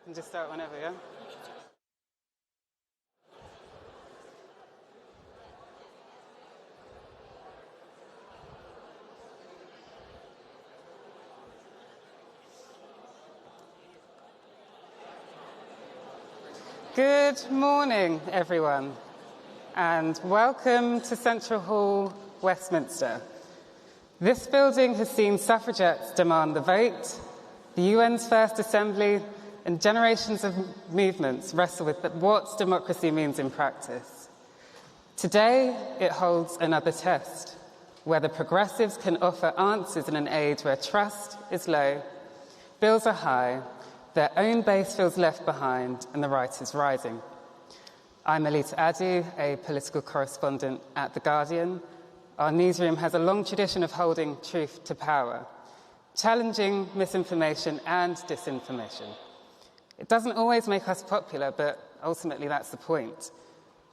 can just start whenever, yeah? Good morning, everyone, and welcome to Central Hall, Westminster. This building has seen suffragettes demand the vote, the UN's First Assembly, and generations of movements wrestle with what democracy means in practice. Today, it holds another test, whether progressives can offer answers in an age where trust is low, bills are high, their own base feels left behind, and the right is rising. I'm Alita Adu, a political correspondent at The Guardian. Our newsroom has a long tradition of holding truth to power, challenging misinformation and disinformation. It doesn't always make us popular, but ultimately that's the point.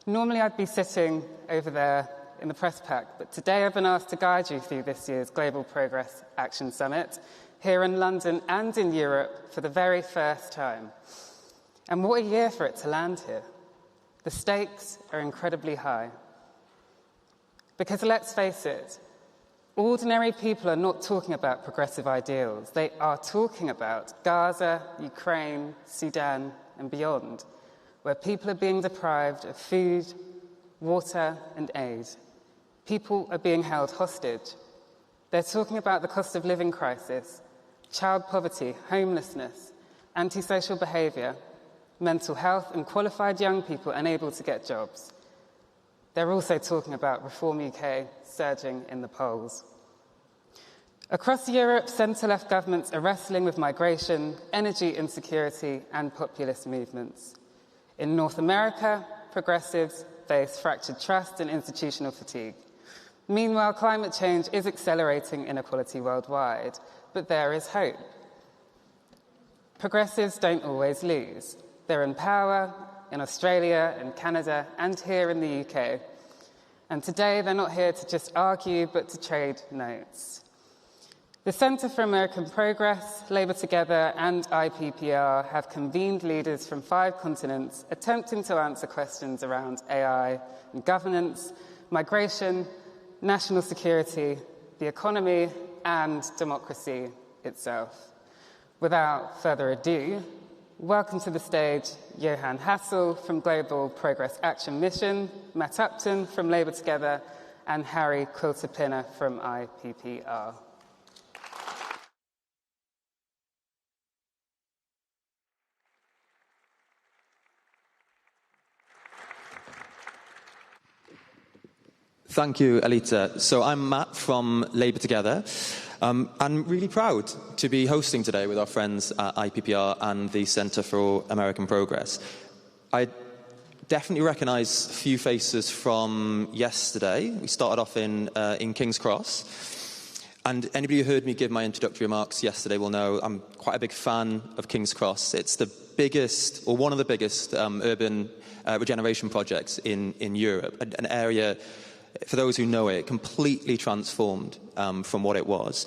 Normally I'd be sitting over there in the press pack, but today I've been asked to guide you through this year's Global Progress Action Summit, here in London and in Europe for the very first time. And what a year for it to land here. The stakes are incredibly high. Because let's face it, ordinary people are not talking about progressive ideals. They are talking about Gaza, Ukraine, Sudan, and beyond, where people are being deprived of food, water, and aid. People are being held hostage. They're talking about the cost of living crisis, child poverty, homelessness, antisocial behaviour, mental health, and qualified young people unable to get jobs. They're also talking about Reform UK surging in the polls. Across Europe, centre-left governments are wrestling with migration, energy insecurity, and populist movements. In North America, progressives face fractured trust and institutional fatigue. Meanwhile, climate change is accelerating inequality worldwide, but there is hope. Progressives don't always lose. They're in power in Australia and Canada and here in the UK. And today they're not here to just argue, but to trade notes. The Centre for American Progress, Labour Together and IPPR have convened leaders from 5 continents attempting to answer questions around AI and governance, migration, national security, the economy and democracy itself. Without further ado, welcome to the stage Johan Hassel from Global Progress Action Mission, Matt Upton from Labour Together, and Harry Quilter-Pinner from IPPR. Thank you, Alita. So I'm Matt from Labour Together. I'm really proud to be hosting today with our friends at IPPR and the Centre for American Progress. I definitely recognise a few faces from yesterday. We started off in King's Cross. And anybody who heard me give my introductory remarks yesterday will know I'm quite a big fan of King's Cross. It's the biggest, or one of the biggest, urban regeneration projects in Europe, an area, for those who know it, completely transformed from what it was,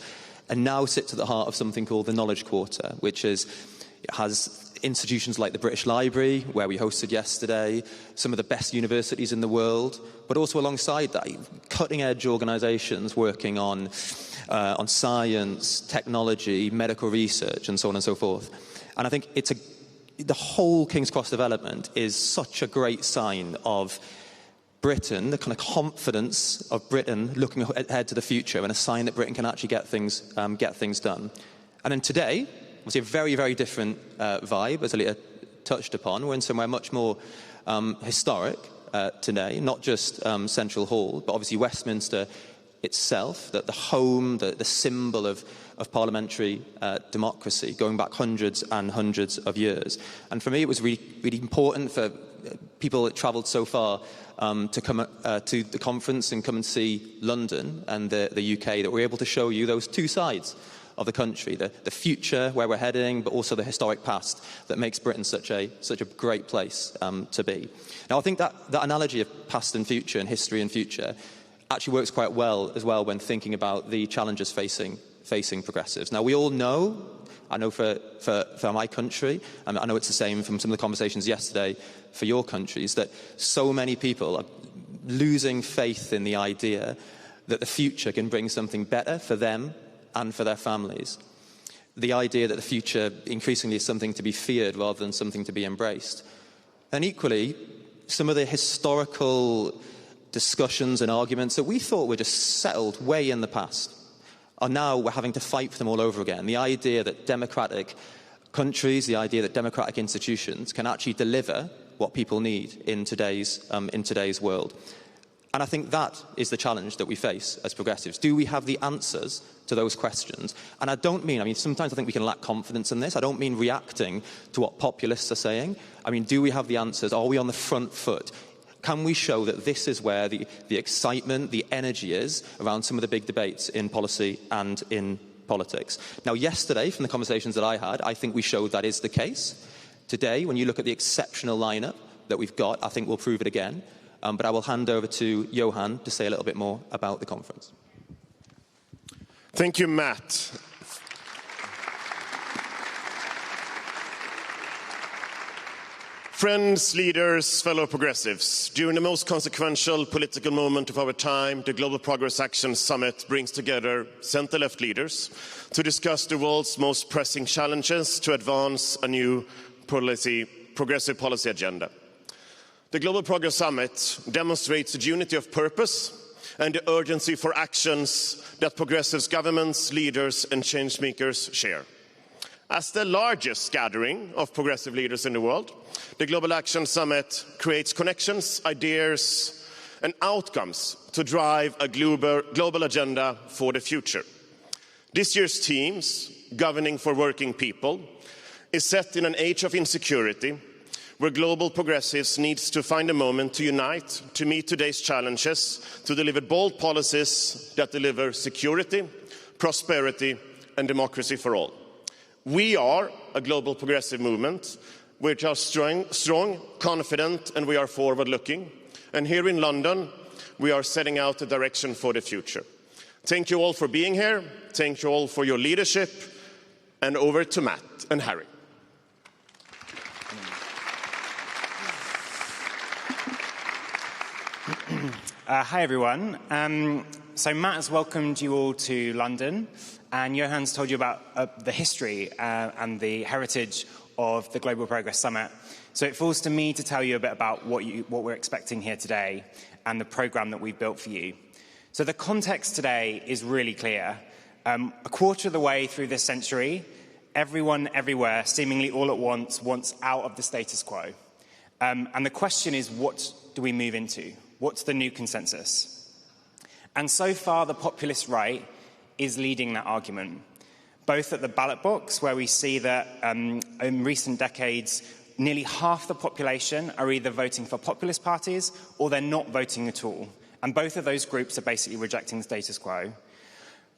and now sits at the heart of something called the Knowledge Quarter, which has institutions like the British Library, where we hosted yesterday, some of the best universities in the world, but also alongside that, cutting-edge organisations working on science, technology, medical research, and so on and so forth. And I think the whole King's Cross development is such a great sign of Britain, the kind of confidence of Britain looking ahead to the future, and a sign that Britain can actually get things done. And then today, we see a very, very different vibe, as Alita touched upon. We're in somewhere much more historic today, not just Central Hall, but obviously Westminster itself, the home, the symbol of parliamentary democracy, going back hundreds and hundreds of years. And for me, it was really, really important for people that travelled so far to come to the conference and come and see London and the UK, that we're able to show you those two sides of the country, the future, where we're heading, but also the historic past that makes Britain such a great place to be. Now, I think that analogy of past and future, and history and future, actually works quite well as well when thinking about the challenges facing facing progressives. Now, we all know, I know for my country, and I know it's the same from some of the conversations yesterday for your countries, that so many people are losing faith in the idea that the future can bring something better for them and for their families. The idea that the future increasingly is something to be feared rather than something to be embraced. And equally, some of the historical discussions and arguments that we thought were just settled way in the past are now we're having to fight for them all over again. The idea that democratic countries, the idea that democratic institutions can actually deliver what people need in today's world. And I think that is the challenge that we face as progressives. Do we have the answers to those questions? And I mean, sometimes I think we can lack confidence in this. I don't mean reacting to what populists are saying. I mean, do we have the answers? Are we on the front foot? Can we show that this is where the excitement, the energy is around some of the big debates in policy and in politics? Now, yesterday, from the conversations that I had, I think we showed that is the case. Today, when you look at the exceptional lineup that we've got, I think we'll prove it again. But I will hand over to Johan to say a little bit more about the conference. Thank you, Matt. Friends, leaders, fellow progressives, during the most consequential political moment of our time, the Global Progress Action Summit brings together center-left leaders to discuss the world's most pressing challenges to advance a new progressive policy agenda. The Global Progress Summit demonstrates the unity of purpose and the urgency for actions that progressive governments, leaders and change makers share. As the largest gathering of progressive leaders in the world, the Global Action Summit creates connections, ideas and outcomes to drive a global agenda for the future. This year's themes, Governing for Working People, is set in an age of insecurity where global progressives need to find a moment to unite, to meet today's challenges, to deliver bold policies that deliver security, prosperity and democracy for all. We are a global progressive movement which are strong, confident and we are forward-looking. And here in London, we are setting out the direction for the future. Thank you all for being here. Thank you all for your leadership. And over to Matt and Harry. Hi, everyone. So Matt has welcomed you all to London, and Johan's told you about the history and the heritage of the Global Progress Summit. So it falls to me to tell you a bit about what we're expecting here today and the programme that we've built for you. So the context today is really clear. A quarter of the way through this century, everyone, everywhere, seemingly all at once, wants out of the status quo. And the question is, what do we move into? What's the new consensus? And so far, the populist right is leading that argument, both at the ballot box, where we see that in recent decades, nearly half the population are either voting for populist parties or they're not voting at all. And both of those groups are basically rejecting the status quo.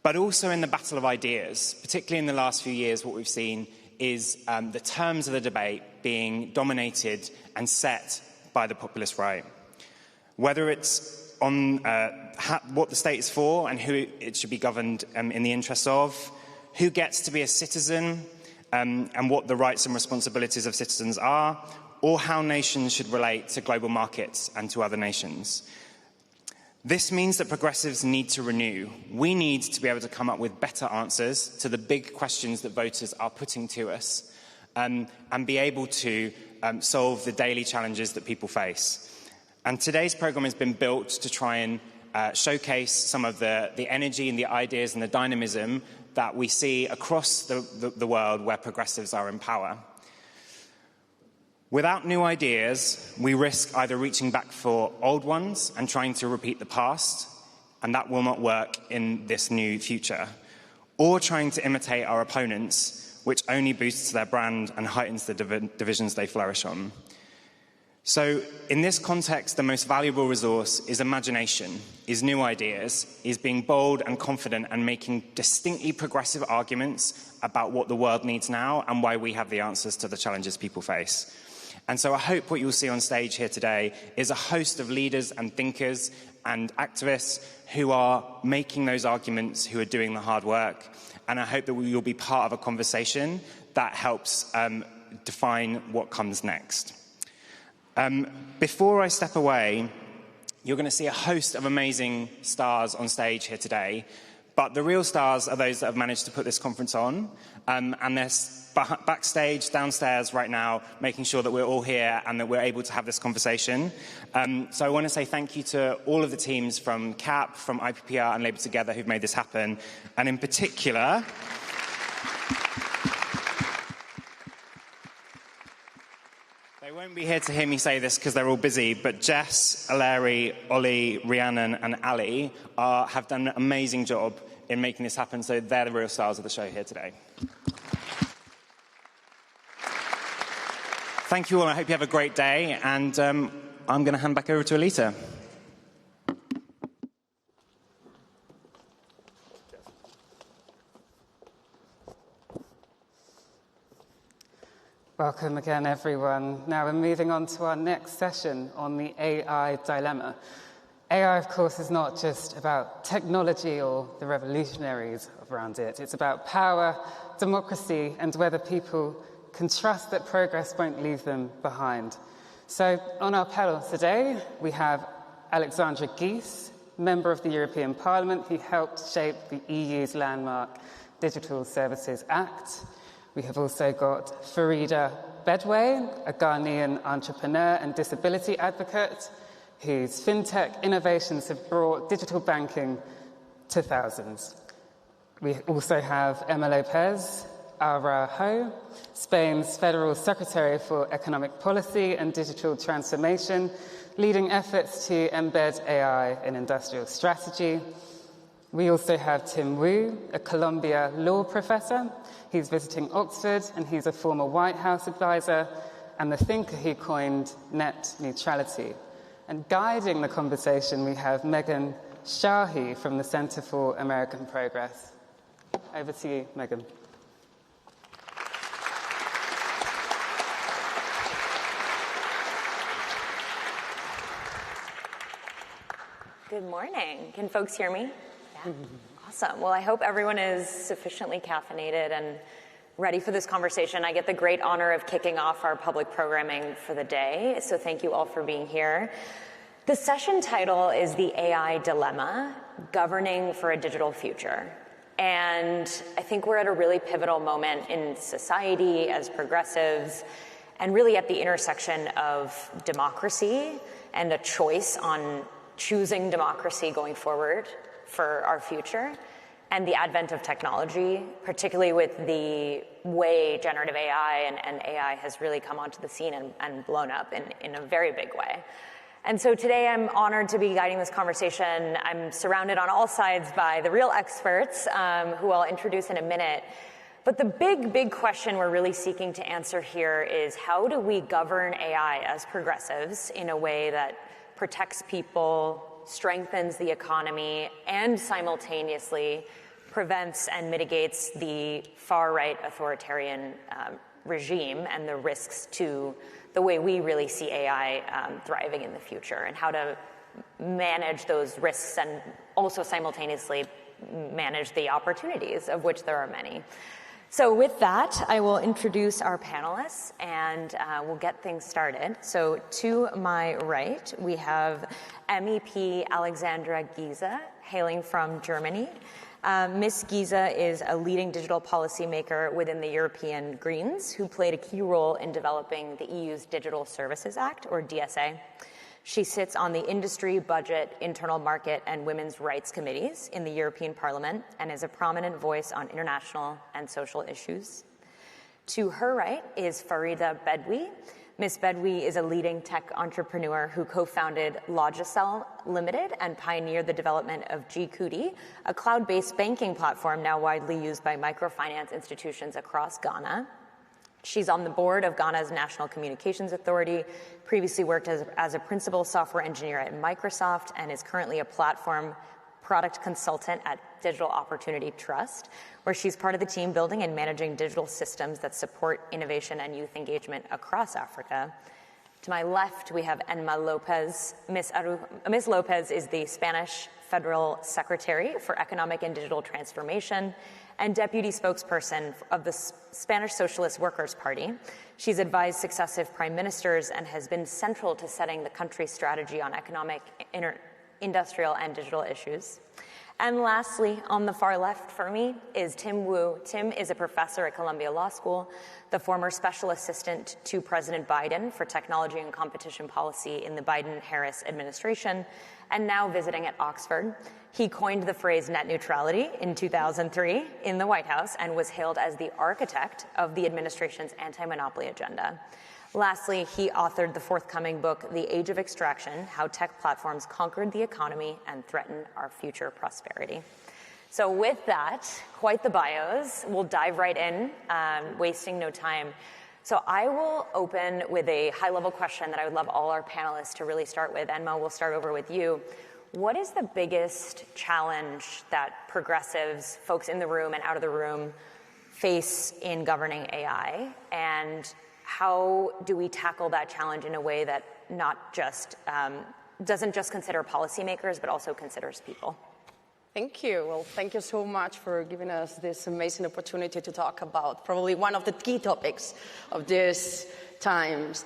But also in the battle of ideas, particularly in the last few years, what we've seen is the terms of the debate being dominated and set by the populist right. Whether it's on what the state is for and who it should be governed in the interests of, who gets to be a citizen and what the rights and responsibilities of citizens are, or how nations should relate to global markets and to other nations. This means that progressives need to renew. We need to be able to come up with better answers to the big questions that voters are putting to us and be able to solve the daily challenges that people face. And today's programme has been built to try and showcase some of the energy and the ideas and the dynamism that we see across the world where progressives are in power. Without new ideas, we risk either reaching back for old ones and trying to repeat the past, and that will not work in this new future, or trying to imitate our opponents, which only boosts their brand and heightens the divisions they flourish on. So in this context, the most valuable resource is imagination, is new ideas, is being bold and confident and making distinctly progressive arguments about what the world needs now and why we have the answers to the challenges people face. And so I hope what you'll see on stage here today is a host of leaders and thinkers and activists who are making those arguments, who are doing the hard work. And I hope that you'll be part of a conversation that helps define what comes next. Before I step away, you're going to see a host of amazing stars on stage here today. But the real stars are those that have managed to put this conference on. And they're backstage, downstairs right now, making sure that we're all here and that we're able to have this conversation. So I want to say thank you to all of the teams from CAP, from IPPR and Labour Together who've made this happen. And in particular, they won't be here to hear me say this because they're all busy, but Jess, Aleri, Ollie, Rhiannon and Ali have done an amazing job in making this happen, so they're the real stars of the show here today. Thank you all, and I hope you have a great day, and I'm going to hand back over to Alita. Welcome again, everyone. Now we're moving on to our next session on the AI dilemma. AI, of course, is not just about technology or the revolutionaries around it. It's about power, democracy, and whether people can trust that progress won't leave them behind. So on our panel today, we have Alexandra Geese, member of the European Parliament, who helped shape the EU's landmark Digital Services Act. We have also got Farida Bedway, a Ghanaian entrepreneur and disability advocate, whose fintech innovations have brought digital banking to thousands. We also have Emma Lopez Araujo, Spain's Federal Secretary for Economic Policy and Digital Transformation, leading efforts to embed AI in industrial strategy. We also have Tim Wu, a Columbia law professor. He's visiting Oxford, and he's a former White House advisor and the thinker who coined net neutrality. And guiding the conversation, we have Megan Shahi from the Center for American Progress. Over to you, Megan. Good morning. Can folks hear me? Yeah. Awesome. Well, I hope everyone is sufficiently caffeinated and ready for this conversation. I get the great honor of kicking off our public programming for the day, so thank you all for being here. The session title is The AI Dilemma, Governing for a Digital Future. And I think we're at a really pivotal moment in society as progressives, and really at the intersection of democracy and a choice on choosing democracy going forward for our future, and the advent of technology, particularly with the way generative AI and AI has really come onto the scene and blown up in a very big way. And so today I'm honored to be guiding this conversation. I'm surrounded on all sides by the real experts who I'll introduce in a minute. But the big question we're really seeking to answer here is, how do we govern AI as progressives in a way that protects people, strengthens the economy, and simultaneously prevents and mitigates the far-right authoritarian regime and the risks to the way we really see AI thriving in the future, and how to manage those risks and also simultaneously manage the opportunities, of which there are many. So with that, I will introduce our panelists, and we'll get things started. So to my right, we have MEP Alexandra Geese, hailing from Germany. Ms. Geese is a leading digital policymaker within the European Greens, who played a key role in developing the EU's Digital Services Act, or DSA. She sits on the Industry, Budget, Internal Market, and Women's Rights Committees in the European Parliament, and is a prominent voice on international and social issues. To her right is Farida Bedway. Ms. Bedway is a leading tech entrepreneur who co-founded Logicel Limited and pioneered the development of GKudi, a cloud-based banking platform now widely used by microfinance institutions across Ghana. She's on the board of Ghana's National Communications Authority, previously worked as a principal software engineer at Microsoft, and is currently a platform product consultant at Digital Opportunity Trust, where she's part of the team building and managing digital systems that support innovation and youth engagement across Africa. To my left, we have Enma Lopez. Ms. Lopez is the Spanish Federal Secretary for Economic and Digital Transformation and deputy spokesperson of the Spanish Socialist Workers' Party. She's advised successive prime ministers and has been central to setting the country's strategy on economic, industrial, and digital issues. And lastly, on the far left for me is Tim Wu. Tim is a professor at Columbia Law School, the former special assistant to President Biden for technology and competition policy in the Biden-Harris administration, and now visiting at Oxford. He coined the phrase net neutrality in 2003 in the White House and was hailed as the architect of the administration's anti-monopoly agenda. Lastly, he authored the forthcoming book, The Age of Extraction: How Tech Platforms Conquered the Economy and Threatened Our Future Prosperity. So with that, quite the bios. We'll dive right in, wasting no time. So I will open with a high-level question that I would love all our panelists to really start with. Enma, we'll start over with you. What is the biggest challenge that progressives, folks in the room and out of the room, face in governing AI? And how do we tackle that challenge in a way that not just doesn't just consider policymakers, but also considers people? Thank you. Well, thank you so much for giving us this amazing opportunity to talk about probably one of the key topics of these times.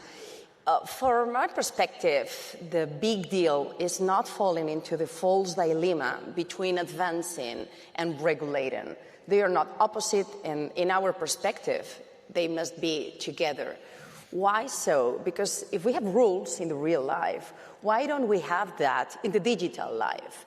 From my perspective, the big deal is not falling into the false dilemma between advancing and regulating. They are not opposite, and in our perspective, they must be together. Why so? Because if we have rules in the real life, why don't we have that in the digital life?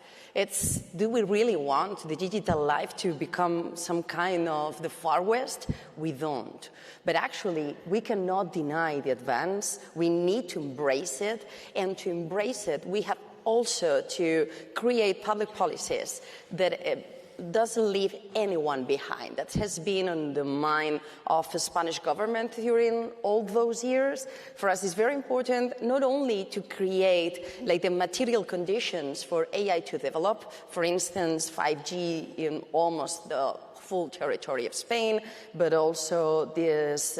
Do we really want the digital life to become some kind of the Far West? We don't. But actually, we cannot deny the advance. We need to embrace it. And to embrace it, we have also to create public policies that doesn't leave anyone behind. That has been on the mind of the Spanish government during all those years. For us, it's very important not only to create the material conditions for AI to develop, for instance, 5G in almost the full territory of Spain, but also this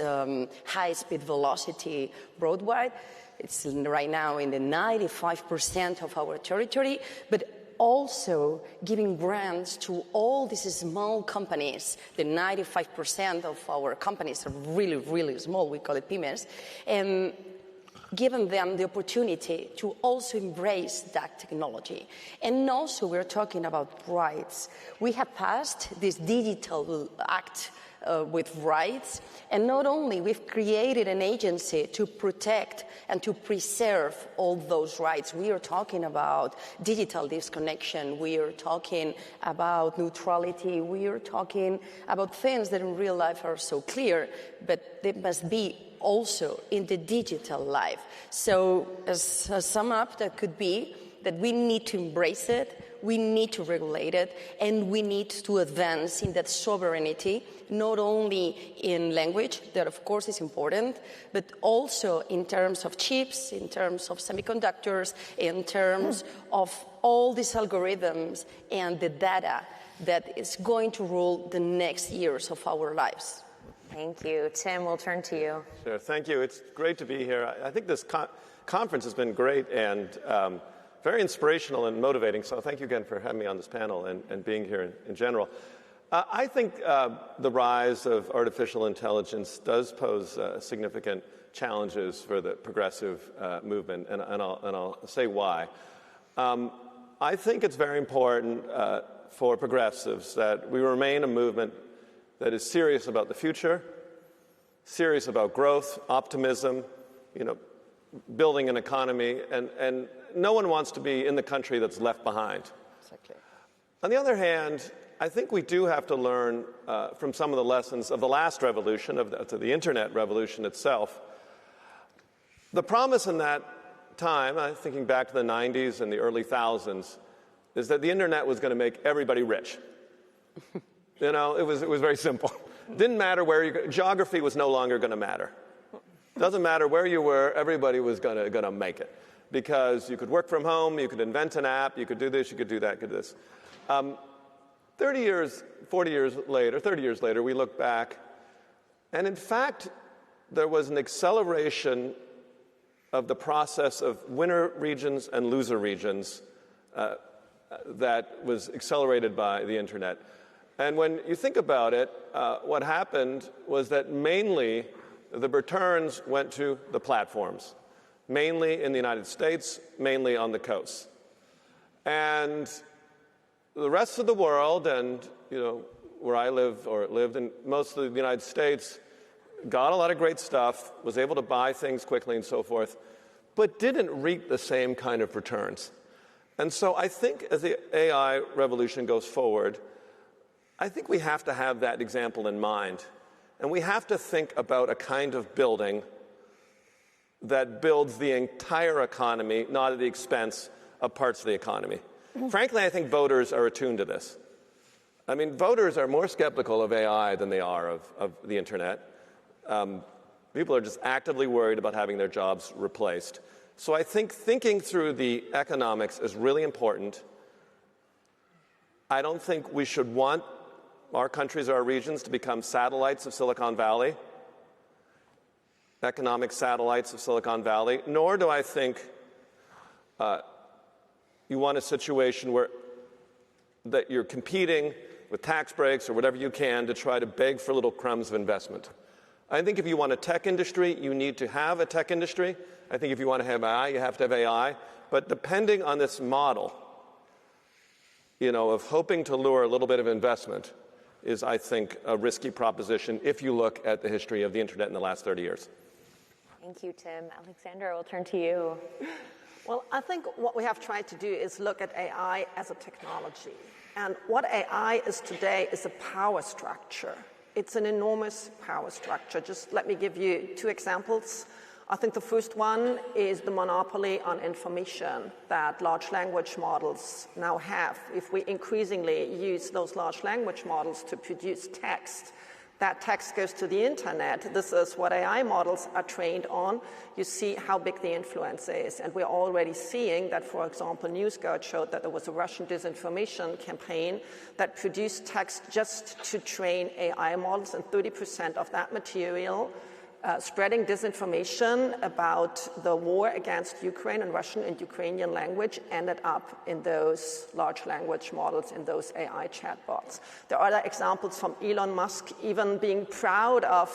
high-speed velocity broadband. It's right now in the 95% of our territory, but also giving grants to all these small companies. The 95% of our companies are really, really small. We call it pymes. And giving them the opportunity to also embrace that technology. And also we're talking about rights. We have passed this digital act with rights, and not only we've created an agency to protect and to preserve all those rights. We are talking about digital disconnection, we are talking about neutrality, we are talking about things that in real life are so clear, but they must be also in the digital life. So as a sum up, that could be that we need to embrace it, we need to regulate it, and we need to advance in that sovereignty, not only in language, that of course is important, but also in terms of chips, in terms of semiconductors, in terms of all these algorithms and the data that is going to rule the next years of our lives. Thank you. Tim, we'll turn to you. Sure, thank you. It's great to be here. I think this conference has been great and very inspirational and motivating, so thank you again for having me on this panel and being here in general. I think the rise of artificial intelligence does pose significant challenges for the progressive movement, and I'll say why. I think it's very important for progressives that we remain a movement that is serious about the future, serious about growth, optimism, building an economy, and no one wants to be in the country that's left behind. Exactly. On the other hand, I think we do have to learn from some of the lessons of the last revolution, of the internet revolution itself. The promise in that time, thinking back to the 90s and the early thousands, is that the internet was going to make everybody rich. It was very simple. Didn't matter where you go. Geography was no longer going to matter. Doesn't matter where you were, everybody was going to make it. because you could work from home, you could invent an app, you could do this, you could do that, you could do this. 30 years later, we look back, and in fact, there was an acceleration of the process of winner regions and loser regions that was accelerated by the internet. And when you think about it, what happened was that mainly the returns went to the platforms, mainly in the United States, mainly on the coast. And the rest of the world, and where I live or lived in most of the United States, got a lot of great stuff, was able to buy things quickly and so forth, but didn't reap the same kind of returns. And so I think as the AI revolution goes forward, I think we have to have that example in mind. And we have to think about a kind of building that builds the entire economy, not at the expense of parts of the economy. Frankly, I think voters are attuned to this. I mean, voters are more skeptical of AI than they are of the internet. People are just actively worried about having their jobs replaced. So I think thinking through the economics is really important. I don't think we should want our countries or our regions to become satellites of Silicon Valley, economic satellites of Silicon Valley, nor do I think you want a situation where that you're competing with tax breaks or whatever you can to try to beg for little crumbs of investment. I think if you want a tech industry, you need to have a tech industry. I think if you want to have AI, you have to have AI. But depending on this model, of hoping to lure a little bit of investment is, I think, a risky proposition if you look at the history of the internet in the last 30 years. Thank you, Tim. Alexandra, we'll turn to you. Well, I think what we have tried to do is look at AI as a technology. And what AI is today is a power structure. It's an enormous power structure. Just let me give you two examples. I think the first one is the monopoly on information that large language models now have. If we increasingly use those large language models to produce text, that text goes to the internet. This is what AI models are trained on. You see how big the influence is. And we're already seeing that, for example, NewsGuard showed that there was a Russian disinformation campaign that produced text just to train AI models, and 30% of that material spreading disinformation about the war against Ukraine in Russian and Ukrainian language ended up in those large language models, in those AI chatbots. There are other examples from Elon Musk even being proud of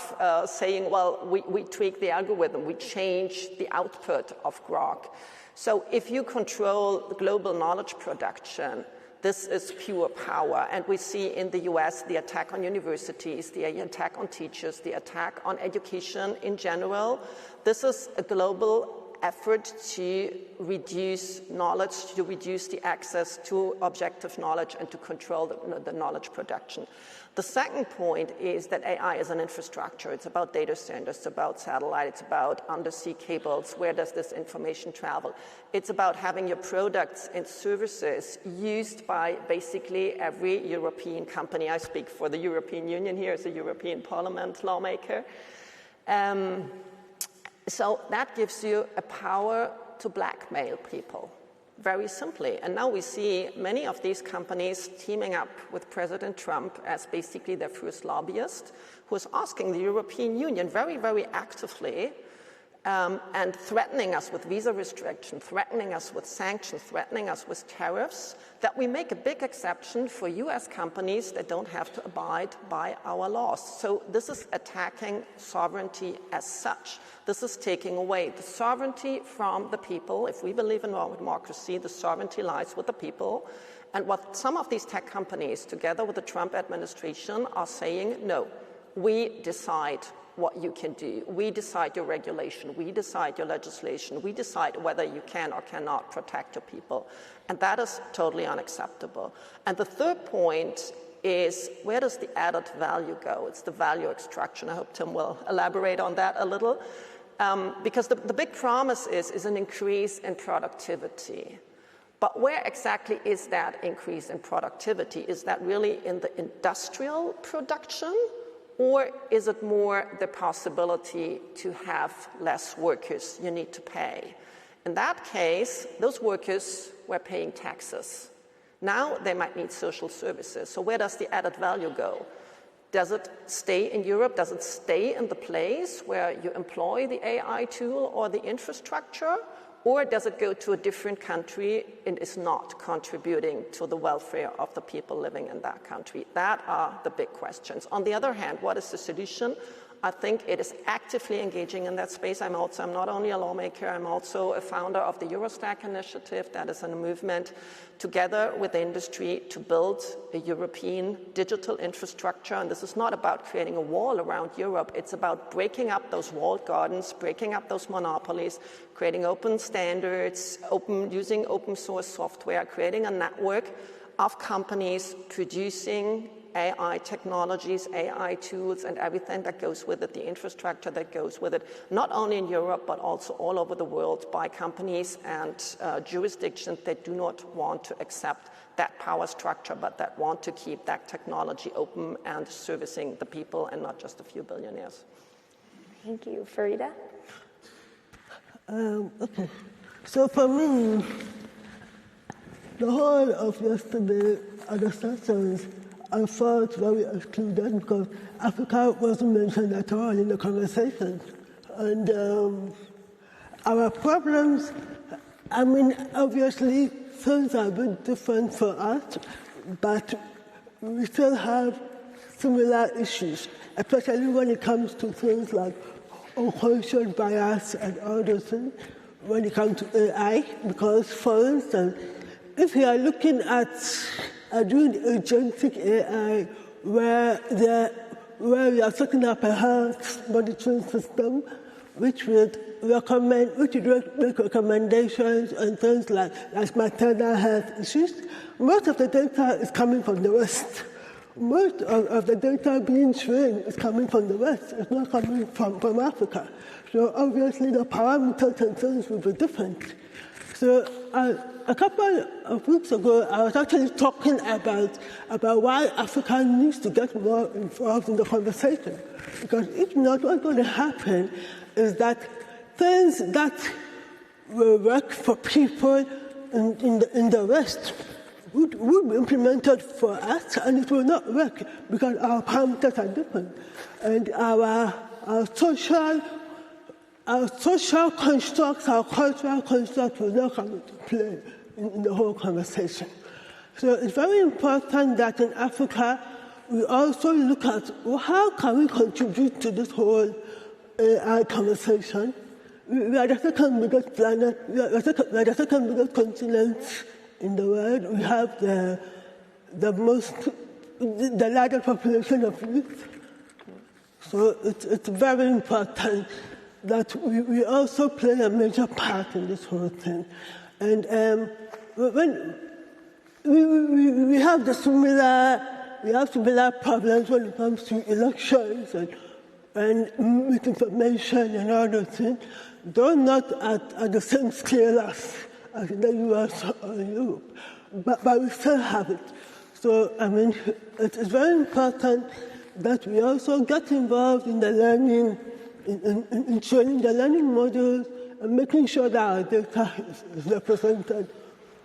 saying, well, we tweak the algorithm, we change the output of Grok. So if you control the global knowledge production, this is pure power. And we see in the US the attack on universities, the attack on teachers, the attack on education in general. This is a global effort to reduce knowledge, to reduce the access to objective knowledge, and to control the knowledge production. The second point is that AI is an infrastructure. It's about data centers, it's about satellite, it's about undersea cables. Where does this information travel? It's about having your products and services used by basically every European company. I speak for the European Union here as a European Parliament lawmaker. So that gives you a power to blackmail people. Very simply. And now we see many of these companies teaming up with President Trump as basically their first lobbyist, who is asking the European Union very, very actively and threatening us with visa restriction, threatening us with sanctions, threatening us with tariffs, that we make a big exception for US companies that don't have to abide by our laws. So this is attacking sovereignty as such. This is taking away the sovereignty from the people. If we believe in our democracy, the sovereignty lies with the people. And what some of these tech companies, together with the Trump administration, are saying, no, we decide what you can do. We decide your regulation. We decide your legislation. We decide whether you can or cannot protect your people. And that is totally unacceptable. And the third point is, where does the added value go? It's the value extraction. I hope Tim will elaborate on that a little. Because the big promise is an increase in productivity. But where exactly is that increase in productivity? Is that really in the industrial production? Or is it more the possibility to have less workers you need to pay? In that case, those workers were paying taxes. Now they might need social services. So where does the added value go? Does it stay in Europe? Does it stay in the place where you employ the AI tool or the infrastructure? Or does it go to a different country and is not contributing to the welfare of the people living in that country? That are the big questions. On the other hand, what is the solution? I think it is actively engaging in that space. I'm not only a lawmaker, I'm also a founder of the Eurostack initiative. That is a movement together with the industry to build a European digital infrastructure. And this is not about creating a wall around Europe. It's about breaking up those walled gardens, breaking up those monopolies, creating open standards, using open source software, creating a network of companies producing AI technologies, AI tools, and everything that goes with it, the infrastructure that goes with it, not only in Europe, but also all over the world by companies and jurisdictions that do not want to accept that power structure, but that want to keep that technology open and servicing the people and not just a few billionaires. Thank you. Farida? Okay. So for me, the whole of yesterday and the sessions, I felt very excluded because Africa wasn't mentioned at all in the conversation. And our problems, I mean, obviously, things are a bit different for us, but we still have similar issues, especially when it comes to things like unconscious bias and all those things, when it comes to AI. Because, for instance, if you are looking at doing agentic AI, where we are setting up a health monitoring system, which would make recommendations on things like maternal health issues. Most of the data is coming from the West. Most of the data being trained is coming from the West. It's not coming from Africa. So obviously the parameters and things will be different. So a couple of weeks ago, I was actually talking about why Africa needs to get more involved in the conversation. Because if not, what's going to happen is that things that will work for people in the West would be implemented for us, and it will not work because our parameters are different. And our social constructs, our cultural constructs will not come into play in the whole conversation. So it's very important that in Africa we also look at how can we contribute to this whole AI conversation. We are the second biggest planet, we are the second biggest continent in the world. We have the largest population of youth. So it's very important that we also play a major part in this whole thing. And when we have similar problems when it comes to elections and misinformation and all those things, though not at the same scale as in the US or Europe, but we still have it. So, I mean, it's very important that we also get involved in the learning, in training the learning models and making sure that our data is represented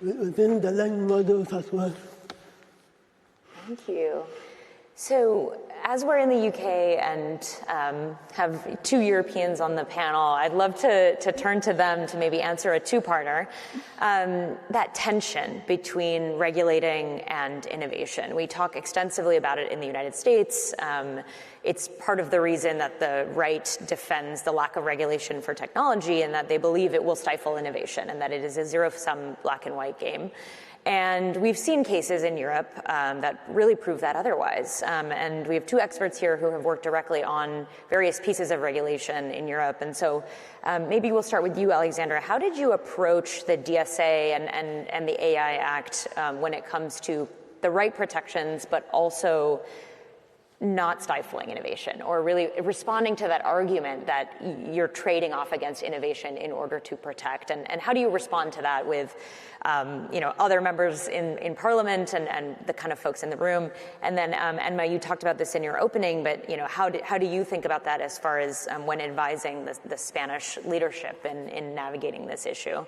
within the learning models as well. Thank you. So, as we're in the UK and have two Europeans on the panel, I'd love to turn to them to maybe answer a two-parter. That tension between regulating and innovation. We talk extensively about it in the United States. It's part of the reason that the right defends the lack of regulation for technology and that they believe it will stifle innovation and that it is a zero-sum black and white game. And we've seen cases in Europe that really prove that otherwise. And we have two experts here who have worked directly on various pieces of regulation in Europe. And so maybe we'll start with you, Alexandra. How did you approach the DSA and the AI Act when it comes to the right protections, but also not stifling innovation, or really responding to that argument that you're trading off against innovation in order to protect? And how do you respond to that with other members in Parliament and the kind of folks in the room? And then, Emma, you talked about this in your opening, but how do you think about that as far as when advising the Spanish leadership in navigating this issue?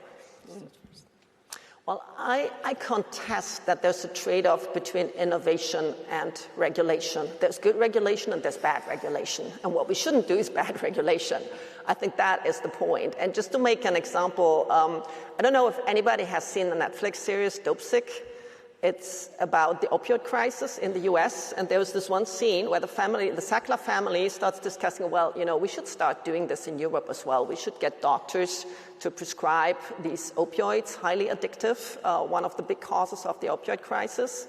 Well, I contest that there's a trade-off between innovation and regulation. There's good regulation and there's bad regulation. And what we shouldn't do is bad regulation. I think that is the point. And just to make an example, I don't know if anybody has seen the Netflix series Dope Sick. It's about the opioid crisis in the US. And there was this one scene where the Sackler family starts discussing, well, we should start doing this in Europe as well. We should get doctors to prescribe these opioids, highly addictive, one of the big causes of the opioid crisis.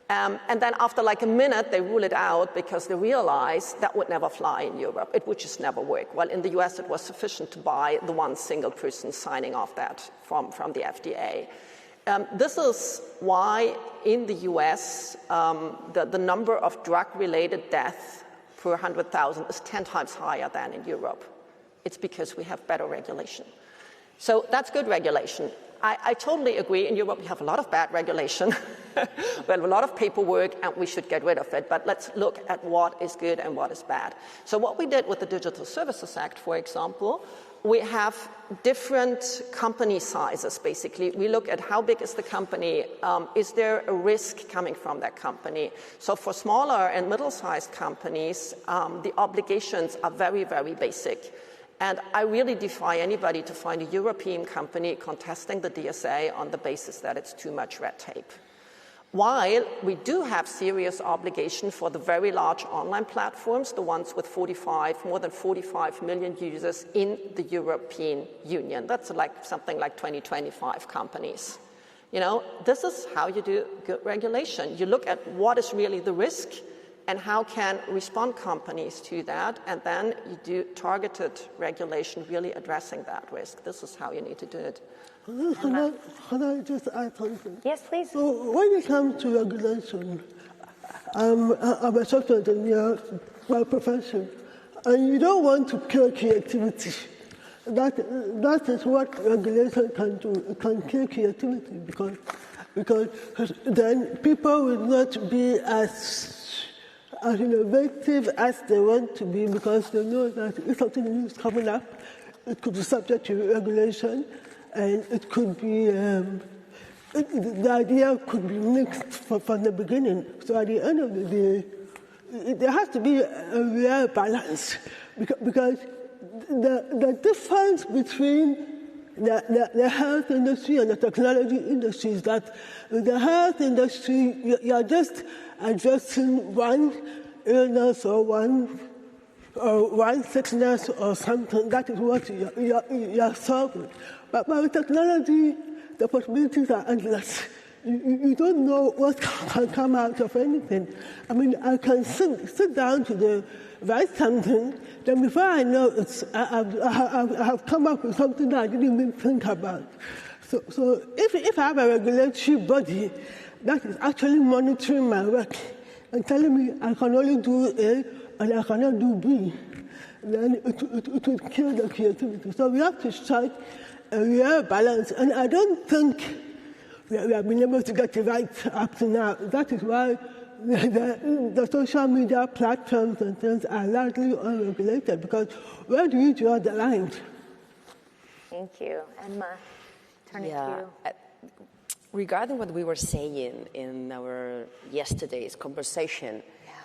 And then after like a minute, they rule it out because they realize that would never fly in Europe. It would just never work. Well, in the US, it was sufficient to buy the one single person signing off that from the FDA. This is why in the US, the number of drug-related deaths per 100,000 is 10 times higher than in Europe. It's because we have better regulation. So that's good regulation. I totally agree. In Europe, we have a lot of bad regulation. We have a lot of paperwork, and we should get rid of it. But let's look at what is good and what is bad. So what we did with the Digital Services Act, for example, we have different company sizes, basically. We look at how big is the company. Is there a risk coming from that company? So for smaller and middle-sized companies, the obligations are very, very basic. And I really defy anybody to find a European company contesting the DSA on the basis that it's too much red tape. While we do have serious obligation for the very large online platforms, the ones with more than 45 million users in the European Union. That's something like 20-25 companies. This is how you do good regulation. You look at what is really the risk and how can respond companies to that, and then you do targeted regulation really addressing that risk. This is how you need to do it. Can I just add something? Yes, please. So when it comes to regulation, I'm a software engineer by profession, and you don't want to kill creativity. That is what regulation can do. It can kill creativity because then people will not be as innovative as they want to be, because they know that if something new is coming up, it could be subject to regulation, and it could be, the idea could be mixed from the beginning. So at the end of the day, there has to be a real balance, because the difference between the health industry and the technology industry is that in the health industry, you're just addressing one illness or one sickness or something. That is what you're solving. But with technology, the possibilities are endless. You don't know what can come out of anything. I mean, I can sit down to write something, then before I know I have come up with something that I didn't even think about. So if I have a regulatory body that is actually monitoring my work and telling me I can only do A and I cannot do B, then it would kill the creativity. So we have to strike a real balance. And I don't think we have been able to get it right up to now. That is why the social media platforms and things are largely unregulated, because where do you draw the line? Thank you. Emma, turn it to you. Regarding what we were saying in our yesterday's conversation,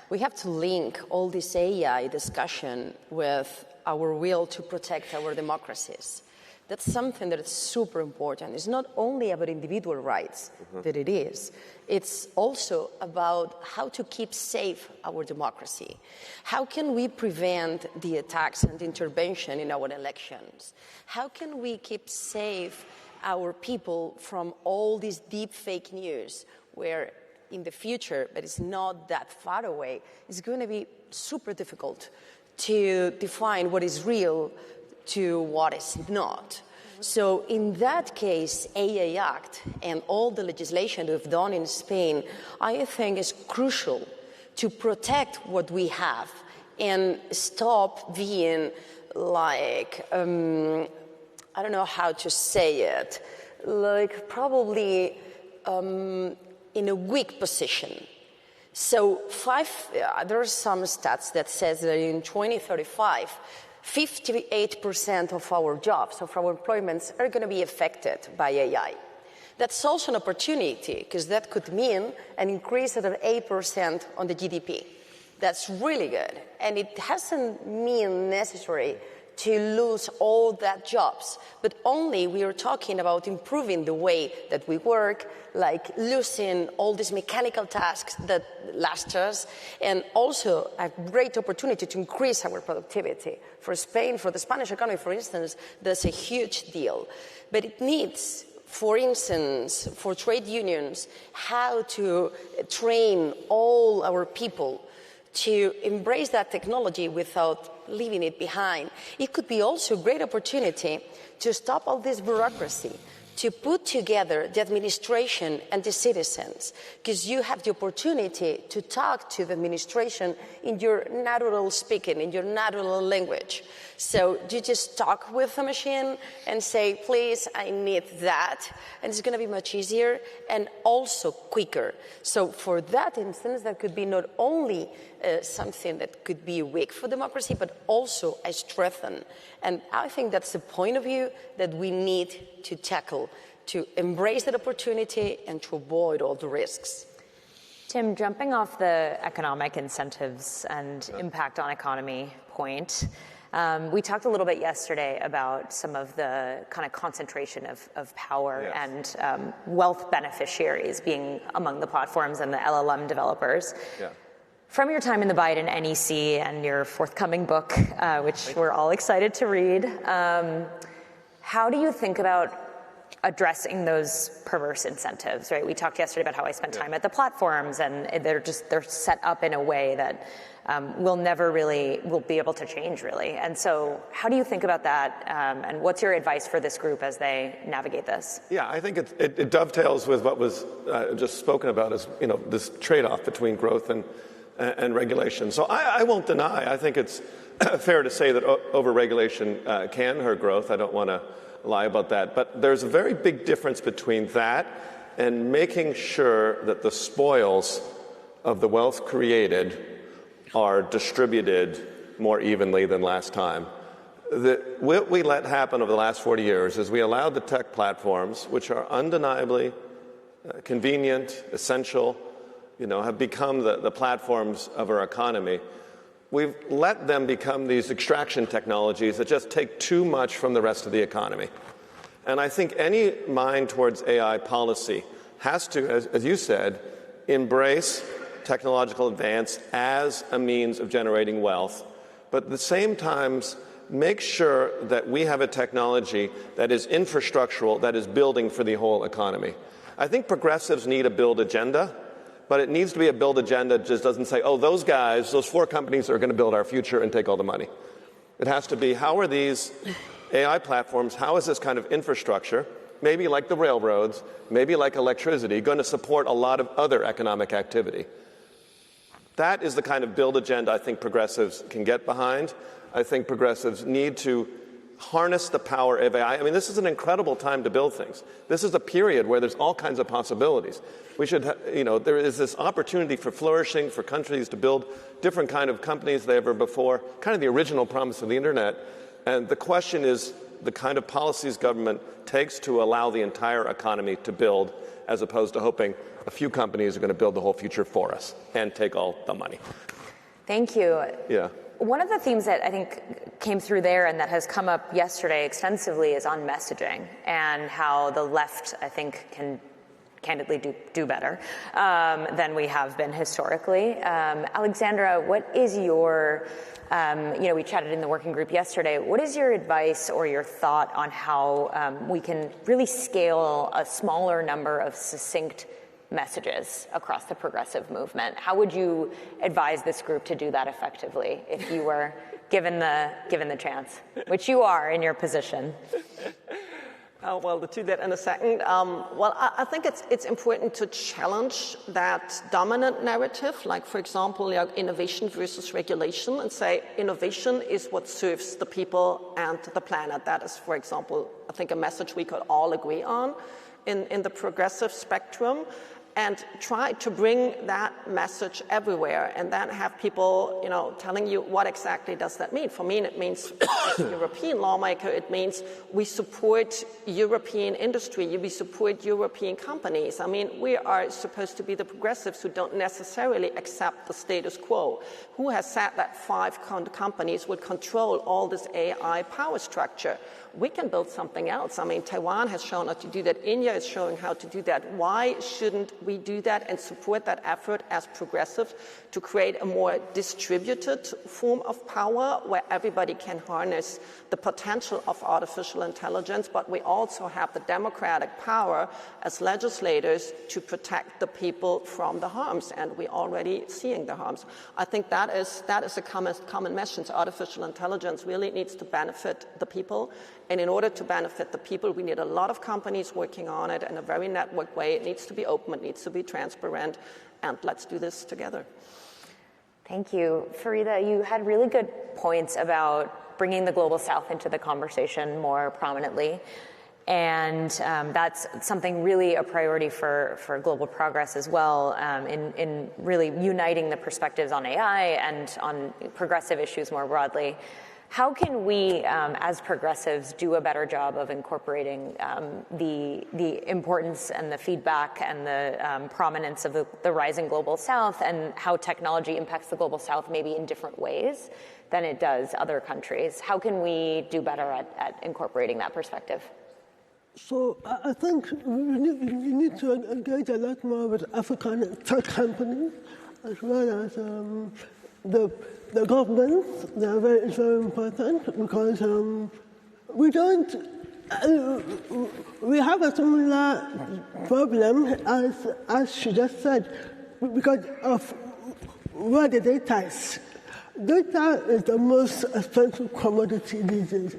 we have to link all this AI discussion with our will to protect our democracies. That's something that is super important. It's not only about individual rights that it is. It's also about how to keep safe our democracy. How can we prevent the attacks and intervention in our elections? How can we keep safe our people from all this deep fake news, where in the future, but it's not that far away, it's going to be super difficult to define what is real to what is not. So in that case, AI Act and all the legislation we've done in Spain, I think is crucial to protect what we have and stop being like, I don't know how to say it, like probably in a weak position. So there are some stats that says that in 2035, 58% of our jobs, of our employments, are going to be affected by AI. That's also an opportunity, because that could mean an increase of 8% on the GDP. That's really good. And it hasn't mean necessary to lose all that jobs, but only we are talking about improving the way that we work, like losing all these mechanical tasks that last us, and also a great opportunity to increase our productivity. For Spain, for the Spanish economy, for instance, that's a huge deal. But it needs, for instance, for trade unions, how to train all our people to embrace that technology without leaving it behind. It could be also a great opportunity to stop all this bureaucracy, to put together the administration and the citizens, because you have the opportunity to talk to the administration in your natural speaking, in your natural language. So you just talk with the machine and say, please, I need that. And it's going to be much easier and also quicker. So for that instance, that could be not only something that could be weak for democracy, but also a strengthen. And I think that's the point of view that we need to tackle, to embrace that opportunity and to avoid all the risks. Tim, jumping off the economic incentives and impact on economy point, we talked a little bit yesterday about some of the kind of concentration of power and wealth beneficiaries being among the platforms and the LLM developers. Yeah. From your time in the Biden NEC and your forthcoming book, which we're all excited to read, how do you think about addressing those perverse incentives, right? We talked yesterday about how I spent time at the platforms, and they're set up in a way that will be able to change, really. And so how do you think about that, and what's your advice for this group as they navigate this? Yeah, I think it dovetails with what was just spoken about as, this trade-off between growth and regulation. So I won't deny, I think it's fair to say that over-regulation can hurt growth. I don't want to lie about that. But there's a very big difference between that and making sure that the spoils of the wealth created are distributed more evenly than last time. What we let happen over the last 40 years is we allowed the tech platforms, which are undeniably convenient, essential, have become the platforms of our economy. We've let them become these extraction technologies that just take too much from the rest of the economy. And I think any mind towards AI policy has to, as you said, embrace technological advance as a means of generating wealth, but at the same time, make sure that we have a technology that is infrastructural, that is building for the whole economy. I think progressives need a build agenda, but it needs to be a build agenda that just doesn't say, oh, those guys, those 4 companies are going to build our future and take all the money. It has to be, how are these AI platforms, how is this kind of infrastructure, maybe like the railroads, maybe like electricity, going to support a lot of other economic activity? That is the kind of build agenda I think progressives can get behind. I think progressives need to harness the power of AI. I mean, this is an incredible time to build things. This is a period where there's all kinds of possibilities. We should, there is this opportunity for flourishing, for countries to build different kind of companies than ever before, kind of the original promise of the internet. And the question is the kind of policies government takes to allow the entire economy to build, as opposed to hoping a few companies are going to build the whole future for us and take all the money. Thank you. Yeah. One of the themes that I think came through there and that has come up yesterday extensively is on messaging and how the left, I think, can candidly do better than we have been historically. Alexandra, what is your, we chatted in the working group yesterday, what is your advice or your thought on how we can really scale a smaller number of succinct messages across the progressive movement? How would you advise this group to do that effectively if you were given the chance, which you are in your position? Well, to do that in a second. I think it's important to challenge that dominant narrative, like, for example, innovation versus regulation, and say innovation is what serves the people and the planet. That is, for example, I think a message we could all agree on in the progressive spectrum. And try to bring that message everywhere, and then have people, telling you what exactly does that mean. For me, it means, as a European lawmaker, it means we support European industry, we support European companies. I mean, we are supposed to be the progressives who don't necessarily accept the status quo. Who has said that 5 companies would control all this AI power structure? We can build something else. I mean, Taiwan has shown how to do that. India is showing how to do that. Why shouldn't we do that and support that effort as progressive to create a more distributed form of power where everybody can harness the potential of artificial intelligence, but we also have the democratic power as legislators to protect the people from the harms, and we're already seeing the harms. I think that is a common message. Artificial intelligence really needs to benefit the people. And in order to benefit the people, we need a lot of companies working on it in a very networked way. It needs to be open, it needs to be transparent, and let's do this together. Thank you. Farida, you had really good points about bringing the Global South into the conversation more prominently. And that's something really a priority for global progress as well, in really uniting the perspectives on AI and on progressive issues more broadly. How can we, as progressives, do a better job of incorporating the importance and the feedback and the prominence of the rising Global South, and how technology impacts the Global South maybe in different ways than it does other countries? How can we do better at incorporating that perspective? So I think we need to engage a lot more with African tech companies, as well as the governments. They are very important, because we have a similar problem as she just said, because of where the data is. Data is the most expensive commodity these days.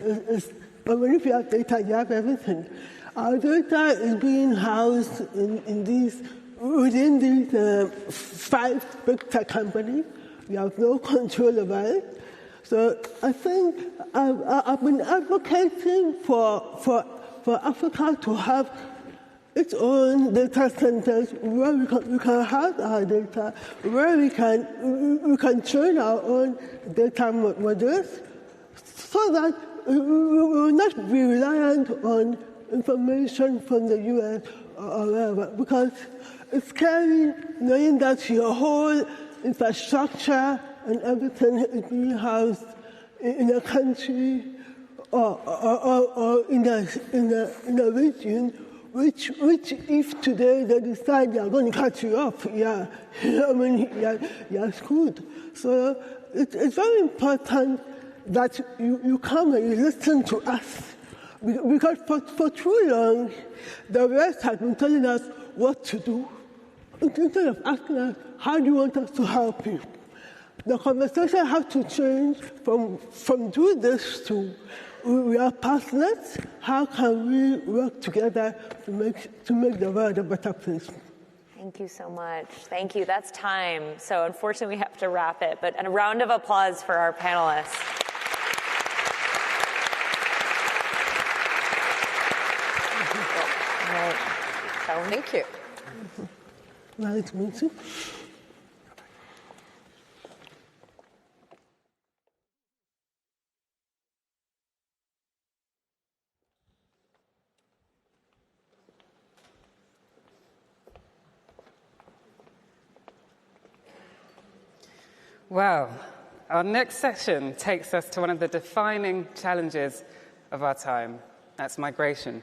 But if you have data, you have everything. Our data is being housed within these 5 big tech companies. We have no control over it. So I think I've been advocating for Africa to have its own data centers where we can house our data, where we can train our own data models, so that we will not be reliant on information from the US or wherever, because it's scary knowing that your whole infrastructure and everything is being housed in a country or in a region which if today they decide they are going to cut you off, you're screwed. So it's very important that you come and you listen to us. Because for too long, the West has been telling us what to do, instead of asking us, how do you want us to help you? The conversation has to change from do this to we are partners. How can we work together to make the world a better place? Thank you so much. Thank you. That's time. So unfortunately, we have to wrap it. But a round of applause for our panelists. Thank you. Nice to meet you. Well, our next session takes us to one of the defining challenges of our time. That's migration.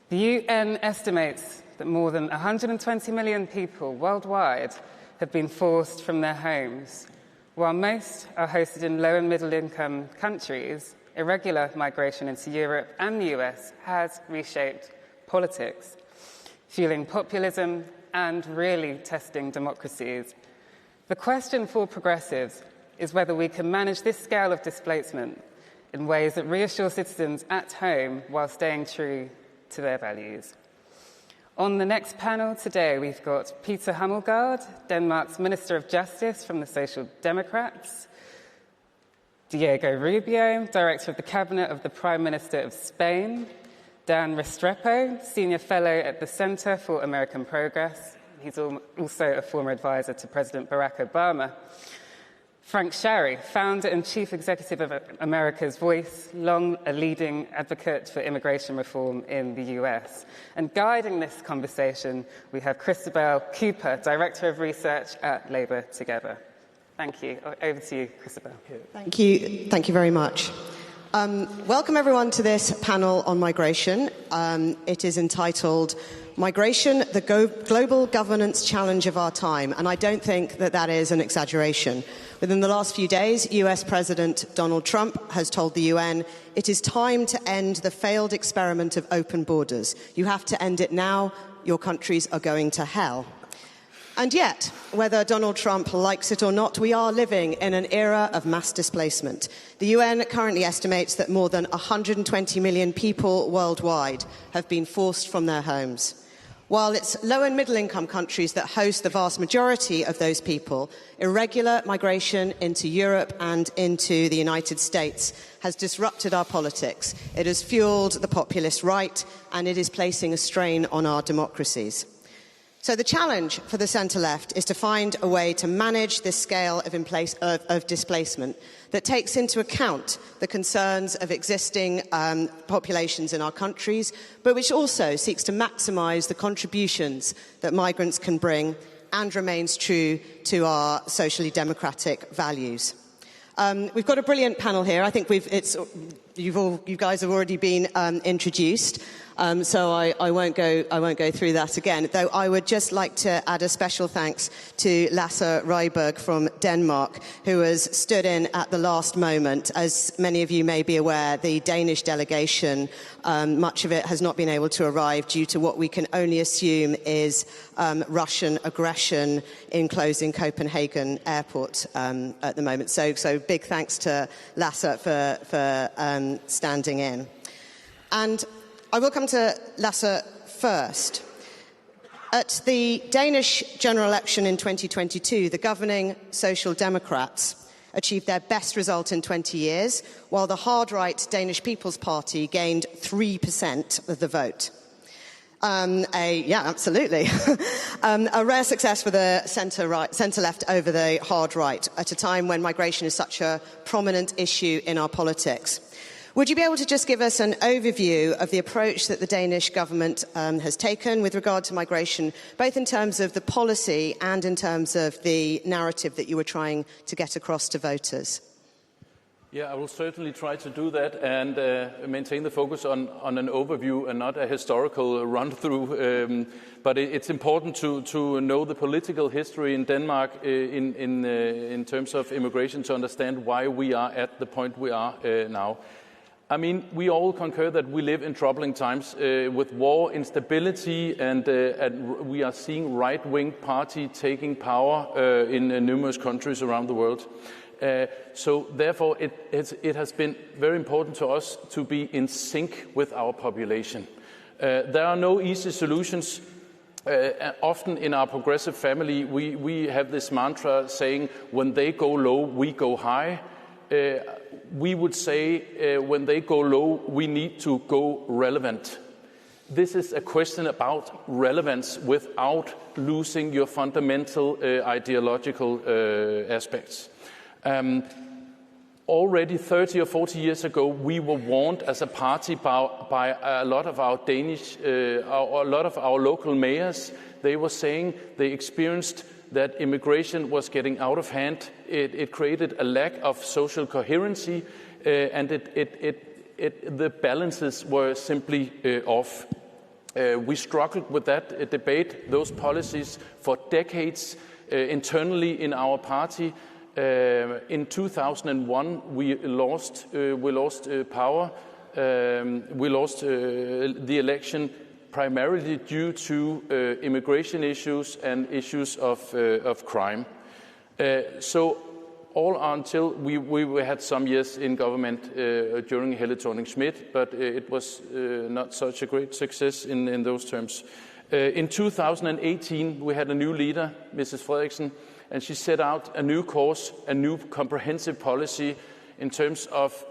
The UN estimates that more than 120 million people worldwide have been forced from their homes. While most are hosted in low and middle income countries, irregular migration into Europe and the US has reshaped politics, fueling populism and really testing democracies. The question for progressives is whether we can manage this scale of displacement in ways that reassure citizens at home while staying true to their values. On the next panel today, we've got Peter Hummelgaard, Denmark's Minister of Justice from the Social Democrats, Diego Rubio, Director of the Cabinet of the Prime Minister of Spain, Dan Restrepo, Senior Fellow at the Center for American Progress. He's also a former advisor to President Barack Obama. Frank Sharry, founder and chief executive of America's Voice, long a leading advocate for immigration reform in the US. And guiding this conversation, we have Christabel Cooper, Director of Research at Labour Together. Thank you. Over to you, Christabel. Thank you. Thank you very much. Welcome, everyone, to this panel on migration. It is entitled Migration, the Global Governance Challenge of Our Time. And I don't think that that is an exaggeration. Within the last few days, US President Donald Trump has told the UN it is time to end the failed experiment of open borders. You have to end it now. Your countries are going to hell. And yet, whether Donald Trump likes it or not, we are living in an era of mass displacement. The UN currently estimates that more than 120 million people worldwide have been forced from their homes. While it's low and middle income countries that host the vast majority of those people, irregular migration into Europe and into the United States has disrupted our politics. It has fueled the populist right, and it is placing a strain on our democracies. So the challenge for the centre-left is to find a way to manage this scale of displacement that takes into account the concerns of existing populations in our countries, but which also seeks to maximise the contributions that migrants can bring and remains true to our socially democratic values. We've got a brilliant panel here. I think you guys have already been introduced. So I won't go through that again, though I would just like to add a special thanks to Lasse Ryberg from Denmark, who has stood in at the last moment. As many of you may be aware, the Danish delegation, much of it has not been able to arrive due to what we can only assume is Russian aggression in closing Copenhagen airport at the moment. So big thanks to Lasse for standing in. And I will come to Lasse first. At the Danish general election in 2022, the governing Social Democrats achieved their best result in 20 years, while the hard-right Danish People's Party gained 3% of the vote. Absolutely. A rare success for the centre-left over the hard-right at a time when migration is such a prominent issue in our politics. Would you be able to just give us an overview of the approach that the Danish government has taken with regard to migration, both in terms of the policy and in terms of the narrative that you were trying to get across to voters? Yeah, I will certainly try to do that and maintain the focus on an overview and not a historical run-through. But it's important to know the political history in Denmark in terms of immigration to understand why we are at the point we are now. I mean, we all concur that we live in troubling times with war, instability, and we are seeing right-wing party taking power in numerous countries around the world. So therefore, it has been very important to us to be in sync with our population. There are no easy solutions. Often in our progressive family, we have this mantra saying, when they go low, we go high. We would say when they go low, we need to go relevant. This is a question about relevance without losing your fundamental ideological aspects. Already 30 or 40 years ago, we were warned as a party by a lot of our a lot of our local mayors. They were saying they experienced that immigration was getting out of hand. It created a lack of social coherency, and the balances were simply off. We struggled with that debate, those policies, for decades internally in our party. In 2001, we lost power. We lost the election primarily due to immigration issues and issues of crime. So all until we had some years in government during Helle Thorning-Schmidt, but it was not such a great success in those terms. In 2018, we had a new leader, Mrs. Frederiksen, and she set out a new course, a new comprehensive policy in terms of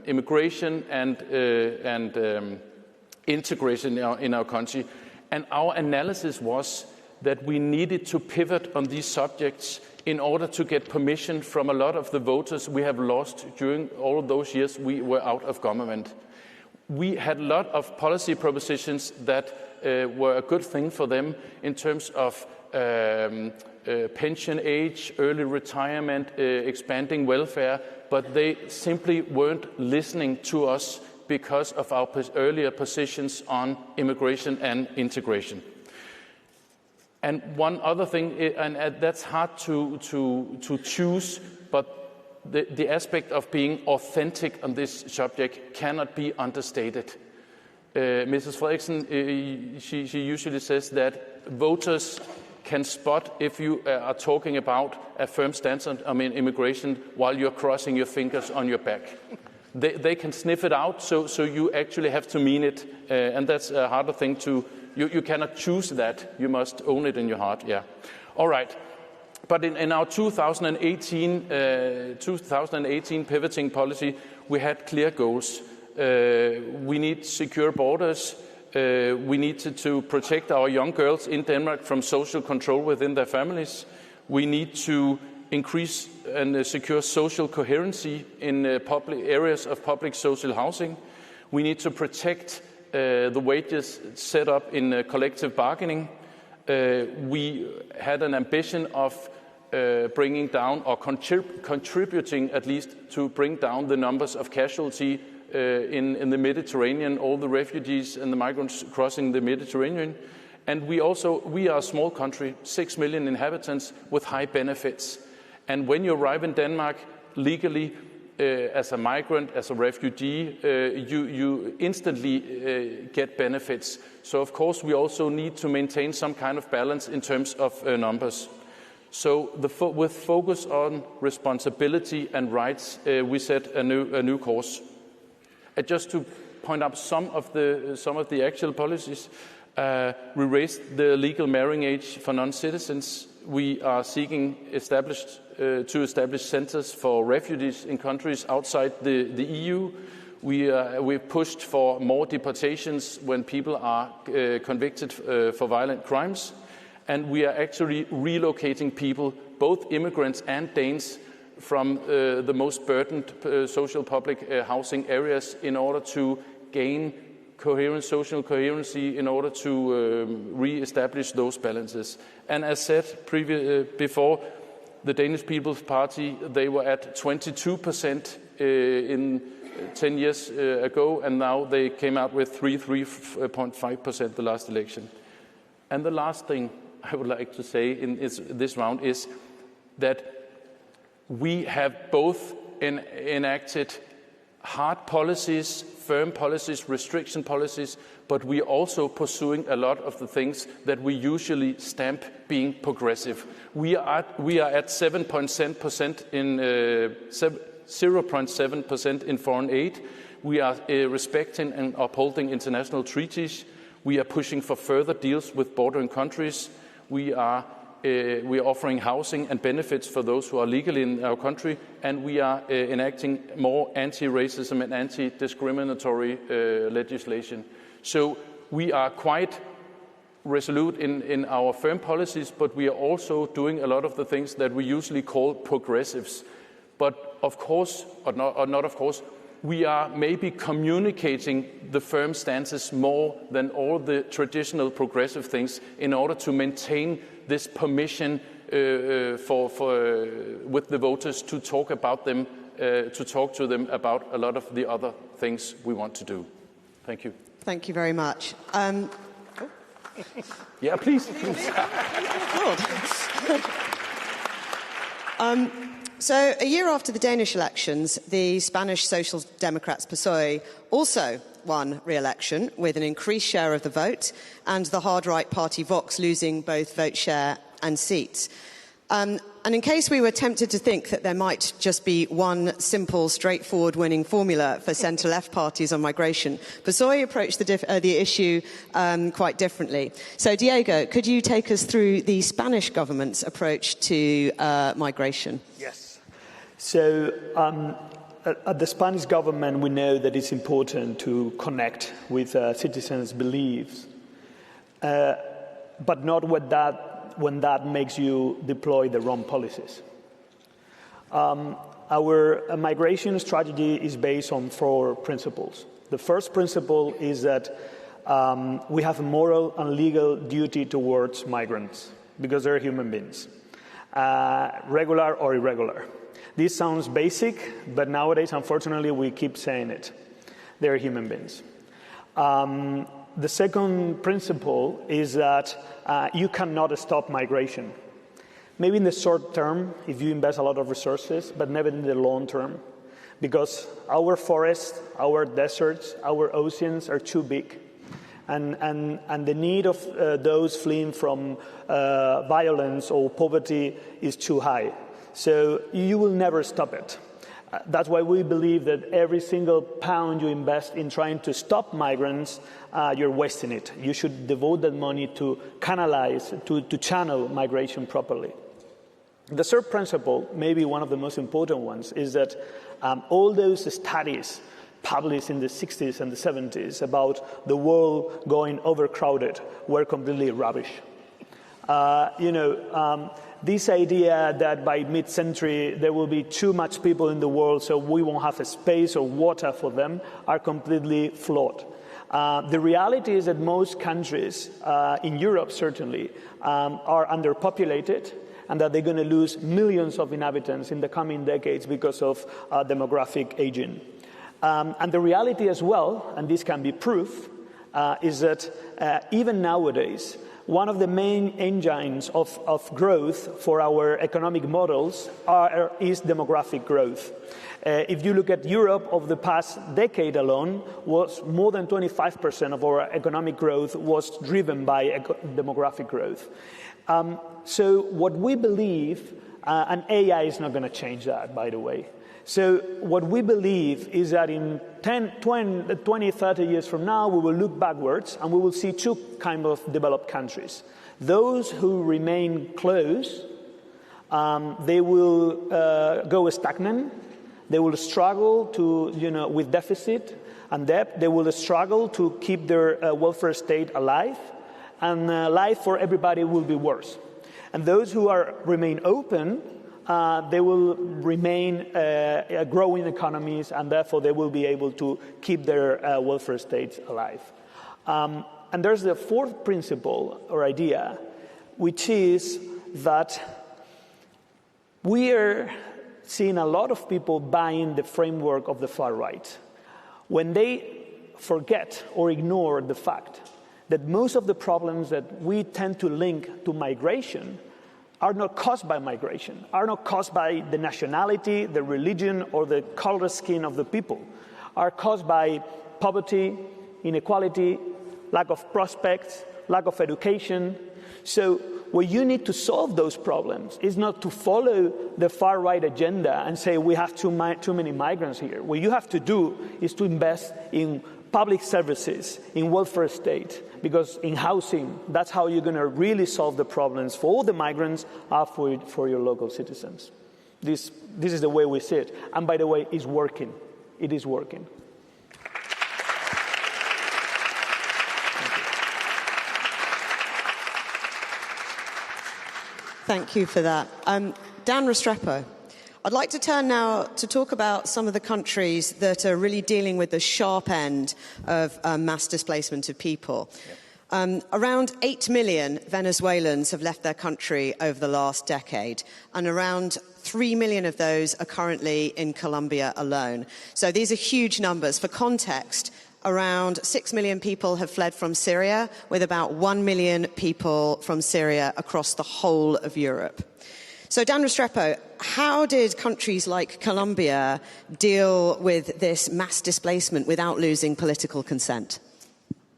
immigration and integration in our country. And our analysis was that we needed to pivot on these subjects in order to get permission from a lot of the voters we have lost during all of those years we were out of government. We had a lot of policy propositions that were a good thing for them in terms of pension age, early retirement, expanding welfare, but they simply weren't listening to us because of our earlier positions on immigration and integration. And one other thing, and that's hard to choose, but the aspect of being authentic on this subject cannot be understated. Mrs. Frederiksen, she usually says that voters can spot if you are talking about a firm stance on immigration while you're crossing your fingers on your back. They can sniff it out, so you actually have to mean it, and that's a harder thing to. You cannot choose that. You must own it in your heart. Yeah. All right. But in our 2018 pivoting policy, we had clear goals. We need secure borders. We needed to protect our young girls in Denmark from social control within their families. We need to increase and secure social coherency in public areas of public social housing. We need to protect the wages set up in collective bargaining. We had an ambition of bringing down or contributing at least to bring down the numbers of casualty in the Mediterranean, all the refugees and the migrants crossing the Mediterranean. And we are a small country, 6 million inhabitants with high benefits. And when you arrive in Denmark legally, as a migrant, as a refugee, you instantly get benefits. So, of course, we also need to maintain some kind of balance in terms of numbers. So, with focus on responsibility and rights, we set a new course. Just to point out some of the actual policies, we raised the legal marrying age for non-citizens. We are seeking to establish centers for refugees in countries outside the EU. We pushed for more deportations when people are convicted for violent crimes. And we are actually relocating people, both immigrants and Danes, from the most burdened social public housing areas in order to gain social coherency, in order to re-establish those balances. And as said before, the Danish People's Party, they were at 22% in 10 years ago, and now they came out with 3.5% the last election. And the last thing I would like to say in this round is that we have both enacted hard policies, firm policies, restriction policies, but we are also pursuing a lot of the things that we usually stamp being progressive. We are at 7.7% in 0.7% in foreign aid. We are respecting and upholding international treaties. We are pushing for further deals with bordering countries. We are offering housing and benefits for those who are legally in our country, and we are enacting more anti-racism and anti-discriminatory legislation. So we are quite resolute in our firm policies, but we are also doing a lot of the things that we usually call progressives. But of course, or not of course, we are maybe communicating the firm stances more than all the traditional progressive things in order to maintain this permission with the voters to talk about them, to talk to them about a lot of the other things we want to do. Thank you. Thank you very much. Yeah, please. So, a year after the Danish elections, the Spanish Social Democrats PSOE also won re-election with an increased share of the vote, and the hard-right party Vox losing both vote share and seats. And in case we were tempted to think that there might just be one simple, straightforward winning formula for centre-left parties on migration, Pasoy approached the issue quite differently. So, Diego, could you take us through the Spanish government's approach to migration? Yes. So, at the Spanish government, we know that it's important to connect with citizens' beliefs, but not with that when that makes you deploy the wrong policies. Our migration strategy is based on 4 principles. The first principle is that we have a moral and legal duty towards migrants because they're human beings, regular or irregular. This sounds basic, but nowadays, unfortunately, we keep saying it. They're human beings. The second principle is that you cannot stop migration. Maybe in the short term, if you invest a lot of resources, but never in the long term, because our forests, our deserts, our oceans are too big. And the need of those fleeing from violence or poverty is too high. So you will never stop it. That's why we believe that every single pound you invest in trying to stop migrants, you're wasting it. You should devote that money to to channel migration properly. The third principle, maybe one of the most important ones, is that all those studies published in the 60s and the 70s about the world going overcrowded were completely rubbish. This idea that by mid-century there will be too much people in the world so we won't have a space or water for them are completely flawed. The reality is that most countries, in Europe certainly, are underpopulated and that they're going to lose millions of inhabitants in the coming decades because of demographic aging. And the reality as well, and this can be proof, is that even nowadays, one of the main engines of growth for our economic models is demographic growth. If you look at Europe over the past decade alone, was more than 25% of our economic growth was driven by demographic growth. So what we believe, and AI is not going to change that, by the way. So what we believe is that in 20, 30 years from now, we will look backwards and we will see 2 kinds of developed countries. Those who remain close, they will go stagnant. They will struggle with deficit and debt. They will struggle to keep their welfare state alive, and life for everybody will be worse. And those who remain open, they will remain growing economies, and therefore they will be able to keep their welfare states alive. And there's the 4th principle or idea, which is that we are seeing a lot of people buying the framework of the far right when they forget or ignore the fact that most of the problems that we tend to link to migration are not caused by migration, are not caused by the nationality, the religion, or the color skin of the people, are caused by poverty, inequality, lack of prospects, lack of education. So where you need to solve those problems is not to follow the far-right agenda and say we have too many migrants here. What you have to do is to invest in public services, in welfare state, because in housing, that's how you're going to really solve the problems for all the migrants and for your local citizens. This is the way we see it. And by the way, it's working. It is working. Thank you for that. Dan Restrepo, I'd like to turn now to talk about some of the countries that are really dealing with the sharp end of mass displacement of people. Around 8 million Venezuelans have left their country over the last decade, and around 3 million of those are currently in Colombia alone. So these are huge numbers. For context, around 6 million people have fled from Syria, with about 1 million people from Syria across the whole of Europe. So, Dan Restrepo, how did countries like Colombia deal with this mass displacement without losing political consent?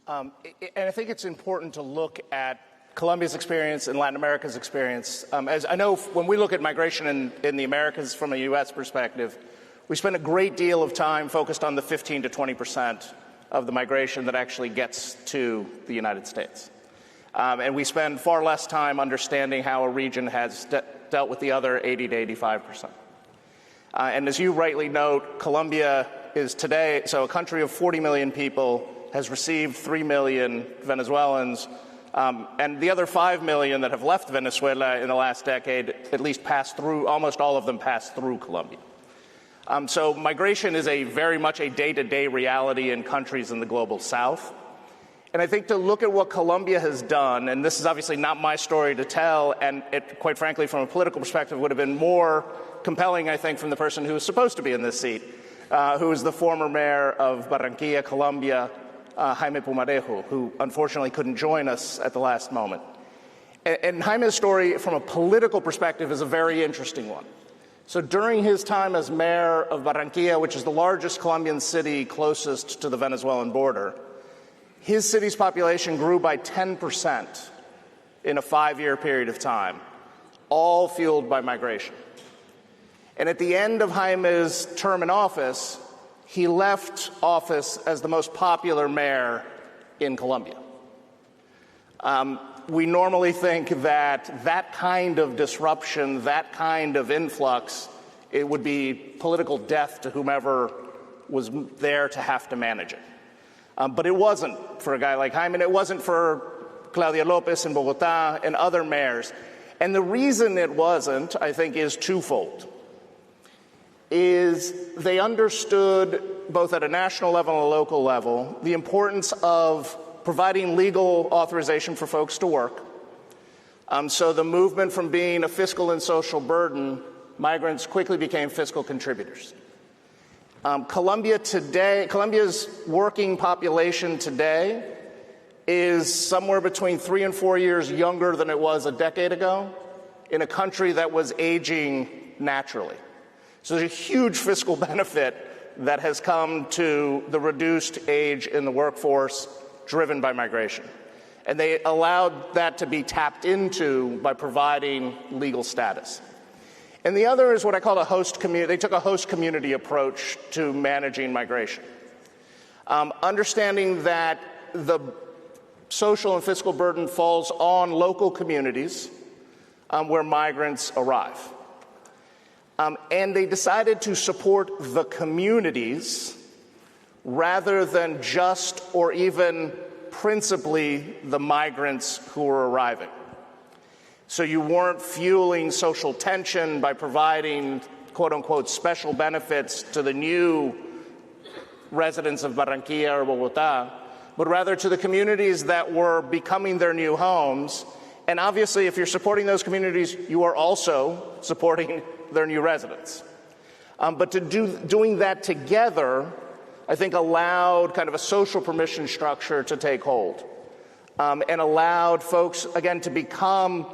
And I think it's important to look at Colombia's experience and Latin America's experience. As I know, when we look at migration in the Americas from a U.S. perspective, we spend a great deal of time focused on the 15 to 20% of the migration that actually gets to the United States. And we spend far less time understanding how a region has dealt with the other 80 to 85%. And as you rightly note, Colombia is today, so a country of 40 million people has received 3 million Venezuelans, and the other 5 million that have left Venezuela in the last decade at least passed through, almost all of them passed through Colombia. So migration is very much a day-to-day reality in countries in the global south. And I think to look at what Colombia has done, and this is obviously not my story to tell, and it, quite frankly, from a political perspective, would have been more compelling, I think, from the person who was supposed to be in this seat, who is the former mayor of Barranquilla, Colombia, Jaime Pumarejo, who unfortunately couldn't join us at the last moment. And Jaime's story, from a political perspective, is a very interesting one. So during his time as mayor of Barranquilla, which is the largest Colombian city closest to the Venezuelan border, his city's population grew by 10% in a 5-year period of time, all fueled by migration. And at the end of Jaime's term in office, he left office as the most popular mayor in Colombia. We normally think that that kind of disruption, that kind of influx, it would be political death to whomever was there to have to manage it. But it wasn't for a guy like Jaime, and it wasn't for Claudia Lopez in Bogotá and other mayors. And the reason it wasn't, I think, is twofold. Is they understood, both at a national level and a local level, the importance of providing legal authorization for folks to work. So the movement from being a fiscal and social burden, migrants quickly became fiscal contributors. Colombia's working population today is somewhere between 3 and 4 years younger than it was a decade ago in a country that was aging naturally. So there's a huge fiscal benefit that has come to the reduced age in the workforce driven by migration. And they allowed that to be tapped into by providing legal status. And the other is what I call a host community. They took a host community approach to managing migration. Understanding that the social and fiscal burden falls on local communities where migrants arrive. And they decided to support the communities rather than just or even principally the migrants who were arriving. So you weren't fueling social tension by providing, quote unquote, special benefits to the new residents of Barranquilla or Bogotá, but rather to the communities that were becoming their new homes. And obviously, if you're supporting those communities, you are also supporting their new residents. But doing that together, I think, allowed kind of a social permission structure to take hold, and allowed folks, again, to become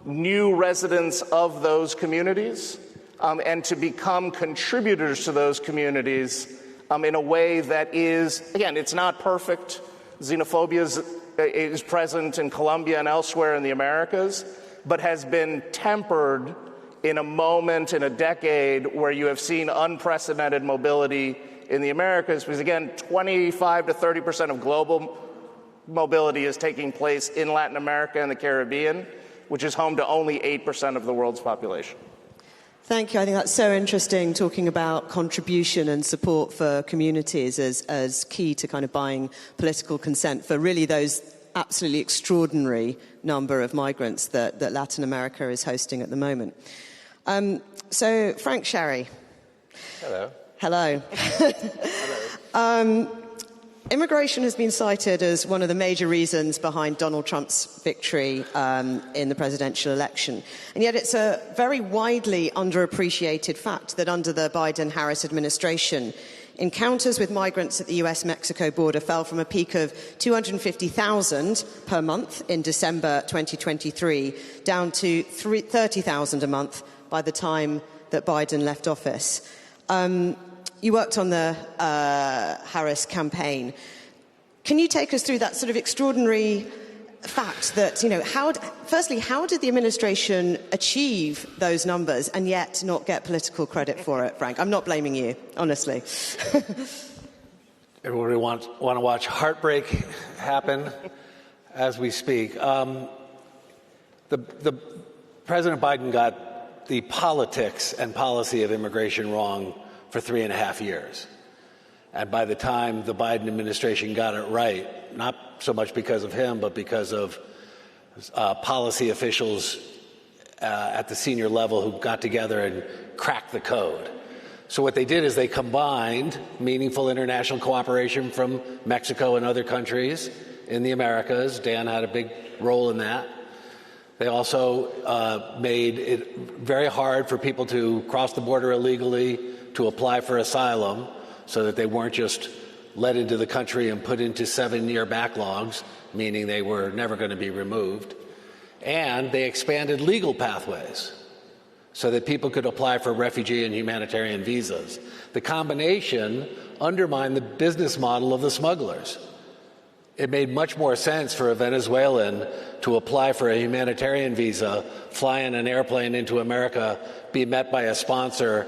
new residents of those communities, and to become contributors to those communities in a way that is, again, it's not perfect. Xenophobia is present in Colombia and elsewhere in the Americas, but has been tempered in a moment, in a decade, where you have seen unprecedented mobility in the Americas, because again, 25 to 30% of global mobility is taking place in Latin America and the Caribbean, which is home to only 8% of the world's population. Thank you. I think that's so interesting, talking about contribution and support for communities as key to kind of buying political consent for really those absolutely extraordinary number of migrants that Latin America is hosting at the moment. So, Frank Sherry. Hello. Hello. Hello. Immigration has been cited as one of the major reasons behind Donald Trump's victory in the presidential election. And yet it's a very widely underappreciated fact that under the Biden-Harris administration, encounters with migrants at the US-Mexico border fell from a peak of 250,000 per month in December 2023 down to 30,000 a month by the time that Biden left office. You worked on the Harris campaign. Can you take us through that sort of extraordinary fact that, firstly, how did the administration achieve those numbers and yet not get political credit for it, Frank? I'm not blaming you, honestly. Everybody want to watch heartbreak happen as we speak. The President Biden got the politics and policy of immigration wrong for 3.5 years. And by the time the Biden administration got it right, not so much because of him, but because of policy officials at the senior level who got together and cracked the code. So what they did is they combined meaningful international cooperation from Mexico and other countries in the Americas. Dan had a big role in that. They also made it very hard for people to cross the border illegally, to apply for asylum, so that they weren't just let into the country and put into 7-year backlogs, meaning they were never going to be removed. And they expanded legal pathways so that people could apply for refugee and humanitarian visas. The combination undermined the business model of the smugglers. It made much more sense for a Venezuelan to apply for a humanitarian visa, fly in an airplane into America, be met by a sponsor,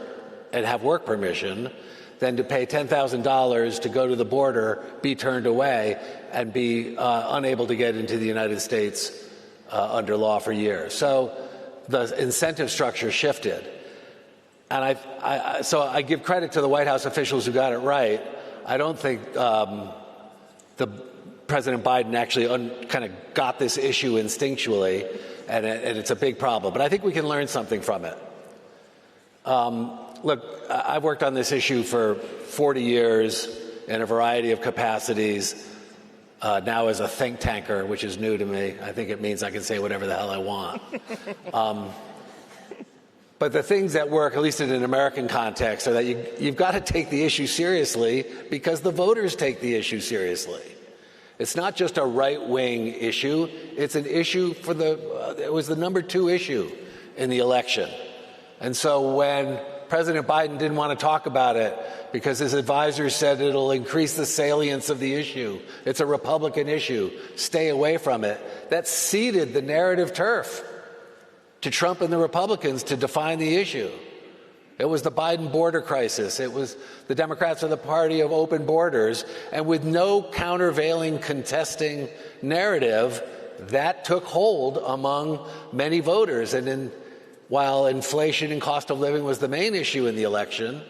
and have work permission, than to pay $10,000 to go to the border, be turned away, and be unable to get into the United States under law for years. So the incentive structure shifted. And so I give credit to the White House officials who got it right. I don't think President Biden actually kind of got this issue instinctually, and it's a big problem. But I think we can learn something from it. Look, I've worked on this issue for 40 years in a variety of capacities, now as a think tanker, which is new to me. I think it means I can say whatever the hell I want. But the things that work, at least in an American context, are that you've got to take the issue seriously because the voters take the issue seriously. It's not just a right-wing issue. It's an issue for it was the number 2 issue in the election. And so when President Biden didn't want to talk about it because his advisors said it'll increase the salience of the issue, it's a Republican issue, stay away from it, that ceded the narrative turf to Trump and the Republicans to define the issue. It was the Biden border crisis. It was the Democrats are the party of open borders. And with no countervailing contesting narrative, that took hold among many voters. And while inflation and cost of living was the main issue in the election,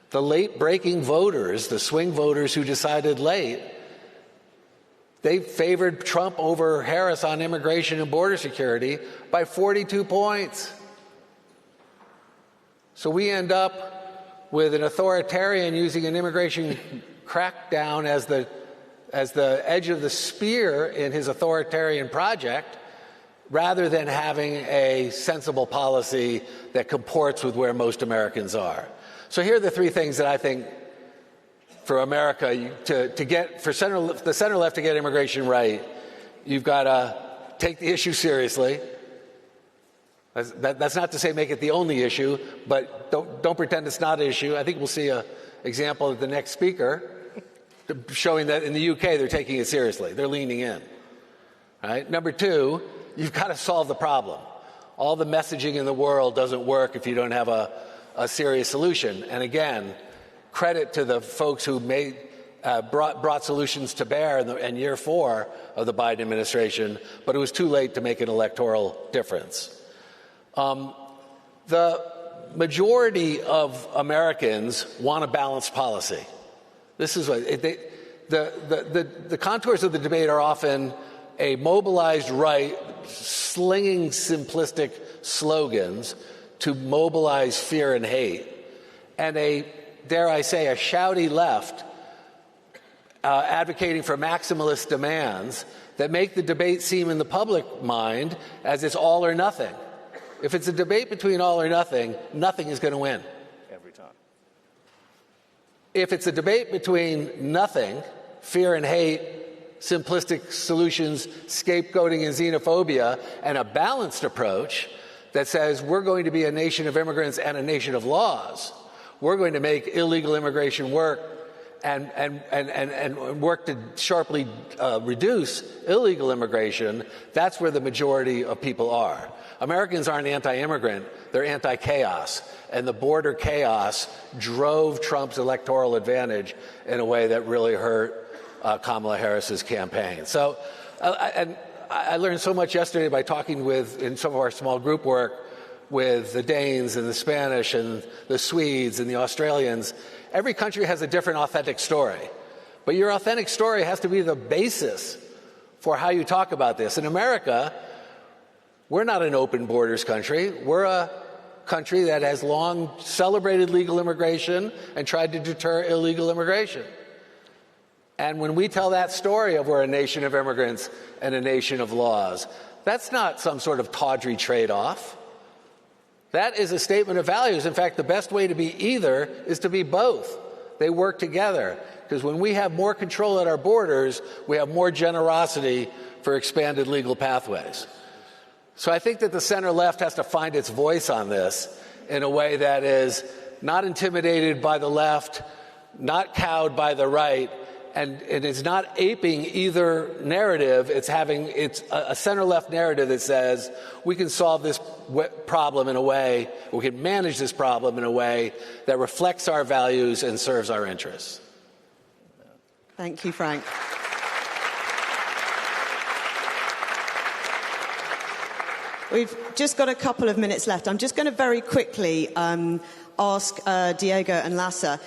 the late-breaking voters, the swing voters who decided late, they favored Trump over Harris on immigration and border security by 42 points. So we end up with an authoritarian using an immigration crackdown as the edge of the spear in his authoritarian project, rather than having a sensible policy that comports with where most Americans are. So here are the 3 things that I think for America, to get for the center left to get immigration right, you've got to take the issue seriously. That's not to say make it the only issue, but don't pretend it's not an issue. I think we'll see an example of the next speaker showing that in the UK they're taking it seriously. They're leaning in. Right? Number 2, you've got to solve the problem. All the messaging in the world doesn't work if you don't have a serious solution. And again, credit to the folks who brought solutions to bear in year 4 of the Biden administration, but it was too late to make an electoral difference. The majority of Americans want a balanced policy. This is what the contours of the debate are often a mobilized right slinging simplistic slogans to mobilize fear and hate, and dare I say, a shouty left advocating for maximalist demands that make the debate seem in the public mind as it's all or nothing. If it's a debate between all or nothing, nothing is going to win. Every time. If it's a debate between nothing, fear and hate, simplistic solutions, scapegoating and xenophobia, and a balanced approach that says we're going to be a nation of immigrants and a nation of laws, we're going to make illegal immigration work and work to sharply reduce illegal immigration, that's where the majority of people are. Americans aren't anti-immigrant, they're anti-chaos. And the border chaos drove Trump's electoral advantage in a way that really hurt Kamala Harris's campaign. So, I learned so much yesterday by talking in some of our small group work, with the Danes and the Spanish and the Swedes and the Australians. Every country has a different authentic story. But your authentic story has to be the basis for how you talk about this. In America, we're not an open borders country. We're a country that has long celebrated legal immigration and tried to deter illegal immigration. And when we tell that story of we're a nation of immigrants and a nation of laws, that's not some sort of tawdry trade-off. That is a statement of values. In fact, the best way to be either is to be both. They work together. Because when we have more control at our borders, we have more generosity for expanded legal pathways. So I think that the center-left has to find its voice on this in a way that is not intimidated by the left, not cowed by the right, and it is not aping either narrative. It's a center-left narrative that says we can solve this problem in a way, we can manage this problem in a way that reflects our values and serves our interests. Thank you, Frank. We've just got a couple of minutes left. I'm just going to very quickly ask Diego and Lasse.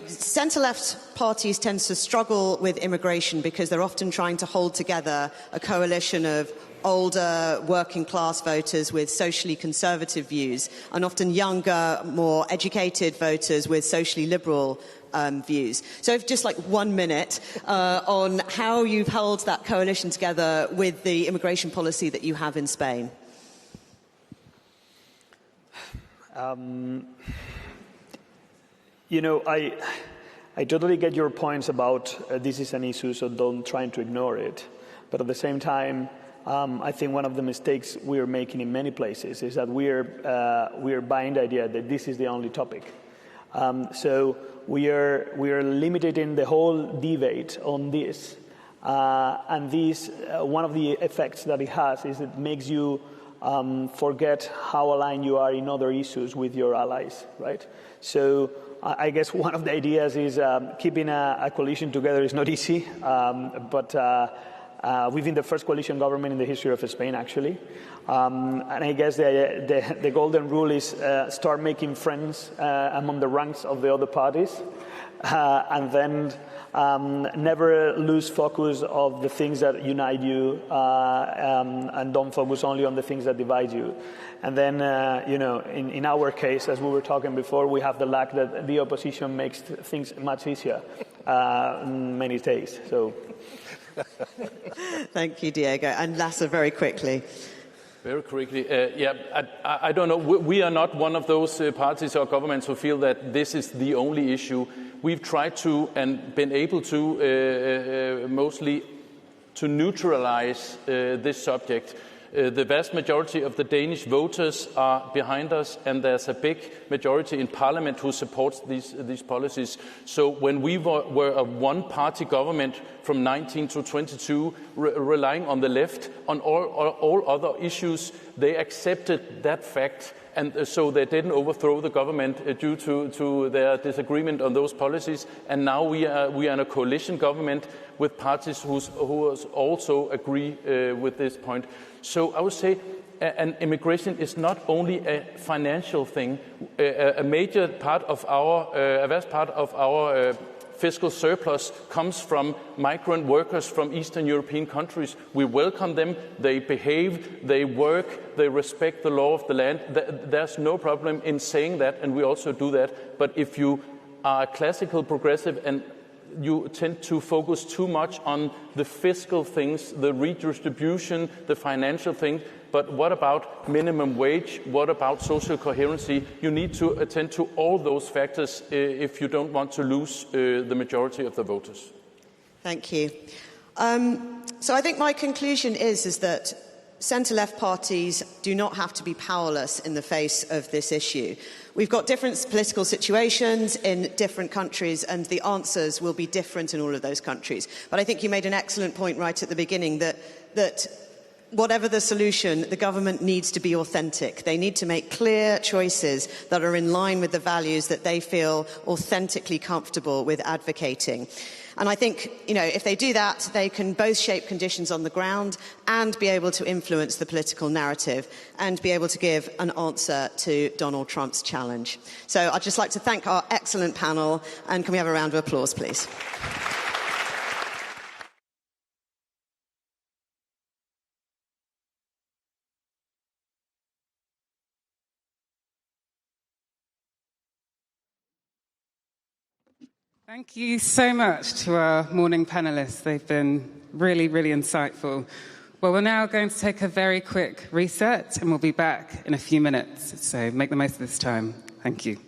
Centre-left parties tend to struggle with immigration because they're often trying to hold together a coalition of older working-class voters with socially conservative views and often younger, more educated voters with socially liberal views. So if just like 1 minute on how you've held that coalition together with the immigration policy that you have in Spain. I totally get your points about this is an issue, so don't try to ignore it. But at the same time, I think one of the mistakes we are making in many places is that we are buying the idea that this is the only topic. So we are limiting the whole debate on this, and this one of the effects that it has is it makes you forget how aligned you are in other issues with your allies, right? So I guess one of the ideas is keeping a coalition together is not easy, but we've been the first coalition government in the history of Spain, actually. And I guess the golden rule is start making friends among the ranks of the other parties, and then never lose focus of the things that unite you, and don't focus only on the things that divide you. And then, in our case, as we were talking before, we have the luck that the opposition makes things much easier many days. So, thank you, Diego. And Lasse, very quickly. Very quickly, I don't know. We are not one of those parties or governments who feel that this is the only issue. We've tried to and been able to mostly to neutralize this subject. The vast majority of the Danish voters are behind us, and there's a big majority in Parliament who supports these policies. So when we were a one-party government from 19 to 22, relying on the left on all other issues, they accepted that fact, and so they didn't overthrow the government due to their disagreement on those policies. And now we are in a coalition government with parties who also agree with this point. So I would say immigration is not only a financial thing. A major part of a vast part of our fiscal surplus comes from migrant workers from Eastern European countries. We welcome them. They behave, they work, they respect the law of the land. There's no problem in saying that, and we also do that. But if you are classical progressive and you tend to focus too much on the fiscal things, the redistribution, the financial thing. But what about minimum wage? What about social coherency? You need to attend to all those factors if you don't want to lose the majority of the voters. Thank you. So I think my conclusion is that centre-left parties do not have to be powerless in the face of this issue. We've got different political situations in different countries, and the answers will be different in all of those countries. But I think you made an excellent point right at the beginning that whatever the solution, the government needs to be authentic. They need to make clear choices that are in line with the values that they feel authentically comfortable with advocating. And I think, if they do that, they can both shape conditions on the ground and be able to influence the political narrative and be able to give an answer to Donald Trump's challenge. So I'd just like to thank our excellent panel, and can we have a round of applause, please? Thank you so much to our morning panelists. They've been really, really insightful. Well, we're now going to take a very quick reset, and we'll be back in a few minutes. So make the most of this time. Thank you.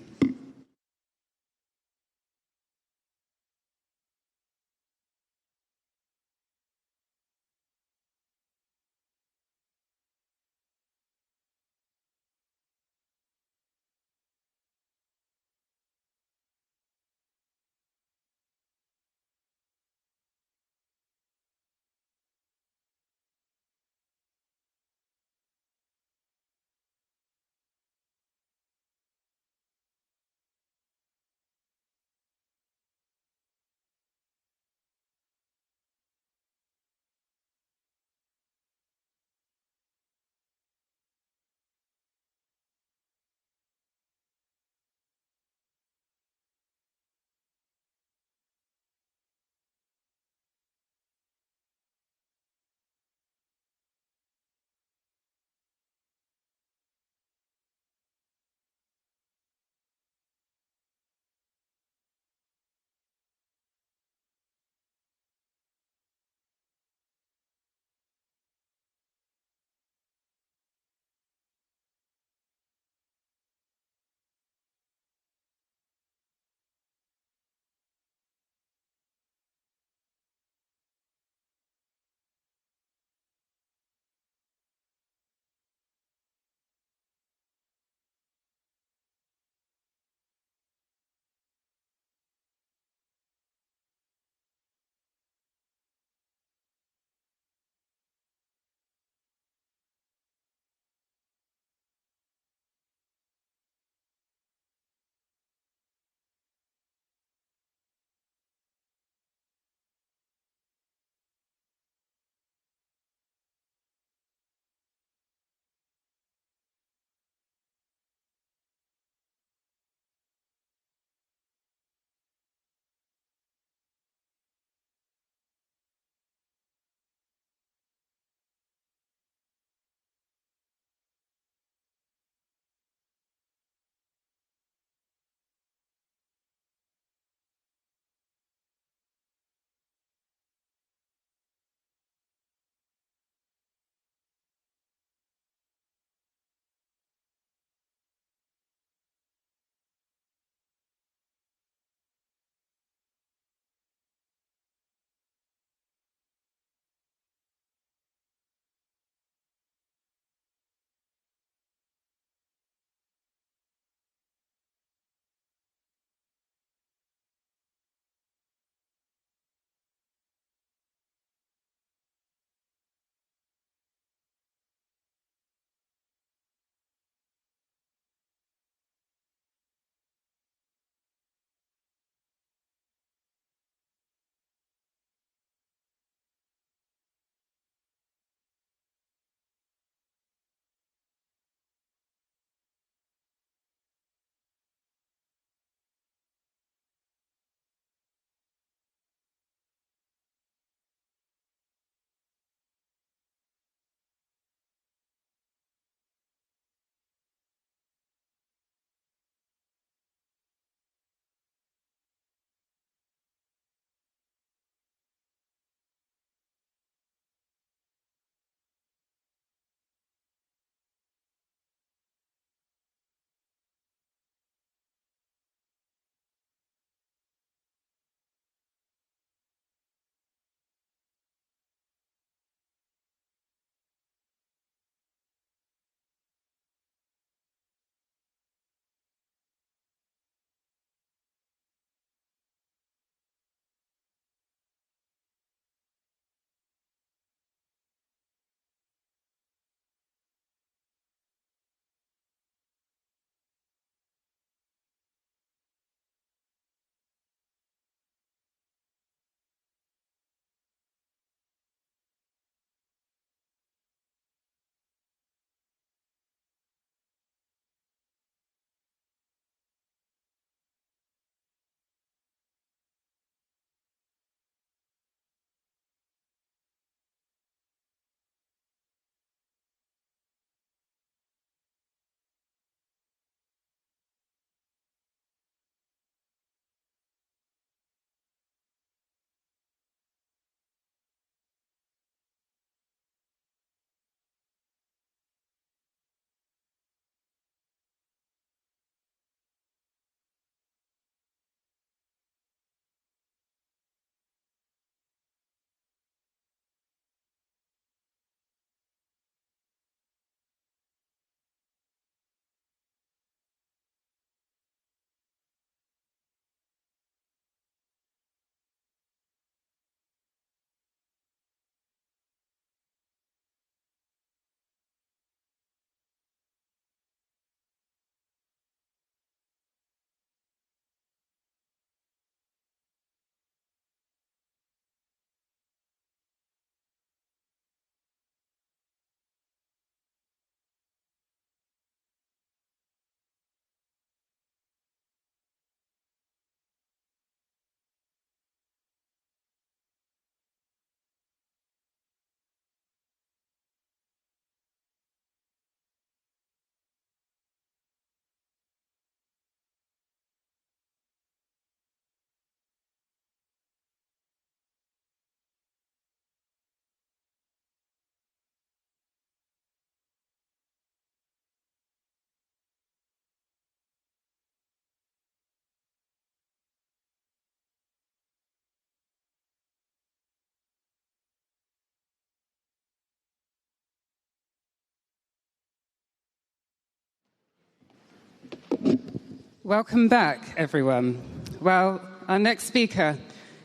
Welcome back, everyone. Well, our next speaker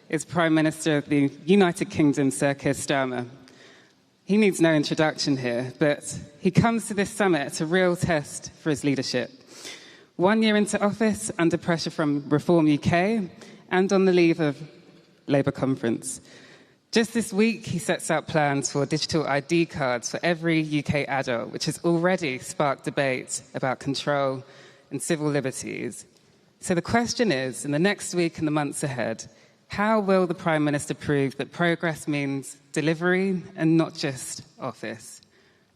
is Prime Minister of the United Kingdom, Sir Keir Starmer. He needs no introduction here, but he comes to this summit a real test for his leadership. 1 year into office, under pressure from Reform UK, and on the leave of Labour conference. Just this week, he sets out plans for digital ID cards for every UK adult, which has already sparked debate about control and civil liberties. So the question is, in the next week and the months ahead, how will the Prime Minister prove that progress means delivery and not just office?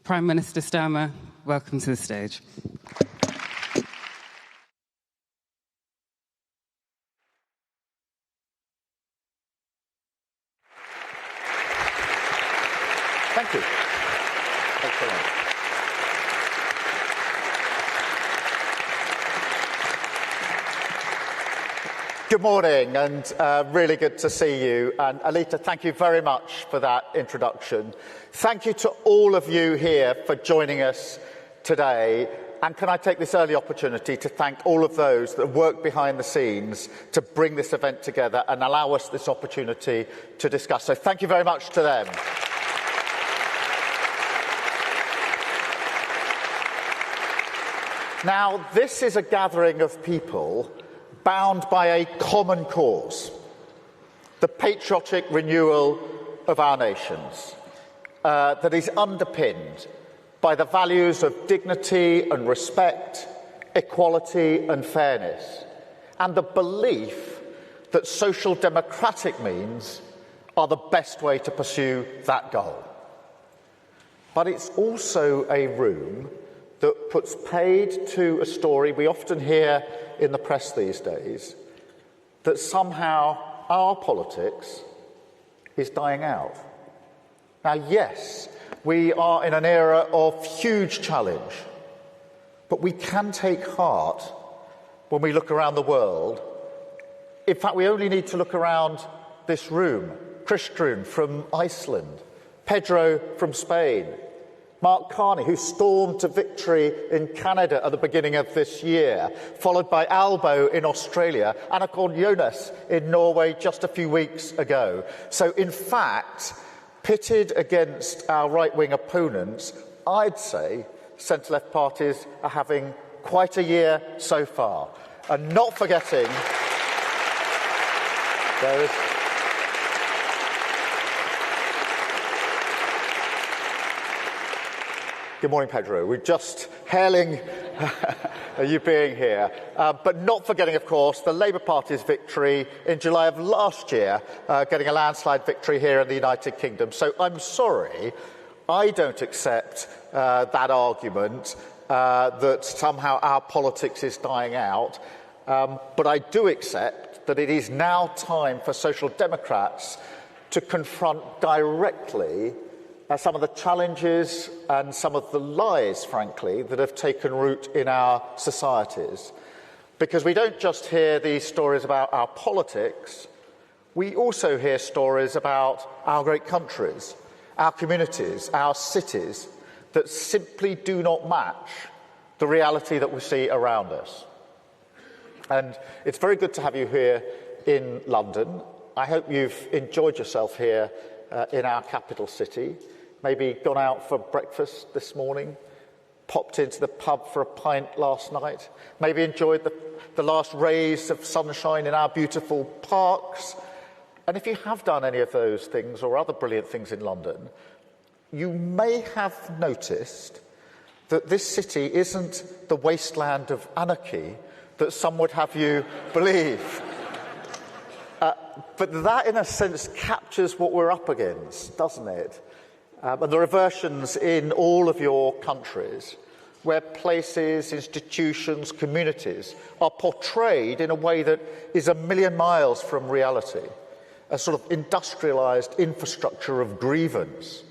Prime Minister Starmer, welcome to the stage. Thank you. Thanks very much. Good morning, and really good to see you. And Alita, thank you very much for that introduction. Thank you to all of you here for joining us today. And can I take this early opportunity to thank all of those that work behind the scenes to bring this event together and allow us this opportunity to discuss. So thank you very much to them. Now, this is a gathering of people bound by a common cause, the patriotic renewal of our nations, that is underpinned by the values of dignity and respect, equality and fairness, and the belief that social democratic means are the best way to pursue that goal. But it's also a room that puts paid to a story we often hear in the press these days, that somehow our politics is dying out. Now, yes, we are in an era of huge challenge, but we can take heart when we look around the world. In fact, we only need to look around this room. Kristrún from Iceland, Pedro from Spain, Mark Carney, who stormed to victory in Canada at the beginning of this year, followed by Albo in Australia, and of course Jonas in Norway just a few weeks ago. So in fact, pitted against our right-wing opponents, I'd say centre-left parties are having quite a year so far. And not forgetting, there is... Good morning, Pedro. We're just hailing you being here. But not forgetting, of course, the Labour Party's victory in July of last year, getting a landslide victory here in the United Kingdom. So I'm sorry, I don't accept that argument that somehow our politics is dying out. But I do accept that it is now time for Social Democrats to confront directly some of the challenges and some of the lies, frankly, that have taken root in our societies. Because we don't just hear these stories about our politics, we also hear stories about our great countries, our communities, our cities, that simply do not match the reality that we see around us. And it's very good to have you here in London. I hope you've enjoyed yourself here in our capital city. Maybe gone out for breakfast this morning, popped into the pub for a pint last night, maybe enjoyed the last rays of sunshine in our beautiful parks. And if you have done any of those things or other brilliant things in London, you may have noticed that this city isn't the wasteland of anarchy that some would have you believe. But that, in a sense, captures what we're up against, doesn't it? And there are versions in all of your countries where places, institutions, communities are portrayed in a way that is a million miles from reality. A sort of industrialised infrastructure of grievance,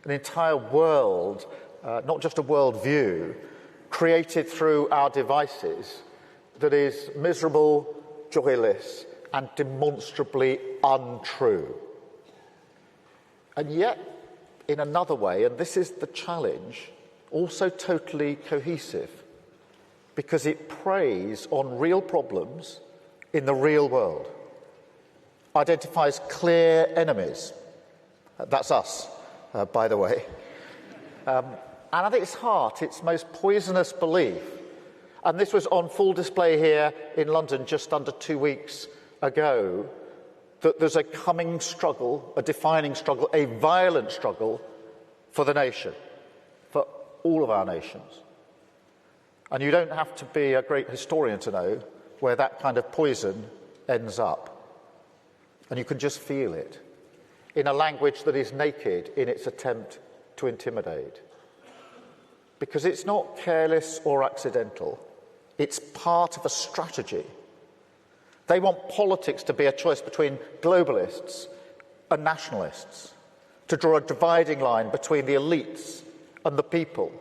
an entire world, not just a world view, created through our devices that is miserable, joyless, and demonstrably untrue. And yet, in another way, and this is the challenge, also totally cohesive. because it preys on real problems in the real world, identifies clear enemies. That's us, by the way. And at its heart, its most poisonous belief, and this was on full display here in London just under 2 weeks ago, that there's a coming struggle, a defining struggle, a violent struggle for the nation, for all of our nations. And you don't have to be a great historian to know where that kind of poison ends up. And you can just feel it in a language that is naked in its attempt to intimidate. Because it's not careless or accidental. It's part of a strategy. They want politics to be a choice between globalists and nationalists, to draw a dividing line between the elites and the people,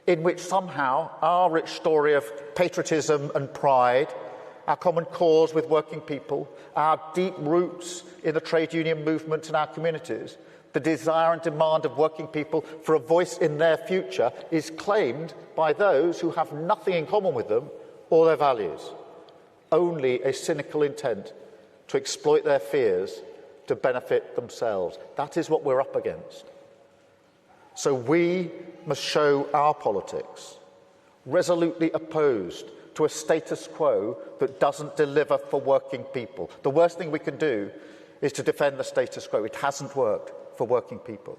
in which somehow our rich story of patriotism and pride, our common cause with working people, our deep roots in the trade union movement in our communities, the desire and demand of working people for a voice in their future is claimed by those who have nothing in common with them or their values. Only a cynical intent to exploit their fears to benefit themselves. That is what we're up against. So we must show our politics resolutely opposed to a status quo that doesn't deliver for working people. The worst thing we can do is to defend the status quo. It hasn't worked for working people.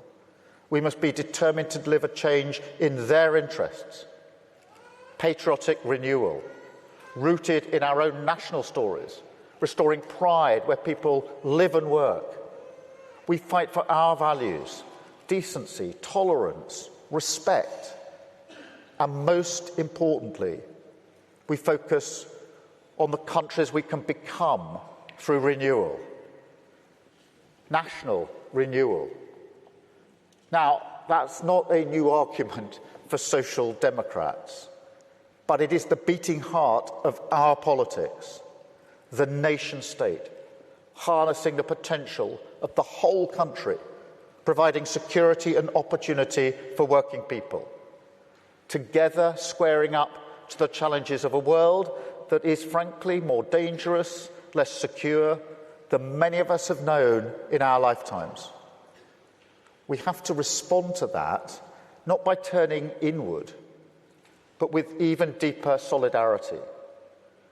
We must be determined to deliver change in their interests. Patriotic renewal, rooted in our own national stories, restoring pride where people live and work. We fight for our values, decency, tolerance, respect, and most importantly, we focus on the countries we can become through renewal. National renewal. Now, that's not a new argument for social democrats, but it is the beating heart of our politics, the nation state, harnessing the potential of the whole country, providing security and opportunity for working people, together squaring up to the challenges of a world that is frankly more dangerous, less secure than many of us have known in our lifetimes. We have to respond to that, not by turning inward, but with even deeper solidarity,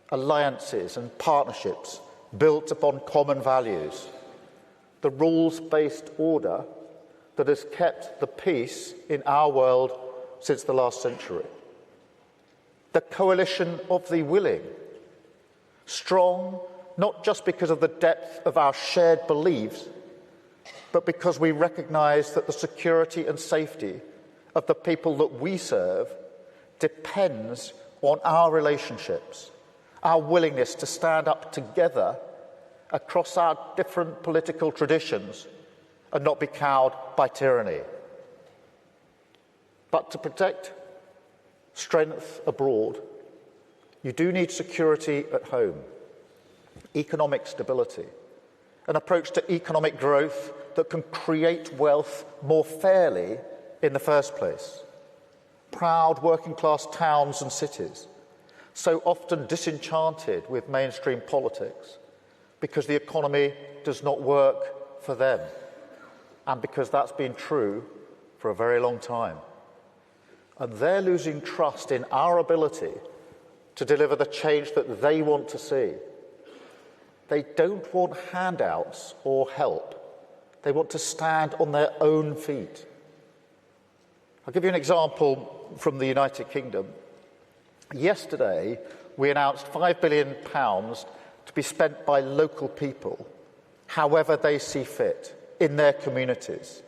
alliances and partnerships built upon common values, the rules-based order that has kept the peace in our world since the last century. The coalition of the willing, strong not just because of the depth of our shared beliefs, but because we recognise that the security and safety of the people that we serve depends on our relationships, our willingness to stand up together across our different political traditions and not be cowed by tyranny. But to protect strength abroad, you do need security at home, economic stability, an approach to economic growth that can create wealth more fairly in the first place. Proud working-class towns and cities, so often disenchanted with mainstream politics because the economy does not work for them, and because that's been true for a very long time. And they're losing trust in our ability to deliver the change that they want to see. They don't want handouts or help. They want to stand on their own feet. I'll give you an example from the United Kingdom. Yesterday, we announced £5 billion to be spent by local people, however they see fit, in their communities,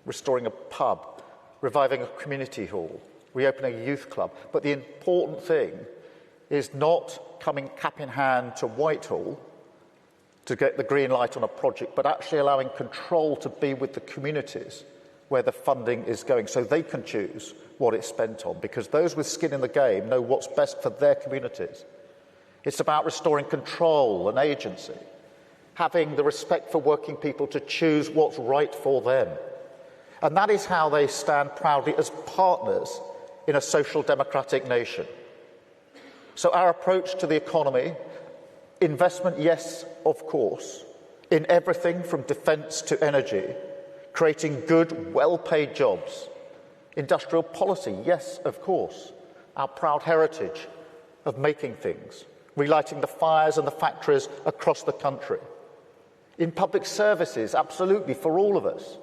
restoring a pub, reviving a community hall, reopening a youth club. But the important thing is not coming cap in hand to Whitehall to get the green light on a project, but actually allowing control to be with the communities where the funding is going, so they can choose what it's spent on, because those with skin in the game know what's best for their communities. It's about restoring control and agency, having the respect for working people to choose what's right for them. And that is how they stand proudly as partners in a social democratic nation. So our approach to the economy, investment, yes, of course, in everything from defence to energy, creating good, well-paid jobs. Industrial policy, yes, of course, our proud heritage of making things, relighting the fires and the factories across the country. In public services, absolutely, for all of us,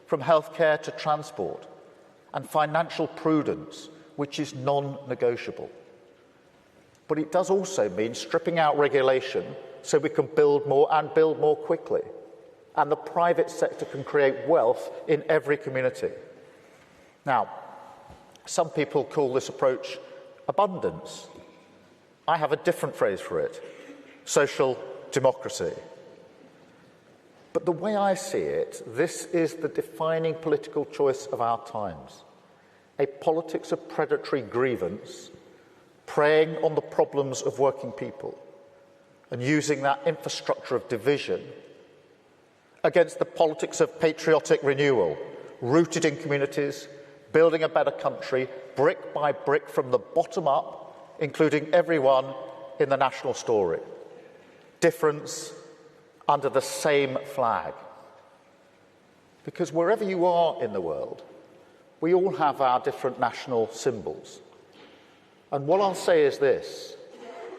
from healthcare to transport, and financial prudence, which is non-negotiable. But it does also mean stripping out regulation so we can build more and build more quickly, and the private sector can create wealth in every community. Now, some people call this approach abundance. I have a different phrase for it: social democracy. But the way I see it, this is the defining political choice of our times. A politics of predatory grievance, preying on the problems of working people, and using that infrastructure of division against the politics of patriotic renewal, rooted in communities, building a better country, brick by brick from the bottom up, including everyone in the national story. Difference under the same flag. Because wherever you are in the world, we all have our different national symbols. And what I'll say is this: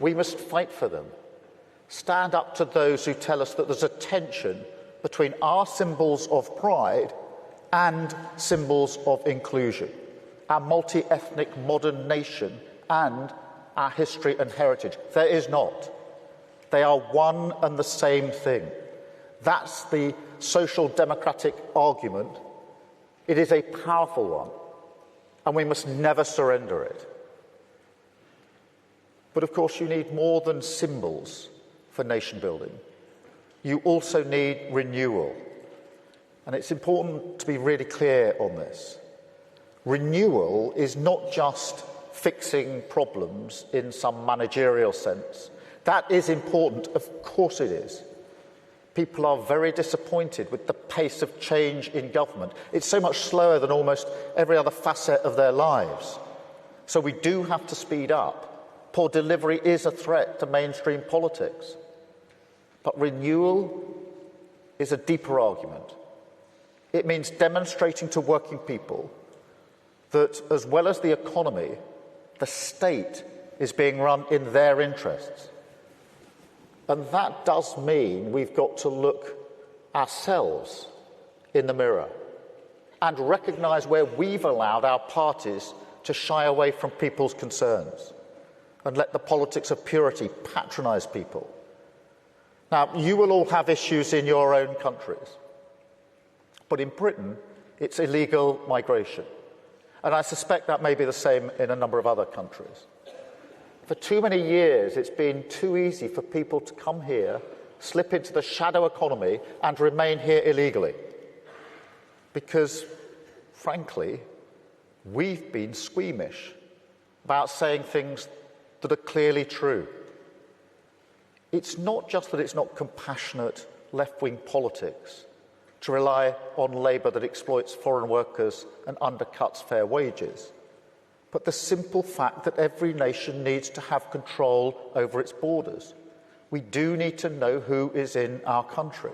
we must fight for them. Stand up to those who tell us that there's a tension between our symbols of pride and symbols of inclusion, our multi-ethnic modern nation and our history and heritage. There is not. They are one and the same thing. That's the social democratic argument. It is a powerful one, and we must never surrender it. But of course, you need more than symbols for nation building. You also need renewal. And it's important to be really clear on this. Renewal is not just fixing problems in some managerial sense. That is important, of course it is. People are very disappointed with the pace of change in government. It's so much slower than almost every other facet of their lives. So we do have to speed up. Poor delivery is a threat to mainstream politics. But renewal is a deeper argument. It means demonstrating to working people that, as well as the economy, the state is being run in their interests. And that does mean we've got to look ourselves in the mirror and recognise where we've allowed our parties to shy away from people's concerns and let the politics of purity patronise people. Now, you will all have issues in your own countries, but in Britain, it's illegal migration. And I suspect that may be the same in a number of other countries. For too many years, it's been too easy for people to come here, slip into the shadow economy, and remain here illegally. Because, frankly, we've been squeamish about saying things that are clearly true. It's not just that it's not compassionate left-wing politics to rely on labour that exploits foreign workers and undercuts fair wages, but the simple fact that every nation needs to have control over its borders. We do need to know who is in our country.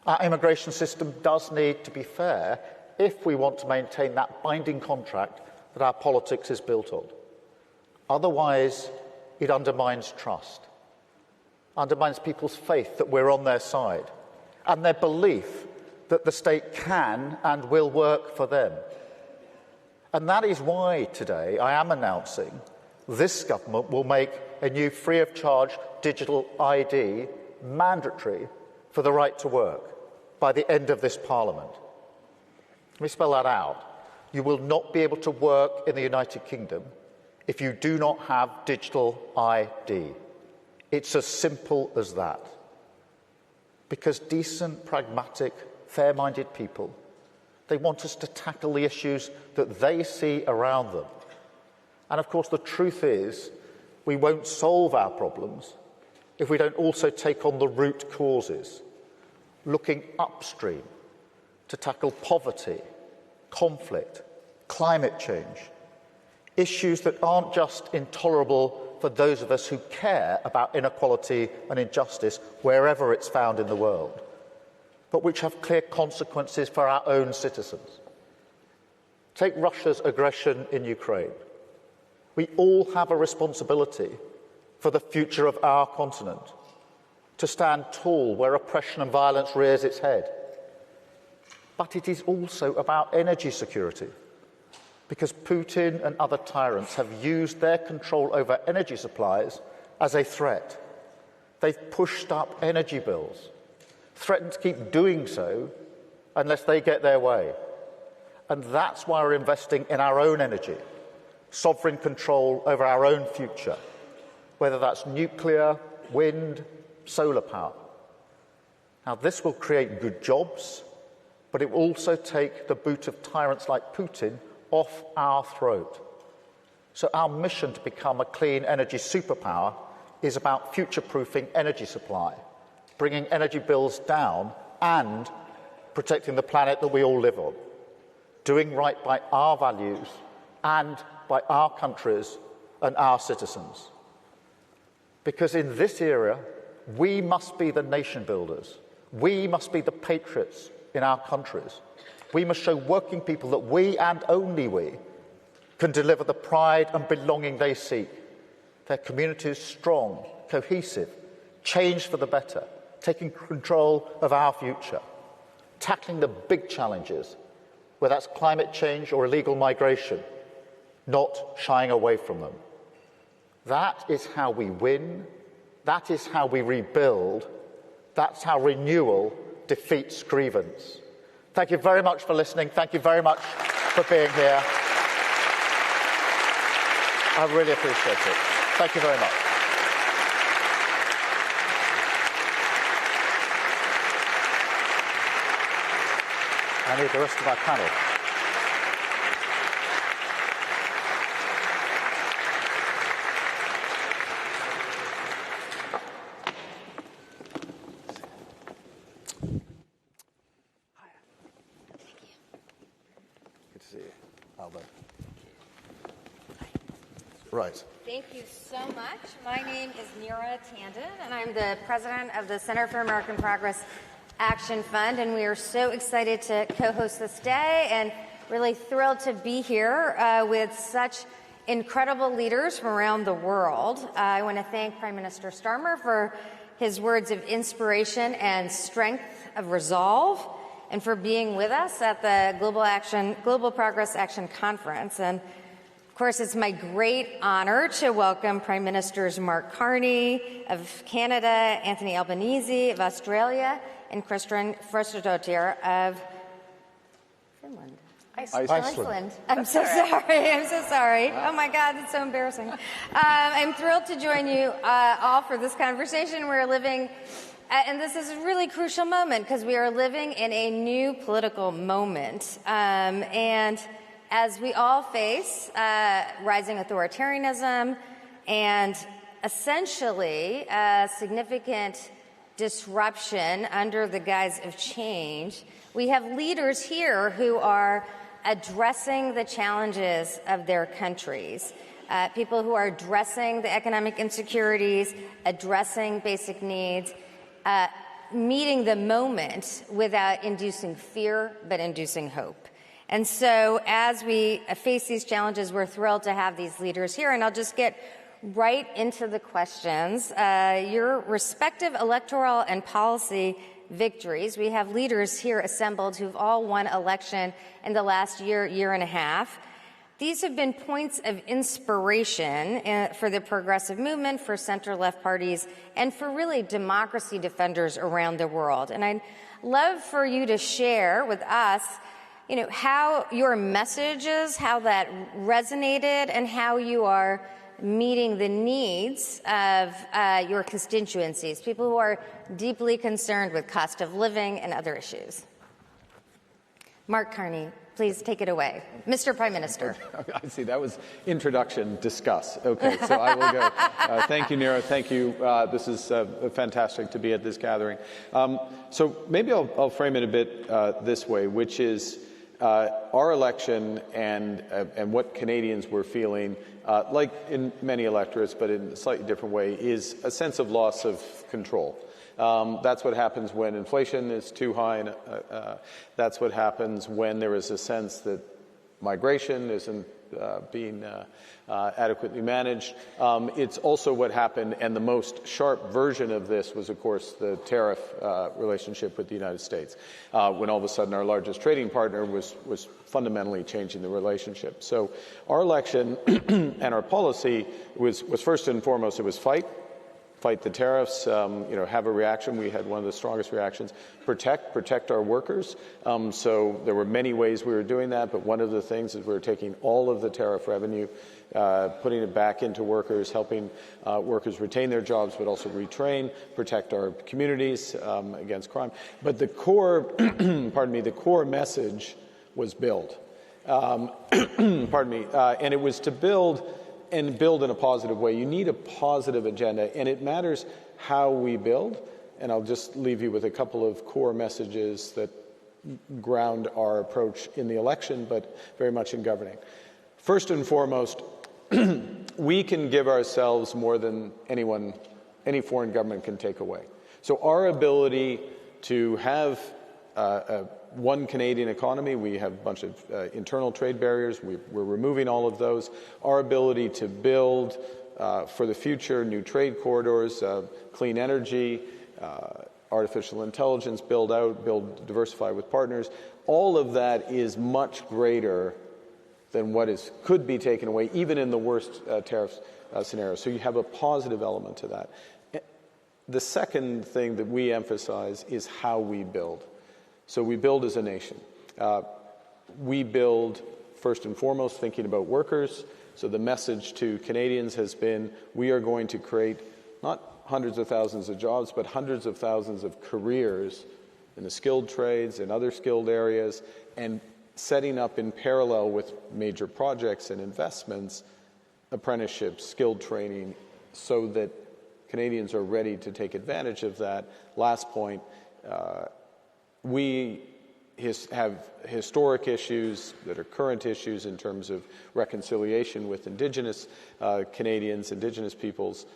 Our immigration system does need to be fair if we want to maintain that binding contract that our politics is built on. Otherwise, it undermines trust, undermines people's faith that we're on their side, and their belief that the state can and will work for them. And that is why today I am announcing this government will make a new free-of-charge digital ID mandatory for the right to work by the end of this Parliament. Let me spell that out. You will not be able to work in the United Kingdom if you do not have digital ID. It's as simple as that. Because decent, pragmatic, fair-minded people, they want us to tackle the issues that they see around them. And of course, the truth is, we won't solve our problems if we don't also take on the root causes, looking upstream to tackle poverty, conflict, climate change, issues that aren't just intolerable for those of us who care about inequality and injustice wherever it's found in the world, but which have clear consequences for our own citizens. Take Russia's aggression in Ukraine. We all have a responsibility for the future of our continent, to stand tall where oppression and violence rears its head. But it is also about energy security, because Putin and other tyrants have used their control over energy supplies as a threat. They've pushed up energy bills, threatened to keep doing so unless they get their way. And that's why we're investing in our own energy, sovereign control over our own future, whether that's nuclear, wind, solar power. Now, this will create good jobs, but it will also take the boot of tyrants like Putin off our throat. So our mission to become a clean energy superpower is about future-proofing energy supply, bringing energy bills down and protecting the planet that we all live on, doing right by our values and by our countries and our citizens. Because in this era, we must be the nation builders. We must be the patriots in our countries. We must show working people that we, and only we, can deliver the pride and belonging they seek. Their communities strong, cohesive, changed for the better, taking control of our future, tackling the big challenges, whether that's climate change or illegal migration, not shying away from them. That is how we win. That is how we rebuild. That's how renewal defeats grievance. Thank you very much for listening. Thank you very much for being here. I really appreciate it. Thank you very much. I need the rest of my panel. Good to see you, Albert. Right. Thank you so much. My name is Neera Tandon, and I'm the president of the Center for American Progress Action Fund, and we are so excited to co-host this day and really thrilled to be here with such incredible leaders from around the world. I want to thank Prime Minister Starmer for his words of inspiration and strength of resolve, and for being with us at the Global Progress Action Conference. And of course, it's my great honor to welcome Prime Ministers Mark Carney of Canada, Anthony Albanese of Australia, and Christian Frostadottir of Finland. Iceland. I'm so sorry. I'm so sorry. Oh my God, it's so embarrassing. I'm thrilled to join you all for this conversation. We're living, and this is a really crucial moment because we are living in a new political moment. And as we all face rising authoritarianism and essentially significant disruption under the guise of change, we have leaders here who are addressing the challenges of their countries, people who are addressing the economic insecurities, addressing basic needs, meeting the moment without inducing fear, but inducing hope. And so as we face these challenges, we're thrilled to have these leaders here. And I'll just get right into the questions. Your respective electoral and policy victories. We have leaders here assembled who've all won election in the last year and a half. These have been points of inspiration for the progressive movement, for center-left parties, and for really democracy defenders around the world. And I'd love for you to share with us, how your messages, how that resonated, and how you are meeting the needs of your constituencies, people who are deeply concerned with cost of living and other issues. Mark Carney, please take it away. Mr. Prime Minister. I see. That was introduction, discuss. Okay, so I will go. Thank you, Neera. Thank you. This is fantastic to be at this gathering. So maybe I'll frame it a bit this way, which is our election and what Canadians were feeling, like in many electorates, but in a slightly different way, is a sense of loss of control. That's what happens when inflation is too high. And, that's what happens when there is a sense that migration isn't being adequately managed. It's also what happened, and the most sharp version of this was, of course, the tariff relationship with the United States, when all of a sudden our largest trading partner was fundamentally changing the relationship. So our election and our policy was first and foremost, it was fight the tariffs, have a reaction. We had one of the strongest reactions. Protect our workers. So there were many ways we were doing that, but one of the things is we were taking all of the tariff revenue, putting it back into workers, helping workers retain their jobs, but also retrain, protect our communities against crime. But the core, the core message was build. And it was to build and build in a positive way. You need a positive agenda, and it matters how we build. And I'll just leave you with a couple of core messages that ground our approach in the election, but very much in governing. First and foremost, we can give ourselves more than any foreign government can take away. So our ability to have one Canadian economy, we have a bunch of internal trade barriers. We're removing all of those. Our ability to build for the future new trade corridors, clean energy, artificial intelligence, diversify with partners, all of that is much greater than what could be taken away, even in the worst tariff scenario. So you have a positive element to that. The second thing that we emphasize is how we build. So we build as a nation. We build first and foremost thinking about workers. So the message to Canadians has been, we are going to create not hundreds of thousands of jobs, but hundreds of thousands of careers in the skilled trades and other skilled areas, and setting up in parallel with major projects and investments, apprenticeships, skilled training, so that Canadians are ready to take advantage of that. Last point, we have historic issues that are current issues in terms of reconciliation with Indigenous Canadians, Indigenous peoples,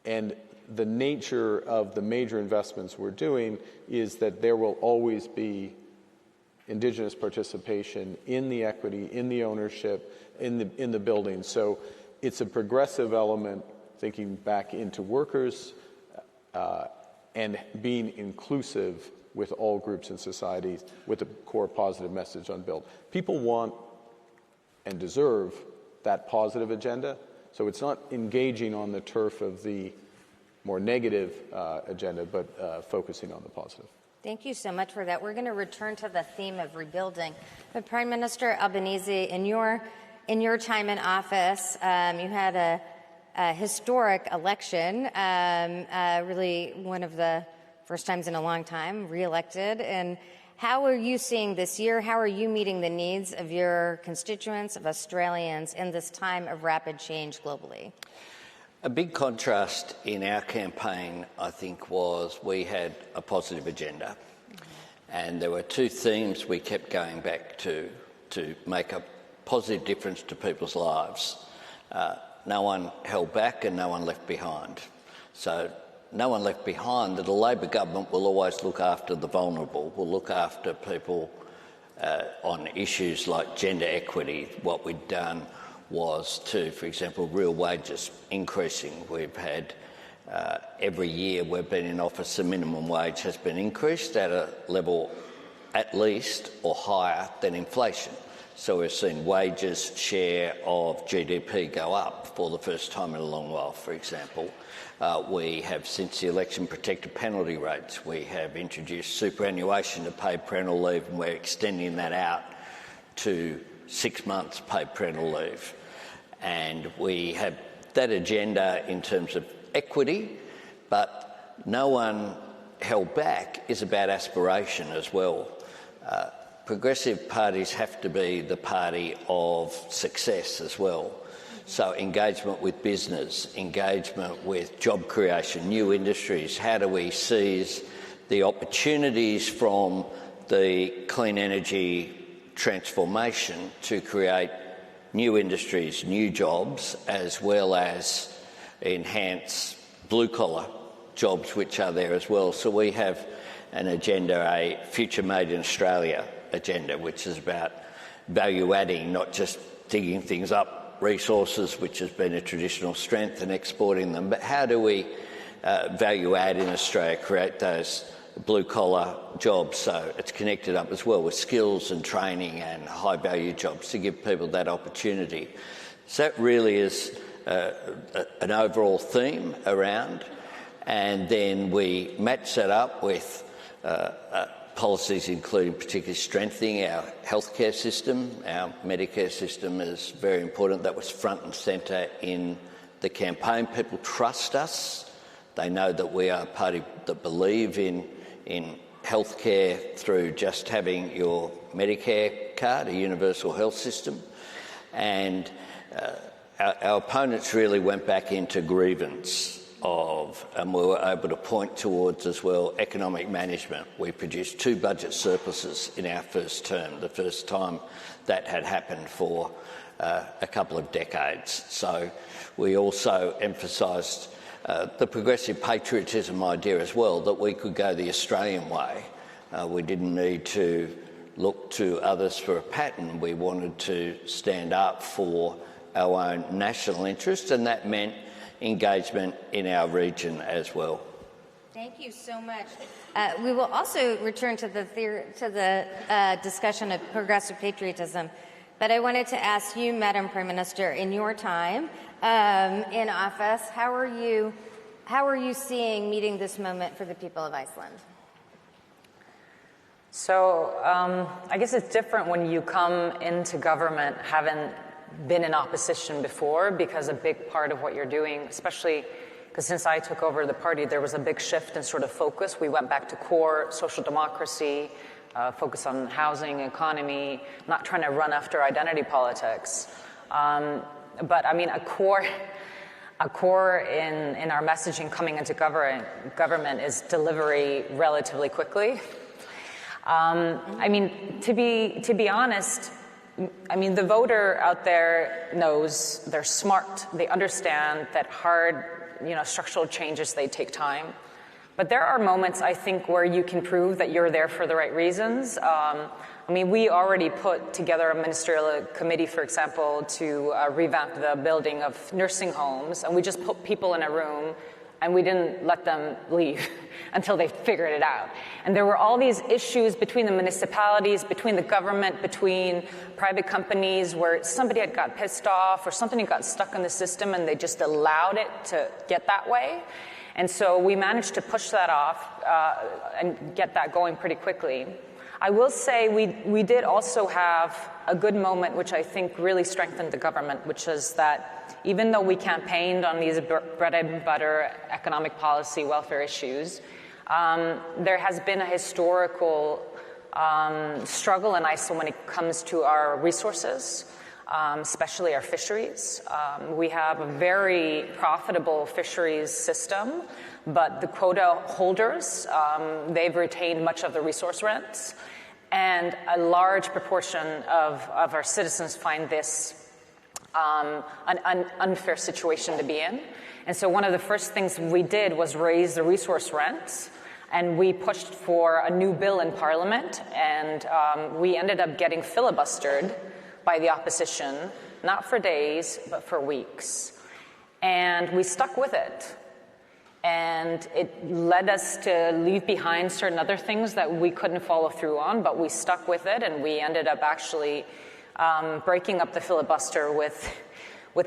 and the nature of the major investments we're doing is that there will always be Indigenous participation in the equity, in the ownership, in the building. So it's a progressive element, thinking back into workers and being inclusive with all groups in society, with a core positive message on build. People want and deserve that positive agenda, so it's not engaging on the turf of the more negative agenda, but focusing on the positive. Thank you so much for that. We're going to return to the theme of rebuilding. But Prime Minister Albanese, in your time in office, you had a historic election, really one of the first times in a long time, re-elected. And how are you seeing this year? How are you meeting the needs of your constituents, of Australians, in this time of rapid change globally? A big contrast in our campaign, I think, was we had a positive agenda. And there were two themes we kept going back to make a positive difference to people's lives. No one held back and no one left behind. So no one left behind, that a Labor government will always look after the vulnerable, will look after people on issues like gender equity. What we'd done was to, for example, real wages increasing. We've had, every year we've been in office, the minimum wage has been increased at a level at least or higher than inflation. So we've seen wages share of GDP go up for the first time in a long while, for example. We have, since the election, protected penalty rates. We have introduced superannuation to paid parental leave, and we're extending that out to 6 months paid parental leave. And we have that agenda in terms of equity, but no one held back is about aspiration as well. Progressive parties have to be the party of success as well. So engagement with business, engagement with job creation, new industries. How do we seize the opportunities from the clean energy transformation to create new industries, new jobs, as well as enhance blue-collar jobs which are there as well. So we have an agenda, a Future Made in Australia agenda, which is about value-adding, not just digging things up, resources, which has been a traditional strength, and exporting them, but how do we value-add in Australia, create those blue-collar jobs, so it's connected up as well with skills and training and high-value jobs to give people that opportunity. So that really is an overall theme around, and then we match that up with policies including particularly strengthening our healthcare system. Our Medicare system is very important. That was front and centre in the campaign. People trust us. They know that we are a party that believe in healthcare through just having your Medicare card, a universal health system. And our opponents really went back into grievance and we were able to point towards as well economic management. We produced 2 budget surpluses in our first term, the first time that had happened for a couple of decades. So we also emphasised the progressive patriotism idea as well, that we could go the Australian way. We didn't need to look to others for a pattern. We wanted to stand up for our own national interest, and that meant engagement in our region as well. Thank you so much. We will also return to the discussion of progressive patriotism, but I wanted to ask you, Madam Prime Minister, in your time in office, how are you seeing meeting this moment for the people of Iceland? So I guess it's different when you come into government having been in opposition before, because a big part of what you're doing, especially because since I took over the party, there was a big shift in sort of focus. We went back to core social democracy, focus on housing, economy, not trying to run after identity politics. But I mean, a core in our messaging coming into government is delivery relatively quickly. I mean, to be honest, I mean, the voter out there knows, they're smart, they understand that hard, structural changes, they take time. But there are moments, I think, where you can prove that you're there for the right reasons. I mean, we already put together a ministerial committee, for example, to revamp the building of nursing homes, and we just put people in a room and we didn't let them leave until they figured it out. And there were all these issues between the municipalities, between the government, between private companies, where somebody had got pissed off or something had got stuck in the system and they just allowed it to get that way. And so we managed to push that off and get that going pretty quickly. I will say we did also have a good moment, which I think really strengthened the government, which is that even though we campaigned on these bread and butter economic policy welfare issues, there has been a historical struggle in Iceland when it comes to our resources, especially our fisheries. We have a very profitable fisheries system, but the quota holders, they've retained much of the resource rents, and a large proportion of our citizens find this an unfair situation to be in. And so one of the first things we did was raise the resource rents, and we pushed for a new bill in Parliament, and we ended up getting filibustered by the opposition, not for days, but for weeks. And we stuck with it. And it led us to leave behind certain other things that we couldn't follow through on, but we stuck with it, and we ended up actually breaking up the filibuster with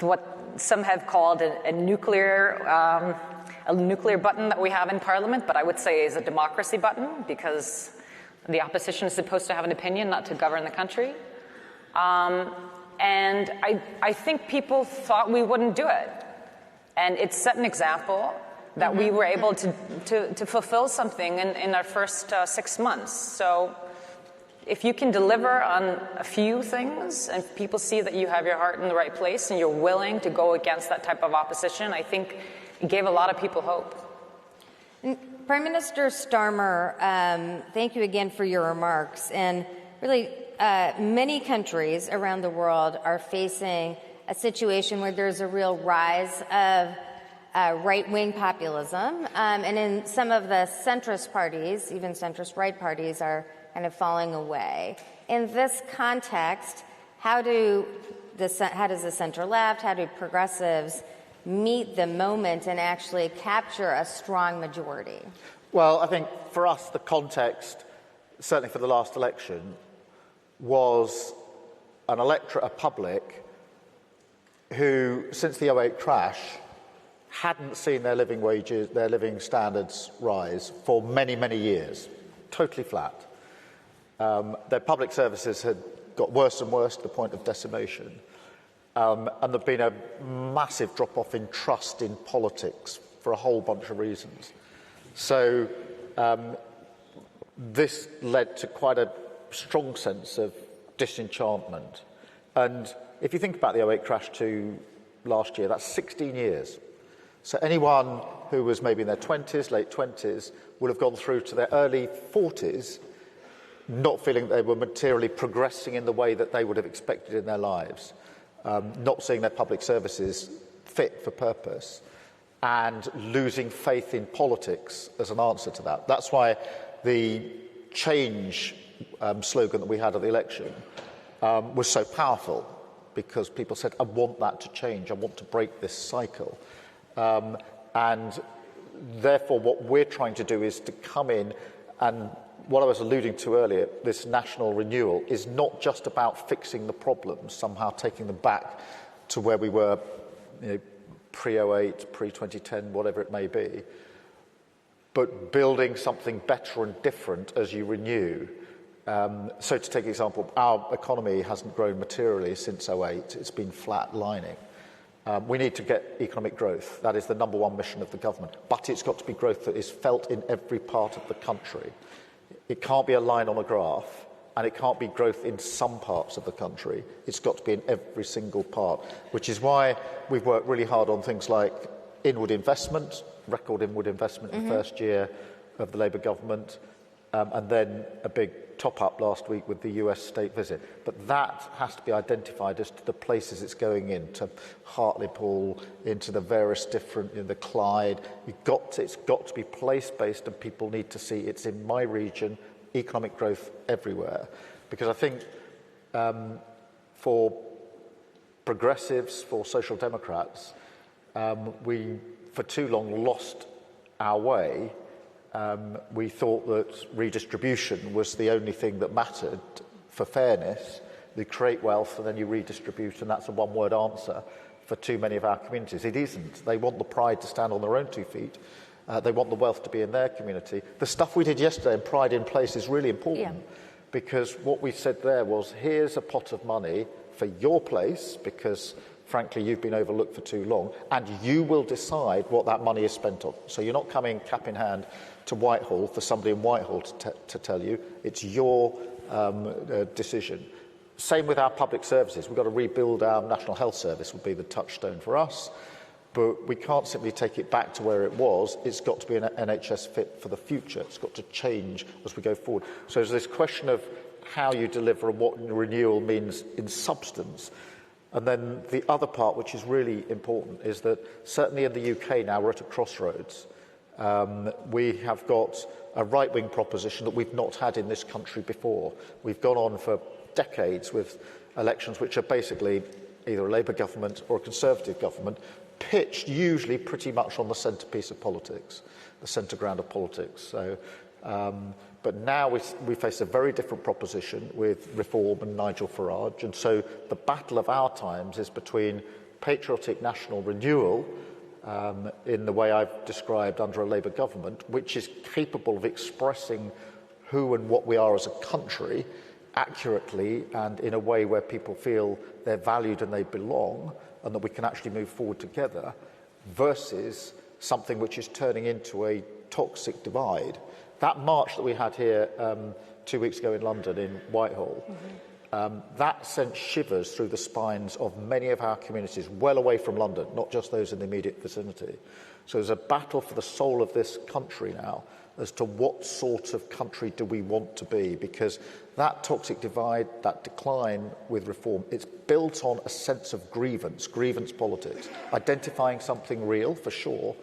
what some have called a nuclear button that we have in Parliament, but I would say is a democracy button, because the opposition is supposed to have an opinion, not to govern the country. And I think people thought we wouldn't do it. And it set an example that we were able to fulfill something in our first 6 months. So if you can deliver on a few things and people see that you have your heart in the right place and you're willing to go against that type of opposition, I think it gave a lot of people hope. Prime Minister Starmer, thank you again for your remarks. And really, many countries around the world are facing a situation where there's a real rise of right-wing populism, and in some of the centrist parties, even centrist right parties, are kind of falling away. In this context, how does the center left, how do progressives meet the moment and actually capture a strong majority? Well, I think for us, the context, certainly for the last election, was an electorate, a public, who, since the 2008 crash, hadn't seen their living wages, their living standards rise for many, many years, totally flat. Their public services had got worse and worse to the point of decimation. And there'd been a massive drop-off in trust in politics for a whole bunch of reasons. So this led to quite a strong sense of disenchantment. And if you think about the 2008 crash to last year, that's 16 years. So anyone who was maybe in their 20s, late 20s, would have gone through to their early 40s not feeling they were materially progressing in the way that they would have expected in their lives, not seeing their public services fit for purpose, and losing faith in politics as an answer to that. That's why the change slogan that we had at the election was so powerful, because people said, I want that to change, I want to break this cycle. And therefore what we're trying to do is to come in, and what I was alluding to earlier, this national renewal, is not just about fixing the problems, somehow taking them back to where we were, pre-08, pre-2010, whatever it may be, but building something better and different as you renew. So to take an example, our economy hasn't grown materially since 2008. It's been flat-lining. We need to get economic growth. That is the number one mission of the government. But it's got to be growth that is felt in every part of the country. It can't be a line on a graph, and it can't be growth in some parts of the country. It's got to be in every single part, which is why we've worked really hard on things like inward investment, record inward investment in the first year of the Labour government, and then a big top-up last week with the US state visit. But that has to be identified as to the places it's going in, to Hartlepool, into the various different, the Clyde. It's got to be place-based, and people need to see it's in my region, economic growth everywhere. Because I think for progressives, for social democrats, we for too long lost our way. We thought that redistribution was the only thing that mattered for fairness. You create wealth and then you redistribute, and that's a one-word answer for too many of our communities. It isn't. They want the pride to stand on their own 2 feet. They want the wealth to be in their community. The stuff we did yesterday in Pride in Place is really important, because what we said there was, here's a pot of money for your place, because frankly, you've been overlooked for too long, and you will decide what that money is spent on. So you're not coming cap in hand to Whitehall for somebody in Whitehall to tell you. It's your decision. Same with our public services. We've got to rebuild our National Health Service, would be the touchstone for us. But we can't simply take it back to where it was. It's got to be an NHS fit for the future. It's got to change as we go forward. So there's this question of how you deliver and what renewal means in substance. And then the other part, which is really important, is that certainly in the UK now we're at a crossroads. We have got a right-wing proposition that we've not had in this country before. We've gone on for decades with elections which are basically either a Labour government or a Conservative government, pitched usually pretty much on the centrepiece of politics, the centre ground of politics. So, but now we face a very different proposition with Reform and Nigel Farage, and so the battle of our times is between patriotic national renewal in the way I've described under a Labour government, which is capable of expressing who and what we are as a country accurately and in a way where people feel they're valued and they belong, and that we can actually move forward together, versus something which is turning into a toxic divide. That march that we had here 2 weeks ago in London, in Whitehall, that sent shivers through the spines of many of our communities well away from London, not just those in the immediate vicinity. So there's a battle for the soul of this country now as to what sort of country do we want to be, because that toxic divide, that decline with reform, it's built on a sense of grievance politics, identifying something real for sure,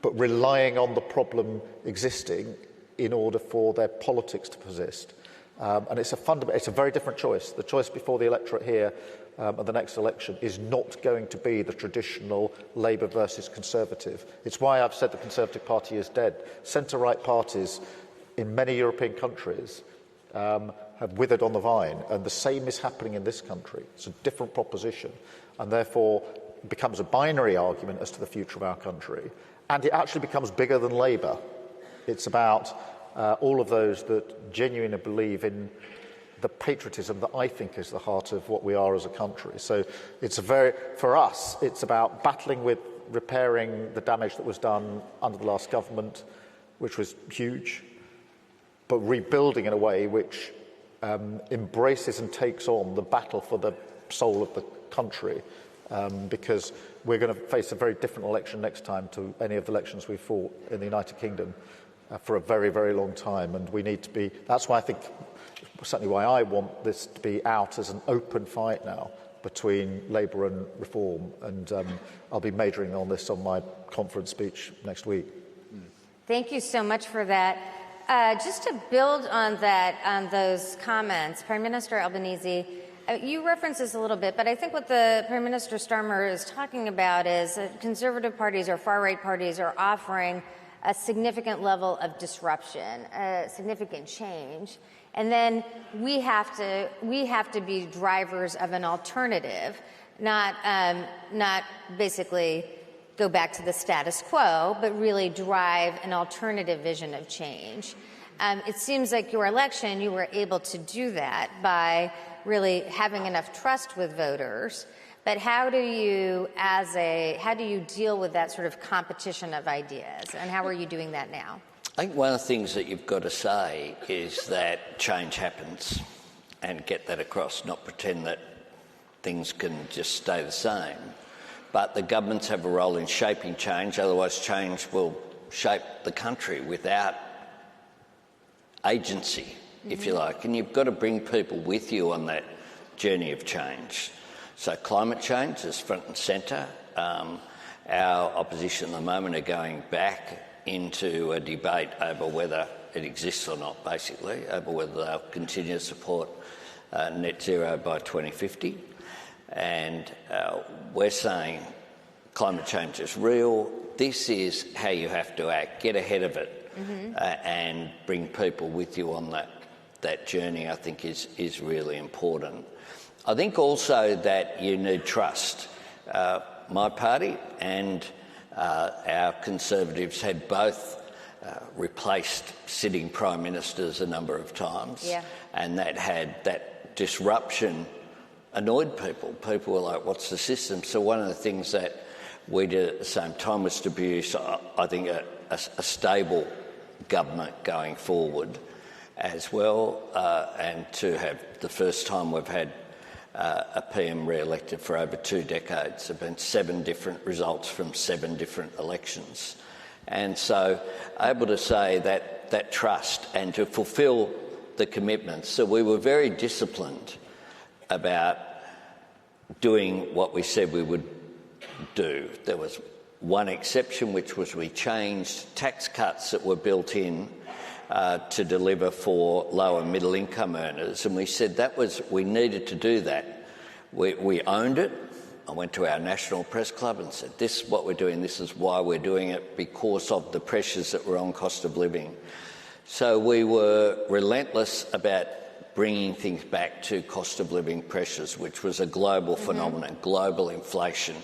but relying on the problem existing in order for their politics to persist. And it's a very different choice. The choice before the electorate here at the next election is not going to be the traditional Labour versus Conservative. It's why I've said the Conservative Party is dead. Centre-right parties in many European countries have withered on the vine, and the same is happening in this country. It's a different proposition, and therefore it becomes a binary argument as to the future of our country, and it actually becomes bigger than Labour. It's about all of those that genuinely believe in the patriotism that I think is the heart of what we are as a country. So for us, it's about battling with repairing the damage that was done under the last government, which was huge, but rebuilding in a way which embraces and takes on the battle for the soul of the country, because we're going to face a very different election next time to any of the elections we fought in the United Kingdom for a very, very long time. And we need to be, that's why I think, certainly why I want this to be out as an open fight now between Labour and Reform. And I'll be majoring on this on my conference speech next week. Thank you so much for that. Just to build on that, on those comments, Prime Minister Albanese, you referenced this a little bit, but I think what the Prime Minister Starmer is talking about is that conservative parties or far-right parties are offering a significant level of disruption, a significant change, and then we have to be drivers of an alternative, not basically go back to the status quo, but really drive an alternative vision of change. It seems like your election, you were able to do that by really having enough trust with voters. But how do you deal with that sort of competition of ideas, and how are you doing that now? I think one of the things that you've got to say is that change happens, and get that across, not pretend that things can just stay the same. But the governments have a role in shaping change, otherwise change will shape the country without agency, if you like. And you've got to bring people with you on that journey of change. So climate change is front and centre. Our opposition at the moment are going back into a debate over whether it exists or not, basically, over whether they'll continue to support net zero by 2050. And we're saying climate change is real. This is how you have to act. Get ahead of it and bring people with you on that journey, I think, is really important. I think also that you need trust. My party and our Conservatives had both replaced sitting Prime Ministers a number of times, and that disruption annoyed people. People were like, what's the system? So one of the things that we did at the same time was to produce, I think, a stable government going forward as well, and to have the first time we've had a PM re-elected for over 2 decades. There have been 7 different results from 7 different elections. And so able to say that trust and to fulfil the commitments. So we were very disciplined about doing what we said we would do. There was one exception, which was we changed tax cuts that were built in to deliver for lower middle income earners, and we said we needed to do that. We owned it. I went to our National Press Club and said, this is what we're doing, this is why we're doing it, because of the pressures that were on cost of living. So we were relentless about bringing things back to cost of living pressures, which was a global phenomenon. Global inflation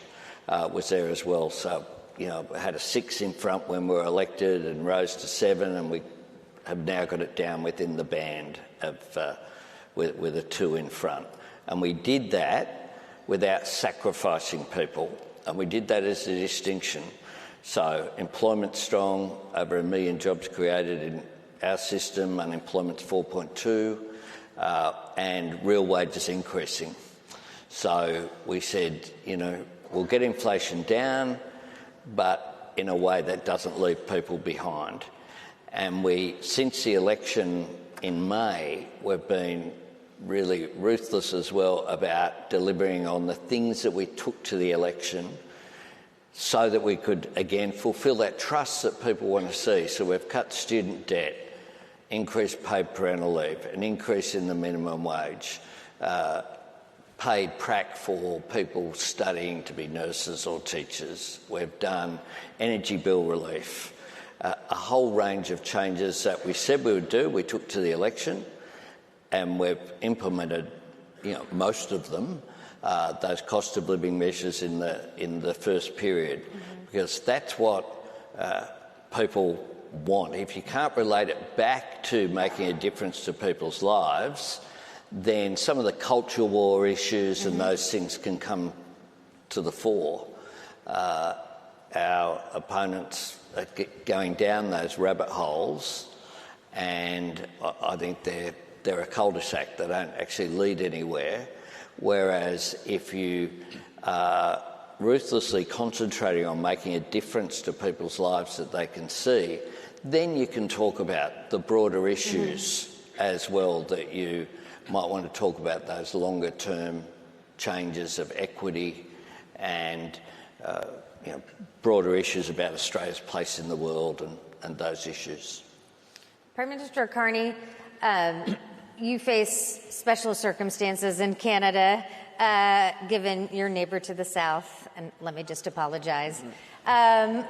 was there as well. So, had a 6 in front when we were elected and rose to 7, and we have now got it down within the band of with a 2 in front. And we did that without sacrificing people, and we did that as a distinction. So employment's strong, over 1 million jobs created in our system, unemployment's 4.2, and real wages increasing. So we said, we'll get inflation down, but in a way that doesn't leave people behind. And since the election in May, we've been really ruthless as well about delivering on the things that we took to the election so that we could, again, fulfil that trust that people want to see. So we've cut student debt, increased paid parental leave, an increase in the minimum wage, paid prac for people studying to be nurses or teachers. We've done energy bill relief, a whole range of changes that we said we would do, we took to the election, and we've implemented, most of them, those cost of living measures in the first period, because that's what people want. If you can't relate it back to making a difference to people's lives, then some of the culture war issues and those things can come to the fore. Our opponents are going down those rabbit holes, and I think they're a cul-de-sac. They don't actually lead anywhere. Whereas if you are ruthlessly concentrating on making a difference to people's lives that they can see, then you can talk about the broader issues as well, that you might want to talk about, those longer term changes of equity and broader issues about Australia's place in the world and those issues. Prime Minister Carney, you face special circumstances in Canada, given your neighbour to the south, and let me just apologize. And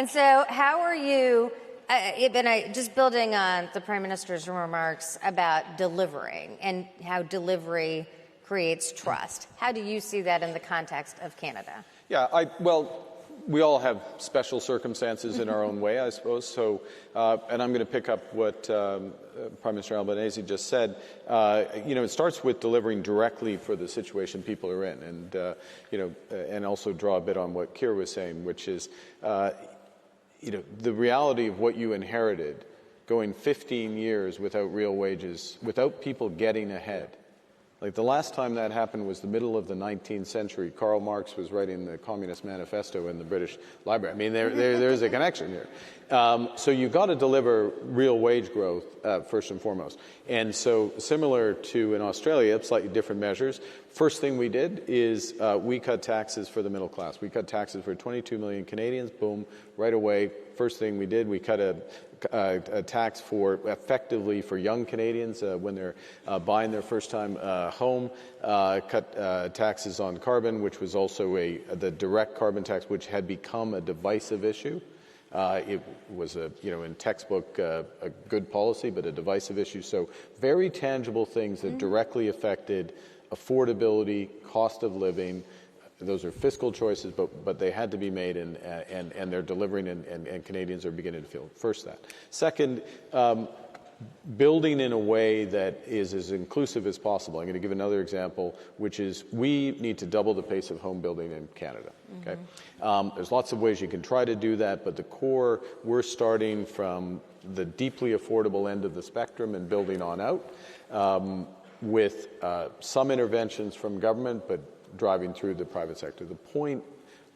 so how are you, just building on the Prime Minister's remarks about delivering and how delivery creates trust, how do you see that in the context of Canada? Yeah, we all have special circumstances in our own way, I suppose. So, and I'm going to pick up what Prime Minister Albanese just said. It starts with delivering directly for the situation people are in, and and also draw a bit on what Keir was saying, which is, the reality of what you inherited, going 15 years without real wages, without people getting ahead. Like, the last time that happened was the middle of the 19th century. Karl Marx was writing the Communist Manifesto in the British Library. I mean, there's a connection here. So you've got to deliver real wage growth first and foremost. And so, similar to in Australia, slightly different measures. First thing we did is we cut taxes for the middle class. We cut taxes for 22 million Canadians. Boom, right away. First thing we did, we cut a tax effectively for young Canadians when they're buying their first time home, cut taxes on carbon, which was also the direct carbon tax, which had become a divisive issue. It was in textbook a good policy, but a divisive issue. So very tangible things that directly affected affordability, cost of living. Those are fiscal choices, but they had to be made, and they're delivering, and Canadians are beginning to feel first that. Second, building in a way that is as inclusive as possible. I'm going to give another example, which is we need to double the pace of home building in Canada. Okay, there's lots of ways you can try to do that, but the core, we're starting from the deeply affordable end of the spectrum and building on out with some interventions from government, but driving through the private sector. The point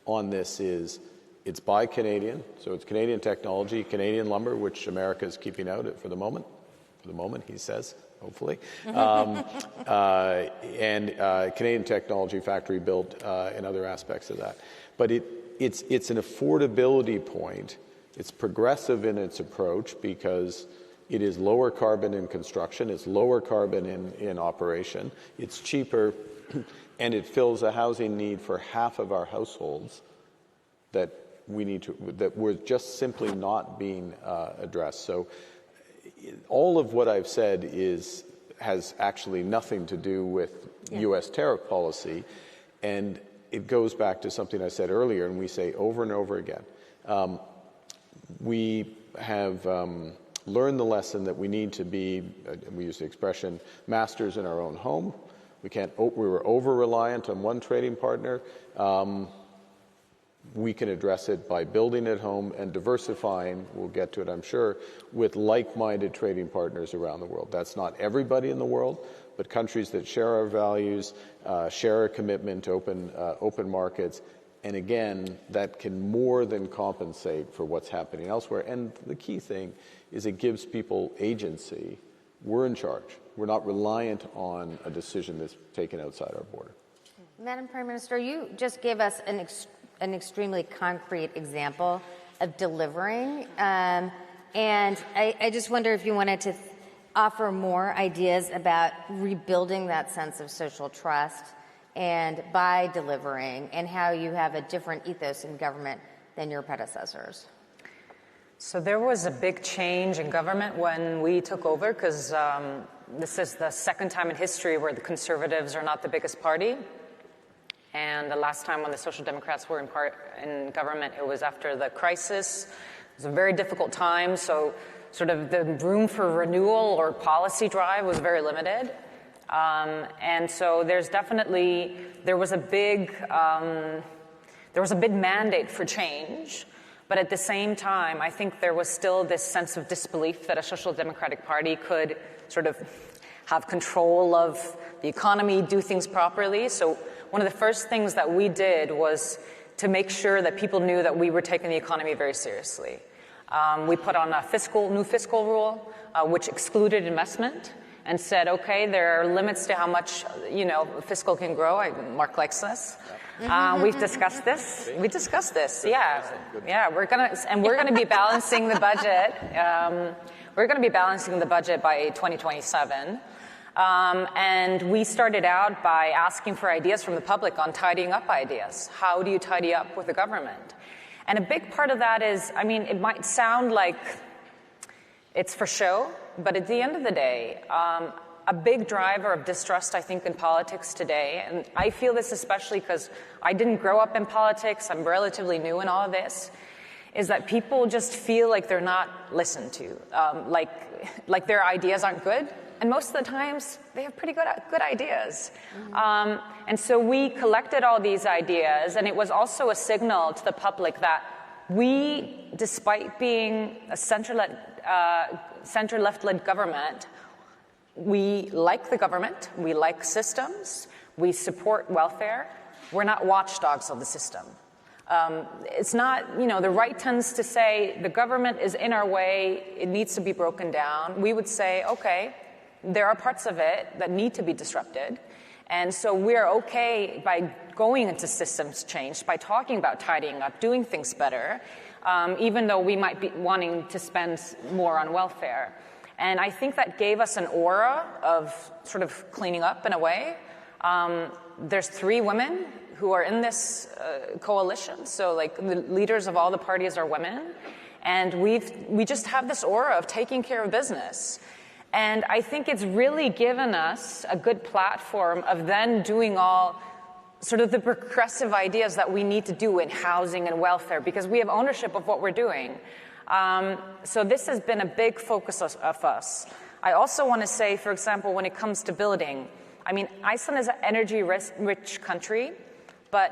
on this is it's by Canadian, so it's Canadian technology, Canadian lumber, which America is keeping out for the moment, he says, hopefully, and Canadian technology factory built and other aspects of that. But it's an affordability point. It's progressive in its approach because it is lower carbon in construction, it's lower carbon in operation, it's cheaper, and it fills a housing need for half of our households that we're just simply not being addressed. So all of what I've said has actually nothing to do with U.S. tariff policy, and it goes back to something I said earlier, and we say over and over again. We have learned the lesson that we need to be, we use the expression, masters in our own home. We were over-reliant on one trading partner. We can address it by building at home and diversifying, we'll get to it, I'm sure, with like-minded trading partners around the world. That's not everybody in the world, but countries that share our values, share a commitment to open markets, And again, that can more than compensate for what's happening elsewhere. And the key thing is it gives people agency. We're in charge. We're not reliant on a decision that's taken outside our border. Madam Prime Minister, you just gave us an extremely concrete example of delivering. And I just wonder if you wanted to offer more ideas about rebuilding that sense of social trust and by delivering, and how you have a different ethos in government than your predecessors. So there was a big change in government when we took over, because this is the second time in history where the Conservatives are not the biggest party. And the last time when the Social Democrats were in government, it was after the crisis. It was a very difficult time, so sort of the room for renewal or policy drive was very limited. And so there was a big mandate for change, but at the same time, I think there was still this sense of disbelief that a social democratic party could sort of have control of the economy, do things properly. So one of the first things that we did was to make sure that people knew that we were taking the economy very seriously. We put on a new fiscal rule, which excluded investment, and said, okay, there are limits to how much, fiscal can grow. Mark likes this. We've discussed this. We discussed this. Yeah. We're gonna be balancing the budget. We're gonna be balancing the budget by 2027. And we started out by asking for ideas from the public on tidying up ideas. How do you tidy up with the government? And a big part of that is, it might sound like it's for show, but at the end of the day, a big driver of distrust, I think, in politics today, and I feel this especially because I didn't grow up in politics, I'm relatively new in all of this, is that people just feel like they're not listened to, like their ideas aren't good. And most of the times, they have pretty good ideas. And so we collected all these ideas, and it was also a signal to the public that we, despite being a center-left-led government, we like the government, we like systems, we support welfare. We're not watchdogs of the system. It's not, the right tends to say the government is in our way, it needs to be broken down. We would say, okay, there are parts of it that need to be disrupted. And so we're okay by going into systems change, by talking about tidying up, doing things better, even though we might be wanting to spend more on welfare. And I think that gave us an aura of sort of cleaning up in a way. There's 3 women who are in this coalition, so like the leaders of all the parties are women. And we just have this aura of taking care of business. And I think it's really given us a good platform of then doing all sort of the progressive ideas that we need to do in housing and welfare, because we have ownership of what we're doing. So this has been a big focus of us. I also want to say, for example, when it comes to building, Iceland is an energy-rich country, but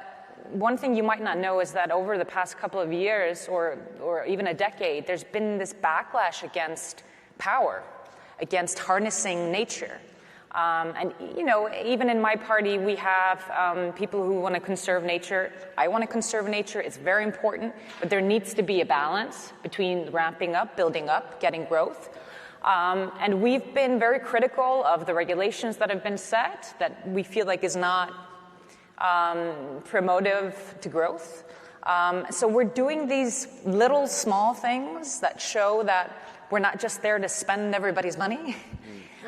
one thing you might not know is that over the past couple of years or even a decade, there's been this backlash against power, against harnessing nature. And, even in my party, we have people who want to conserve nature. I want to conserve nature. It's very important. But there needs to be a balance between ramping up, building up, getting growth. And we've been very critical of the regulations that have been set that we feel like is not promotive to growth. So we're doing these little small things that show that we're not just there to spend everybody's money.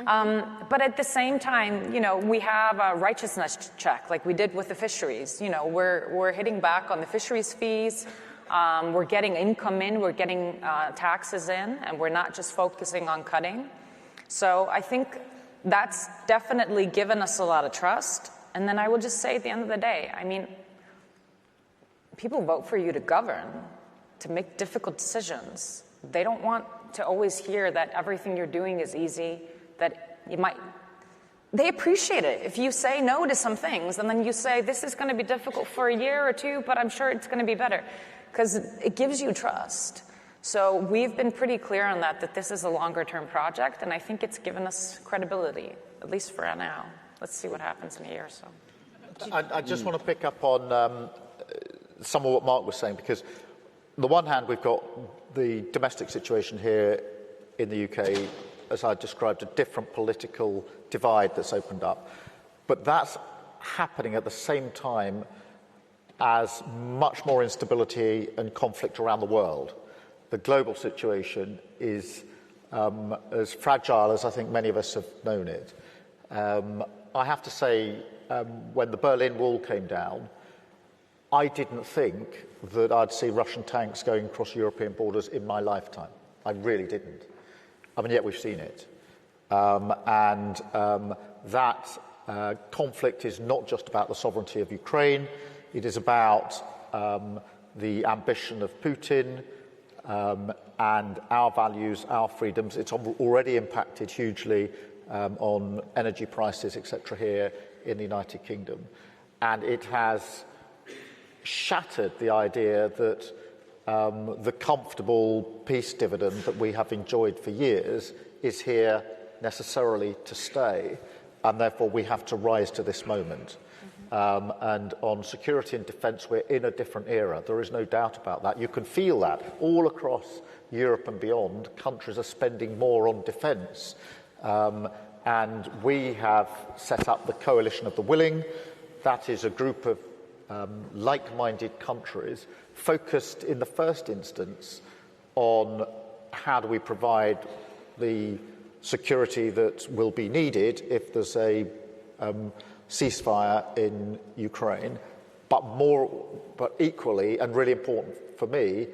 But at the same time, we have a righteousness check like we did with the fisheries. We're hitting back on the fisheries fees. We're getting income in, we're getting taxes in, and we're not just focusing on cutting. So I think that's definitely given us a lot of trust. And then I will just say at the end of the day, people vote for you to govern, to make difficult decisions. They don't want to always hear that everything you're doing is easy, that they appreciate it. If you say no to some things, and then you say, this is going to be difficult for a year or two, but I'm sure it's going to be better, because it gives you trust. So we've been pretty clear on that this is a longer-term project, and I think it's given us credibility, at least for now. Let's see what happens in a year or so. I just want to pick up on some of what Mark was saying, because on the one hand, we've got the domestic situation here in the UK, as I described, a different political divide that's opened up. But that's happening at the same time as much more instability and conflict around the world. The global situation is as fragile as I think many of us have known it. I have to say, when the Berlin Wall came down, I didn't think that I'd see Russian tanks going across European borders in my lifetime. I really didn't. I mean, yet we've seen it. That conflict is not just about the sovereignty of Ukraine. It is about the ambition of Putin and our values, our freedoms. It's already impacted hugely on energy prices, etc., here in the United Kingdom. And it has shattered the idea that the comfortable peace dividend that we have enjoyed for years is here necessarily to stay, and therefore we have to rise to this moment. And on security and defence, we're in a different era. There is no doubt about that. You can feel that all across Europe and beyond. Countries are spending more on defence. And we have set up the Coalition of the Willing. That is a group of like-minded countries focused in the first instance on how do we provide the security that will be needed if there's a ceasefire in Ukraine, but equally, and really important for me,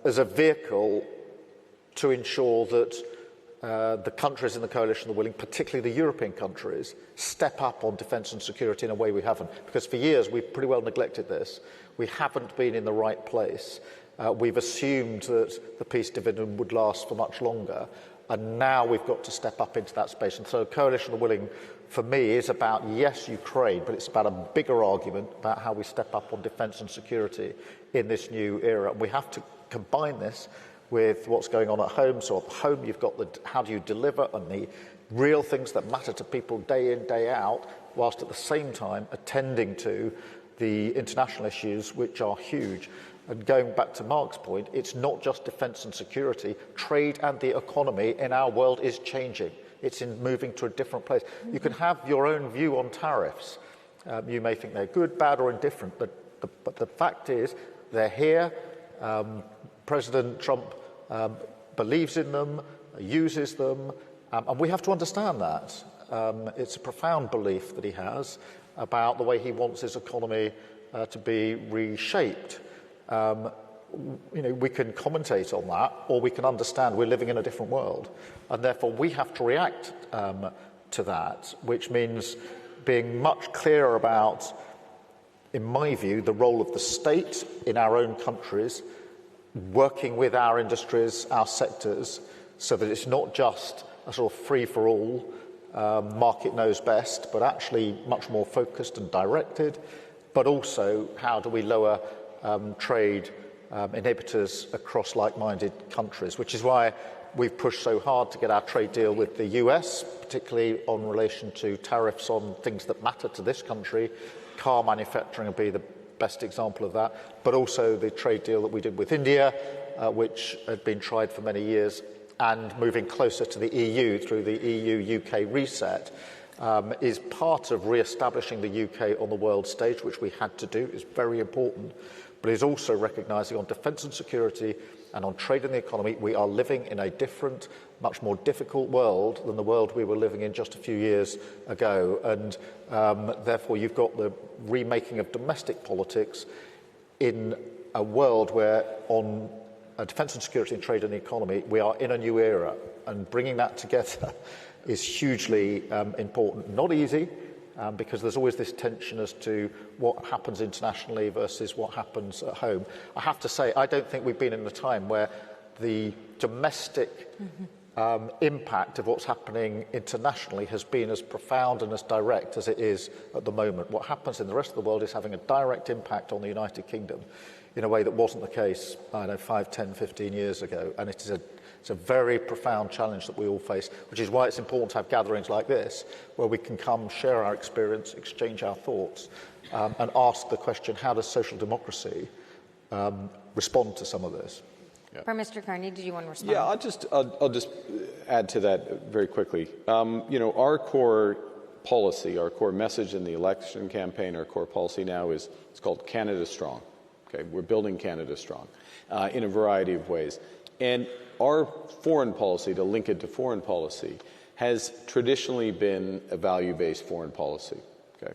as a vehicle to ensure that the countries in the Coalition of the Willing, particularly the European countries, step up on defence and security in a way we haven't. Because for years we've pretty well neglected this. We haven't been in the right place. We've assumed that the peace dividend would last for much longer. And now we've got to step up into that space. And so Coalition of the Willing, for me, is about, yes, Ukraine, but it's about a bigger argument about how we step up on defence and security in this new era. And we have to combine this with what's going on at home. So at home, you've got the how do you deliver on the real things that matter to people day in, day out, whilst at the same time attending to the international issues, which are huge. And going back to Mark's point, it's not just defence and security. Trade and the economy in our world is changing. It's moving to a different place. You can have your own view on tariffs. You may think they're good, bad, or indifferent, but the fact is they're here. President Trump believes in them, uses them, and we have to understand that. It's a profound belief that he has about the way he wants his economy to be reshaped. We can commentate on that, or we can understand we're living in a different world, and therefore we have to react to that, which means being much clearer about, in my view, the role of the state in our own countries, working with our industries, our sectors, so that it's not just a sort of free-for-all, market knows best, but actually much more focused and directed, but also how do we lower trade inhibitors across like-minded countries, which is why we've pushed so hard to get our trade deal with the US, particularly on relation to tariffs on things that matter to this country. Car manufacturing would be the best example of that, but also the trade deal that we did with India, which had been tried for many years, and moving closer to the EU through the EU-UK reset, is part of re-establishing the UK on the world stage, which we had to do. It's very important, but is also recognising on defence and security and on trade and the economy, we are living in a different, much more difficult world than the world we were living in just a few years ago. And therefore, you've got the remaking of domestic politics in a world where on defence and security and trade and the economy, we are in a new era. And bringing that together is hugely important. Not easy, because there's always this tension as to what happens internationally versus what happens at home. I have to say, I don't think we've been in a time where the domestic impact of what's happening internationally has been as profound and as direct as it is at the moment. What happens in the rest of the world is having a direct impact on the United Kingdom in a way that wasn't the case, 5, 10, 15 years ago. And it is It's a very profound challenge that we all face, which is why it's important to have gatherings like this, where we can come, share our experience, exchange our thoughts, and ask the question, how does social democracy respond to some of this? Prime Minister Carney, did you want to respond? Yeah, I'll just add to that very quickly. Our core policy, our core message in the election campaign, our core policy now it's called Canada Strong. Okay, we're building Canada Strong in a variety of ways. And our foreign policy, to link it to foreign policy, has traditionally been a value-based foreign policy. Okay.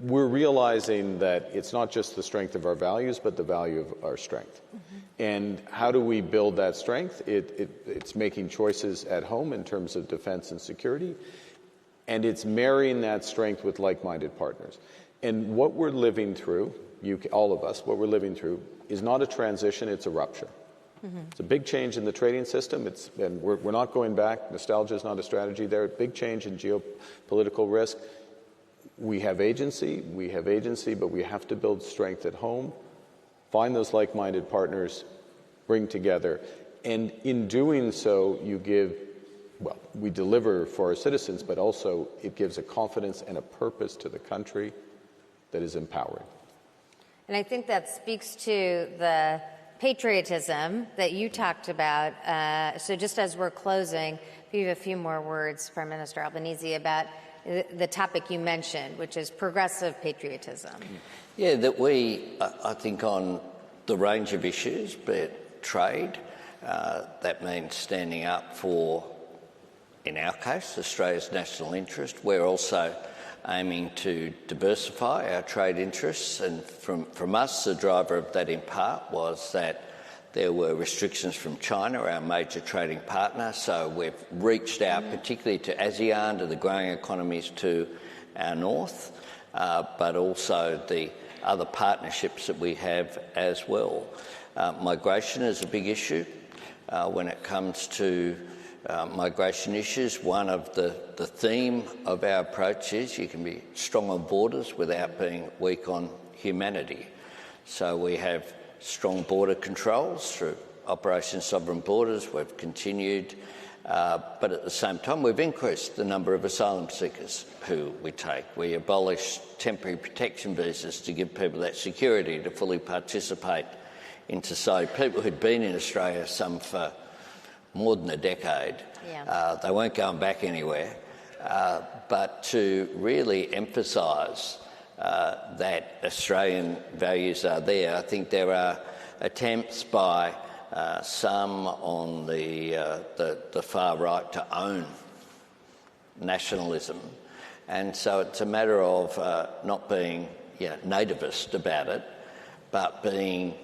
We're realizing that it's not just the strength of our values, but the value of our strength. Mm-hmm. And how do we build that strength? It's making choices at home in terms of defense and security, and it's marrying that strength with like-minded partners. And what we're living through, all of us, what we're living through is not a transition, it's a rupture. Mm-hmm. It's a big change in the trading system, and we're not going back. Nostalgia is not a strategy there. Big change in geopolitical risk. We have agency, but we have to build strength at home, find those like-minded partners, bring together. And in doing so, we deliver for our citizens, but also it gives a confidence and a purpose to the country that is empowering. And I think that speaks to the patriotism that you talked about. So just as we're closing, if you have a few more words, Prime Minister Albanese, about the topic you mentioned, which is progressive patriotism. Yeah, that I think on the range of issues, be it trade, that means standing up for, in our case, Australia's national interest. We're also aiming to diversify our trade interests, and from us, the driver of that in part was that there were restrictions from China, our major trading partner, so we've reached out particularly to ASEAN, to the growing economies to our north, but also the other partnerships that we have as well. Migration is a big issue. When it comes to migration issues, one of the theme of our approach is you can be strong on borders without being weak on humanity. So we have strong border controls through Operation Sovereign Borders. We've continued, but at the same time we've increased the number of asylum seekers who we take. We abolished temporary protection visas to give people that security to fully participate in society. People who'd been in Australia some for more than a decade. Yeah. They weren't going back anywhere. But to really emphasise that Australian values are there, I think there are attempts by some on the far right to own nationalism. And so it's a matter of not being nativist about it, but being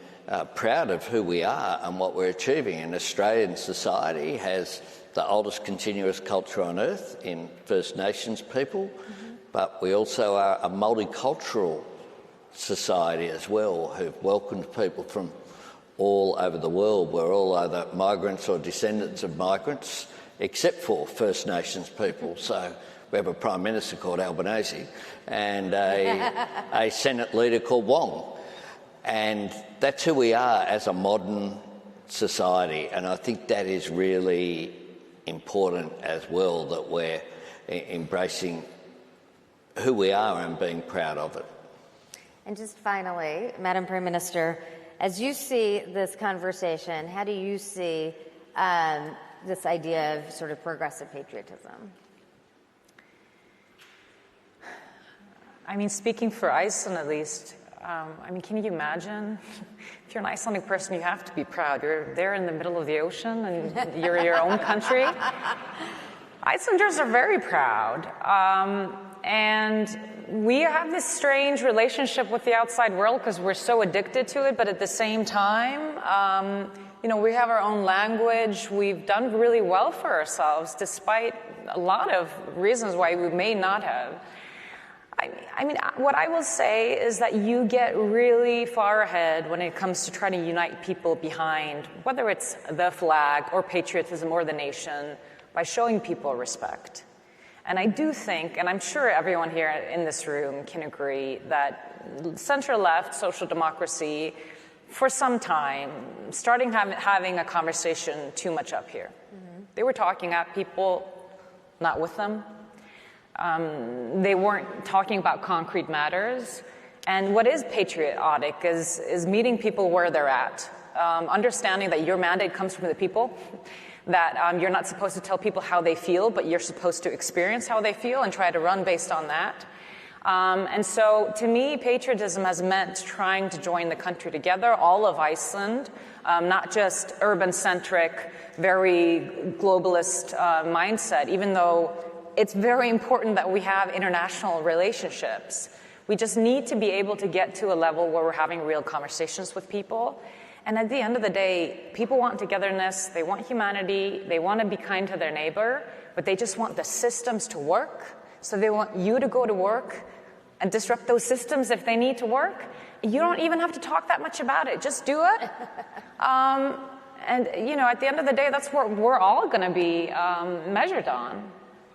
proud of who we are and what we're achieving. And Australian society has the oldest continuous culture on earth in First Nations people, but we also are a multicultural society as well, who've welcomed people from all over the world. We're all either migrants or descendants of migrants, except for First Nations people. So we have a Prime Minister called Albanese and a Senate leader called Wong. And that's who we are as a modern society. And I think that is really important as well, that we're embracing who we are and being proud of it. And just finally, Madam Prime Minister, as you see this conversation, how do you see this idea of sort of progressive patriotism? I mean, speaking for Iceland at least, can you imagine? If you're an Icelandic person, you have to be proud. You're there in the middle of the ocean and you're your own country. Icelanders are very proud. And we have this strange relationship with the outside world because we're so addicted to it, but at the same time, we have our own language. We've done really well for ourselves, despite a lot of reasons why we may not have. I mean, what I will say is that you get really far ahead when it comes to trying to unite people behind, whether it's the flag or patriotism or the nation, by showing people respect. And I do think, and I'm sure everyone here in this room can agree, that center-left social democracy for some time, starting having a conversation too much up here. They were talking at people, not with them. They weren't talking about concrete matters. And what is patriotic is meeting people where they're at, understanding that your mandate comes from the people, that you're not supposed to tell people how they feel, but you're supposed to experience how they feel and try to run based on that. And so, to me, patriotism has meant trying to join the country together, all of Iceland, not just urban-centric, very globalist mindset, even though it's very important that we have international relationships. We just need to be able to get to a level where we're having real conversations with people. And at the end of the day, people want togetherness, they want humanity, they want to be kind to their neighbor, but they just want the systems to work. So they want you to go to work and disrupt those systems if they need to work. You don't even have to talk that much about it. Just do it. And, you know, at the end of the day, that's what we're all going to be measured on.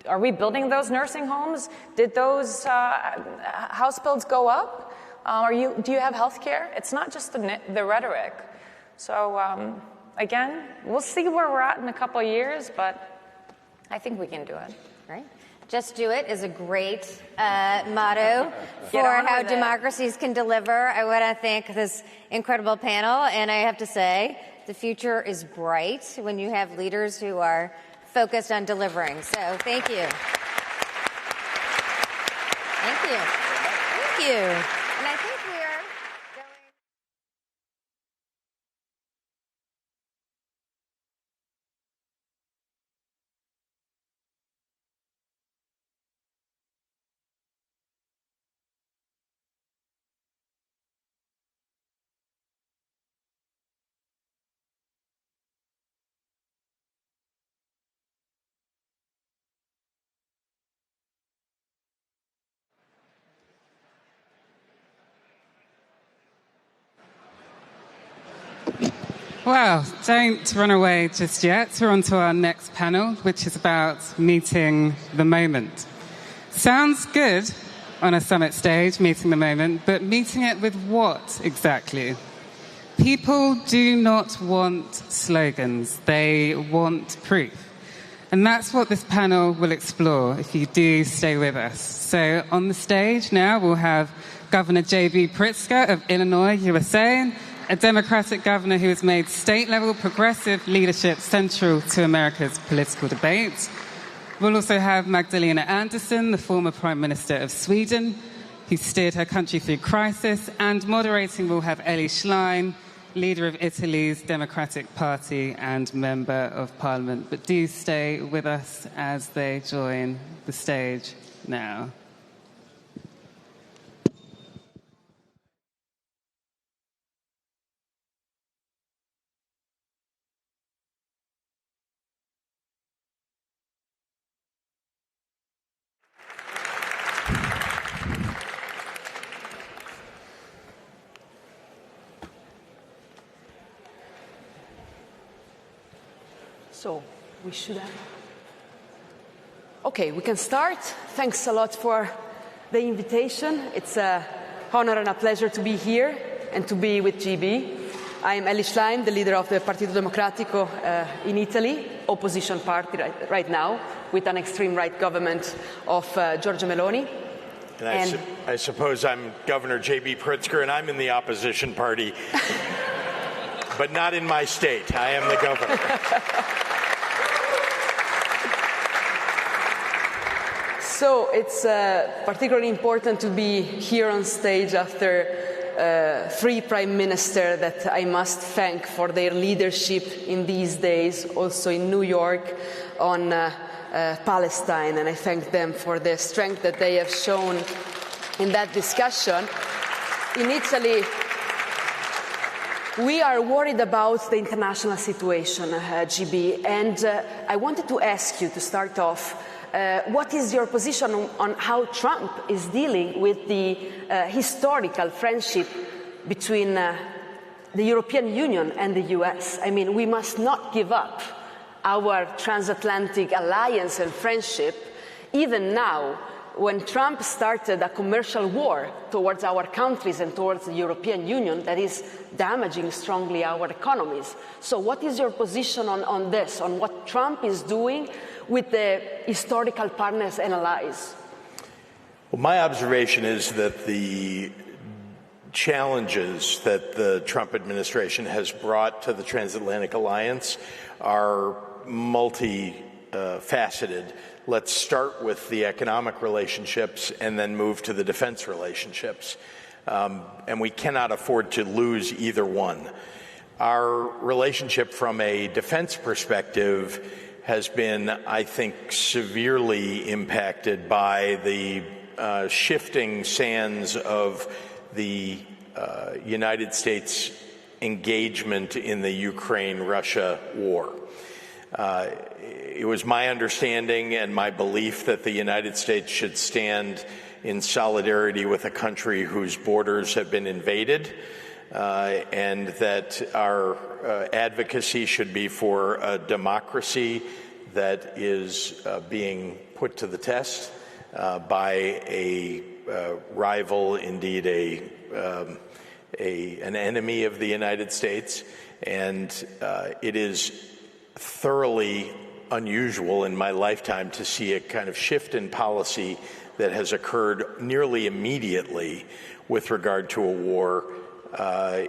Are we building those nursing homes? Did those house builds go up? Do you have health care? It's not just the rhetoric. So, again, we'll see where we're at in a couple of years, but I think we can do it. Right. Just do it is a great motto for how democracies can deliver. I want to thank this incredible panel, and I have to say, the future is bright when you have leaders who are focused on delivering. So thank you. Thank you. Thank you. And I think we are going... Well, don't run away just yet. We're on to our next panel, which is about meeting the moment. Sounds good on a summit stage, meeting the moment, but meeting it with what exactly? People do not want slogans. They want proof. And that's what this panel will explore if you do stay with us. So on the stage now, we'll have Governor J.B. Pritzker of Illinois, USA, a Democratic governor who has made state-level progressive leadership central to America's political debate. We'll also have Magdalena Andersson, the former Prime Minister of Sweden, who steered her country through crisis. And moderating, we'll have Elly Schlein, leader of Italy's Democratic Party and Member of Parliament. But do stay with us as they join the stage now. So we should have... Okay, we can start. Thanks a lot for the invitation. It's an honor and a pleasure to be here and to be with GB. I'm Elly Schlein, the leader of the Partito Democratico in Italy, opposition party right now, with an extreme right government of Giorgia Meloni. And I suppose I'm Governor J.B. Pritzker, and I'm in the opposition party, but not in my state. I am the governor. So it's particularly important to be here on stage after three prime ministers that I must thank for their leadership in these days, also in New York, on Palestine, and I thank them for the strength that they have shown in that discussion. In Italy, we are worried about the international situation, GB, and I wanted to ask you to start off, what is your position on how Trump is dealing with the historical friendship between the European Union and the US? I mean, we must not give up our transatlantic alliance and friendship, even now when Trump started a commercial war towards our countries and towards the European Union that is damaging strongly our economies. So what is your position on this, on what Trump is doing with the historical partners and allies? Well, my observation is that the challenges that the Trump administration has brought to the transatlantic alliance are multifaceted. Let's start with the economic relationships and then move to the defense relationships. And we cannot afford to lose either one. Our relationship from a defense perspective has been, I think, severely impacted by the shifting sands of the United States engagement in the Ukraine-Russia war. It was my understanding and my belief that the United States should stand in solidarity with a country whose borders have been invaded, and that our advocacy should be for a democracy that is being put to the test by a rival, indeed an enemy of the United States. And it is thoroughly unusual in my lifetime to see a kind of shift in policy that has occurred nearly immediately with regard to a war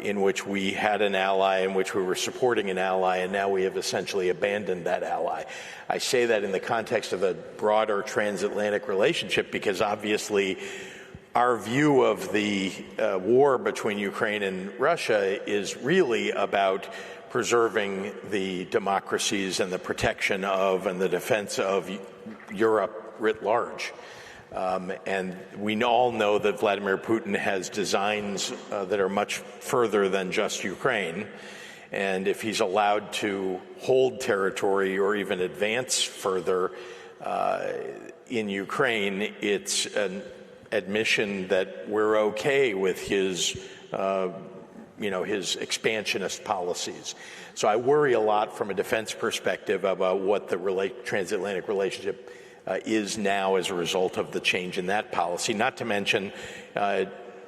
in which we had an ally, in which we were supporting an ally, and now we have essentially abandoned that ally. I say that in the context of a broader transatlantic relationship because obviously our view of the war between Ukraine and Russia is really about preserving the democracies and the protection of and the defense of Europe writ large. And we all know that Vladimir Putin has designs that are much further than just Ukraine. And if he's allowed to hold territory or even advance further in Ukraine, it's an admission that we're okay with his expansionist policies. So I worry a lot from a defense perspective about what the transatlantic relationship is now as a result of the change in that policy, not to mention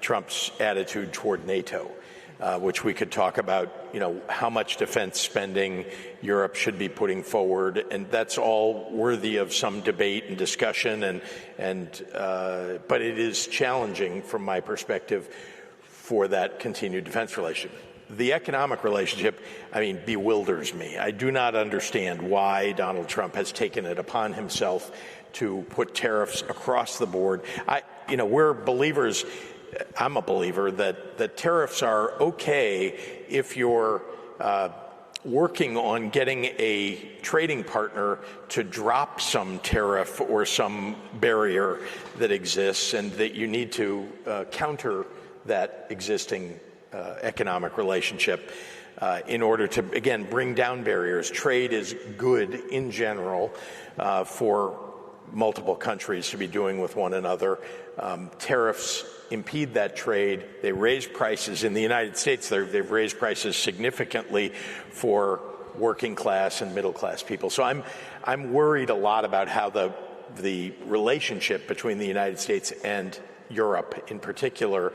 Trump's attitude toward NATO, which we could talk about, how much defense spending Europe should be putting forward, and that's all worthy of some debate and discussion, but it is challenging from my perspective for that continued defense relationship. The economic relationship, bewilders me. I do not understand why Donald Trump has taken it upon himself to put tariffs across the board. We're believers. I'm a believer that tariffs are okay if you're working on getting a trading partner to drop some tariff or some barrier that exists, and that you need to counter that existing economic relationship in order to, again, bring down barriers. Trade is good in general for multiple countries to be doing with one another. Tariffs impede that trade. They raise prices. In the United States, they've raised prices significantly for working class and middle class people. So I'm worried a lot about how the relationship between the United States and Europe in particular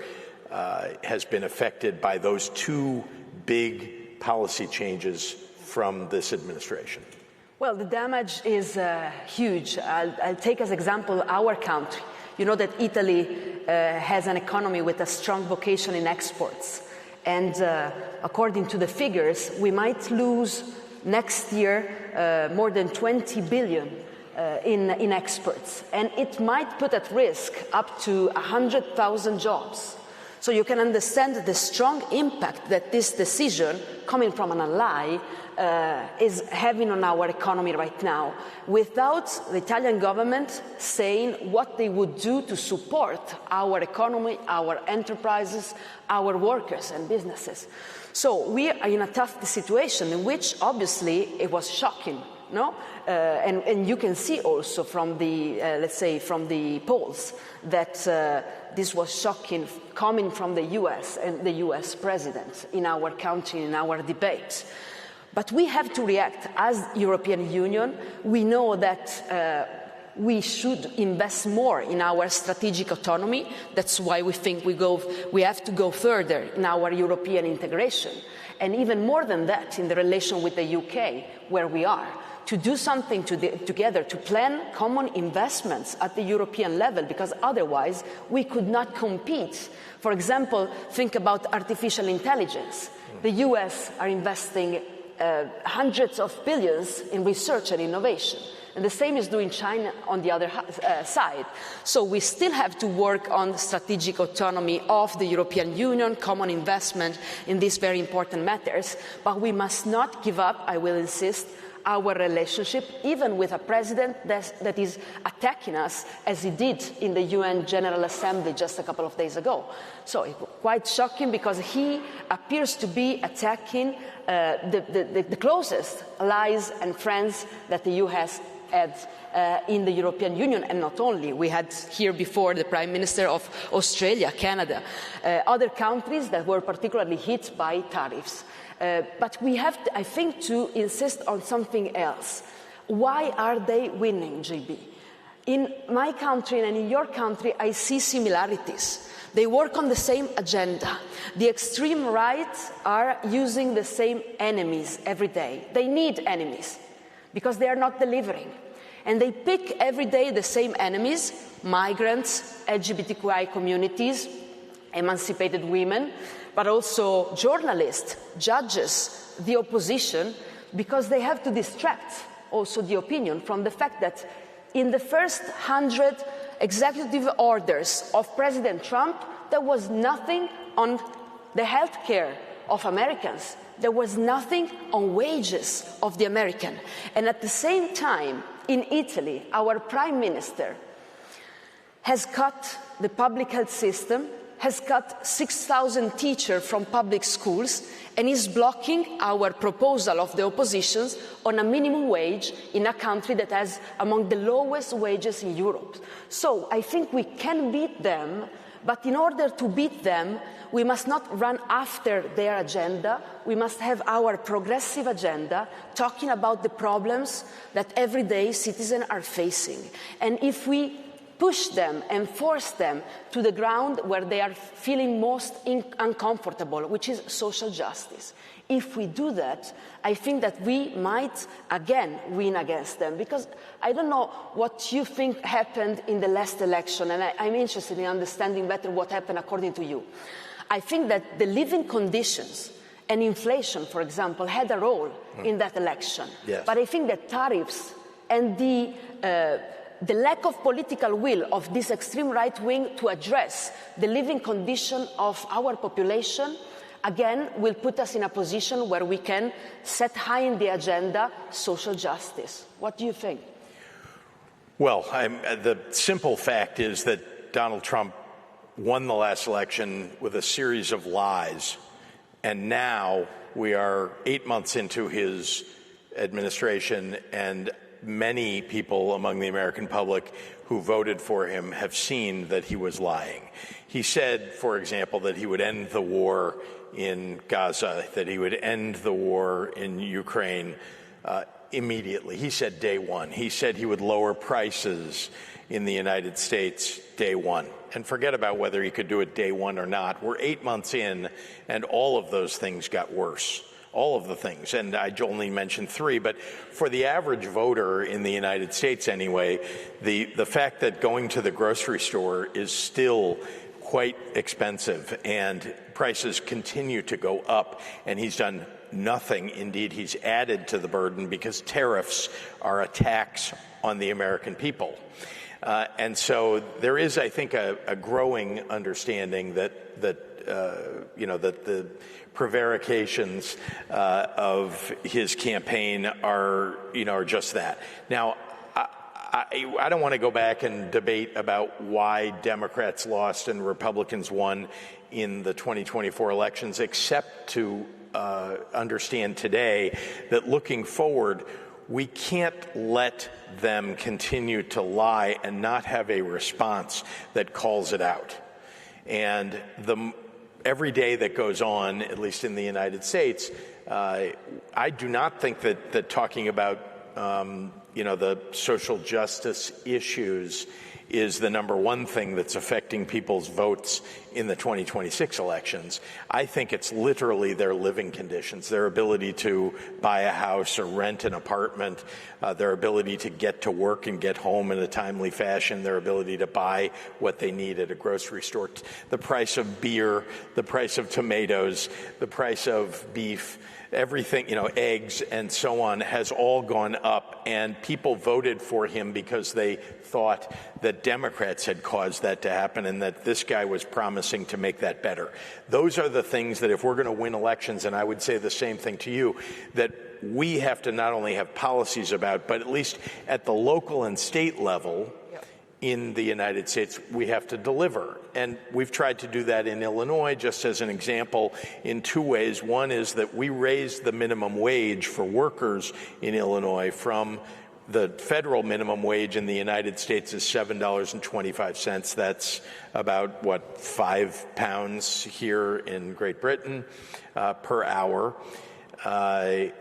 has been affected by those two big policy changes from this administration. Well, the damage is huge. I'll take as example our country. You know that Italy has an economy with a strong vocation in exports. And according to the figures, we might lose next year more than 20 billion in exports. And it might put at risk up to 100,000 jobs. So you can understand the strong impact that this decision, coming from an ally, is having on our economy right now, without the Italian government saying what they would do to support our economy, our enterprises, our workers and businesses. So we are in a tough situation in which obviously it was shocking. No, and you can see also from the, let's say, from the polls that this was shocking coming from the U.S. and the U.S. president in our country, in our debate. But we have to react as European Union. We know that we should invest more in our strategic autonomy. That's why we think we have to go further in our European integration. And even more than that, in the relation with the UK, where we are, to do something together, to plan common investments at the European level, because otherwise we could not compete. For example, think about artificial intelligence. The US are investing hundreds of billions in research and innovation. And the same is doing China on the other side. So we still have to work on strategic autonomy of the European Union, common investment in these very important matters. But we must not give up, I will insist, our relationship, even with a president that is attacking us, as he did in the UN General Assembly just a couple of days ago. So it's quite shocking, because he appears to be attacking the closest allies and friends that the EU has had in the European Union, and not only. We had here before the Prime Minister of Australia, Canada, other countries that were particularly hit by tariffs. But we have, I think, to insist on something else. Why are they winning, GB? In my country and in your country, I see similarities. They work on the same agenda. The extreme right are using the same enemies every day. They need enemies because they are not delivering. And they pick every day the same enemies: migrants, LGBTQI communities, emancipated women, but also journalists, judges, the opposition, because they have to distract also the opinion from the fact that in the first 100 executive orders of President Trump, there was nothing on the health care of Americans. There was nothing on wages of the American. And at the same time, in Italy, our Prime Minister has cut the public health system, has cut 6,000 teachers from public schools, and is blocking our proposal of the opposition on a minimum wage in a country that has among the lowest wages in Europe. So I think we can beat them, but in order to beat them, we must not run after their agenda. We must have our progressive agenda, talking about the problems that everyday citizens are facing. And if we push them and force them to the ground where they are feeling most uncomfortable, which is social justice. If we do that, I think that we might again win against them, because I don't know what you think happened in the last election, and I'm interested in understanding better what happened according to you. I think that the living conditions and inflation, for example, had a role in that election. Yes. But I think that tariffs and the lack of political will of this extreme right wing to address the living condition of our population, again, will put us in a position where we can set high in the agenda social justice. What do you think? Well, the simple fact is that Donald Trump won the last election with a series of lies, and now we are 8 months into his administration, and many people among the American public who voted for him have seen that he was lying. He said, for example, that he would end the war in Gaza, that he would end the war in Ukraine immediately. He said day one. He said he would lower prices in the United States day one. And forget about whether he could do it day one or not. We're 8 months in, and all of those things got worse. All of the things, and I only mentioned three, but for the average voter in the United States anyway, the fact that going to the grocery store is still quite expensive and prices continue to go up, and he's done nothing. Indeed, he's added to the burden because tariffs are a tax on the American people. And so there is, I think, a growing understanding that the prevarications of his campaign are just that. Now, I don't want to go back and debate about why Democrats lost and Republicans won in the 2024 elections, except to understand today that looking forward, we can't let them continue to lie and not have a response that calls it out. And every day that goes on, at least in the United States, I do not think that talking about the social justice issues is the number one thing that's affecting people's votes in the 2026 elections. I think it's literally their living conditions, their ability to buy a house or rent an apartment, their ability to get to work and get home in a timely fashion, their ability to buy what they need at a grocery store, the price of beer, the price of tomatoes, the price of beef, everything, eggs and so on has all gone up, and people voted for him because they thought that Democrats had caused that to happen and that this guy was promising to make that better. Those are the things that if we're going to win elections, and I would say the same thing to you, that we have to not only have policies about, but at least at the local and state level, in the United States, we have to deliver. And we've tried to do that in Illinois, just as an example, in two ways. One is that we raised the minimum wage for workers in Illinois from the federal minimum wage in the United States is $7.25. That's about, £5 here in Great Britain per hour.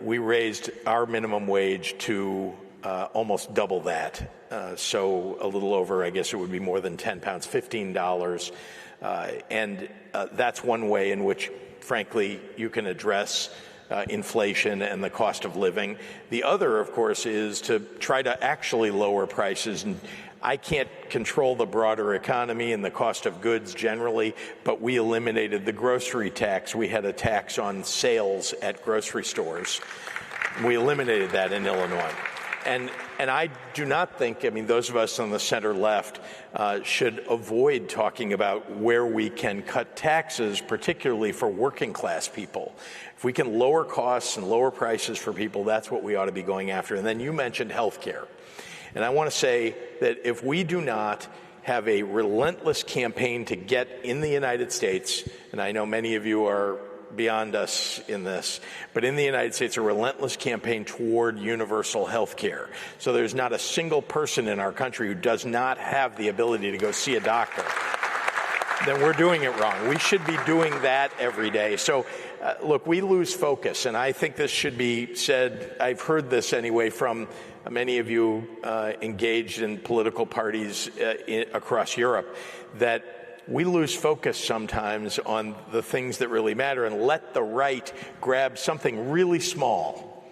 We raised our minimum wage to almost double that. So a little over, I guess it would be more than £10, $15. And that's one way in which, frankly, you can address inflation and the cost of living. The other, of course, is to try to actually lower prices. And I can't control the broader economy and the cost of goods generally, but we eliminated the grocery tax. We had a tax on sales at grocery stores. We eliminated that in Illinois. And I do not think, those of us on the center left should avoid talking about where we can cut taxes, particularly for working class people. If we can lower costs and lower prices for people, that's what we ought to be going after. And then you mentioned health care. And I want to say that if we do not have a relentless campaign to get in the United States, and I know many of you are beyond us in this, but in the United States, a relentless campaign toward universal health care. So there's not a single person in our country who does not have the ability to go see a doctor. Then we're doing it wrong. We should be doing that every day. So, look, we lose focus, and I think this should be said. I've heard this anyway from many of you engaged in political parties across Europe, that we lose focus sometimes on the things that really matter and let the right grab something really small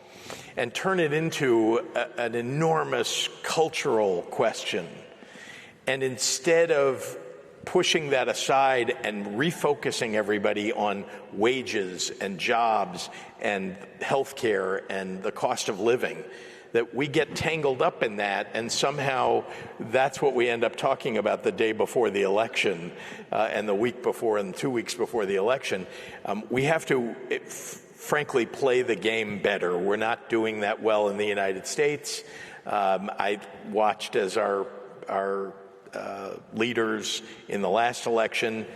and turn it into an enormous cultural question. And instead of pushing that aside and refocusing everybody on wages and jobs and health care and the cost of living, that we get tangled up in that, and somehow that's what we end up talking about the day before the election and the week before and 2 weeks before the election. We have to, frankly, play the game better. We're not doing that well in the United States. I watched as our leaders in the last election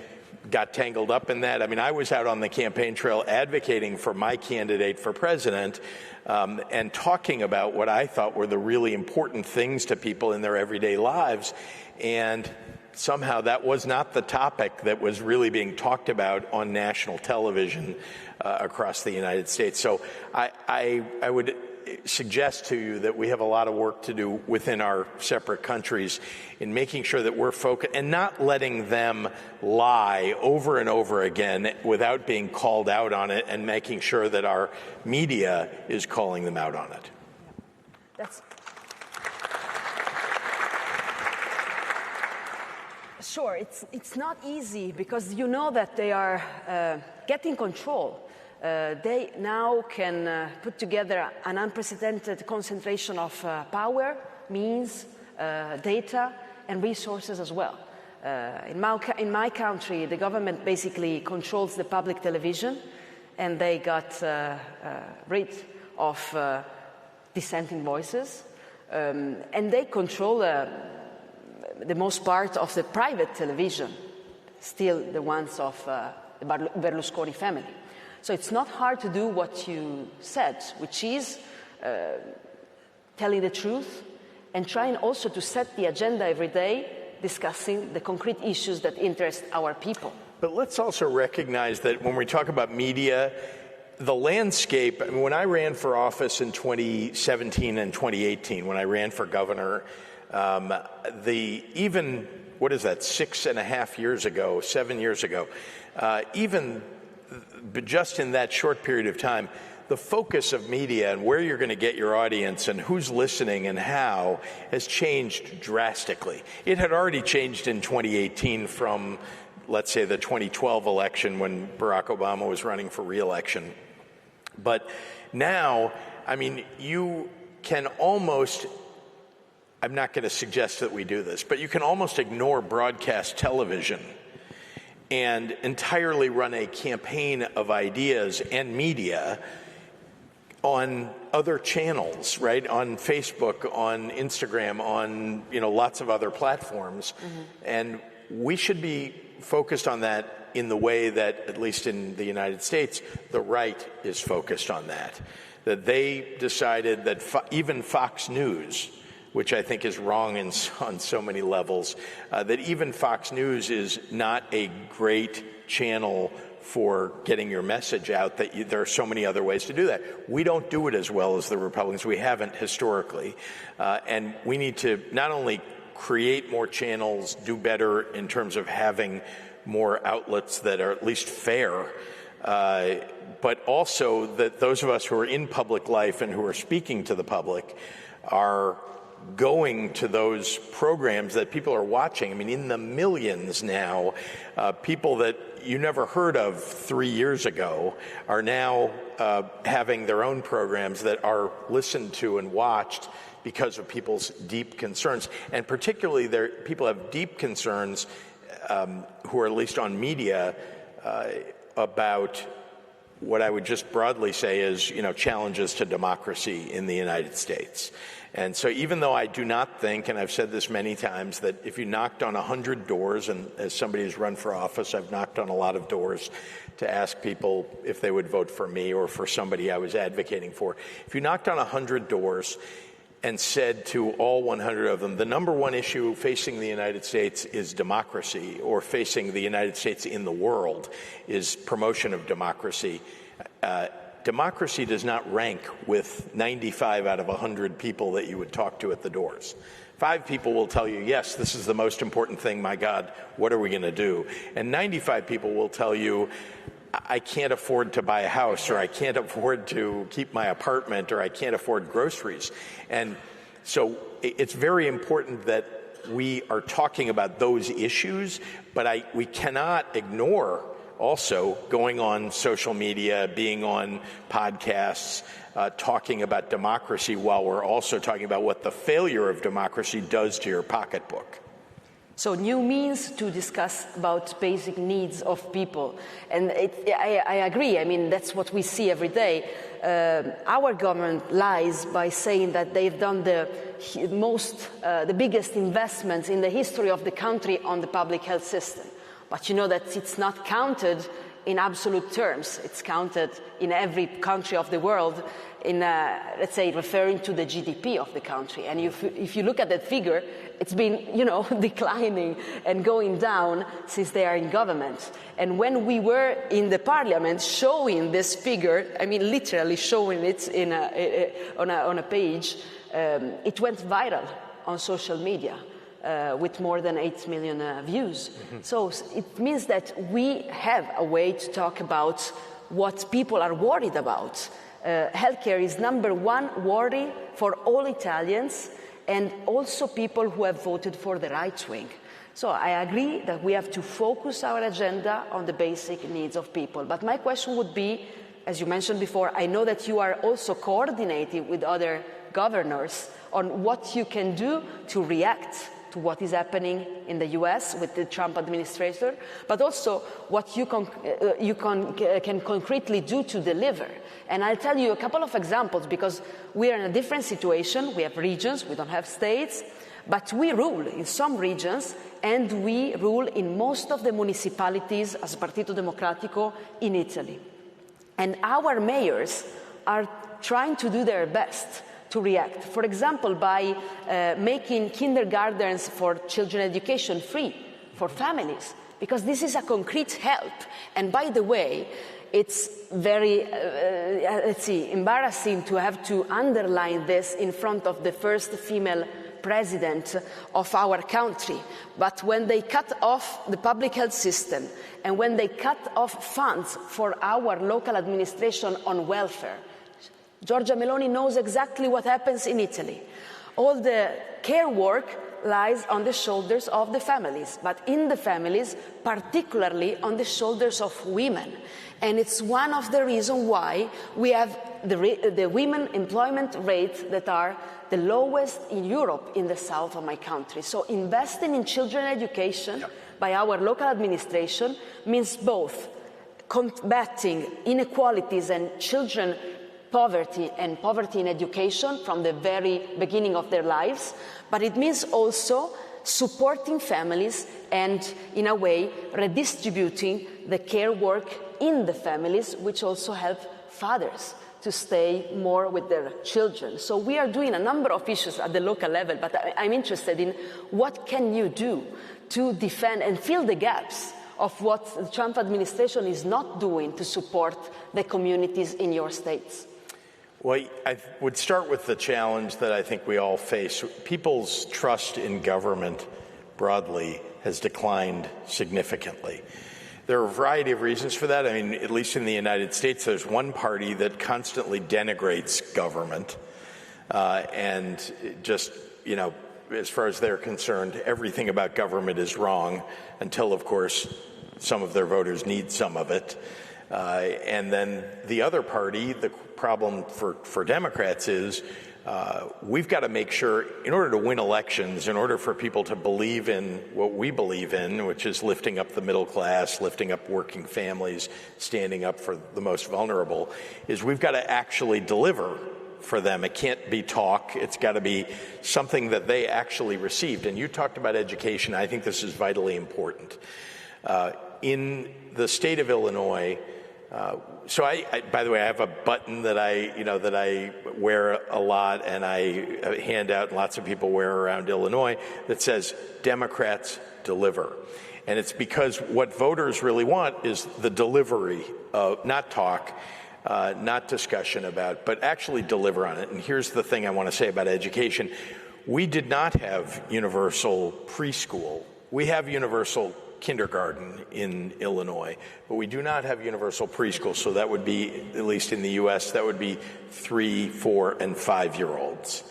got tangled up in that. I was out on the campaign trail advocating for my candidate for president and talking about what I thought were the really important things to people in their everyday lives. And somehow that was not the topic that was really being talked about on national television across the United States. So I would suggest to you that we have a lot of work to do within our separate countries in making sure that we're focused and not letting them lie over and over again without being called out on it, and making sure that our media is calling them out on it. Sure, it's not easy because you know that they are getting control. They now can put together an unprecedented concentration of power, means, data, and resources as well. In my country, the government basically controls the public television, and they got rid of dissenting voices, and they control the most part of the private television, still the ones of the Berlusconi family. So it's not hard to do what you said, which is telling the truth and trying also to set the agenda every day, discussing the concrete issues that interest our people. But let's also recognize that when we talk about media, the landscape, I mean, when I ran for office in 2017 and 2018, when I ran for governor, even 6.5 years ago, 7 years ago, but just in that short period of time, the focus of media and where you're going to get your audience and who's listening and how has changed drastically. It had already changed in 2018 from, let's say, the 2012 election when Barack Obama was running for re-election. But now, I mean, you can almost, I'm not going to suggest that we do this, but you can almost ignore broadcast television and entirely run a campaign of ideas and media on other channels, right? On Facebook, on Instagram, on, lots of other platforms. Mm-hmm. And we should be focused on that in the way that, at least in the United States, the right is focused on that. That they decided that even Fox News, which I think is wrong on so many levels, that even Fox News is not a great channel for getting your message out, that there are so many other ways to do that. We don't do it as well as the Republicans. We haven't historically. And we need to not only create more channels, do better in terms of having more outlets that are at least fair, but also that those of us who are in public life and who are speaking to the public are going to those programs that people are watching. I mean, in the millions now, people that you never heard of 3 years ago are now having their own programs that are listened to and watched because of people's deep concerns. And particularly, people have deep concerns who are at least on media about what I would just broadly say is, challenges to democracy in the United States. And so even though I do not think, and I've said this many times, that if you knocked on 100 doors, and as somebody who's run for office, I've knocked on a lot of doors to ask people if they would vote for me or for somebody I was advocating for. If you knocked on 100 doors and said to all 100 of them, the number one issue facing the United States is democracy, or facing the United States in the world is promotion of democracy, democracy does not rank with 95 out of 100 people that you would talk to at the doors. 5 people will tell you, yes, this is the most important thing, my God, what are we going to do? And 95 people will tell you, I can't afford to buy a house, or I can't afford to keep my apartment, or I can't afford groceries. And so it's very important that we are talking about those issues, but we cannot ignore also going on social media, being on podcasts, talking about democracy while we're also talking about what the failure of democracy does to your pocketbook. So new means to discuss about basic needs of people. And I agree. I mean, that's what we see every day. Our government lies by saying that they've done the biggest investments in the history of the country on the public health system. But you know that it's not counted in absolute terms. It's counted in every country of the world in, let's say, referring to the GDP of the country. And if you look at that figure, it's been, declining and going down since they are in government. And when we were in the parliament showing this figure, I mean, literally showing it on a page, it went viral on social media. With more than 8 million views. Mm-hmm. So it means that we have a way to talk about what people are worried about. Healthcare is number one worry for all Italians and also people who have voted for the right wing. So I agree that we have to focus our agenda on the basic needs of people. But my question would be, as you mentioned before, I know that you are also coordinating with other governors on what you can do to react to what is happening in the US with the Trump administration, but also what you can concretely do to deliver. And I'll tell you a couple of examples because we are in a different situation. We have regions, we don't have states, but we rule in some regions and we rule in most of the municipalities as Partito Democratico in Italy. And our mayors are trying to do their best to react. For example, by making kindergartens for children education free for families, because this is a concrete help. And by the way, it's very, embarrassing to have to underline this in front of the first female president of our country. But when they cut off the public health system and when they cut off funds for our local administration on welfare, Giorgia Meloni knows exactly what happens in Italy. All the care work lies on the shoulders of the families, but in the families, particularly on the shoulders of women. And it's one of the reasons why we have the women employment rates that are the lowest in Europe in the south of my country. So investing in children education by our local administration means both combating inequalities and children poverty and poverty in education from the very beginning of their lives, but it means also supporting families and, in a way, redistributing the care work in the families, which also help fathers to stay more with their children. So we are doing a number of issues at the local level, but I'm interested in what can you do to defend and fill the gaps of what the Trump administration is not doing to support the communities in your states? Well, I would start with the challenge that I think we all face. People's trust in government broadly has declined significantly. There are a variety of reasons for that. I mean, at least in the United States, there's one party that constantly denigrates government and just, you know, as far as they're concerned, everything about government is wrong until, of course, some of their voters need some of it. And then the other party, the problem for Democrats is we've got to make sure, in order to win elections, in order for people to believe in what we believe in, which is lifting up the middle class, lifting up working families, standing up for the most vulnerable, is we've got to actually deliver for them. It can't be talk. It's got to be something that they actually received. And you talked about education. I think this is vitally important. In the state of Illinois, so I, by the way, I have a button that I wear a lot and I hand out, and lots of people wear around Illinois, that says Democrats deliver. And it's because what voters really want is the delivery of, not talk, not discussion about, but actually deliver on it. And here's the thing I want to say about education. We did not have universal preschool. We have universal kindergarten in Illinois, but we do not have universal preschool. So that would be, at least in the U.S., that would be 3-, 4-, and 5-year-olds.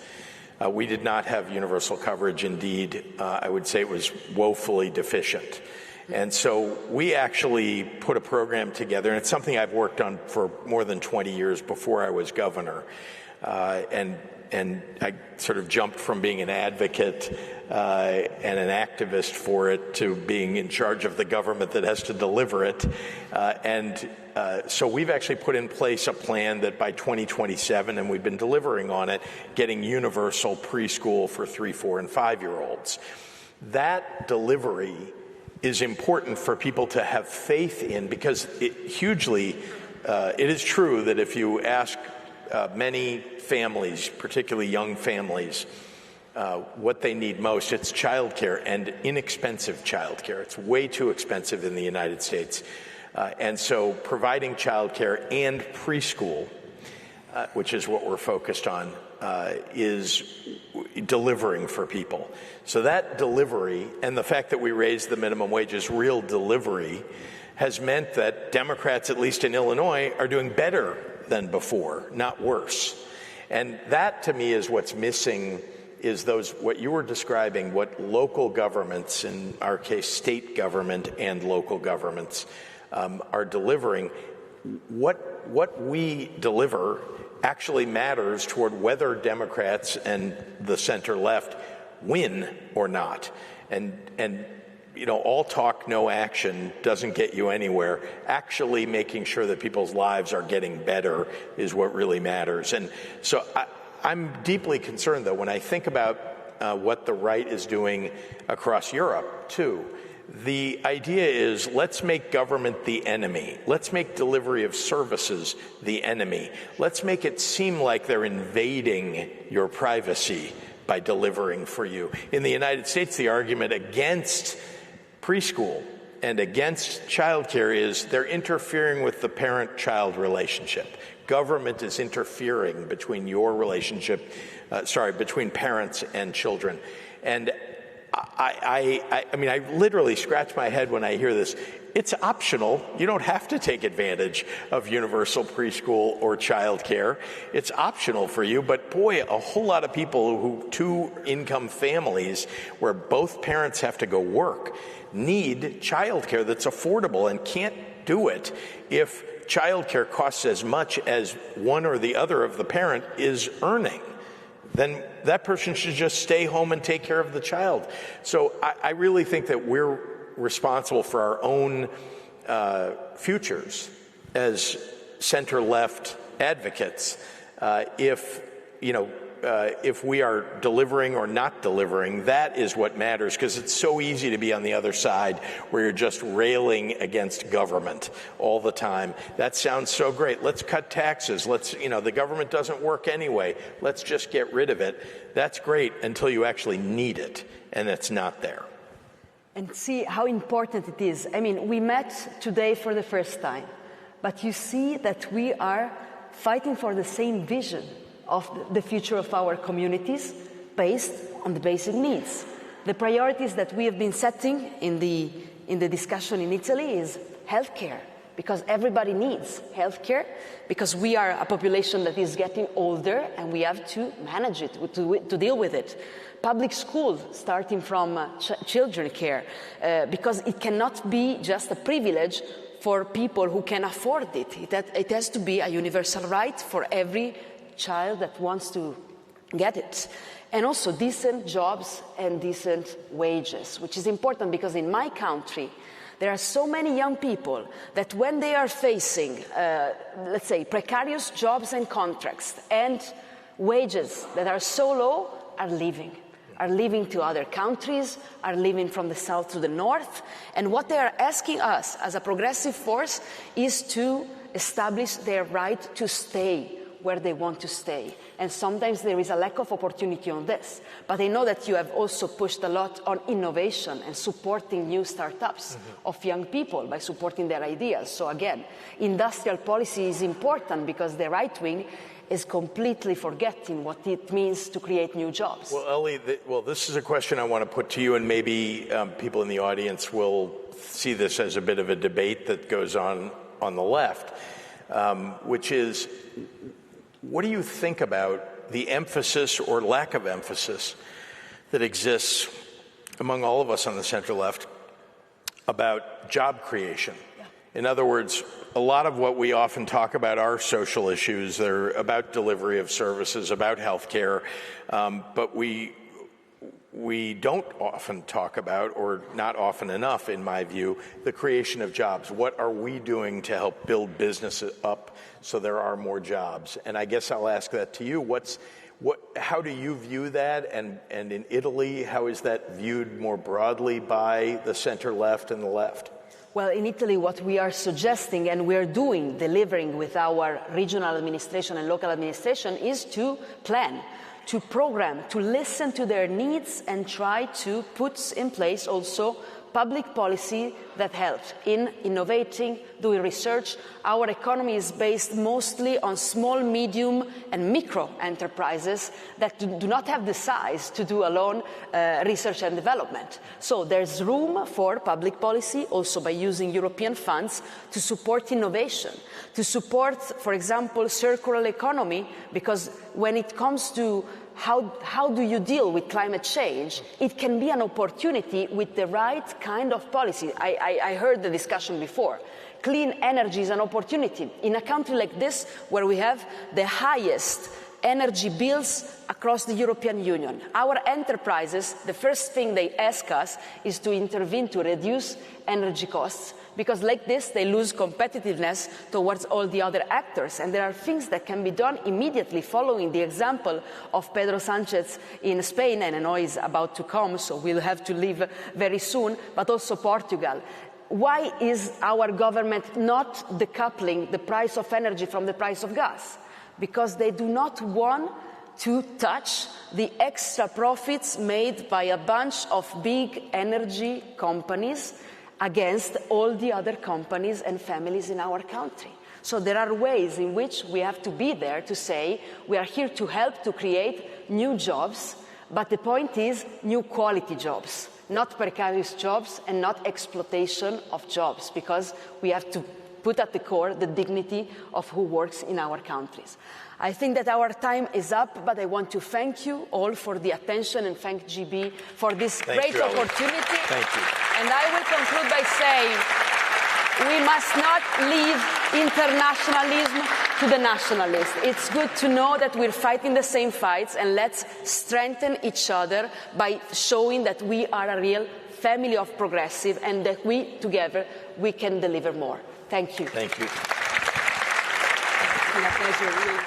We did not have universal coverage. Indeed, I would say it was woefully deficient. And so we actually put a program together, and it's something I've worked on for more than 20 years before I was governor. And I sort of jumped from being an advocate and an activist for it to being in charge of the government that has to deliver it. So we've actually put in place a plan that by 2027, and we've been delivering on it, getting universal preschool for 3-, 4-, and 5-year-olds. That delivery is important for people to have faith in, because it is true that if you ask many families, particularly young families, what they need most, it's childcare, and inexpensive childcare. It's way too expensive in the United States. And so providing childcare and preschool, which is what we're focused on, is delivering for people. So that delivery, and the fact that we raised the minimum wage is real delivery, has meant that Democrats, at least in Illinois, are doing better than before, not worse. And that, to me, is what's missing, is what you were describing, what local governments, in our case state government and local governments, are delivering. What we deliver actually matters toward whether Democrats and the center-left win or not. And all talk, no action doesn't get you anywhere. Actually making sure that people's lives are getting better is what really matters. And so I'm deeply concerned, though, when I think about what the right is doing across Europe, too. The idea is, let's make government the enemy. Let's make delivery of services the enemy. Let's make it seem like they're invading your privacy by delivering for you. In the United States, the argument against preschool and against childcare is they're interfering with the parent-child relationship. Government is interfering between your relationship, between parents and children. And I mean, I literally scratch my head when I hear this. It's optional. You don't have to take advantage of universal preschool or childcare. It's optional for you, but boy, a whole lot of people who, two-income families where both parents have to go work, need childcare that's affordable and can't do it if childcare costs as much as one or the other of the parent is earning. Then that person should just stay home and take care of the child. So I really think that we're responsible for our own futures as center-left advocates if we are delivering or not delivering. That is what matters, because it's so easy to be on the other side where you're just railing against government all the time. That sounds so great. Let's cut taxes. The government doesn't work anyway. Let's just get rid of it. That's great until you actually need it, and it's not there. And see how important it is. I mean, we met today for the first time, but you see that we are fighting for the same vision of the future of our communities based on the basic needs. The priorities that we have been setting in the discussion in Italy is healthcare, because everybody needs healthcare, because we are a population that is getting older and we have to manage it, to deal with it. Public schools, starting from children care, because it cannot be just a privilege for people who can afford it. It has to be a universal right for every child that wants to get it. And also decent jobs and decent wages, which is important because in my country, there are so many young people that when they are facing, let's say, precarious jobs and contracts and wages that are so low, are leaving to other countries, are leaving from the south to the north. And what they are asking us as a progressive force is to establish their right to stay where they want to stay. And sometimes there is a lack of opportunity on this. But I know that you have also pushed a lot on innovation and supporting new startups of young people by supporting their ideas. So again, industrial policy is important because the right wing is completely forgetting what it means to create new jobs. Well, Ellie, this is a question I want to put to you, and maybe people in the audience will see this as a bit of a debate that goes on the left, which is, what do you think about the emphasis or lack of emphasis that exists among all of us on the center left about job creation? Yeah. In other words, a lot of what we often talk about are social issues. They're about delivery of services, about healthcare, but we don't often talk about, or not often enough in my view, the creation of jobs. What are we doing to help build businesses up so there are more jobs? And I guess I'll ask that to you. How do you view that? And in Italy, how is that viewed more broadly by the center left and the left? Well, in Italy, what we are suggesting and we are doing, delivering with our regional administration and local administration, is to plan, to program, to listen to their needs and try to put in place also public policy that helps in innovating, doing research. Our economy is based mostly on small, medium and micro enterprises that do not have the size to do alone research and development. So there's room for public policy also by using European funds to support innovation, to support, for example, circular economy, because when it comes to how do you deal with climate change, it can be an opportunity with the right kind of policy. I heard the discussion before. Clean energy is an opportunity. In a country like this, where we have the highest energy bills across the European Union, our enterprises, the first thing they ask us is to intervene to reduce energy costs, because like this, they lose competitiveness towards all the other actors. And there are things that can be done immediately following the example of Pedro Sanchez in Spain, and I know he's about to come, so we'll have to leave very soon, but also Portugal. Why is our government not decoupling the price of energy from the price of gas? Because they do not want to touch the extra profits made by a bunch of big energy companies against all the other companies and families in our country. So there are ways in which we have to be there to say we are here to help to create new jobs, but the point is new quality jobs, not precarious jobs and not exploitation of jobs, because we have to put at the core the dignity of who works in our countries. I think that our time is up, but I want to thank you all for the attention and thank GB for this great opportunity. Thank you. And I will conclude by saying we must not leave internationalism to the nationalists. It's good to know that we're fighting the same fights, and let's strengthen each other by showing that we are a real family of progressive and that we, together, we can deliver more. Thank you. Thank you. It's been a pleasure.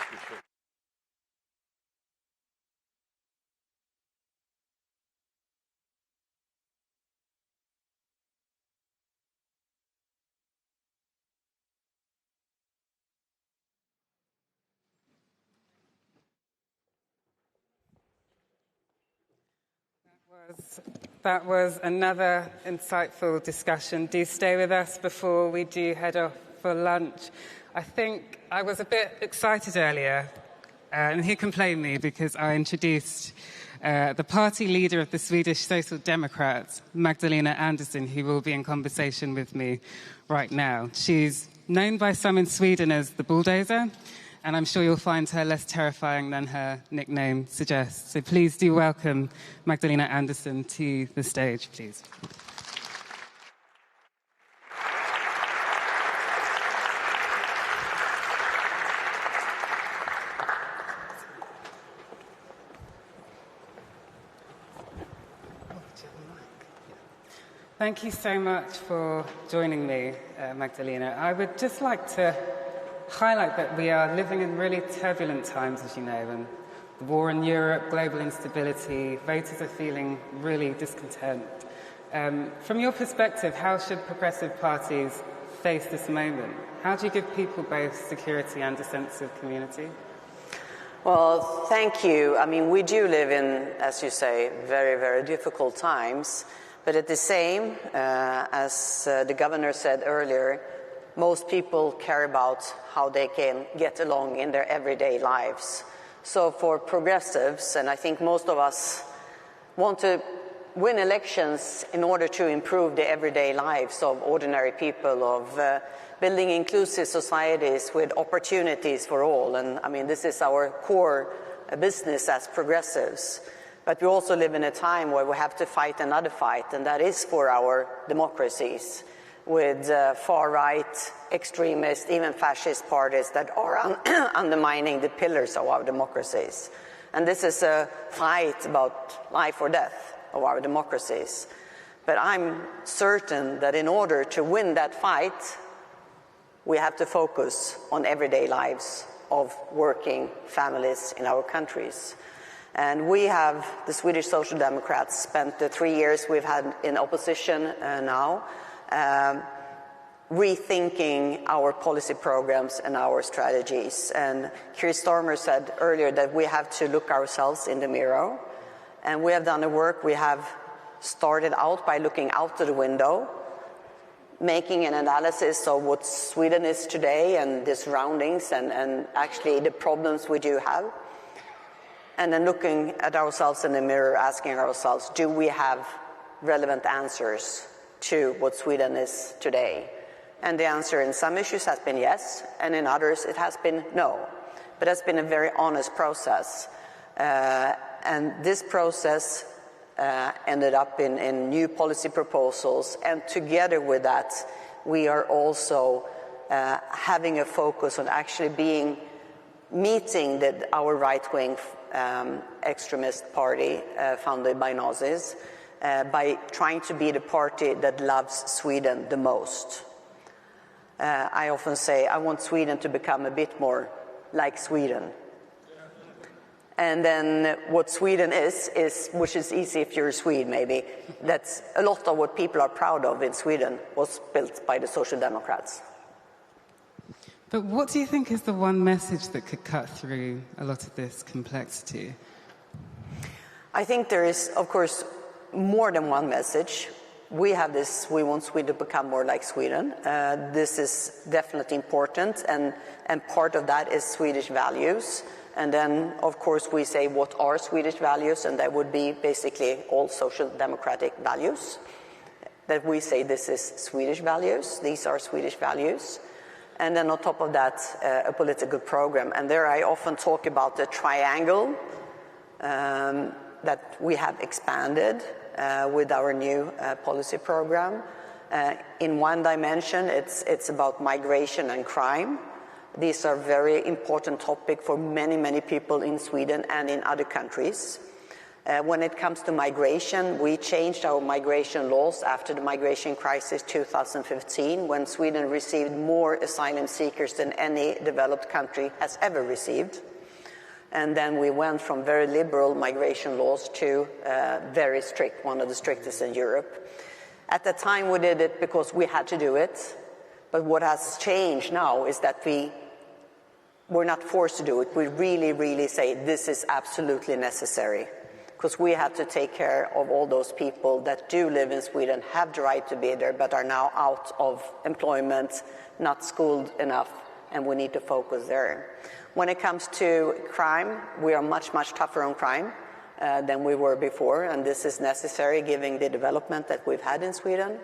That was another insightful discussion. Do stay with us before we do head off for lunch. I think I was a bit excited earlier, and he can blame me because I introduced the party leader of the Swedish Social Democrats, Magdalena Andersson, who will be in conversation with me right now. She's known by some in Sweden as the bulldozer, and I'm sure you'll find her less terrifying than her nickname suggests. So please do welcome Magdalena Andersson to the stage, please. Thank you so much for joining me, Magdalena. I would just like to highlight that we are living in really turbulent times, as you know, and the war in Europe, global instability, voters are feeling really discontent. From your perspective, how should progressive parties face this moment? How do you give people both security and a sense of community? Well, thank you. I mean, we do live in, as you say, very, very difficult times. But at the same, as the governor said earlier, most people care about how they can get along in their everyday lives. So for progressives, and I think most of us want to win elections in order to improve the everyday lives of ordinary people, of building inclusive societies with opportunities for all. And I mean, this is our core business as progressives. But we also live in a time where we have to fight another fight, and that is for our democracies, with far-right, extremist, even fascist parties that are undermining the pillars of our democracies. And this is a fight about life or death of our democracies. But I'm certain that in order to win that fight, we have to focus on everyday lives of working families in our countries. And we have, the Swedish Social Democrats, spent the 3 years we've had in opposition now, rethinking our policy programs and our strategies. And Keir Starmer said earlier that we have to look ourselves in the mirror. And we have done the work. We have started out by looking out of the window, making an analysis of what Sweden is today and the surroundings and actually the problems we do have. And then looking at ourselves in the mirror, asking ourselves, do we have relevant answers to what Sweden is today? And the answer in some issues has been yes, and in others it has been no. But it's been a very honest process. And this process ended up in new policy proposals, and together with that, we are also having a focus on actually meeting our right-wing extremist party founded by Nazis by trying to be the party that loves Sweden the most. I often say I want Sweden to become a bit more like Sweden. And then what Sweden is, which is easy if you're a Swede maybe, that's a lot of what people are proud of in Sweden was built by the Social Democrats. But what do you think is the one message that could cut through a lot of this complexity? I think there is, of course, more than one message. we have this, we want Sweden to become more like Sweden. This is definitely important, and part of that is Swedish values. And then, of course, we say what are Swedish values, and that would be basically all social democratic values. That we say this is Swedish values, these are Swedish values. And then on top of that, a political program. And there I often talk about the triangle that we have expanded with our new policy program. In one dimension, it's about migration and crime. These are very important topics for many, many people in Sweden and in other countries. When it comes to migration, we changed our migration laws after the migration crisis 2015, when Sweden received more asylum seekers than any developed country has ever received. And then we went from very liberal migration laws to very strict, one of the strictest in Europe. At the time, we did it because we had to do it. But what has changed now is that we're not forced to do it. We really, really say this is absolutely necessary, because we have to take care of all those people that do live in Sweden, have the right to be there, but are now out of employment, not schooled enough, and we need to focus there. When it comes to crime, we are much, much tougher on crime than we were before, and this is necessary given the development that we've had in Sweden.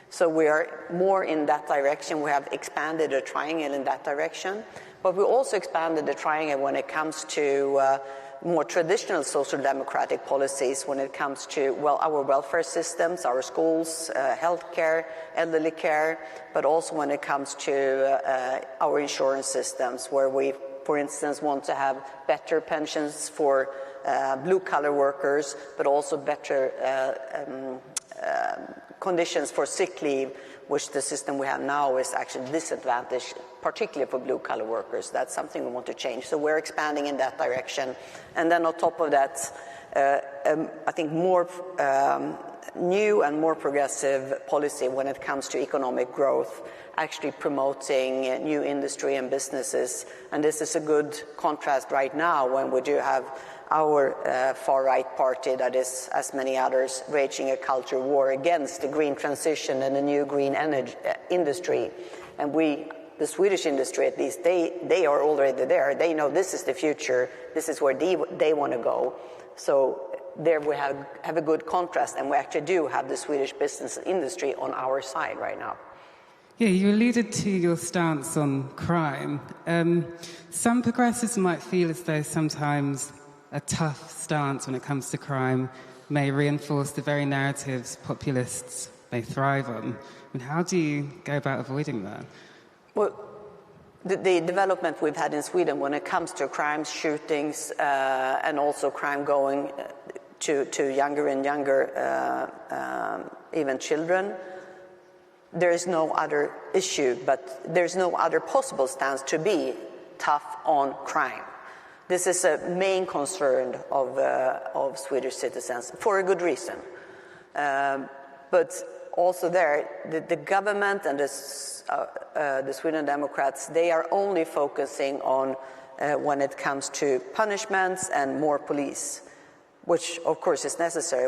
So we are more in that direction. We have expanded the triangle in that direction, but we also expanded the triangle when it comes to more traditional social democratic policies, when it comes to, well, our welfare systems, our schools, healthcare, elderly care, but also when it comes to our insurance systems, where we, for instance, want to have better pensions for blue-collar workers, but also better conditions for sick leave, which the system we have now is actually disadvantaged, particularly for blue-collar workers. That's something we want to change. So we're expanding in that direction. And then on top of that, I think more new and more progressive policy when it comes to economic growth, actually promoting new industry and businesses. And this is a good contrast right now when we do have our far-right party that is, as many others, waging a culture war against the green transition and the new green energy industry. And the Swedish industry at least, they are already there. They know this is the future. This is where they want to go. So there we have a good contrast, and we actually do have the Swedish business industry on our side right now. Yeah, you alluded to your stance on crime. Some progressives might feel as though sometimes a tough stance when it comes to crime may reinforce the very narratives populists may thrive on. I mean, how do you go about avoiding that? Well, the development we've had in Sweden when it comes to crimes, shootings, and also crime going to younger and younger, even children, there is no other issue, but there's no other possible stance to be tough on crime. This is a main concern of Swedish citizens, for a good reason. But also there, the government and the Sweden Democrats, they are only focusing on when it comes to punishments and more police, which of course is necessary.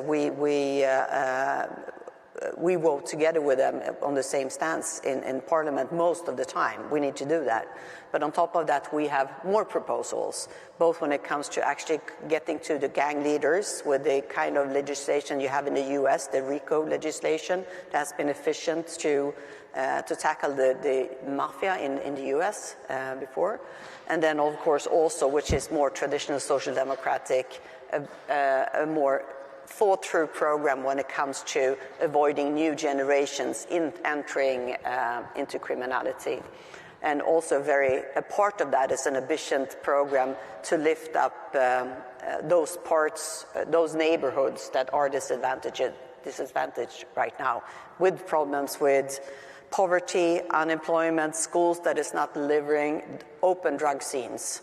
We vote together with them on the same stance in Parliament most of the time. We need to do that. But on top of that, we have more proposals, both when it comes to actually getting to the gang leaders with the kind of legislation you have in the US, the RICO legislation that has been efficient to tackle the mafia in the US before. And then, of course, also, which is more traditional social democratic, a more thought-through program when it comes to avoiding new generations entering into criminality. And also a part of that is an ambitious program to lift up those parts, those neighborhoods that are disadvantaged right now, with problems with poverty, unemployment, schools that is not delivering, open drug scenes,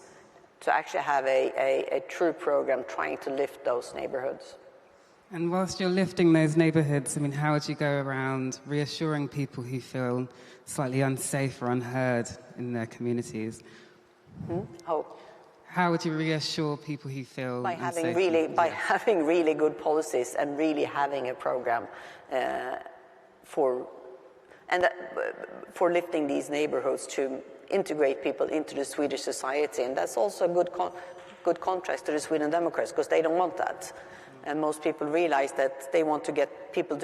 to actually have a true program trying to lift those neighborhoods. And whilst you're lifting those neighbourhoods, I mean, how would you go around reassuring people who feel slightly unsafe or unheard in their communities? How would you reassure people who feel unsafe? By having really good policies and really having a program for lifting these neighborhoods to integrate people into the Swedish society. And that's also a good contrast to the Sweden Democrats, because they don't want that. And most people realize that they want to get people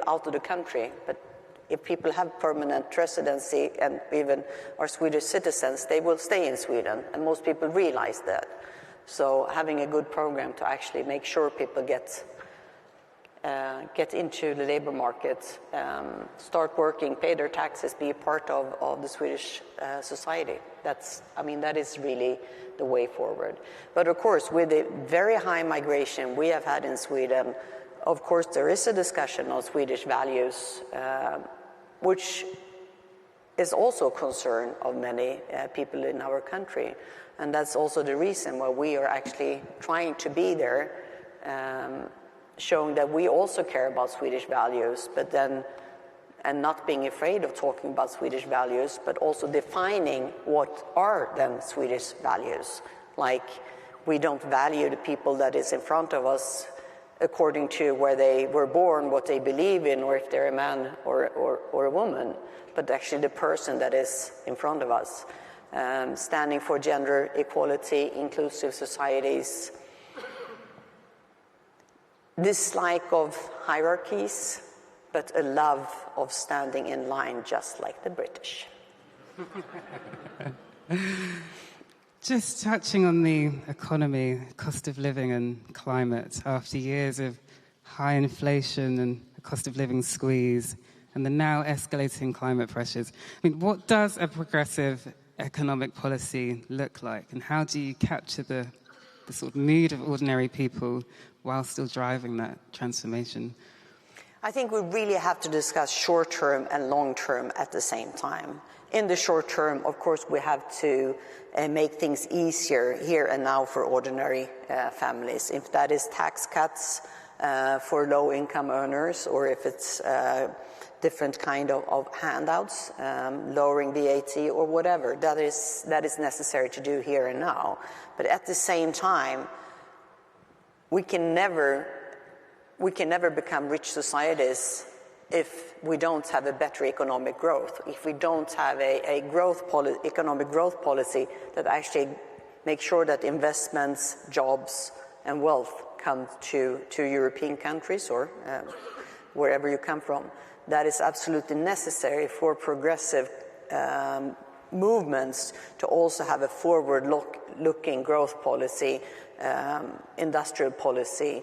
out of the country. But if people have permanent residency and even are Swedish citizens, they will stay in Sweden. And most people realize that. So having a good program to actually make sure people get into the labor market, start working, pay their taxes, be a part of the Swedish society. That is really the way forward. But of course, with the very high migration we have had in Sweden, of course, there is a discussion on Swedish values, which is also a concern of many people in our country. And that's also the reason why we are actually trying to be there, showing that we also care about Swedish values, and not being afraid of talking about Swedish values, but also defining what are then Swedish values. Like, we don't value the people that is in front of us according to where they were born, what they believe in, or if they're a man or a woman, but actually the person that is in front of us. Standing for gender equality, inclusive societies, dislike of hierarchies, but a love of standing in line just like the British. Just touching on the economy, cost of living and climate, after years of high inflation and a cost of living squeeze and the now escalating climate pressures, what does a progressive economic policy look like, and how do you capture the sort of mood of ordinary people while still driving that transformation? I think we really have to discuss short-term and long-term at the same time. In the short term, of course, we have to make things easier here and now for ordinary families. If that is tax cuts for low-income earners, or if it's different kind of handouts, lowering VAT or whatever, that is necessary to do here and now. But at the same time, we can never become rich societies if we don't have a better economic growth, if we don't have a economic growth policy that actually makes sure that investments, jobs, and wealth come to European countries or wherever you come from. That is absolutely necessary for progressive movements to also have a forward-looking growth policy, industrial policy,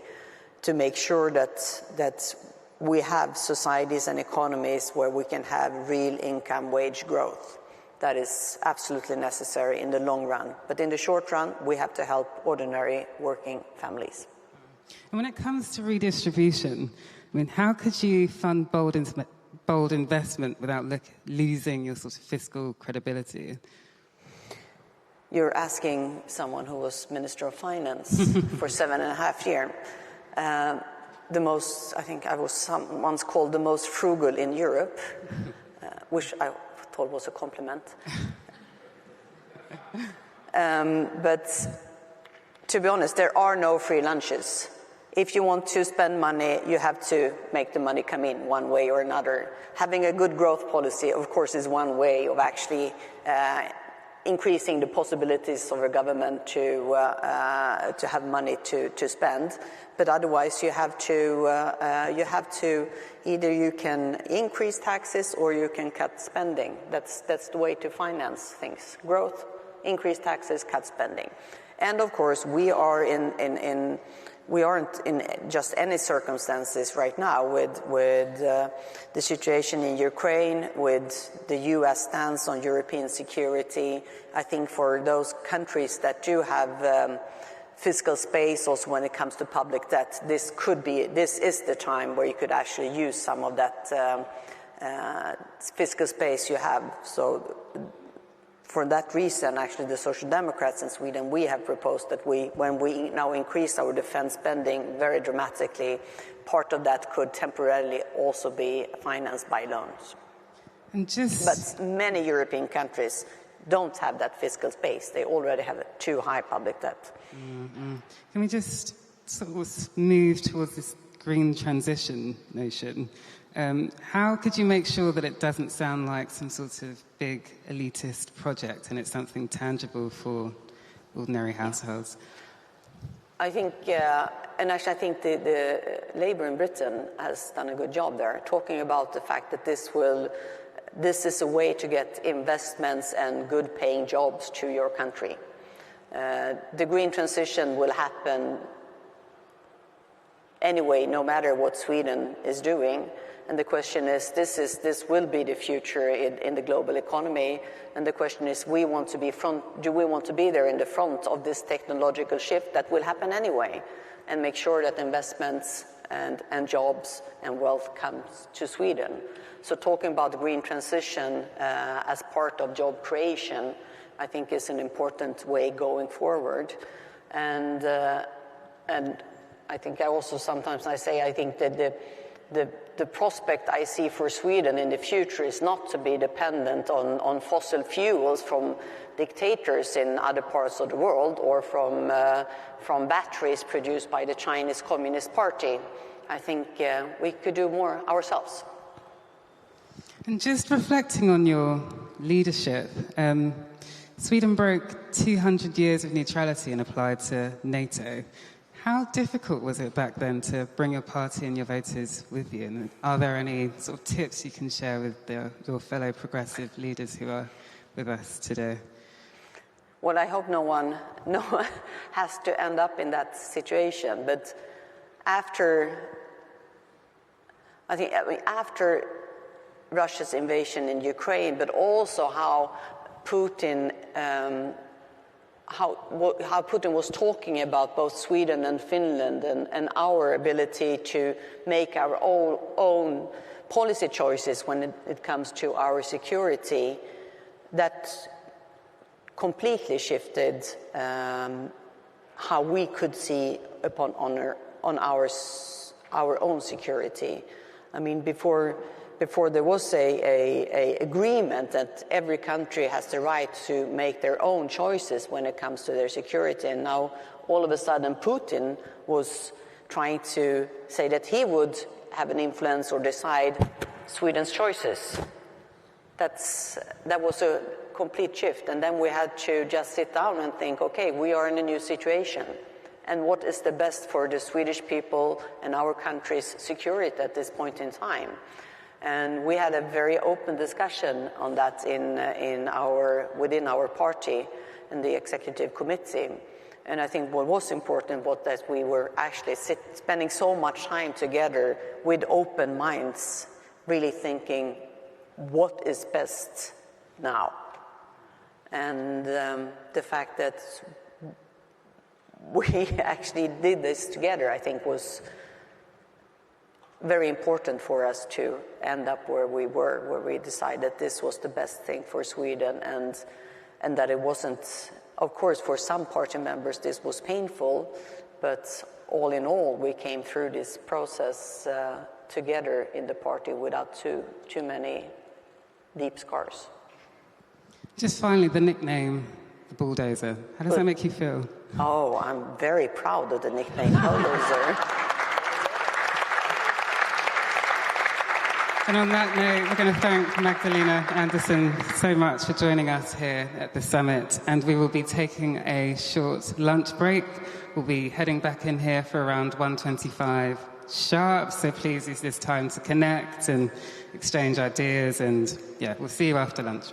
to make sure that we have societies and economies where we can have real income wage growth. That is absolutely necessary in the long run. But in the short run, we have to help ordinary working families. And when it comes to redistribution, how could you fund bold investment without losing your sort of fiscal credibility? You're asking someone who was Minister of Finance for 7.5 years. I think I was once called the most frugal in Europe, which I thought was a compliment. But to be honest, there are no free lunches. If you want to spend money, you have to make the money come in one way or another. Having a good growth policy, of course, is one way of actually increasing the possibilities of a government to have money to spend. But otherwise, you have to either you can increase taxes or you can cut spending. That's the way to finance things: growth, increase taxes, cut spending. And of course, we aren't in just any circumstances right now with the situation in Ukraine, with the U.S. stance on European security. I think for those countries that do have fiscal space, also when it comes to public debt, this is the time where you could actually use some of that fiscal space you have. So for that reason, actually, the Social Democrats in Sweden, we have proposed that when we now increase our defense spending very dramatically, part of that could temporarily also be financed by loans. But many European countries don't have that fiscal space. They already have too high public debt. Mm-hmm. Can we just sort of move towards this green transition notion? How could you make sure that it doesn't sound like some sort of big elitist project and it's something tangible for ordinary households? I think, and actually I think the Labour in Britain has done a good job there, talking about the fact that this is a way to get investments and good paying jobs to your country. The green transition will happen anyway, no matter what Sweden is doing. And the question is, this will be the future in the global economy. And the question is, do we want to be there in the front of this technological shift that will happen anyway, and make sure that investments and jobs and wealth comes to Sweden? So talking about the green transition as part of job creation, I think is an important way going forward. And I think I also sometimes I think that the prospect I see for Sweden in the future is not to be dependent on fossil fuels from dictators in other parts of the world or from batteries produced by the Chinese Communist Party. I think we could do more ourselves. And just reflecting on your leadership, Sweden broke 200 years of neutrality and applied to NATO. How difficult was it back then to bring your party and your voters with you? And are there any sort of tips you can share with your fellow progressive leaders who are with us today? Well, I hope no one has to end up in that situation. But after Russia's invasion in Ukraine, but also how Putin was talking about both Sweden and Finland and our ability to make our own policy choices when it comes to our security, that completely shifted how we could see on our own security. I mean, before there was a agreement that every country has the right to make their own choices when it comes to their security, and now all of a sudden Putin was trying to say that he would have an influence or decide Sweden's choices. That was a complete shift, and then we had to just sit down and think, okay, we are in a new situation, and what is the best for the Swedish people and our country's security at this point in time? And we had a very open discussion on that within our party in the executive committee. And I think what was important was that we were actually spending so much time together with open minds, really thinking what is best now. And the fact that we actually did this together, I think, was very important for us to end up where we were, where we decided this was the best thing for Sweden, and that it wasn't, of course, for some party members this was painful, but all in all we came through this process together in the party without too many deep scars. Just finally, the nickname, the Bulldozer. How does that make you feel? Oh, I'm very proud of the nickname Bulldozer. And on that note, we're going to thank Magdalena Andersson so much for joining us here at the summit. And we will be taking a short lunch break. We'll be heading back in here for around 1:25 sharp. So please use this time to connect and exchange ideas. And yeah, we'll see you after lunch.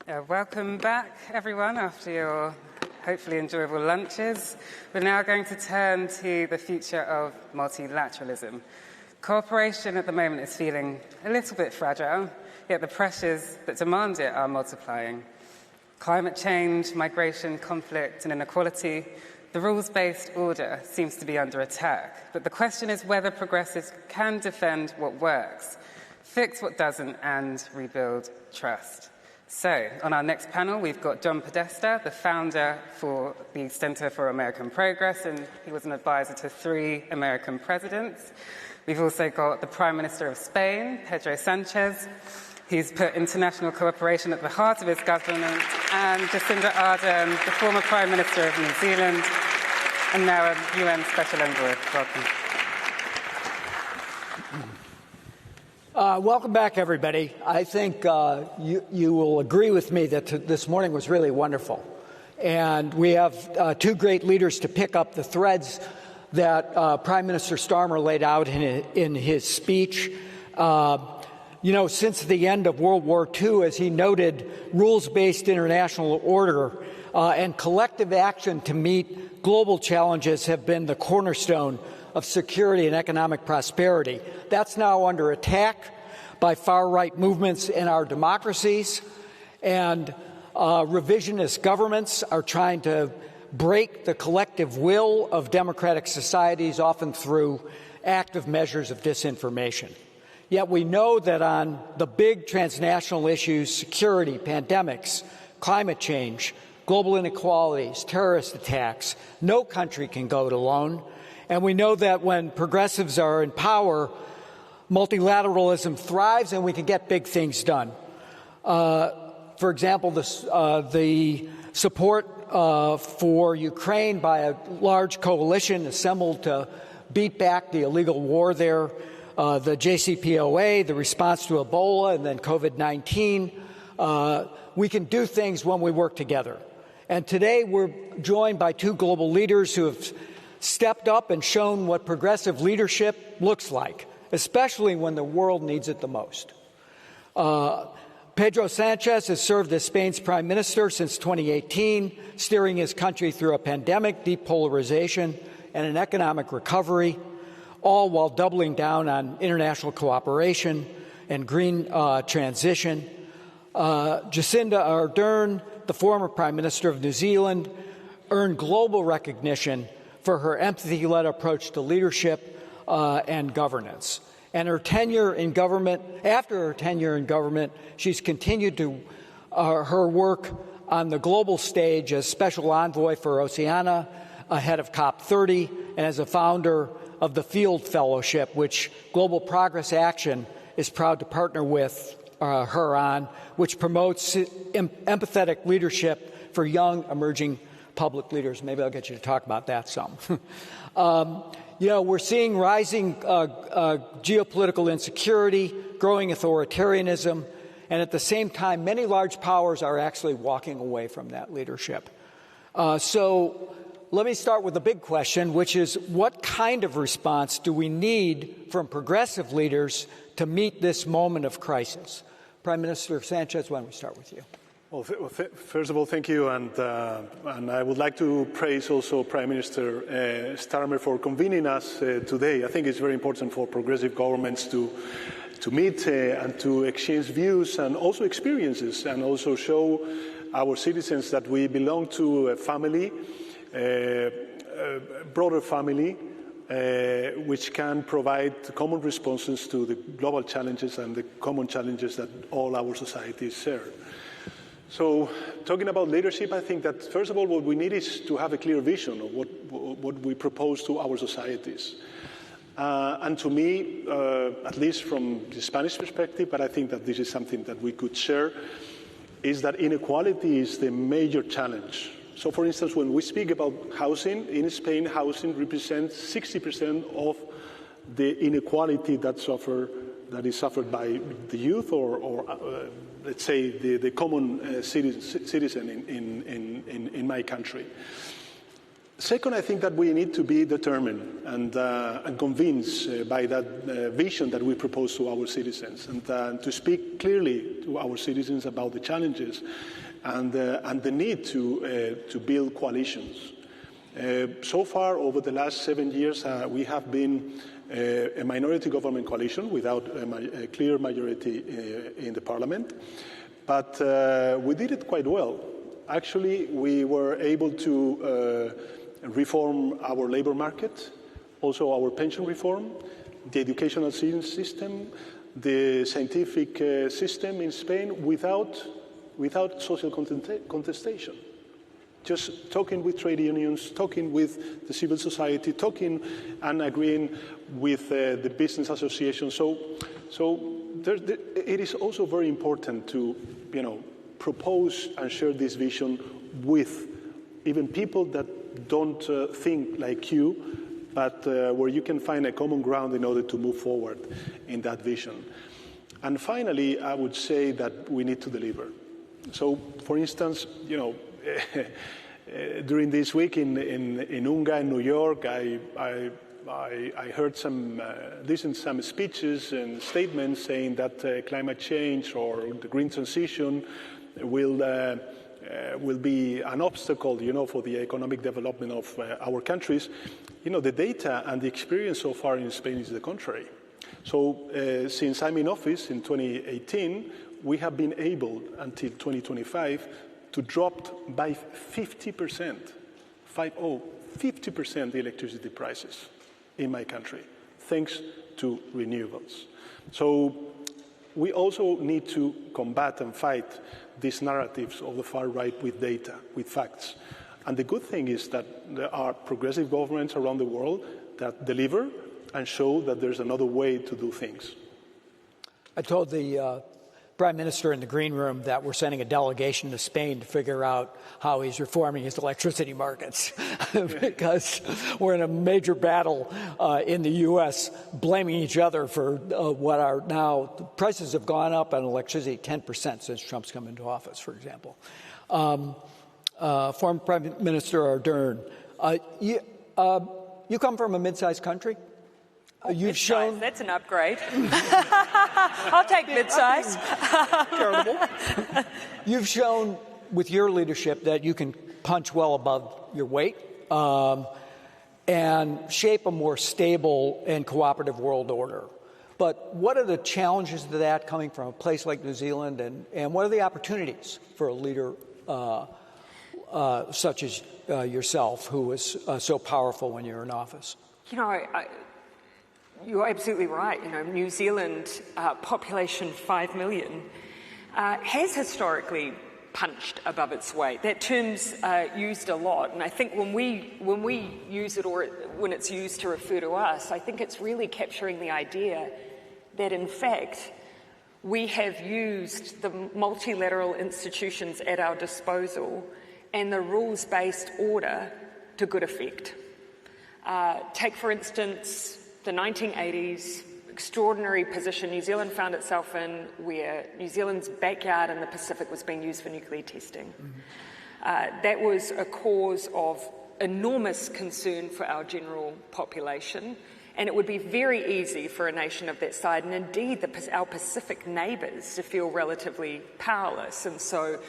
Welcome back, everyone, after your hopefully enjoyable lunches. We're now going to turn to the future of multilateralism. Cooperation at the moment is feeling a little bit fragile, yet the pressures that demand it are multiplying. Climate change, migration, conflict, and inequality, the rules-based order seems to be under attack. But the question is whether progressives can defend what works, fix what doesn't, and rebuild trust. So, on our next panel, we've got John Podesta, the founder for the Center for American Progress, and he was an advisor to 3 American presidents. We've also got the Prime Minister of Spain, Pedro Sanchez. He's put international cooperation at the heart of his government, and Jacinda Ardern, the former Prime Minister of New Zealand, and now a UN Special Envoy. Welcome. Welcome back, everybody. I think you will agree with me that this morning was really wonderful. And we have 2 great leaders to pick up the threads that Prime Minister Starmer laid out in his speech. Since the end of World War II, as he noted, rules-based international order and collective action to meet global challenges have been the cornerstone of security and economic prosperity. That's now under attack by far-right movements in our democracies, and revisionist governments are trying to break the collective will of democratic societies, often through active measures of disinformation. Yet we know that on the big transnational issues, security, pandemics, climate change, global inequalities, terrorist attacks, no country can go it alone. And we know that when progressives are in power, multilateralism thrives and we can get big things done. For example, the support for Ukraine by a large coalition assembled to beat back the illegal war there, the JCPOA, the response to Ebola, and then COVID-19. We can do things when we work together. And today we're joined by 2 global leaders who have stepped up and shown what progressive leadership looks like, especially when the world needs it the most. Pedro Sanchez has served as Spain's prime minister since 2018, steering his country through a pandemic, deep polarization, and an economic recovery, all while doubling down on international cooperation and green transition. Jacinda Ardern, the former Prime Minister of New Zealand, earned global recognition for her empathy-led approach to leadership and governance. And her tenure in government, after her tenure in government, she's continued to her work on the global stage as Special Envoy for Oceania, ahead of COP30, and as a founder of the Field Fellowship, which Global Progress Action is proud to partner with her on, which promotes empathetic leadership for young, emerging public leaders. Maybe I'll get you to talk about that some. We're seeing rising geopolitical insecurity, growing authoritarianism, and at the same time, many large powers are actually walking away from that leadership. So let me start with the big question, which is what kind of response do we need from progressive leaders to meet this moment of crisis? Prime Minister Sanchez, why don't we start with you? Well, first of all, thank you, and I would like to praise also Prime Minister Starmer for convening us today. I think it's very important for progressive governments to meet and to exchange views and also experiences, and also show our citizens that we belong to a family, a broader family, which can provide common responses to the global challenges and the common challenges that all our societies share. So, talking about leadership, I think that, first of all, what we need is to have a clear vision of what we propose to our societies. And to me, at least from the Spanish perspective, but I think that this is something that we could share, is that inequality is the major challenge. So, for instance, when we speak about housing, in Spain, housing represents 60% of the inequality that is suffered by the youth or let's say, the common citizen in my country. Second, I think that we need to be determined and convinced by that vision that we propose to our citizens, and to speak clearly to our citizens about the challenges and the need to build coalitions. So far, over the last 7 years, we have been a minority government coalition without a clear majority in the parliament, but we did it quite well. Actually, we were able to reform our labor market, also our pension reform, the educational system, the scientific system in Spain without social contestation. Just talking with trade unions, talking with the civil society, talking and agreeing with the business association. So it is also very important to, propose and share this vision with even people that don't think like you, but where you can find a common ground in order to move forward in that vision. And finally, I would say that we need to deliver. So, for instance, during this week in UNGA in New York, I heard some speeches and statements saying that climate change or the green transition will be an obstacle, for the economic development of our countries. The data and the experience so far in Spain is the contrary. So since I'm in office in 2018, we have been able, until 2025, to drop by 50%, 50% the electricity prices in my country, thanks to renewables. So we also need to combat and fight these narratives of the far right with data, with facts. And the good thing is that there are progressive governments around the world that deliver and show that there's another way to do things. I told the Prime Minister in the green room that we're sending a delegation to Spain to figure out how he's reforming his electricity markets because we're in a major battle in the U.S. blaming each other for what are now the prices have gone up on electricity 10% since Trump's come into office, for example. Former Prime Minister Ardern, you come from a mid-sized country. You've shown that's an upgrade. I'll take mid-size. Charitable. You've shown with your leadership that you can punch well above your weight and shape a more stable and cooperative world order. But what are the challenges to that coming from a place like New Zealand, and what are the opportunities for a leader such as yourself, who was so powerful when you were in office? You're absolutely right. New Zealand, population 5 million, has historically punched above its weight. That term's used a lot, and I think when we use it, or when it's used to refer to us, I think it's really capturing the idea that, in fact, we have used the multilateral institutions at our disposal and the rules-based order to good effect. Take, for instance, the 1980s, extraordinary position New Zealand found itself in, where New Zealand's backyard in the Pacific was being used for nuclear testing. That was a cause of enormous concern for our general population, and it would be very easy for a nation of that size, and indeed our Pacific neighbours, to feel relatively powerless. And so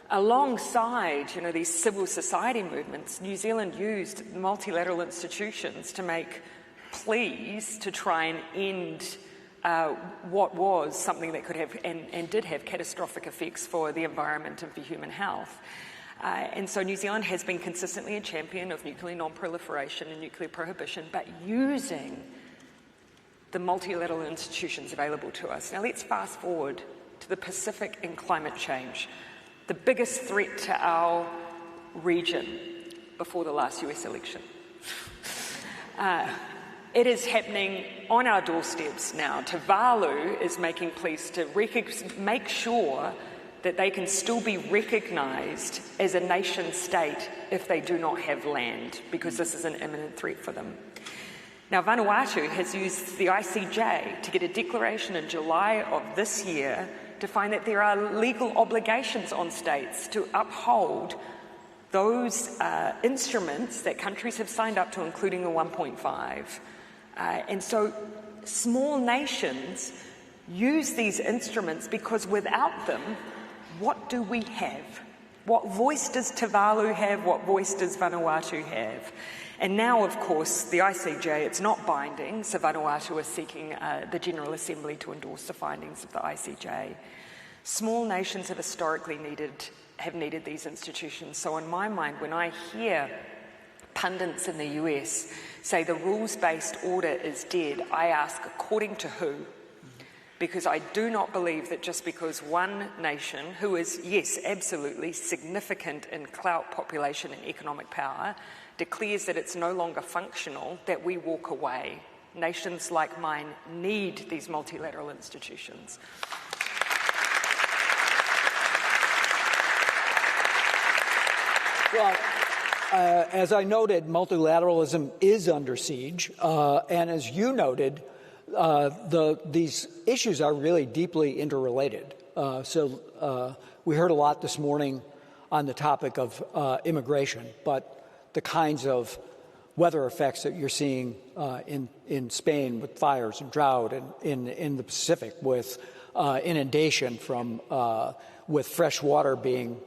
alongside, these civil society movements, New Zealand used multilateral institutions to make pleas to try and end what was something that could have and did have catastrophic effects for the environment and for human health. And so New Zealand has been consistently a champion of nuclear non-proliferation and nuclear prohibition, but using the multilateral institutions available to us. Now let's fast forward to the Pacific and climate change, the biggest threat to our region before the last US election. It is happening on our doorsteps now. Tuvalu is making pleas to make sure that they can still be recognised as a nation state if they do not have land, because this is an imminent threat for them. Now, Vanuatu has used the ICJ to get a declaration in July of this year to find that there are legal obligations on states to uphold those instruments that countries have signed up to, including the 1.5. And so small nations use these instruments because without them, what do we have? What voice does Tuvalu have? What voice does Vanuatu have? And now, of course, the ICJ, it's not binding, so Vanuatu is seeking the General Assembly to endorse the findings of the ICJ. Small nations have historically needed these institutions. So in my mind, when I hear pundits in the US say the rules-based order is dead, I ask, according to who? Because I do not believe that just because one nation, who is, yes, absolutely significant in clout, population and economic power, declares that it's no longer functional, that we walk away. Nations like mine need these multilateral institutions. Well, as I noted, multilateralism is under siege, and as you noted, these issues are really deeply interrelated. So we heard a lot this morning on the topic of immigration, but the kinds of weather effects that you're seeing in Spain with fires and drought, and in the Pacific with inundation from with fresh water being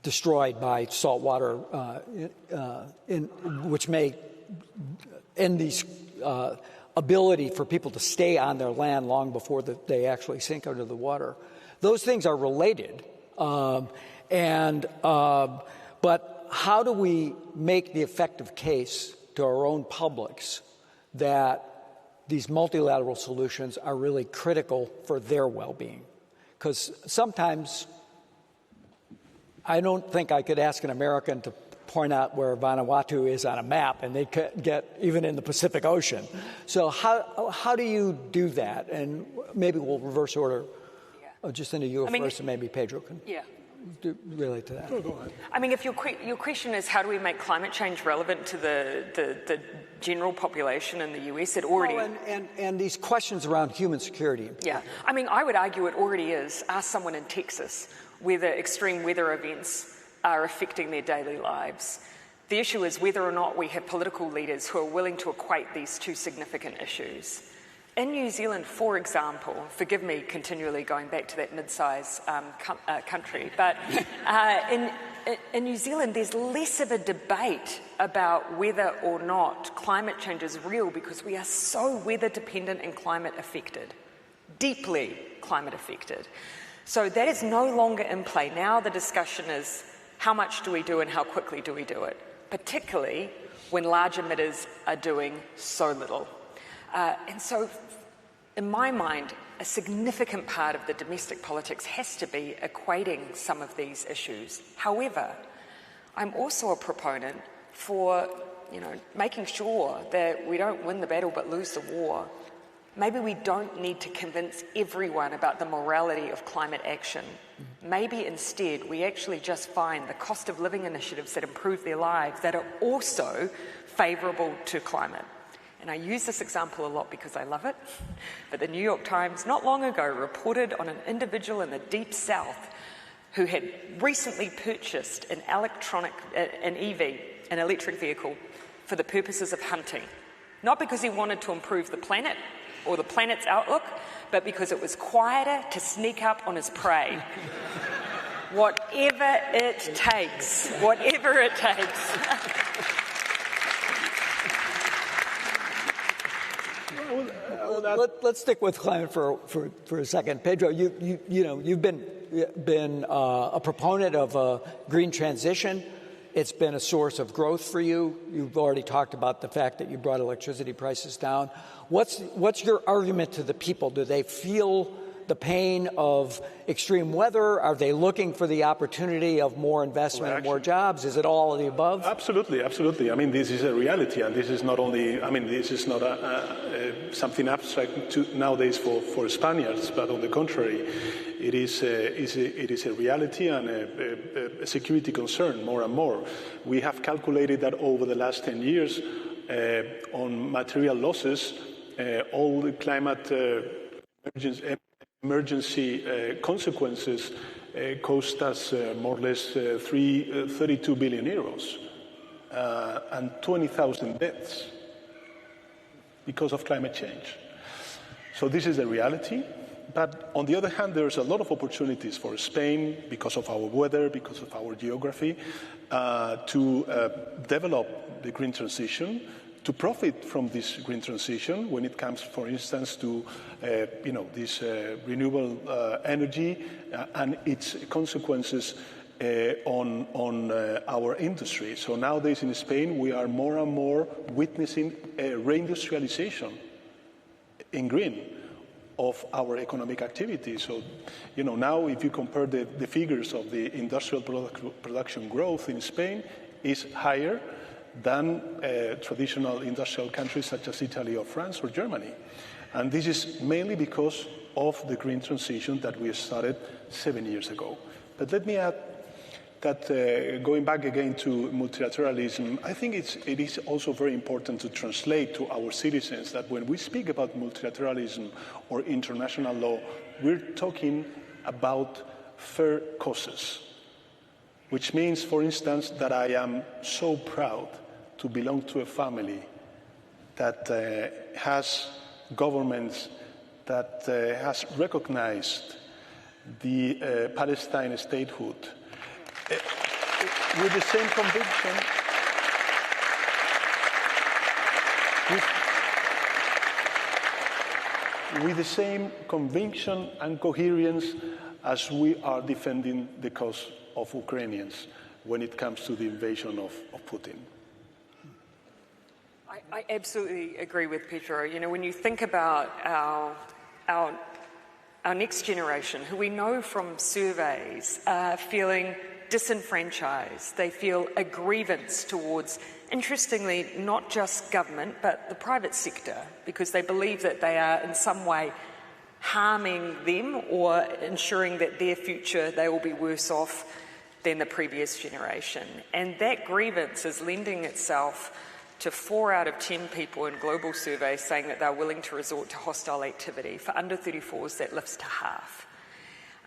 destroyed by salt water, which may end these ability for people to stay on their land long before they actually sink under the water. Those things are related, but how do we make the effective case to our own publics that these multilateral solutions are really critical for their well-being? Because sometimes I don't think I could ask an American to point out where Vanuatu is on a map, and they could get even in the Pacific Ocean. So how do you do that? And maybe we'll reverse order. Jacinda, you go first, and maybe Pedro can relate to that. Go ahead. I mean, if your question is how do we make climate change relevant to the general population in the US, it already... and these questions around human security. Yeah. I mean, I would argue it already is. Ask someone in Texas whether extreme weather events are affecting their daily lives. The issue is whether or not we have political leaders who are willing to equate these two significant issues. In New Zealand, for example, forgive me continually going back to that mid-size country, but in New Zealand there's less of a debate about whether or not climate change is real because we are so weather dependent and climate affected, deeply climate affected. So that is no longer in play. Now the discussion is how much do we do and how quickly do we do it, particularly when large emitters are doing so little. And so, in my mind, a significant part of the domestic politics has to be equating some of these issues. However, I'm also a proponent for, making sure that we don't win the battle but lose the war. Maybe we don't need to convince everyone about the morality of climate action. Maybe instead we actually just find the cost of living initiatives that improve their lives that are also favourable to climate. And I use this example a lot because I love it. But the New York Times not long ago reported on an individual in the Deep South who had recently purchased an EV, an electric vehicle, for the purposes of hunting. Not because he wanted to improve the planet or the planet's outlook, but because it was quieter to sneak up on his prey. Whatever it takes. Whatever it takes. Let's stick with climate for a second. Pedro, you've been a proponent of a green transition. It's been a source of growth for you. You've already talked about the fact that you brought electricity prices down. What's your argument to the people? Do they feel the pain of extreme weather? Are they looking for the opportunity of more investment and more jobs? Is it all of the above? Absolutely, absolutely. I mean, this is a reality, and this is not only, this is not something abstract nowadays for Spaniards, but on the contrary, it is a reality and a security concern more and more. We have calculated that over the last 10 years, on material losses, all the climate emergency consequences cost us more or less 32 billion euros and 20,000 deaths because of climate change. So this is the reality. But on the other hand, there's a lot of opportunities for Spain because of our weather, because of our geography, to develop the green transition, to profit from this green transition when it comes, for instance, to this renewable energy and its consequences on our industry. So nowadays in Spain, we are more and more witnessing a reindustrialization in green of our economic activity. So, now if you compare the figures of the industrial production growth in Spain is higher than traditional industrial countries such as Italy or France or Germany. And this is mainly because of the green transition that we started 7 years ago. But let me add that going back again to multilateralism, I think it is also very important to translate to our citizens that when we speak about multilateralism or international law, we're talking about fair causes, which means, for instance, that I am so proud to belong to a family that has governments that has recognized the Palestine statehood with the same conviction, with the same conviction and coherence as we are defending the cause of Ukrainians when it comes to the invasion of Putin. I absolutely agree with Pedro. When you think about our next generation, who we know from surveys are feeling disenfranchised, they feel a grievance towards, interestingly, not just government, but the private sector, because they believe that they are in some way harming them or ensuring that their future, they will be worse off than the previous generation. And that grievance is lending itself to 4 out of 10 people in global surveys saying that they're willing to resort to hostile activity. For under 34s, that lifts to half.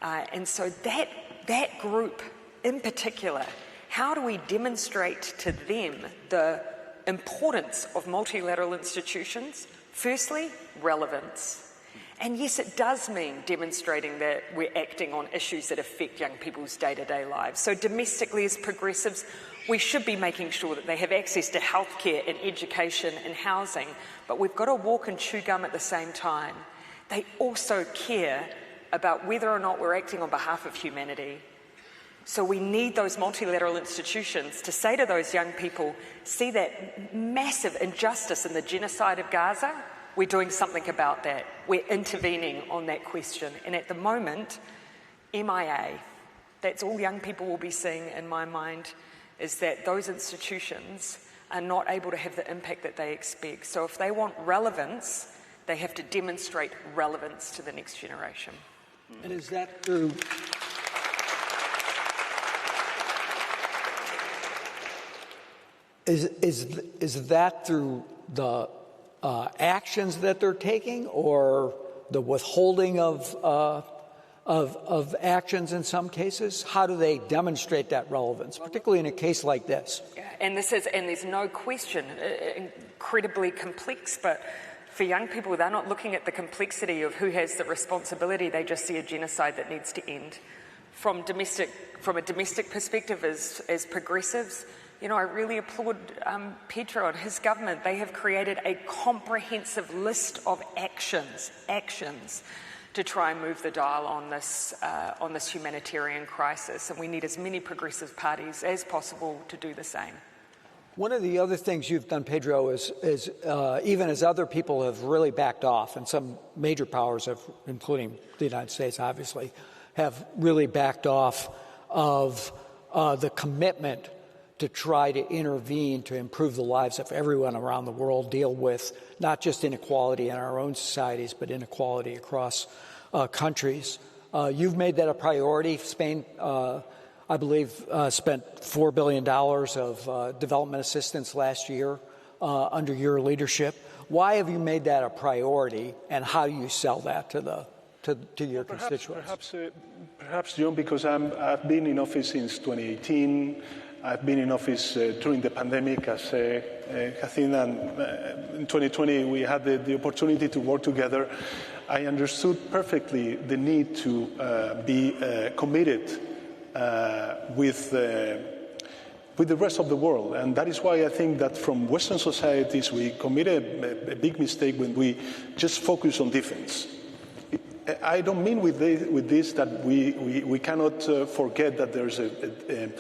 And so that group in particular, how do we demonstrate to them the importance of multilateral institutions? Firstly, relevance. And yes, it does mean demonstrating that we're acting on issues that affect young people's day-to-day lives. So domestically, as progressives, we should be making sure that they have access to healthcare and education and housing, but we've got to walk and chew gum at the same time. They also care about whether or not we're acting on behalf of humanity. So we need those multilateral institutions to say to those young people, see that massive injustice in the genocide of Gaza? We're doing something about that. We're intervening on that question. And at the moment, MIA, that's all young people will be seeing in my mind, is that those institutions are not able to have the impact that they expect. So if they want relevance, they have to demonstrate relevance to the next generation. And is that through... Is that through the actions that they're taking, or the withholding of actions in some cases? How do they demonstrate that relevance, particularly in a case like this? And there's no question, incredibly complex, but for young people, they're not looking at the complexity of who has the responsibility. They just see a genocide that needs to end. From a domestic perspective, as progressives, I really applaud Pedro and his government. They have created a comprehensive list of actions to try and move the dial on this humanitarian crisis, and we need as many progressive parties as possible to do the same. One of the other things you've done, Pedro, is even as other people have really backed off, and some major powers have, including the United States, obviously, have really backed off of the commitment to try to intervene to improve the lives of everyone around the world, deal with not just inequality in our own societies, but inequality across countries. You've made that a priority. Spain, I believe, spent $4 billion of development assistance last year under your leadership. Why have you made that a priority, and how do you sell that to to your constituents? Perhaps, John, because I've been in office since 2018. I've been in office during the pandemic, as Jacinta, and in 2020 we had the opportunity to work together. I understood perfectly the need to be committed with the rest of the world. And that is why I think that from Western societies we committed a big mistake when we just focus on defense. I don't mean with this that we cannot forget that there's a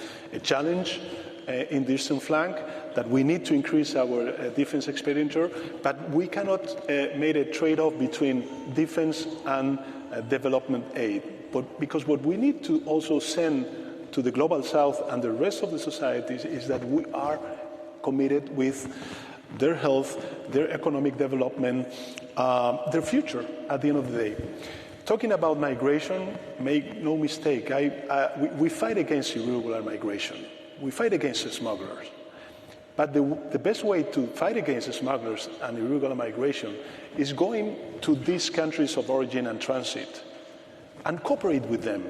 challenge in the eastern flank, that we need to increase our defense expenditure, but we cannot make a trade-off between defense and development aid. But because what we need to also send to the global south and the rest of the societies is that we are committed with their health, their economic development, their future at the end of the day. Talking about migration, make no mistake, we fight against irregular migration. We fight against smugglers. But the best way to fight against smugglers and irregular migration is going to these countries of origin and transit and cooperate with them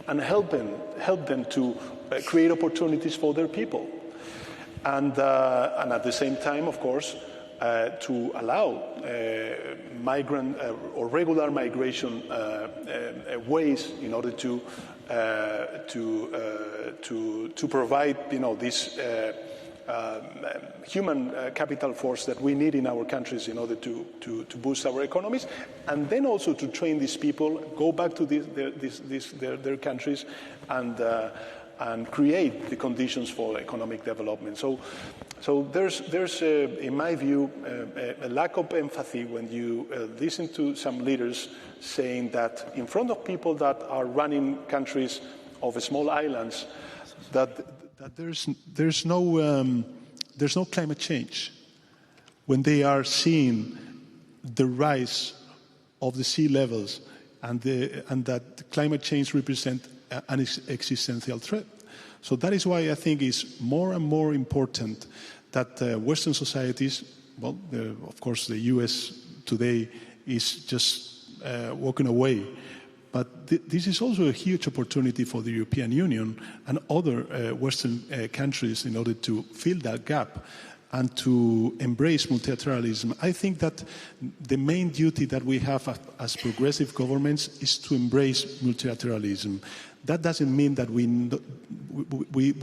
and help them to create opportunities for their people. And at the same time, of course, to allow migrant or regular migration ways in order to provide, this human capital force that we need in our countries in order to boost our economies, and then also to train these people, go back to their countries, and create the conditions for economic development. So there's in my view, a lack of empathy when you listen to some leaders saying that in front of people that are running countries of small islands, that there's no climate change, when they are seeing the rise of the sea levels and that climate change represents an existential threat. So that is why I think it's more and more important that Western societies, well, of course the US today is just walking away, but this is also a huge opportunity for the European Union and other Western countries in order to fill that gap and to embrace multilateralism. I think that the main duty that we have as progressive governments is to embrace multilateralism. That doesn't mean that we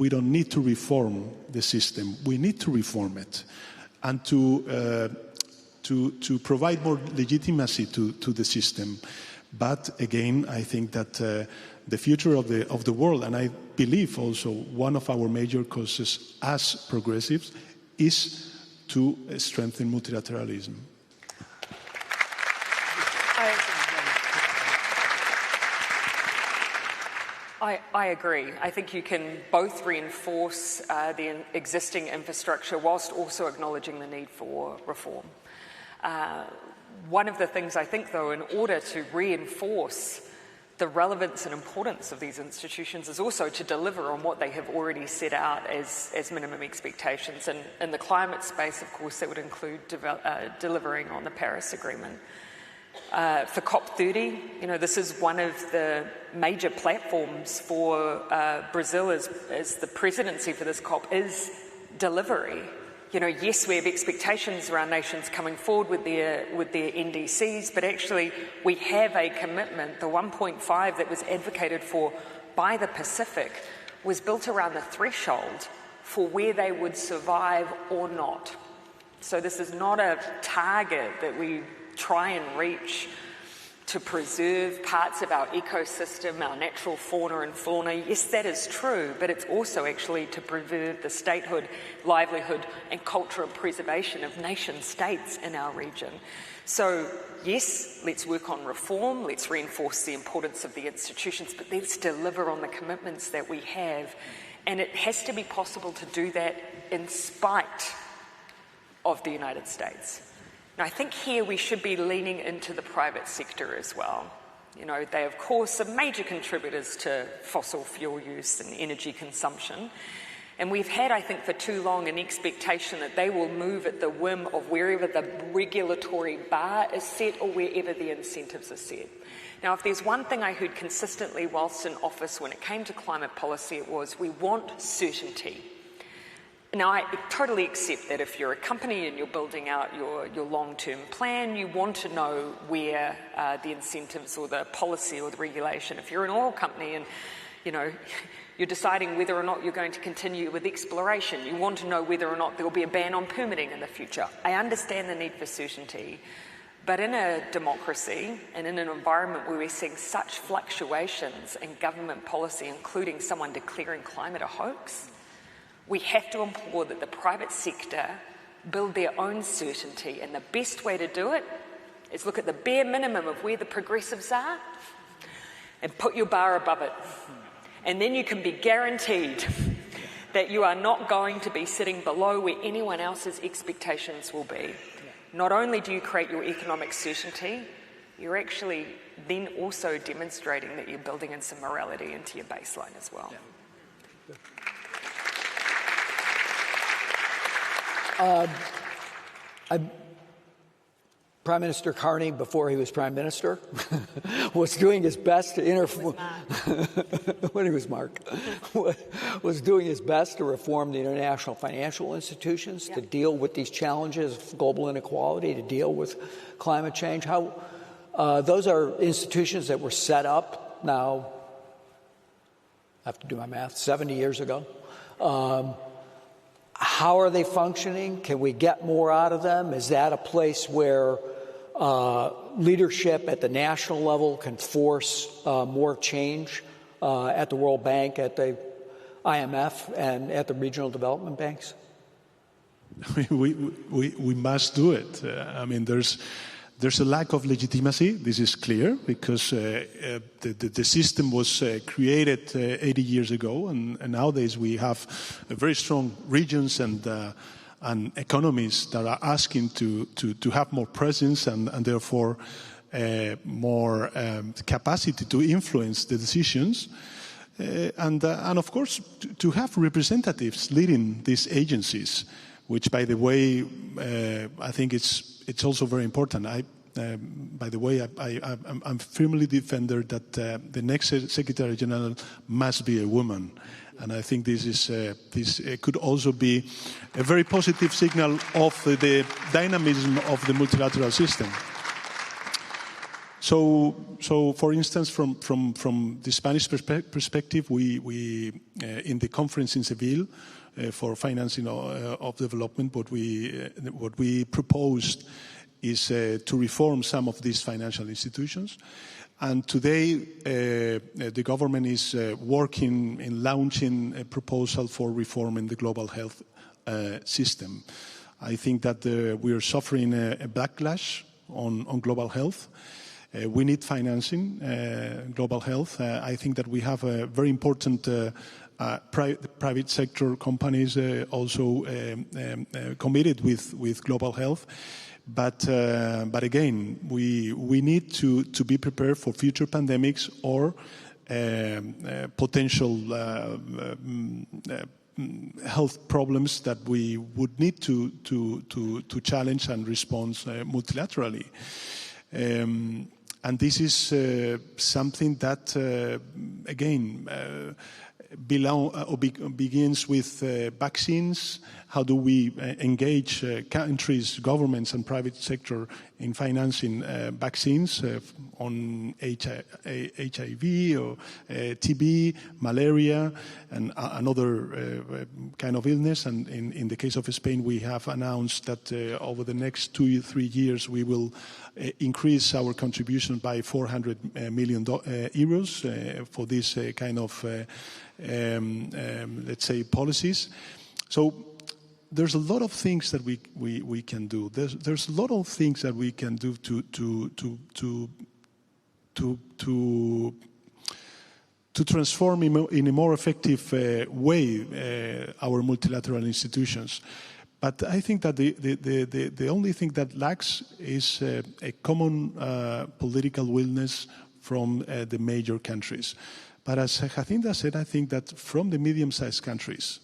don't need to reform the system. We need to reform it and to provide more legitimacy to the system. But again, I think that the future of the world, and I believe also one of our major causes as progressives, is to strengthen multilateralism. I agree. I think you can both reinforce the existing infrastructure whilst also acknowledging the need for reform. One of the things I think, though, in order to reinforce the relevance and importance of these institutions is also to deliver on what they have already set out as minimum expectations. And in the climate space, of course, that would include delivering on the Paris Agreement. For COP30, this is one of the major platforms for Brazil as the presidency for this COP is delivery. Yes, we have expectations around nations coming forward with their NDCs, but actually we have a commitment. The 1.5 that was advocated for by the Pacific was built around the threshold for where they would survive or not. So this is not a target that we try and reach to preserve parts of our ecosystem, our natural fauna and flora. Yes, that is true, but it's also actually to preserve the statehood, livelihood and cultural preservation of nation states in our region. So yes, let's work on reform, let's reinforce the importance of the institutions, but let's deliver on the commitments that we have. And it has to be possible to do that in spite of the United States. Now, I think here we should be leaning into the private sector as well. They, of course, are major contributors to fossil fuel use and energy consumption. And we've had, I think, for too long an expectation that they will move at the whim of wherever the regulatory bar is set or wherever the incentives are set. Now, if there's one thing I heard consistently whilst in office when it came to climate policy, it was we want certainty. Now, I totally accept that if you're a company and you're building out your long-term plan, you want to know where the incentives or the policy or the regulation. If you're an oil company and, you're deciding whether or not you're going to continue with exploration, you want to know whether or not there will be a ban on permitting in the future. I understand the need for certainty. But in a democracy and in an environment where we're seeing such fluctuations in government policy, including someone declaring climate a hoax, we have to implore that the private sector build their own certainty. And the best way to do it is look at the bare minimum of where the progressives are and put your bar above it. And then you can be guaranteed that you are not going to be sitting below where anyone else's expectations will be. Not only do you create your economic certainty, you're actually then also demonstrating that you're building in some morality into your baseline as well. Prime Minister Carney, before he was Prime Minister, was doing his best to when he was Mark, was doing his best to reform the international financial institutions to deal with these challenges of global inequality, to deal with climate change. Those are institutions that were set up now, I have to do my math, 70 years ago. How are they functioning? Can we get more out of them? Is that a place where leadership at the national level can force more change at the World Bank, at the IMF, and at the regional development banks? We must do it. There's a lack of legitimacy. This is clear because the system was created 80 years ago, and nowadays we have very strong regions and economies that are asking to have more presence and therefore more capacity to influence the decisions, and of course to have representatives leading these agencies, which, by the way, I think it's also very important. By the way, I'm firmly defender that the next Secretary General must be a woman, and I think this could also be a very positive signal of the dynamism of the multilateral system. So for instance, from the Spanish perspective, we in the conference in Seville for financing of development, what we proposed is to reform some of these financial institutions. And today, the government is working in launching a proposal for reforming the global health system. I think that we are suffering a backlash on global health. We need financing global health. I think that we have a very important private sector companies also committed with global health. But again, we need to be prepared for future pandemics or potential health problems that we would need to challenge and respond multilaterally. And this is something that, again, begins with vaccines. How do we engage countries, governments and private sector in financing vaccines on HIV or TB, malaria and another kind of illness? And in the case of Spain, we have announced that over the next 2-3 years we will increase our contribution by 400 million euros for this kind of let's say policies. So there's a lot of things that we can do. There's a lot of things that we can do to transform in a more effective way our multilateral institutions. But I think that the only thing that lacks is a common political willingness from the major countries. But as Jacinta said, I think that from the medium-sized countries,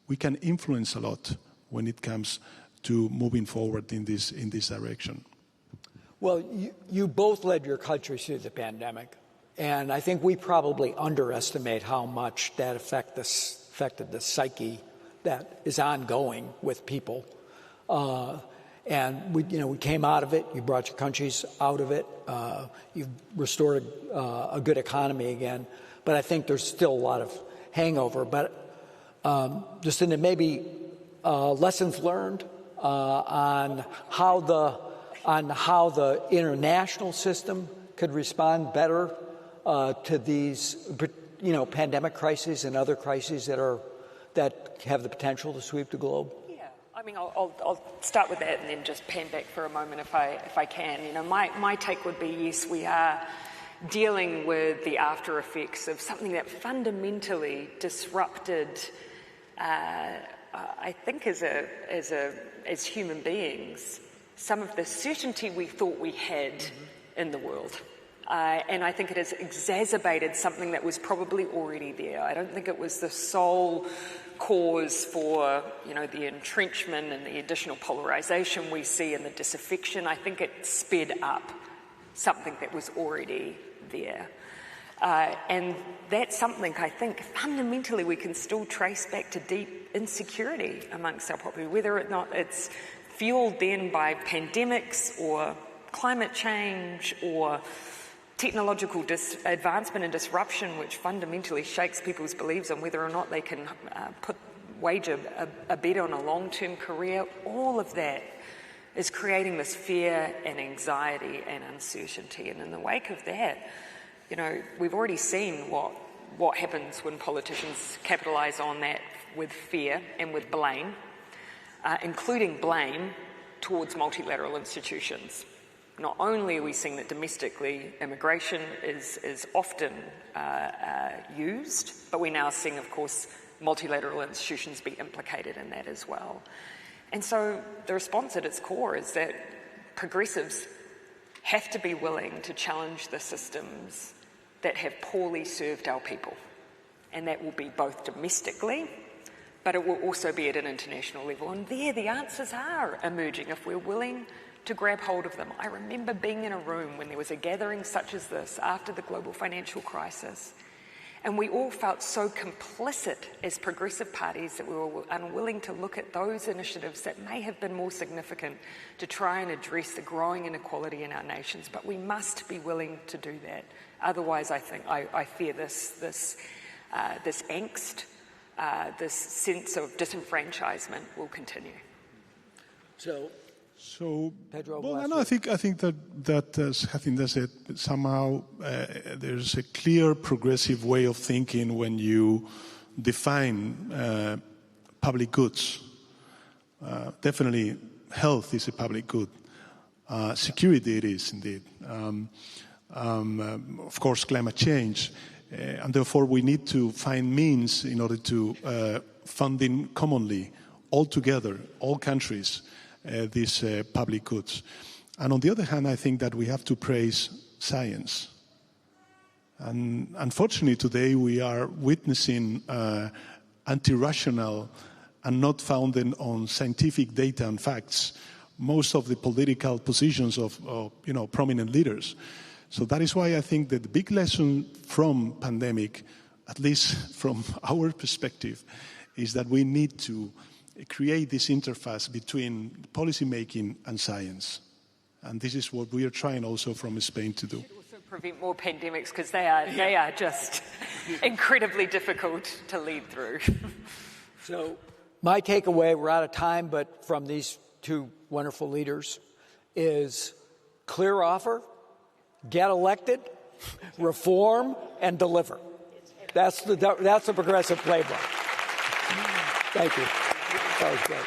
we can influence a lot when it comes to moving forward in this direction. Well, you both led your countries through the pandemic, and I think we probably underestimate how much that affected the psyche that is ongoing with people. And we came out of it. You brought your countries out of it. You've restored a good economy again. But I think there's still a lot of hangover. But just in maybe lessons learned on how the international system could respond better to these, pandemic crises and other crises that have the potential to sweep the globe. I mean, I'll start with that and then just pan back for a moment if I can. You know, my take would be, yes, we are dealing with the after effects of something that fundamentally disrupted, I think, as human beings, some of the certainty we thought we had in the world. And I think it has exacerbated something that was probably already there. I don't think it was the sole cause for, the entrenchment and the additional polarization we see and the disaffection. I think it sped up something that was already there. And that's something I think fundamentally we can still trace back to deep insecurity amongst our population, whether or not it's fueled then by pandemics or climate change or technological advancement and disruption, which fundamentally shakes people's beliefs on whether or not they can wage a bet on a long-term career. All of that is creating this fear and anxiety and uncertainty. And in the wake of that, we've already seen what happens when politicians capitalise on that with fear and with blame, including blame towards multilateral institutions. Not only are we seeing that domestically immigration is often used, but we're now seeing, of course, multilateral institutions be implicated in that as well. And so the response at its core is that progressives have to be willing to challenge the systems that have poorly served our people. And that will be both domestically, but it will also be at an international level. And there the answers are emerging if we're willing to grab hold of them. I remember being in a room when there was a gathering such as this after the global financial crisis, and we all felt so complicit as progressive parties that we were unwilling to look at those initiatives that may have been more significant to try and address the growing inequality in our nations. But we must be willing to do that. Otherwise, I fear this angst, this sense of disenfranchisement will continue. So, Pedro, I think that as Jacinda said, somehow there's a clear progressive way of thinking when you define public goods. Definitely, health is a public good. Security it is indeed. Of course, climate change, and therefore we need to find means in order to funding commonly, all together, all countries, these public goods. And on the other hand, I think that we have to praise science. And unfortunately today we are witnessing anti-rational and not founded on scientific data and facts most of the political positions of prominent leaders. So that is why I think that the big lesson from pandemic, at least from our perspective, is that we need to create this interface between policy making and science. And this is what we are trying also from Spain to do. Also prevent more pandemics because they are just incredibly difficult to lead through. So my takeaway, we're out of time, but from these two wonderful leaders is clear offer, get elected, reform, and deliver. That's the progressive playbook. Thank you. That was great.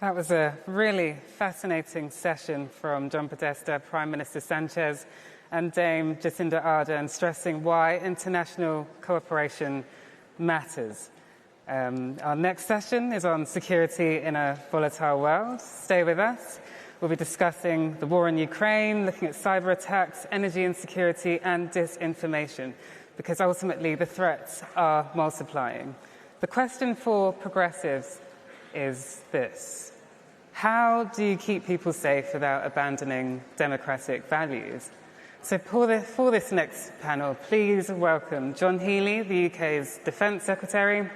That was a really fascinating session from John Podesta, Prime Minister Sanchez, and Dame Jacinda Ardern, stressing why international cooperation matters. Our next session is on security in a volatile world. Stay with us. We'll be discussing the war in Ukraine, looking at cyber attacks, energy insecurity, and disinformation, because ultimately the threats are multiplying. The question for progressives is this: how do you keep people safe without abandoning democratic values? So for this next panel, please welcome John Healey, the UK's Defence Secretary.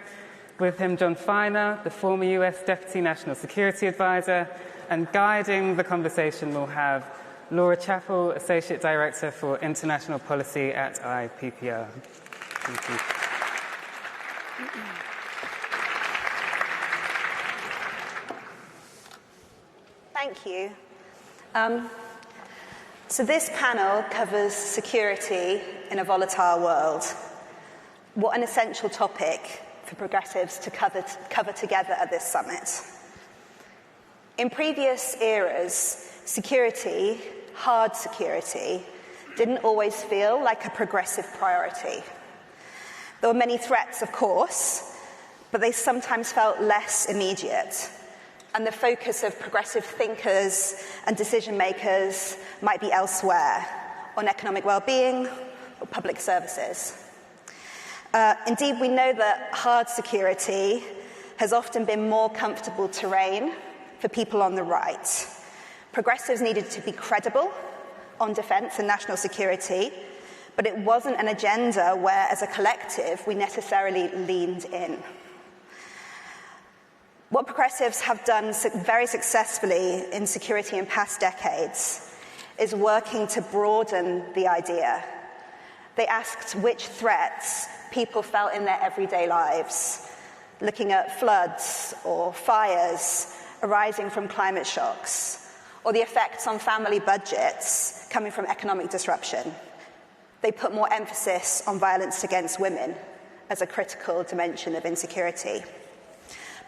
With him, John Feiner, the former US Deputy National Security Advisor, and guiding the conversation we'll have Laura Chappell, Associate Director for International Policy at IPPR. Thank you. Thank you. So this panel covers security in a volatile world. What an essential topic for progressives to cover together at this summit. In previous eras, security, hard security, didn't always feel like a progressive priority. There were many threats, of course, but they sometimes felt less immediate, and the focus of progressive thinkers and decision makers might be elsewhere, on economic well-being or public services. Indeed, we know that hard security has often been more comfortable terrain for people on the right. Progressives needed to be credible on defence and national security, but it wasn't an agenda where, as a collective, we necessarily leaned in. What progressives have done very successfully in security in past decades is working to broaden the idea. They asked which threats people felt in their everyday lives, looking at floods or fires arising from climate shocks, or the effects on family budgets coming from economic disruption. They put more emphasis on violence against women as a critical dimension of insecurity.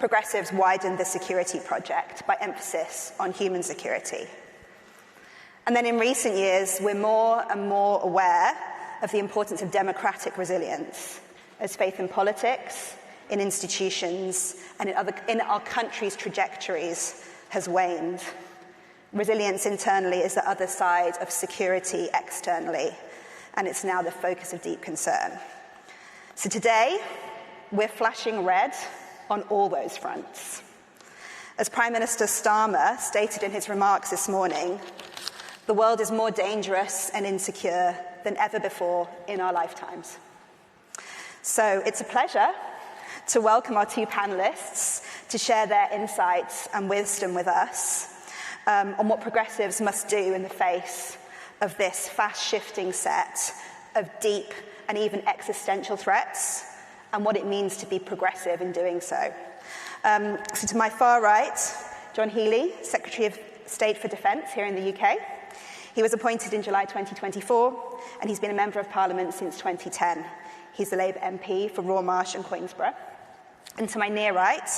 Progressives widened the security project by emphasis on human security. And then in recent years, we're more and more aware of the importance of democratic resilience as faith in politics, in institutions, and in our country's trajectories has waned. Resilience internally is the other side of security externally, and it's now the focus of deep concern. So today, we're flashing red on all those fronts. As Prime Minister Starmer stated in his remarks this morning, the world is more dangerous and insecure than ever before in our lifetimes. So it's a pleasure to welcome our two panelists to share their insights and wisdom with us on what progressives must do in the face of this fast-shifting set of deep and even existential threats, and what it means to be progressive in doing so. So to my far right, John Healey, Secretary of State for Defence here in the UK. He was appointed in July 2024, and he's been a Member of Parliament since 2010. He's the Labour MP for Rawmarsh and Queensborough. And to my near right,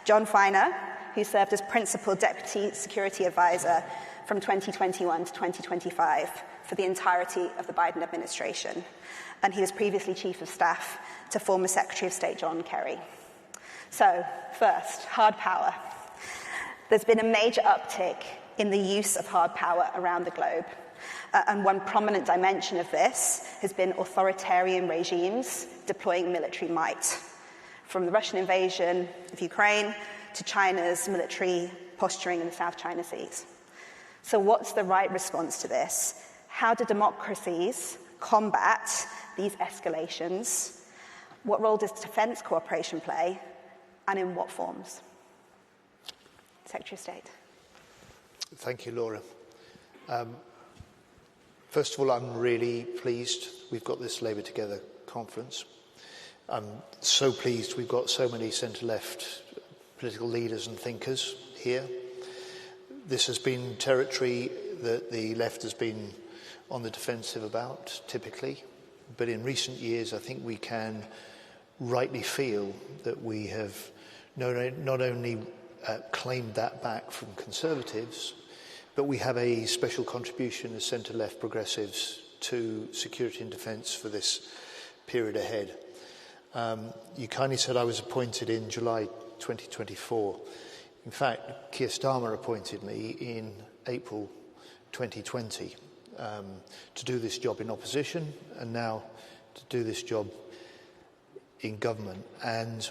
John Feiner, who served as Principal Deputy Security Advisor from 2021 to 2025 for the entirety of the Biden administration. And he was previously Chief of Staff to former Secretary of State John Kerry. So, first, hard power. There's been a major uptick in the use of hard power around the globe. And one prominent dimension of this has been authoritarian regimes deploying military might, from the Russian invasion of Ukraine to China's military posturing in the South China Seas. So what's the right response to this? How do democracies combat these escalations? What role does defence cooperation play, and in what forms? Secretary of State. Thank you, Laura. First of all, I'm really pleased we've got this Labour Together conference. I'm so pleased we've got so many centre-left political leaders and thinkers here. This has been territory that the left has been on the defensive about, typically. But in recent years, I think we can rightly feel that we have not only claimed that back from Conservatives, but we have a special contribution as centre-left progressives to security and defence for this period ahead. You kindly said I was appointed in July 2024. In fact, Keir Starmer appointed me in April 2020 to do this job in opposition and now to do this job in government. And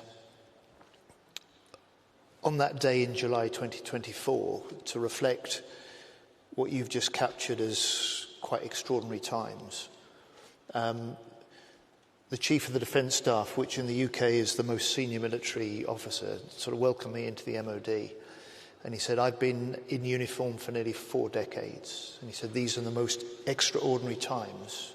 on that day in July 2024, to reflect what you've just captured as quite extraordinary times, the Chief of the Defence Staff, which in the UK is the most senior military officer, sort of welcomed me into the MOD. And he said, I've been in uniform for nearly 4 decades. And he said, these are the most extraordinary times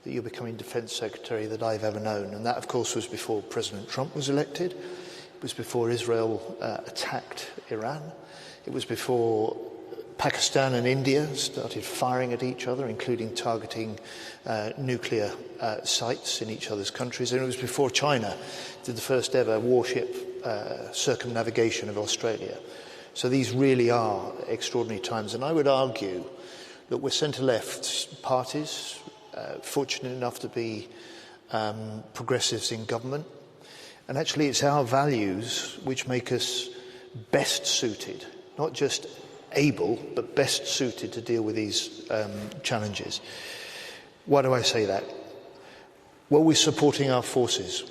that you're becoming Defence Secretary that I've ever known. And that, of course, was before President Trump was elected. It was before Israel attacked Iran. It was before Pakistan and India started firing at each other, including targeting nuclear sites in each other's countries. And it was before China did the first ever warship circumnavigation of Australia. So these really are extraordinary times. And I would argue that we're centre-left parties, fortunate enough to be progressives in government. And actually it's our values which make us best suited, not just able, but best suited to deal with these challenges. Why do I say that? Well, we're supporting our forces.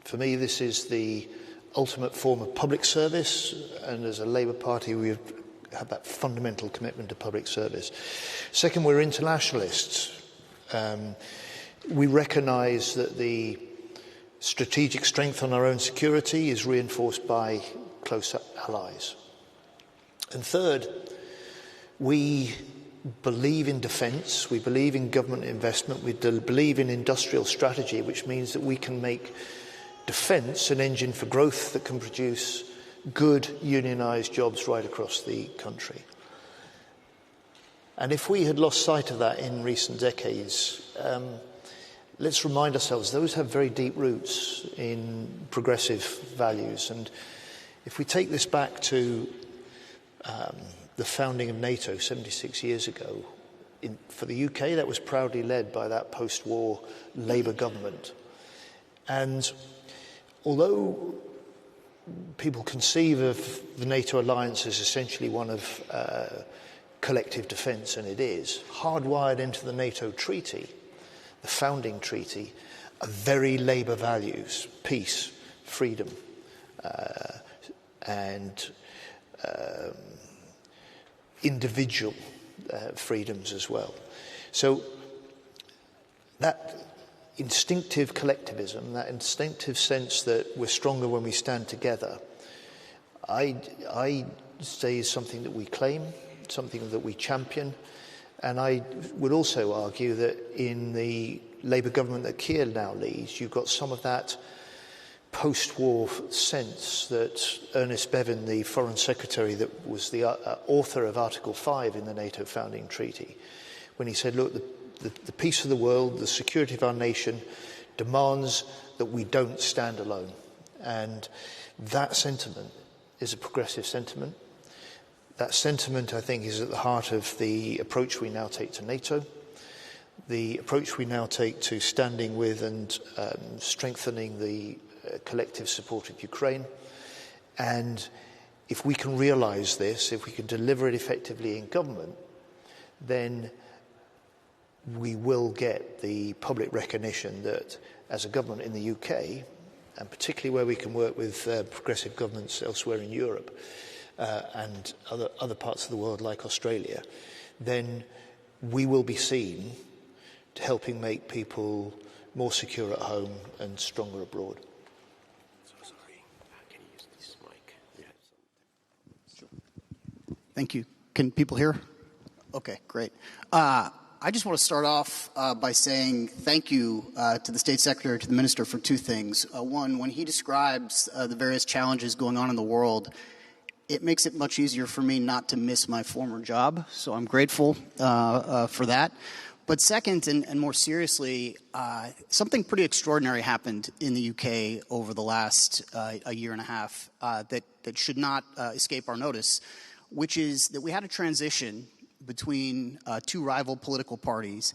For me, this is the ultimate form of public service, and as a Labour Party, we have that fundamental commitment to public service. Second, we're internationalists. We recognise that the strategic strength on our own security is reinforced by close allies. And third, we believe in defence, we believe in government investment, we believe in industrial strategy, which means that we can make defence an engine for growth that can produce good unionised jobs right across the country. And if we had lost sight of that in recent decades, let's remind ourselves those have very deep roots in progressive values. And if we take this back to the founding of NATO 76 years ago, for the UK, that was proudly led by that post-war Labour government. And although people conceive of the NATO alliance as essentially one of collective defence, and it is, hardwired into the NATO treaty, the founding treaty, are very Labour values: peace, freedom, and individual freedoms as well. So that instinctive collectivism, that instinctive sense that we're stronger when we stand together, I say is something that we claim, something that we champion. And I would also argue that in the Labour government that Keir now leads, you've got some of that post-war sense that Ernest Bevin, the Foreign Secretary that was the author of Article 5 in the NATO founding treaty, when he said, look, the peace of the world, the security of our nation demands that we don't stand alone. And that sentiment is a progressive sentiment. That sentiment, I think, is at the heart of the approach we now take to NATO, the approach we now take to standing with and strengthening the collective support of Ukraine. And if we can realise this, if we can deliver it effectively in government, then we will get the public recognition that as a government in the UK, and particularly where we can work with progressive governments elsewhere in Europe and other parts of the world like Australia, then we will be seen to helping make people more secure at home and stronger abroad. Thank you. Can people hear? Okay, great. I just want to start off by saying thank you to the State Secretary, to the Minister, for two things. One, when he describes the various challenges going on in the world, it makes it much easier for me not to miss my former job, so I'm grateful for that. But second, and more seriously, something pretty extraordinary happened in the UK over the last a year and a half that should not escape our notice, which is that we had a transition between two rival political parties,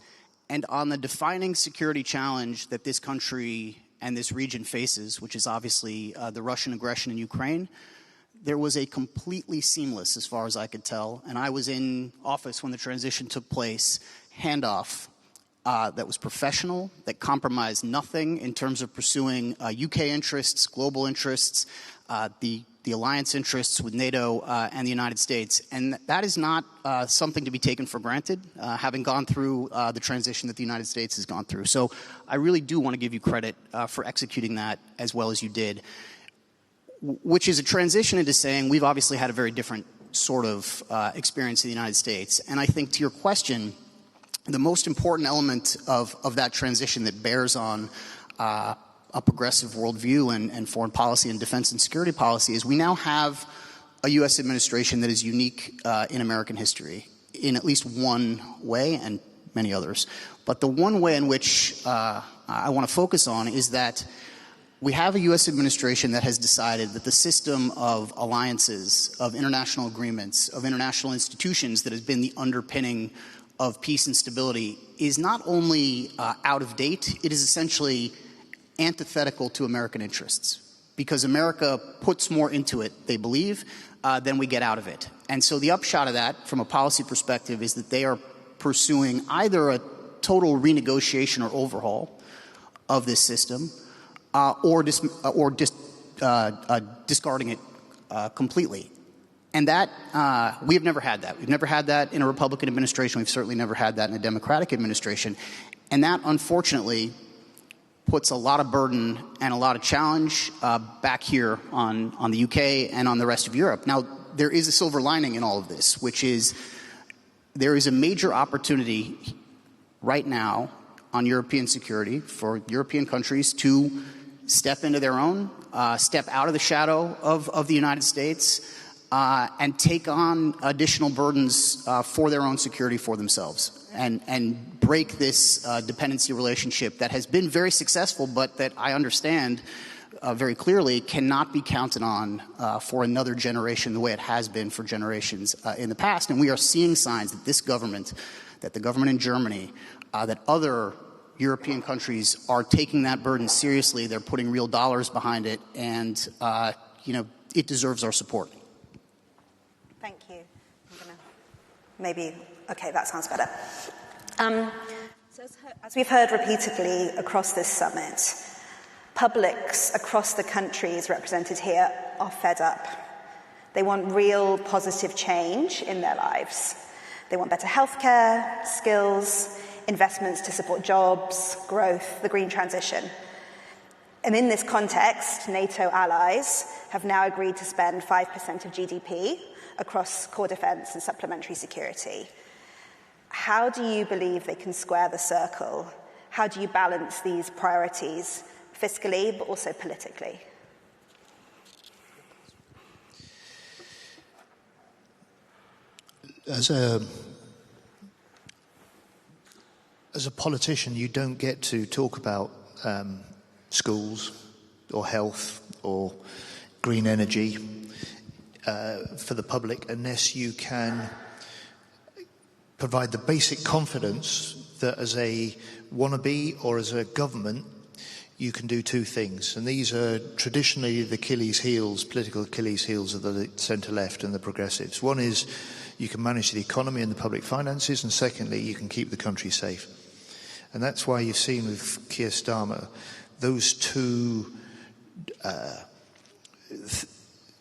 and on the defining security challenge that this country and this region faces, which is obviously the Russian aggression in Ukraine, there was a completely seamless, as far as I could tell, and I was in office when the transition took place, handoff that was professional, that compromised nothing in terms of pursuing UK interests, global interests, the alliance interests with NATO and the United States. And that is not something to be taken for granted, having gone through the transition that the United States has gone through. So I really do want to give you credit for executing that as well as you did, which is a transition into saying we've obviously had a very different sort of experience in the United States. And I think to your question, the most important element of that transition that bears on a progressive worldview and foreign policy and defense and security policy is we now have a U.S. administration that is unique in American history in at least one way and many others. But the one way in which I want to focus on is that we have a U.S. administration that has decided that the system of alliances, of international agreements, of international institutions that has been the underpinning of peace and stability is not only out of date, it is essentially antithetical to American interests, because America puts more into it, they believe, than we get out of it. And so the upshot of that, from a policy perspective, is that they are pursuing either a total renegotiation or overhaul of this system, or discarding it completely. And that, we have never had that. We've never had that in a Republican administration. We've certainly never had that in a Democratic administration. And that, unfortunately, puts a lot of burden and a lot of challenge back here on the UK and on the rest of Europe. Now, there is a silver lining in all of this, which is there is a major opportunity right now on European security for European countries to step into their own, step out of the shadow of the United States, and take on additional burdens for their own security for themselves. And break this dependency relationship that has been very successful, but that I understand very clearly cannot be counted on for another generation the way it has been for generations in the past. And we are seeing signs that this government, that the government in Germany, that other European countries are taking that burden seriously. They're putting real dollars behind it, and it deserves our support. Thank you. I'm gonna maybe. Okay, that sounds better. So as we've heard repeatedly across this summit, publics across the countries represented here are fed up. They want real positive change in their lives. They want better healthcare, skills, investments to support jobs, growth, the green transition. And in this context, NATO allies have now agreed to spend 5% of GDP across core defense and supplementary security. How do you believe they can square the circle? How do you balance these priorities fiscally, but also politically? As a politician, you don't get to talk about schools or health or green energy for the public unless you can provide the basic confidence that as a wannabe or as a government, you can do two things. And these are traditionally the Achilles heels, political Achilles heels of the centre-left and the progressives. One is you can manage the economy and the public finances, and secondly, you can keep the country safe. And that's why you've seen with Keir Starmer, those two,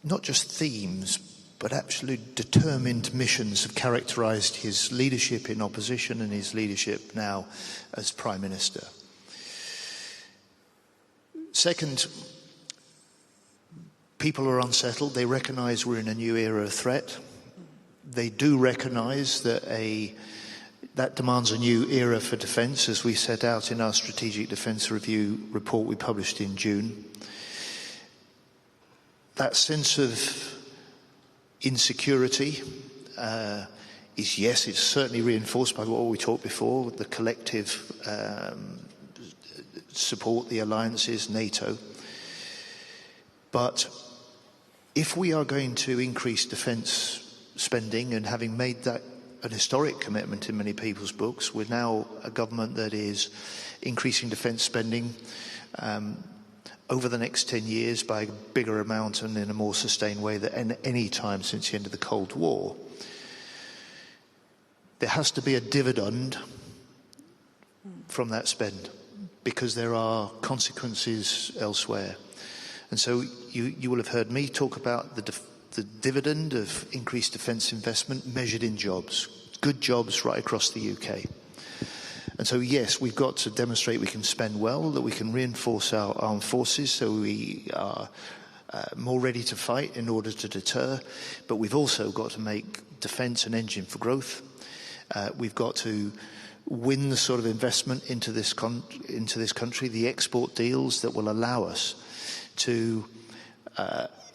not just themes, but absolute determined missions have characterised his leadership in opposition and his leadership now as Prime Minister. Second, people are unsettled. They recognise we're in a new era of threat. They do recognise that that demands a new era for defence, as we set out in our Strategic Defence Review report we published in June. That sense of insecurity is, yes, it's certainly reinforced by what we talked before, the collective support, the alliances, NATO. But if we are going to increase defence spending, and having made that an historic commitment in many people's books, we're now a government that is increasing defence spending over the next 10 years by a bigger amount and in a more sustained way than any time since the end of the Cold War. There has to be a dividend from that spend because there are consequences elsewhere. And so you will have heard me talk about the dividend of increased defence investment measured in jobs, good jobs right across the UK. And so, yes, we've got to demonstrate we can spend well, that we can reinforce our armed forces so we are more ready to fight in order to deter. But we've also got to make defence an engine for growth. We've got to win the sort of investment into this country, the export deals that will allow us to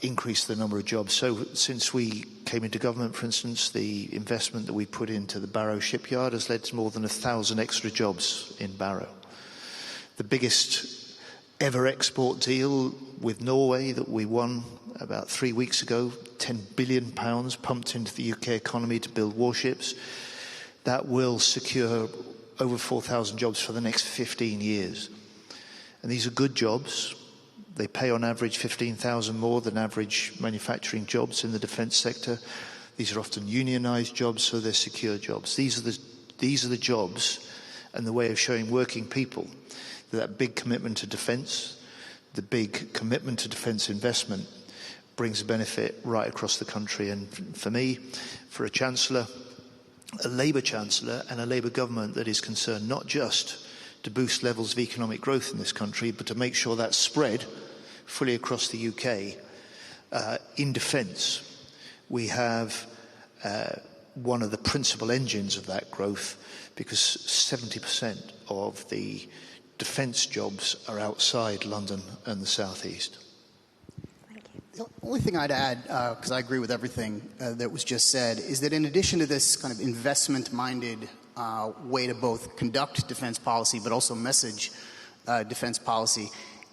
increase the number of jobs. So since we came into government, for instance, the investment that we put into the Barrow shipyard has led to more than 1,000 extra jobs in Barrow. The biggest ever export deal with Norway that we won about 3 weeks ago, £10 billion pumped into the UK economy to build warships. That will secure over 4,000 jobs for the next 15 years. And these are good jobs. They pay on average 15,000 more than average manufacturing jobs in the defence sector. These are often unionised jobs, so they're secure jobs. These are the jobs and the way of showing working people that big commitment to defence, the big commitment to defence investment brings a benefit right across the country. And for me, for a Chancellor, a Labour Chancellor and a Labour government that is concerned not just to boost levels of economic growth in this country, but to make sure that's spread fully across the UK. In defence, we have one of the principal engines of that growth because 70% of the defence jobs are outside London and the South East. The only thing I'd add, because I agree with everything that was just said, is that in addition to this kind of investment-minded way to both conduct defense policy but also message defense policy,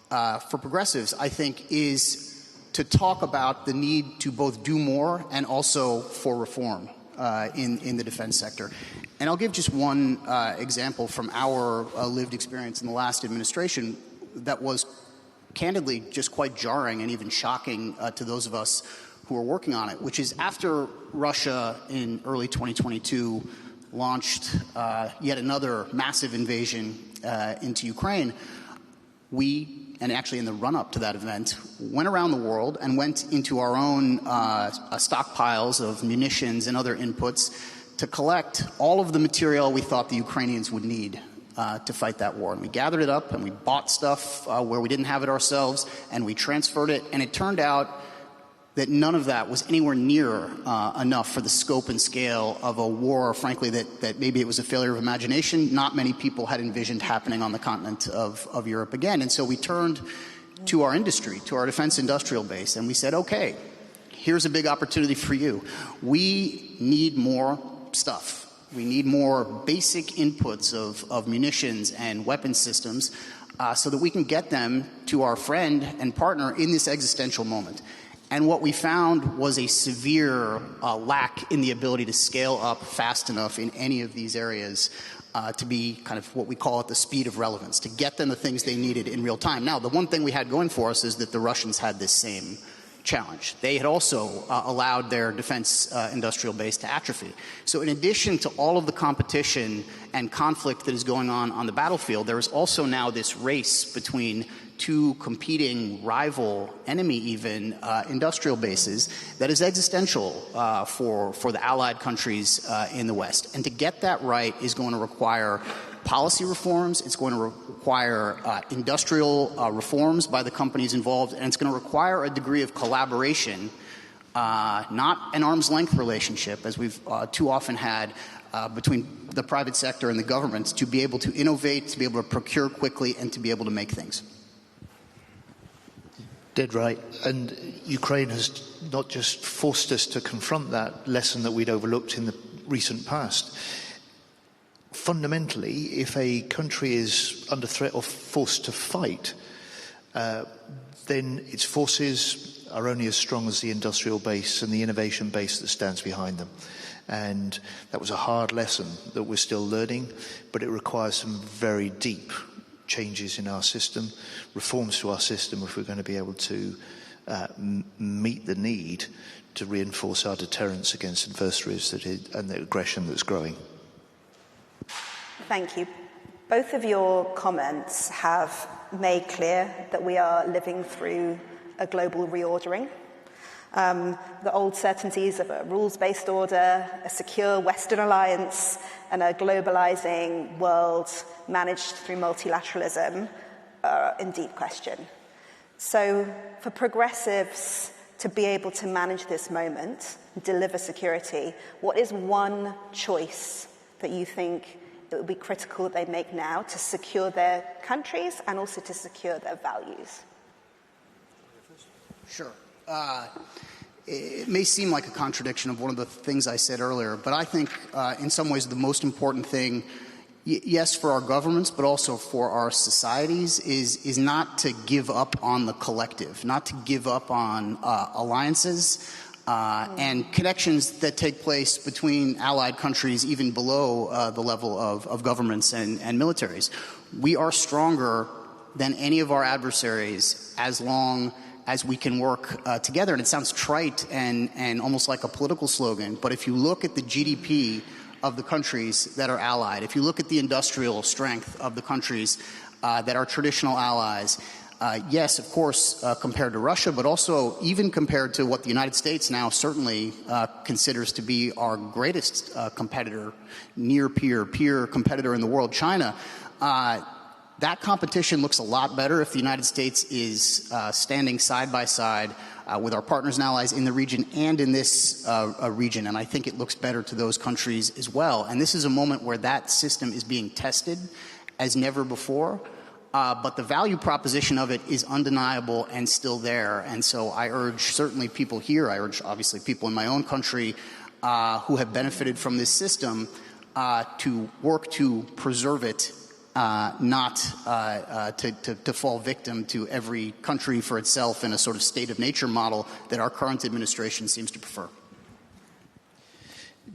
for progressives, I think, is to talk about the need to both do more and also for reform in the defense sector. And I'll give just one example from our lived experience in the last administration that was candidly just quite jarring and even shocking to those of us who are working on it, which is after Russia in early 2022 launched yet another massive invasion into Ukraine, we, and actually in the run-up to that event, went around the world and went into our own stockpiles of munitions and other inputs to collect all of the material we thought the Ukrainians would need to fight that war. And we gathered it up and we bought stuff where we didn't have it ourselves and we transferred it. And it turned out that none of that was anywhere near enough for the scope and scale of a war, frankly, that maybe it was a failure of imagination. Not many people had envisioned happening on the continent of Europe again. And so we turned to our industry, to our defense industrial base, and we said, okay, here's a big opportunity for you. We need more stuff. We need more basic inputs of munitions and weapon systems so that we can get them to our friend and partner in this existential moment. And what we found was a severe lack in the ability to scale up fast enough in any of these areas to be kind of what we call at the speed of relevance, to get them the things they needed in real time. Now, the one thing we had going for us is that the Russians had this same challenge. They had also allowed their defense industrial base to atrophy. So in addition to all of the competition and conflict that is going on the battlefield, there is also now this race between two competing rival, enemy even, industrial bases that is existential for the allied countries in the West. And to get that right is going to require policy reforms, it's going to require industrial reforms by the companies involved, and it's going to require a degree of collaboration, not an arm's length relationship, as we've too often had between the private sector and the government, to be able to innovate, to be able to procure quickly, and to be able to make things. Dead right. And Ukraine has not just forced us to confront that lesson that we'd overlooked in the recent past. Fundamentally, if a country is under threat or forced to fight, then its forces are only as strong as the industrial base and the innovation base that stands behind them. And that was a hard lesson that we're still learning, but it requires some very deep changes in our system, reforms to our system, if we're going to be able to meet the need to reinforce our deterrence against adversaries and the aggression that's growing. Thank you. Both of your comments have made clear that we are living through a global reordering. The old certainties of a rules-based order, a secure Western alliance, and a globalizing world managed through multilateralism are in deep question. So for progressives to be able to manage this moment, deliver security, what is one choice that you think it would be critical that they make now to secure their countries and also to secure their values? Sure. It may seem like a contradiction of one of the things I said earlier, but I think in some ways the most important thing, yes, for our governments, but also for our societies, is not to give up on the collective, not to give up on alliances and connections that take place between allied countries even below the level of governments and militaries. We are stronger than any of our adversaries as long as we can work together. And it sounds trite and almost like a political slogan, but if you look at the GDP of the countries that are allied, if you look at the industrial strength of the countries that are traditional allies, yes, of course, compared to Russia, but also even compared to what the United States now certainly considers to be our greatest competitor, near peer competitor in the world, China, that competition looks a lot better if the United States is standing side by side with our partners and allies in the region and in this region. And I think it looks better to those countries as well. And this is a moment where that system is being tested as never before. But the value proposition of it is undeniable and still there. And so I urge certainly people here, I urge obviously people in my own country who have benefited from this system to work to preserve it, not to fall victim to every country for itself in a sort of state of nature model that our current administration seems to prefer.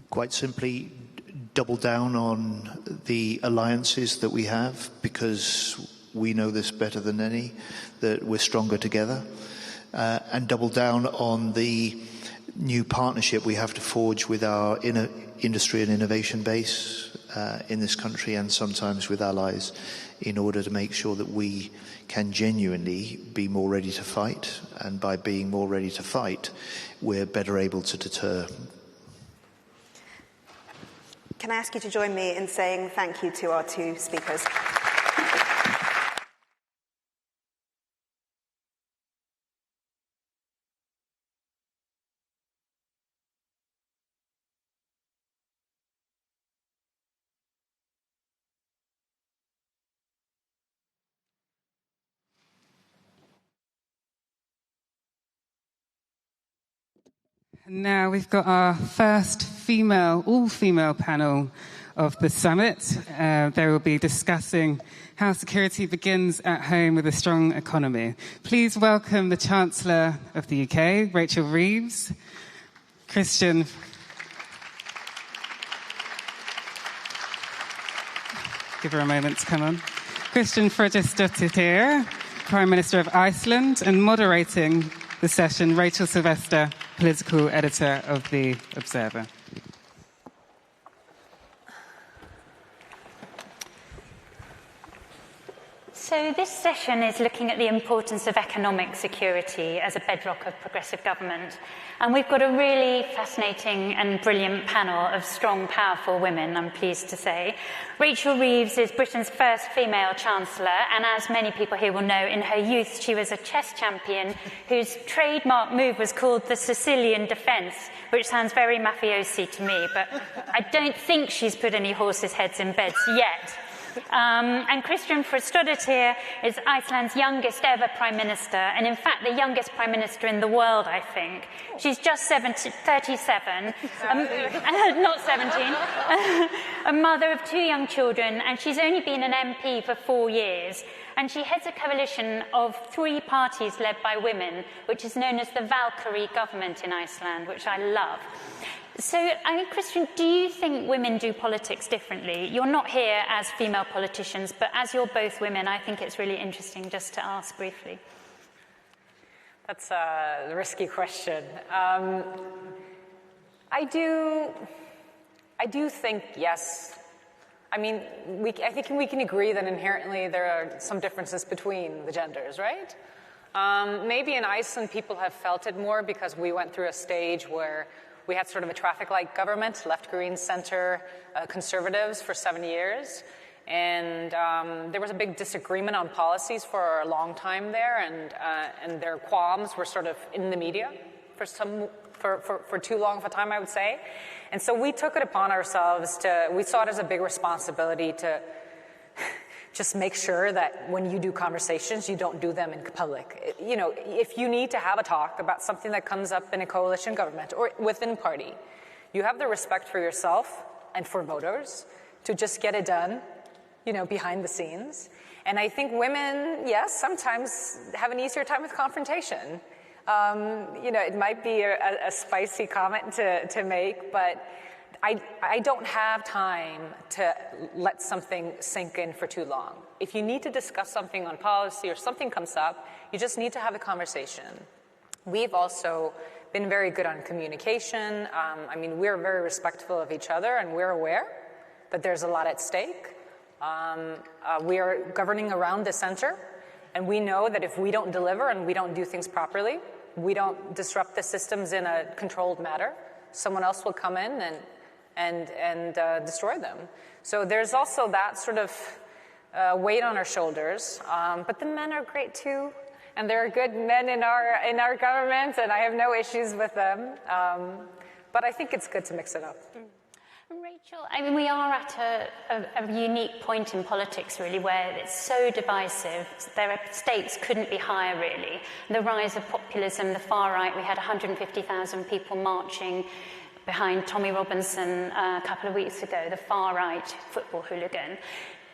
Quite simply, double down on the alliances that we have, because we know this better than any, that we're stronger together, and double down on the new partnership we have to forge with our industry and innovation base in this country, and sometimes with allies, in order to make sure that we can genuinely be more ready to fight. And by being more ready to fight, we're better able to deter. Can I ask you to join me in saying thank you to our two speakers? Now we've got our first all-female panel of the summit. They will be discussing how security begins at home with a strong economy. Please welcome the Chancellor of the UK, Rachel Reeves, Christian. Give her a moment to come on. Christian Frederiksen, Prime Minister of Iceland, and moderating the session, Rachel Sylvester, political editor of The Observer. So this session is looking at the importance of economic security as a bedrock of progressive government. And we've got a really fascinating and brilliant panel of strong, powerful women, I'm pleased to say. Rachel Reeves is Britain's first female Chancellor, and as many people here will know, in her youth she was a chess champion whose trademark move was called the Sicilian defence, which sounds very mafiosi to me, but I don't think she's put any horses' heads in beds yet. And Christian Frederiksen is Iceland's youngest ever Prime Minister, and in fact the youngest Prime Minister in the world, I think. She's just 37, not 17, a mother of 2 young children, and she's only been an MP for 4 years. And she heads a coalition of 3 parties led by women, which is known as the Valkyrie government in Iceland, which I love. So, I mean, Christian, do you think women do politics differently? You're not here as female politicians, but as you're both women, I think it's really interesting just to ask briefly. That's a risky question. I do think yes. I mean, I think we can agree that inherently there are some differences between the genders, right? Maybe in Iceland people have felt it more because we went through a stage where we had sort of a traffic light government, left, green, center, conservatives for 7 years. And there was a big disagreement on policies for a long time there, and their qualms were sort of in the media for too long of a time, I would say. And so we took it upon ourselves we saw it as a big responsibility to just make sure that when you do conversations, you don't do them in public. You know, if you need to have a talk about something that comes up in a coalition government or within party, you have the respect for yourself and for voters to just get it done, you know, behind the scenes. And I think women, yes, sometimes have an easier time with confrontation. You know, it might be a spicy comment to make, but I don't have time to let something sink in for too long. If you need to discuss something on policy or something comes up, you just need to have a conversation. We've also been very good on communication. I mean, we're very respectful of each other, and we're aware that there's a lot at stake. We are governing around the center, and we know that if we don't deliver and we don't do things properly, we don't disrupt the systems in a controlled manner, someone else will come in and destroy them. So there's also that sort of weight on our shoulders. But the men are great too, and there are good men in our government, and I have no issues with them. But I think it's good to mix it up. Rachel, I mean, we are at a unique point in politics, really, where it's so divisive. Their stakes couldn't be higher, really. The rise of populism, the far right, we had 150,000 people marching behind Tommy Robinson a couple of weeks ago, the far right football hooligan.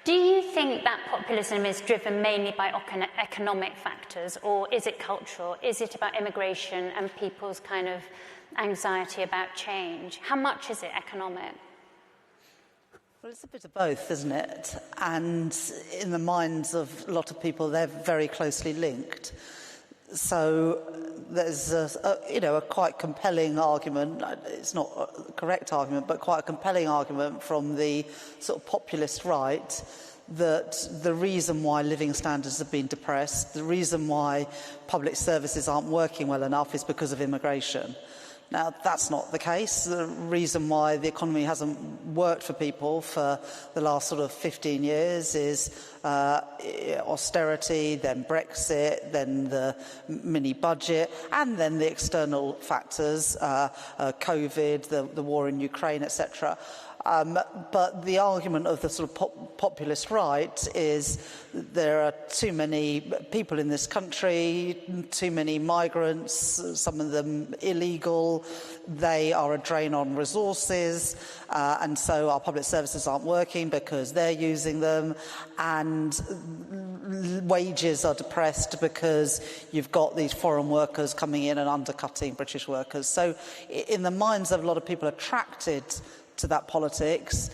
Do you think that populism is driven mainly by economic factors, or is it cultural? Is it about immigration and people's kind of anxiety about change? How much is it economic? Well, it's a bit of both, isn't it? And in the minds of a lot of people, they're very closely linked. So there's a quite compelling argument. It's not a correct argument, but quite a compelling argument from the sort of populist right that the reason why living standards have been depressed, the reason why public services aren't working well enough is because of immigration. Now, that's not the case. The reason why the economy hasn't worked for people for the last sort of 15 years is austerity, then Brexit, then the mini budget, and then the external factors, COVID, the war in Ukraine, etc. But the argument of the sort of populist right is there are too many people in this country, too many migrants, some of them illegal, they are a drain on resources, and so our public services aren't working because they're using them, and wages are depressed because you've got these foreign workers coming in and undercutting British workers. So in the minds of a lot of people attracted to that politics,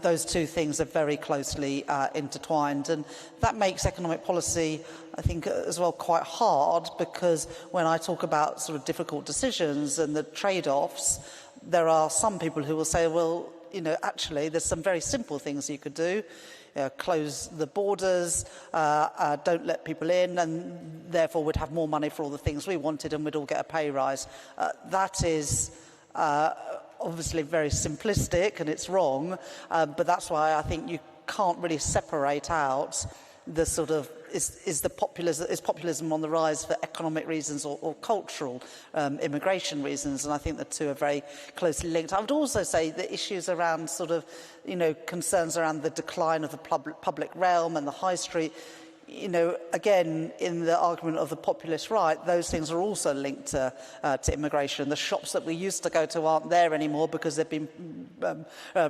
those two things are very closely intertwined, and that makes economic policy, I think, as well quite hard, because when I talk about sort of difficult decisions and the trade-offs, there are some people who will say, well, you know, actually there's some very simple things you could do. Close the borders, don't let people in, and therefore we'd have more money for all the things we wanted and we'd all get a pay rise. That is obviously very simplistic and it's wrong, but that's why I think you can't really separate out the sort of is populism on the rise for economic reasons or cultural immigration reasons, and I think the two are very closely linked. I would also say the issues around sort of, you know, concerns around the decline of the public realm and the high street, you know, again, in the argument of the populist right, those things are also linked to immigration. The shops that we used to go to aren't there anymore because they've been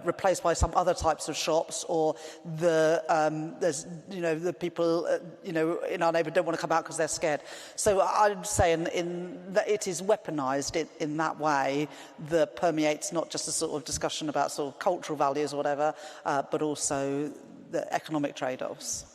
replaced by some other types of shops, or there's, you know, the people, you know, in our neighbourhood don't want to come out because they're scared. So I'd say that it is weaponised in that way that permeates not just a sort of discussion about sort of cultural values or whatever, but also the economic trade-offs.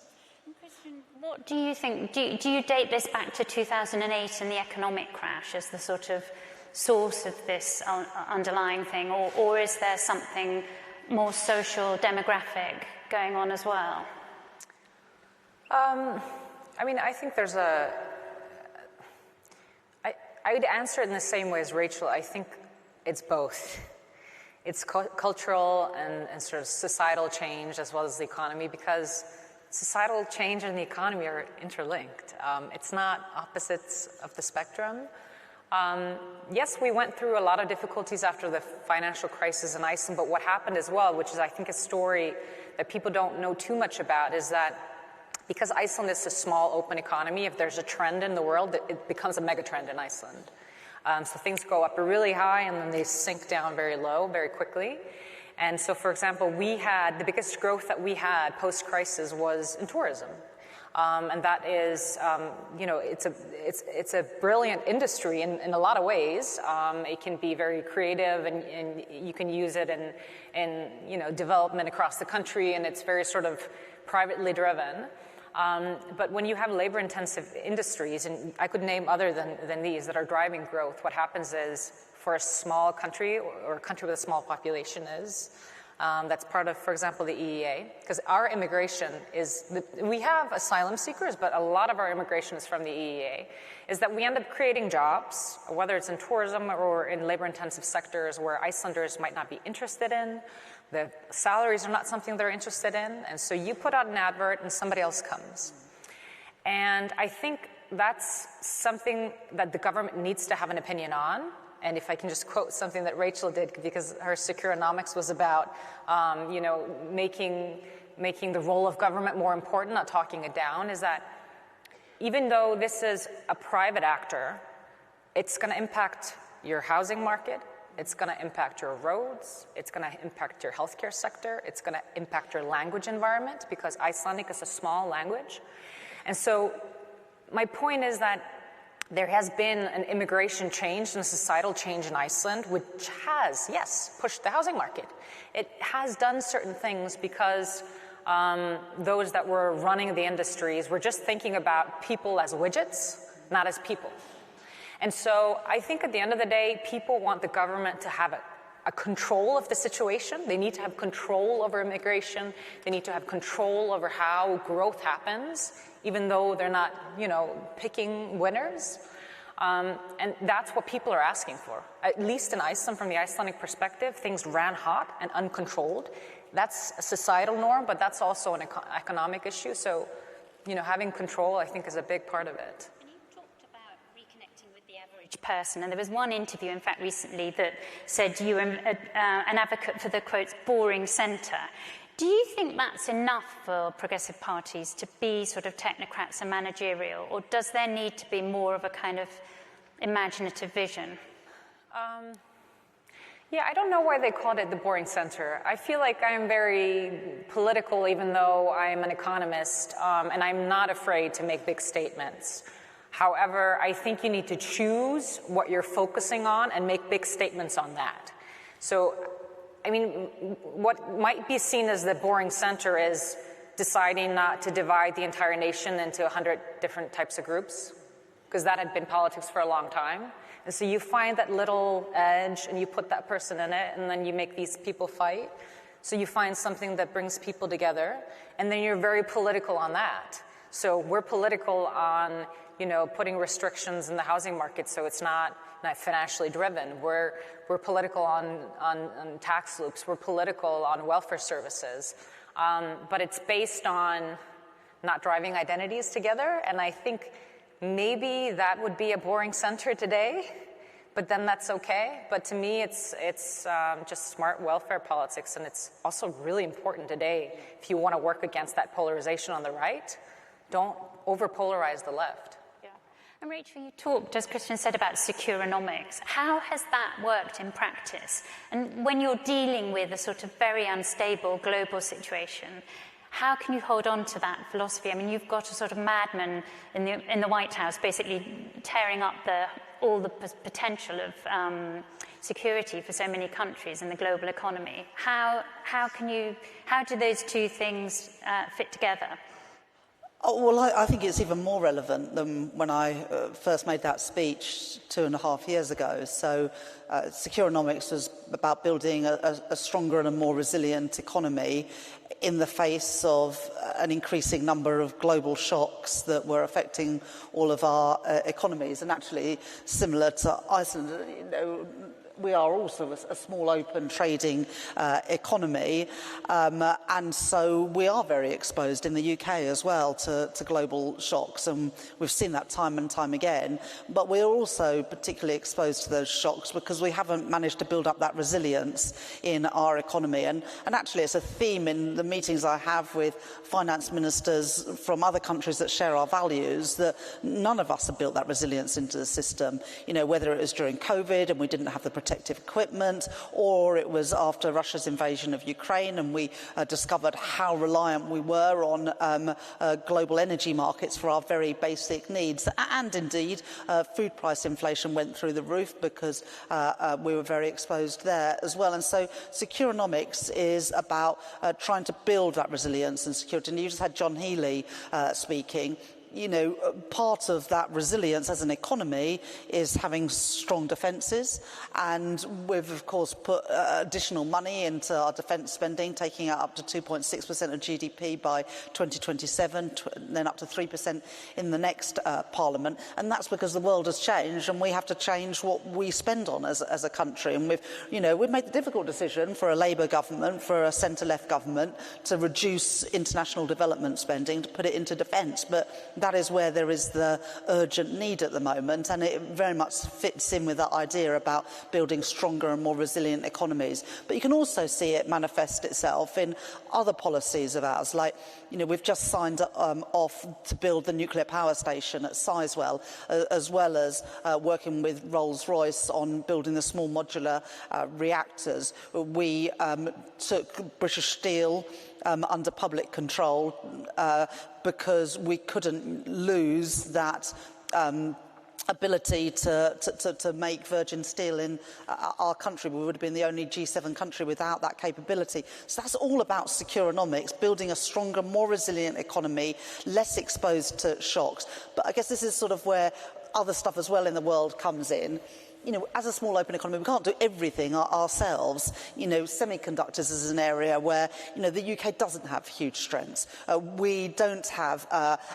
What do you think? Do you date this back to 2008 and the economic crash as the sort of source of this underlying thing, or is there something more social, demographic going on as well? I mean, I think there's I would answer it in the same way as Rachel. I think it's both. It's cultural and sort of societal change as well as the economy, because societal change and the economy are interlinked. It's not opposites of the spectrum. Yes, we went through a lot of difficulties after the financial crisis in Iceland, but what happened as well, which is I think a story that people don't know too much about, is that because Iceland is a small open economy, if there's a trend in the world, it becomes a mega trend in Iceland. So things go up really high and then they sink down very low very quickly. And so, for example, the biggest growth that we had post-crisis was in tourism. And that is, you know, it's a brilliant industry in a lot of ways. It can be very creative, and you can use it in you know, development across the country, and it's very sort of privately driven. But when you have labor-intensive industries, and I could name other than these that are driving growth, what happens is, for a small country or a country with a small population that's part of, for example, the EEA, because our immigration we have asylum seekers, but a lot of our immigration is from the EEA, is that we end up creating jobs, whether it's in tourism or in labor-intensive sectors where Icelanders might not be interested in. The salaries are not something they're interested in, and so you put out an advert and somebody else comes. And I think that's something that the government needs to have an opinion on. And if I can just quote something that Rachel did, because her Securonomics was about, you know, making the role of government more important, not talking it down, is that even though this is a private actor, it's going to impact your housing market, it's going to impact your roads, it's going to impact your healthcare sector, it's going to impact your language environment, because Icelandic is a small language. And so my point is that there has been an immigration change and a societal change in Iceland, which has, yes, pushed the housing market. It has done certain things because those that were running the industries were just thinking about people as widgets, not as people. And so I think at the end of the day, people want the government to have a control of the situation. They need to have control over immigration. They need to have control over how growth happens, even though they're not, you know, picking winners. And that's what people are asking for. At least in Iceland, from the Icelandic perspective, things ran hot and uncontrolled. That's a societal norm, but that's also an economic issue. So, you know, having control, I think, is a big part of it. Person, and there was one interview, in fact, recently that said you were an advocate for the, quote, boring centre. Do you think that's enough for progressive parties to be sort of technocrats and managerial, or does there need to be more of a kind of imaginative vision? Yeah, I don't know why they called it the boring centre. I feel like I'm very political, even though I'm an economist, and I'm not afraid to make big statements. However, I think you need to choose what you're focusing on and make big statements on that. So, I mean, what might be seen as the boring center is deciding not to divide the entire nation into 100 different types of groups, because that had been politics for a long time. And so you find that little edge and you put that person in it, and then you make these people fight. So you find something that brings people together, and then you're very political on that. So we're political on, you know, putting restrictions in the housing market so it's not financially driven. We're political on tax loops. We're political on welfare services. But it's based on not driving identities together. And I think maybe that would be a boring center today, but then that's okay. But to me, it's just smart welfare politics. And it's also really important today if you want to work against that polarization on the right. Don't over-polarize the left. And Rachel, you talked, as Christian said, about securonomics. How has that worked in practice? And when you're dealing with a sort of very unstable global situation, how can you hold on to that philosophy? I mean, you've got a sort of madman in the White House basically tearing up all the potential of security for so many countries in the global economy. How do those two things fit together? Oh, well, I think it's even more relevant than when I first made that speech 2.5 years ago. So securonomics was about building a stronger and a more resilient economy in the face of an increasing number of global shocks that were affecting all of our economies. And actually, similar to Iceland, we are also a small open trading economy, and so we are very exposed in the UK as well to global shocks, and we've seen that time and time again. But we're also particularly exposed to those shocks because we haven't managed to build up that resilience in our economy. And actually it's a theme in the meetings I have with finance ministers from other countries that share our values, that none of us have built that resilience into the system. You know, whether it was during COVID and we didn't have the protective equipment, or it was after Russia's invasion of Ukraine and we discovered how reliant we were on global energy markets for our very basic needs. And indeed, food price inflation went through the roof because we were very exposed there as well. And so securonomics is about trying to build that resilience and security. And you just had John Healey speaking. You know, part of that resilience as an economy is having strong defences, and we've of course put additional money into our defence spending, taking it up to 2.6% of GDP by 2027, then up to 3% in the next Parliament. And that's because the world has changed, and we have to change what we spend on as a country. And we've made the difficult decision for a Labour government, for a centre-left government, to reduce international development spending, to put it into defence. But that is where there is the urgent need at the moment, and it very much fits in with that idea about building stronger and more resilient economies. But you can also see it manifest itself in other policies of ours, like, we've just signed off to build the nuclear power station at Sizewell, as well as working with Rolls-Royce on building the small modular reactors. We took British Steel under public control because we couldn't lose that ability to make virgin steel in our country. We would have been the only G7 country without that capability. So that's all about securonomics, building a stronger, more resilient economy, less exposed to shocks. But I guess this is sort of where other stuff as well in the world comes in. As a small open economy, we can't do everything ourselves. Semiconductors is an area where, the UK doesn't have huge strengths. We don't have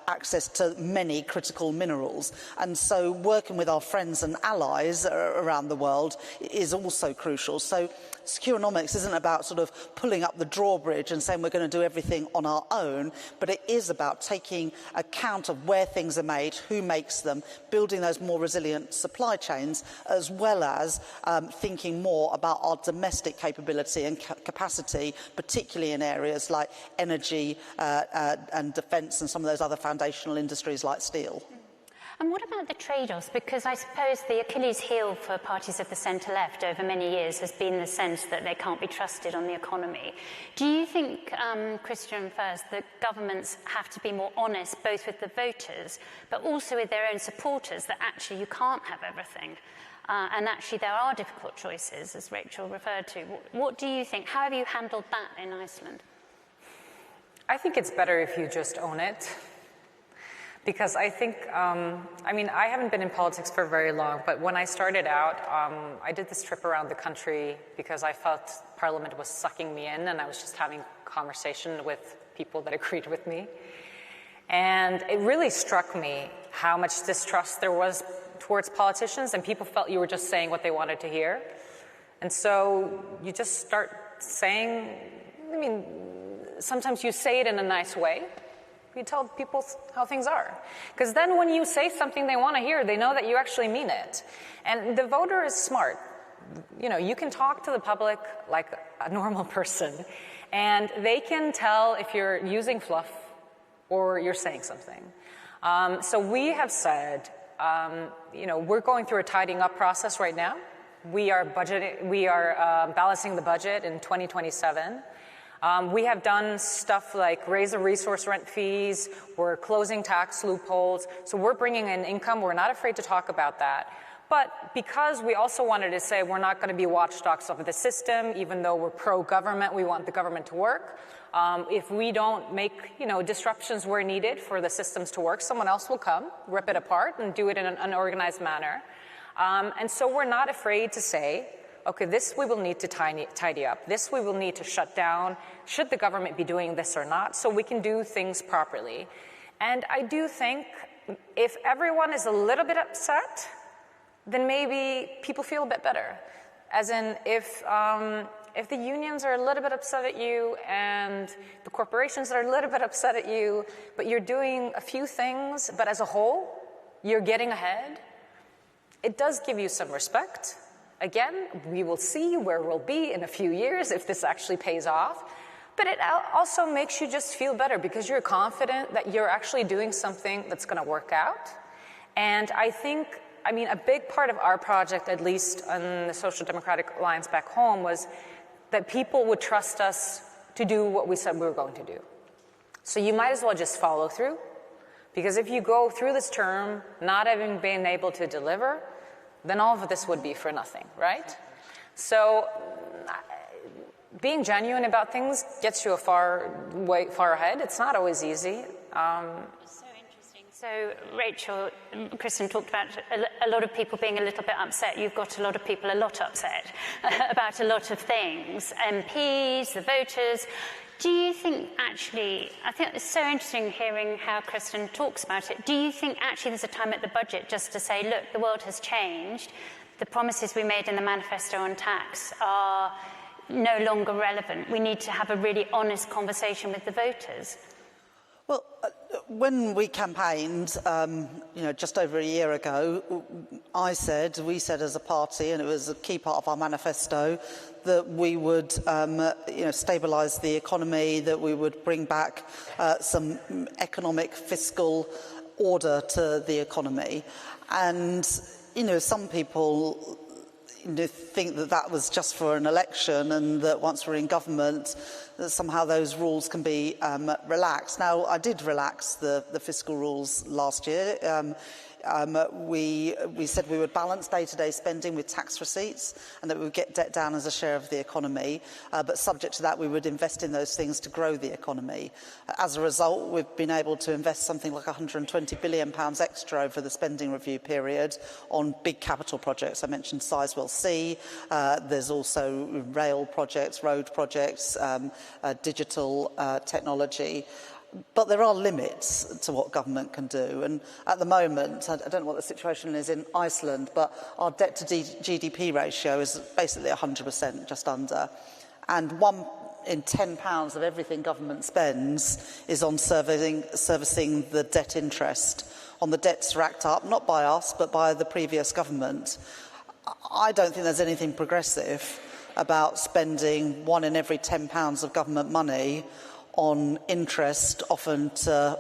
access to many critical minerals. And so working with our friends and allies around the world is also crucial. So securonomics isn't about sort of pulling up the drawbridge and saying we're going to do everything on our own, but it is about taking account of where things are made, who makes them, building those more resilient supply chains, as well as thinking more about our domestic capability and capacity, particularly in areas like energy and defence and some of those other foundational industries like steel. And what about the trade-offs? Because I suppose the Achilles heel for parties of the centre-left over many years has been the sense that they can't be trusted on the economy. Do you think, Christian first, that governments have to be more honest both with the voters but also with their own supporters, that actually you can't have everything? And actually there are difficult choices, as Rachel referred to. What do you think? How have you handled that in Iceland? I think it's better if you just own it. Because I think, I haven't been in politics for very long, but when I started out, I did this trip around the country because I felt Parliament was sucking me in, and I was just having conversation with people that agreed with me. And it really struck me how much distrust there was towards politicians, and people felt you were just saying what they wanted to hear. And so you just start saying, sometimes you say it in a nice way. You tell people how things are. Because then when you say something they want to hear, they know that you actually mean it. And the voter is smart. You can talk to the public like a normal person, and they can tell if you're using fluff or you're saying something. So we have said, we're going through a tidying up process right now. We are balancing the budget in 2027. We have done stuff like raise the resource rent fees. We're closing tax loopholes. So we're bringing in income. We're not afraid to talk about that. But because we also wanted to say we're not going to be watchdogs of the system, even though we're pro-government, we want the government to work. If we don't make, disruptions where needed for the systems to work, someone else will come, rip it apart, and do it in an unorganized manner. And so we're not afraid to say, okay, this we will need to tidy up. This we will need to shut down. Should the government be doing this or not? So we can do things properly. And I do think if everyone is a little bit upset, then maybe people feel a bit better. As in, if the unions are a little bit upset at you and the corporations are a little bit upset at you, but you're doing a few things, but as a whole, you're getting ahead, it does give you some respect. Again, we will see where we'll be in a few years if this actually pays off. But it also makes you just feel better because you're confident that you're actually doing something that's going to work out. And I think, a big part of our project, at least on the Social Democratic Alliance back home, was that people would trust us to do what we said we were going to do. So you might as well just follow through. Because if you go through this term not having been able to deliver, then all of this would be for nothing, right? So being genuine about things gets you far ahead. It's not always easy. So interesting. So Rachel, Kristen talked about a lot of people being a little bit upset. You've got a lot of people a lot upset about a lot of things. MPs, the voters. Do you think actually, I think it's so interesting hearing how Kristen talks about it. Do you think actually there's a time at the budget just to say, look, the world has changed. The promises we made in the manifesto on tax are no longer relevant. We need to have a really honest conversation with the voters. Well, when we campaigned, just over a year ago, we said as a party, and it was a key part of our manifesto, that we would, stabilise the economy, that we would bring back some economic fiscal order to the economy. And, some people think that was just for an election and that once we're in government, that somehow those rules can be relaxed. Now, I did relax the fiscal rules last year. We said we would balance day-to-day spending with tax receipts and that we would get debt down as a share of the economy, but subject to that we would invest in those things to grow the economy. As a result, we've been able to invest something like £120 billion extra over the spending review period on big capital projects. I mentioned Sizewell C, there's also rail projects, road projects, digital technology. But there are limits to what government can do. And at the moment, I don't know what the situation is in Iceland, but our debt to GDP ratio is basically 100%, just under. And £1 in £10 of everything government spends is on servicing the debt interest on the debts racked up, not by us, but by the previous government. I don't think there's anything progressive about spending £1 in every £10 of government money on interest often to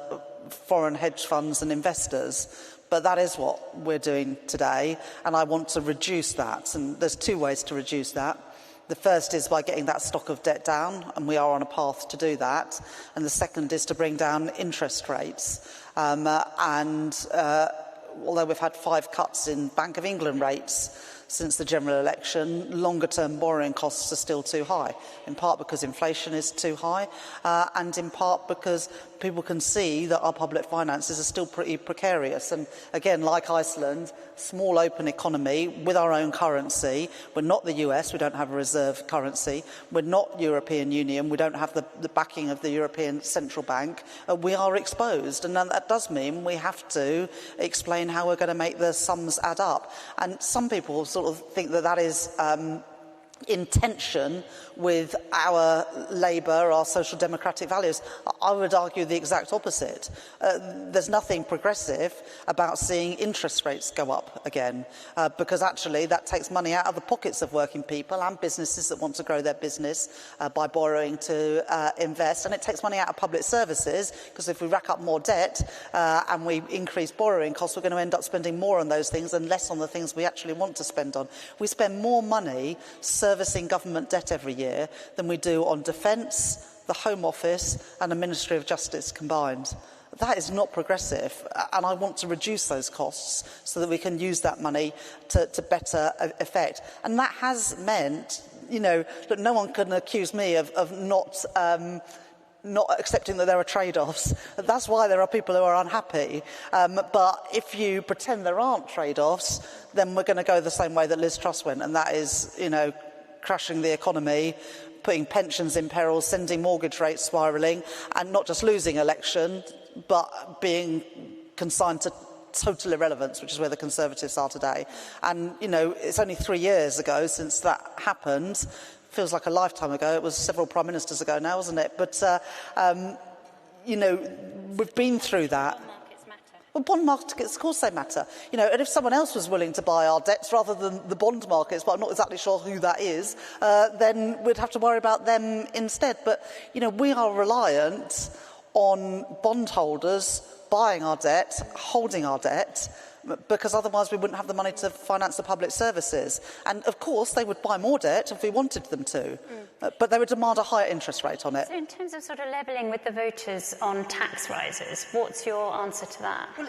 foreign hedge funds and investors. But that is what we're doing today, and I want to reduce that. And there's two ways to reduce that. The first is by getting that stock of debt down, and we are on a path to do that. And the second is to bring down interest rates. Although we've had 5 cuts in Bank of England rates since the general election, longer-term borrowing costs are still too high, in part because inflation is too high, and in part because people can see that our public finances are still pretty precarious. And again, like Iceland, small open economy with our own currency. We're not the US, we don't have a reserve currency. We're not European Union, we don't have the backing of the European Central Bank. We are exposed, and that does mean we have to explain how we're going to make the sums add up. And some people sort of think that is in tension with our Labour, our social democratic values. I would argue the exact opposite. There's nothing progressive about seeing interest rates go up again, because actually that takes money out of the pockets of working people and businesses that want to grow their business by borrowing to invest, and it takes money out of public services, because if we rack up more debt and we increase borrowing costs, we're going to end up spending more on those things and less on the things we actually want to spend on. We spend more money servicing government debt every year than we do on defence, the Home Office and the Ministry of Justice combined. That is not progressive, and I want to reduce those costs so that we can use that money to better effect. And that has meant, that no one can accuse me of not accepting that there are trade-offs. That's why there are people who are unhappy. But if you pretend there aren't trade-offs, then we're going to go the same way that Liz Truss went, and that is, crashing the economy, putting pensions in peril, sending mortgage rates spiralling, and not just losing election, but being consigned to total irrelevance, which is where the Conservatives are today. And, it's only 3 years ago since that happened. Feels like a lifetime ago. It was several prime ministers ago now, wasn't it? But, we've been through that. Well, bond markets, of course they matter. And if someone else was willing to buy our debts rather than the bond markets, but I'm not exactly sure who that is, then we'd have to worry about them instead. But, we are reliant on bondholders buying our debt, holding our debt, because otherwise we wouldn't have the money to finance the public services. And, of course, they would buy more debt if we wanted them to, but they would demand a higher interest rate on it. So in terms of sort of levelling with the voters on tax rises, what's your answer to that? Well,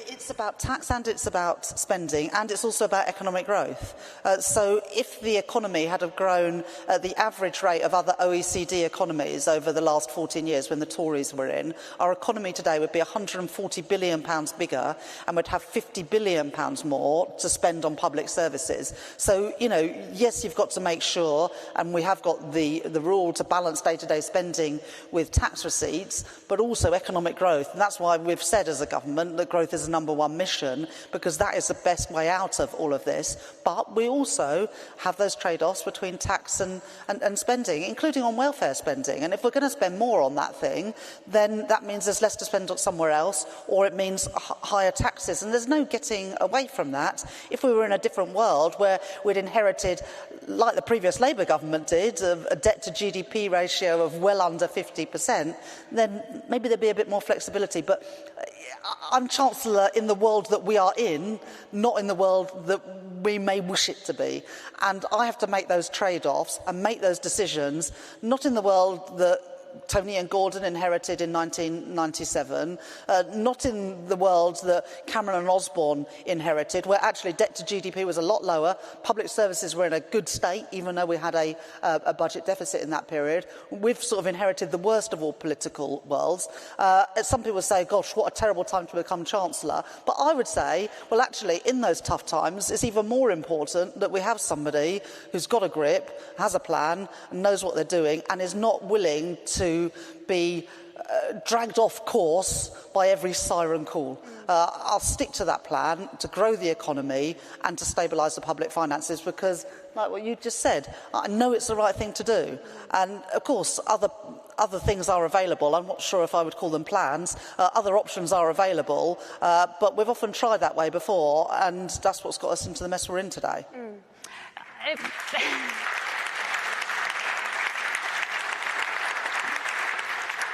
it's about tax and it's about spending, and it's also about economic growth. So if the economy had have grown at the average rate of other OECD economies over the last 14 years when the Tories were in, our economy today would be £140 billion bigger and would have £50 billion more to spend on public services. So, yes, you've got to make sure, and we have got the rule to balance day-to-day spending with tax receipts, but also economic growth. And that's why we've said as a government that growth is the #1 mission, because that is the best way out of all of this. But we also have those trade-offs between tax and spending, including on welfare spending. And if we're going to spend more on that thing, then that means there's less to spend on somewhere else, or it means higher taxes. And there's no getting away from that. If we were in a different world where we'd inherited, like the previous Labour government did, a debt to GDP ratio of well under 50%, then maybe there'd be a bit more flexibility. But I'm Chancellor in the world that we are in, not in the world that we may wish it to be. And I have to make those trade-offs and make those decisions, not in the world that Tony and Gordon inherited in 1997, not in the world that Cameron and Osborne inherited, where actually debt to GDP was a lot lower, public services were in a good state, even though we had a budget deficit in that period. We've sort of inherited the worst of all political worlds. Some people say, gosh, what a terrible time to become Chancellor. But I would say, well, actually, in those tough times, it's even more important that we have somebody who's got a grip, has a plan, and knows what they're doing, and is not willing to be dragged off course by every siren call. I'll stick to that plan to grow the economy and to stabilise the public finances because, like what you just said, I know it's the right thing to do. And, of course, other things are available. I'm not sure if I would call them plans. Other options are available, but we've often tried that way before, and that's what's got us into the mess we're in today.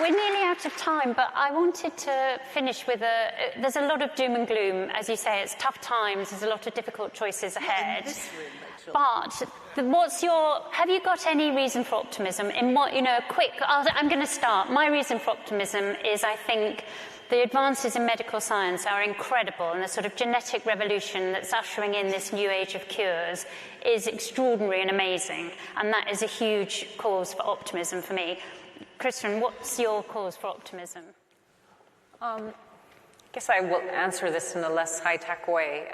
We're nearly out of time, but I wanted to finish with there's a lot of doom and gloom. As you say, it's tough times. There's a lot of difficult choices ahead. But have you got any reason for optimism? I'm going to start. My reason for optimism is I think the advances in medical science are incredible, and the sort of genetic revolution that's ushering in this new age of cures is extraordinary and amazing. And that is a huge cause for optimism for me. Christian, what's your cause for optimism? I guess I will answer this in a less high-tech way.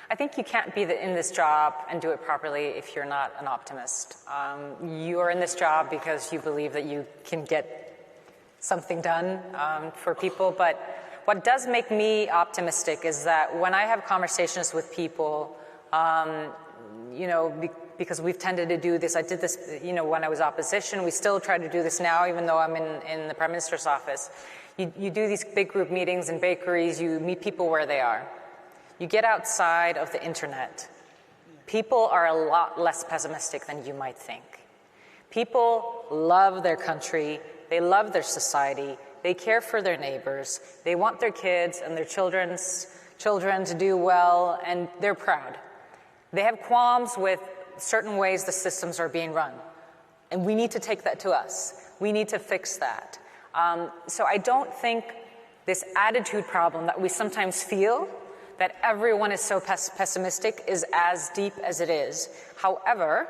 I think you can't be in this job and do it properly if you're not an optimist. You are in this job because you believe that you can get something done for people. But what does make me optimistic is that when I have conversations with people, because we've tended to do this. I did this, when I was opposition. We still try to do this now, even though I'm in the Prime Minister's office. You do these big group meetings in bakeries. You meet people where they are. You get outside of the internet. People are a lot less pessimistic than you might think. People love their country. They love their society. They care for their neighbors. They want their kids and their children's children to do well, and they're proud. They have qualms with certain ways the systems are being run, and we need to take that to us. We need to fix that. So I don't think this attitude problem that we sometimes feel, that everyone is so pessimistic, is as deep as it is. However,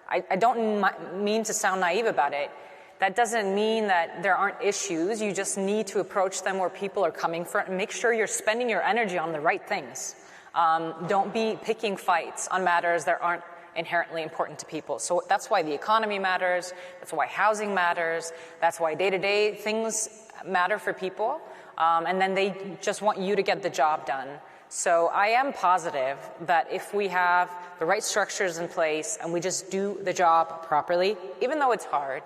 I don't mean to sound naive about it. That doesn't mean that there aren't issues. You just need to approach them where people are coming from and make sure you're spending your energy on the right things. Don't be picking fights on matters that aren't inherently important to people. So that's why the economy matters. That's why housing matters. That's why day-to-day things matter for people. And then they just want you to get the job done. So I am positive that if we have the right structures in place and we just do the job properly, even though it's hard,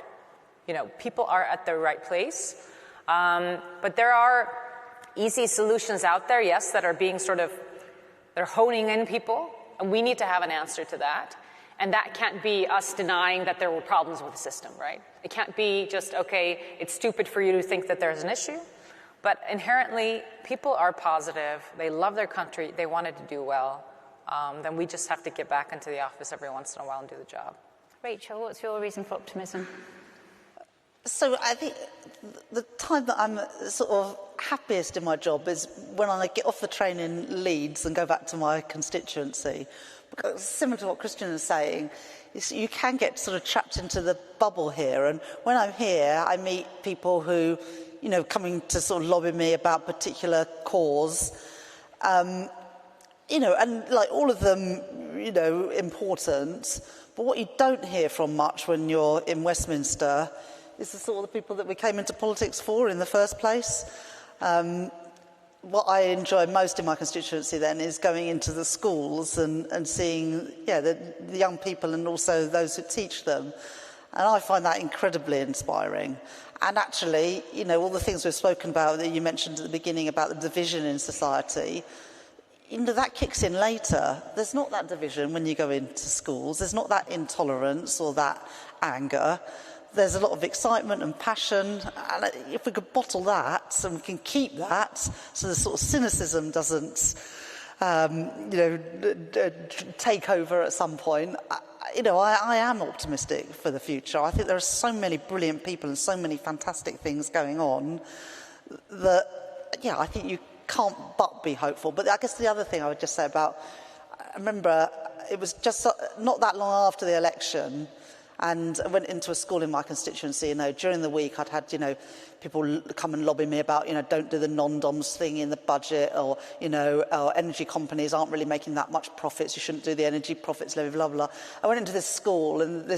people are at the right place. But there are easy solutions out there, yes, that are being they're honing in people, and we need to have an answer to that. And that can't be us denying that there were problems with the system, right? It can't be just, okay, it's stupid for you to think that there's an issue. But inherently, people are positive. They love their country. They want it to do well. Then we just have to get back into the office every once in a while and do the job. Rachel, what's your reason for optimism? So I think the time that I'm sort of happiest in my job is when I get off the train in Leeds and go back to my constituency. Because similar to what Christian is saying, you can get sort of trapped into the bubble here. And when I'm here, I meet people who, coming to sort of lobby me about particular cause. And like all of them, important. But what you don't hear from much when you're in Westminster is the sort of people that we came into politics for in the first place. What I enjoy most in my constituency then is going into the schools and seeing the young people and also those who teach them. And I find that incredibly inspiring. And actually, all the things we've spoken about that you mentioned at the beginning about the division in society, that kicks in later. There's not that division when you go into schools. There's not that intolerance or that anger. There's a lot of excitement and passion, and if we could bottle that and we can keep that so the sort of cynicism doesn't, take over at some point, I am optimistic for the future. I think there are so many brilliant people and so many fantastic things going on that, I think you can't but be hopeful. But I guess the other thing I would just say I remember it was just not that long after the election, and I went into a school in my constituency, during the week I'd had, people come and lobby me about, don't do the non-doms thing in the budget, or, energy companies aren't really making that much profits, you shouldn't do the energy profits levy, blah, blah. I went into this school and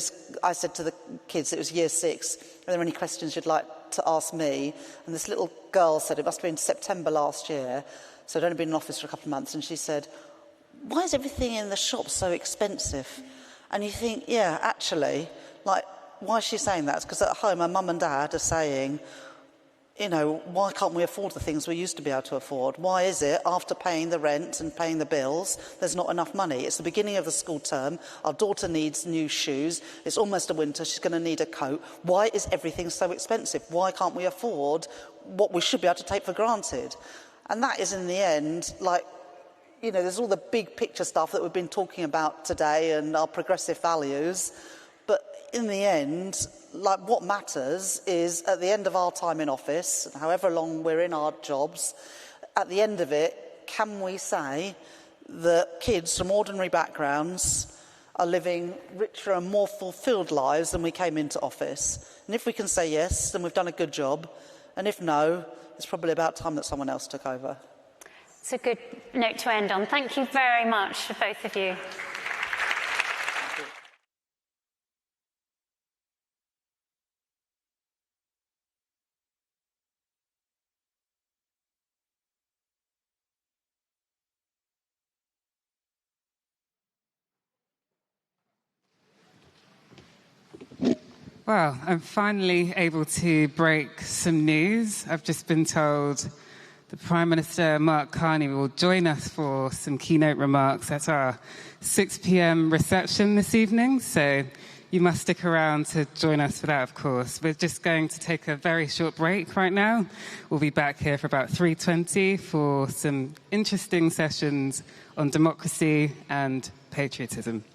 I said to the kids, it was year 6, are there any questions you'd like to ask me? And this little girl said, it must have been September last year, so I'd only been in office for a couple of months, and she said, why is everything in the shop so expensive? And you think, actually, why is she saying that? It's because at home, her mum and dad are saying, why can't we afford the things we used to be able to afford? Why is it, after paying the rent and paying the bills, there's not enough money? It's the beginning of the school term. Our daughter needs new shoes. It's almost a winter. She's going to need a coat. Why is everything so expensive? Why can't we afford what we should be able to take for granted? And that is, in the end, there's all the big picture stuff that we've been talking about today and our progressive values. But in the end, what matters is at the end of our time in office, however long we're in our jobs, at the end of it, can we say that kids from ordinary backgrounds are living richer and more fulfilled lives than we came into office? And if we can say yes, then we've done a good job. And if no, it's probably about time that someone else took over. It's a good note to end on. Thank you very much, both of you. Well, I'm finally able to break some news. I've just been told the Prime Minister, Mark Carney, will join us for some keynote remarks at our 6 p.m. reception this evening. So you must stick around to join us for that, of course. We're just going to take a very short break right now. We'll be back here for about 3:20 for some interesting sessions on democracy and patriotism.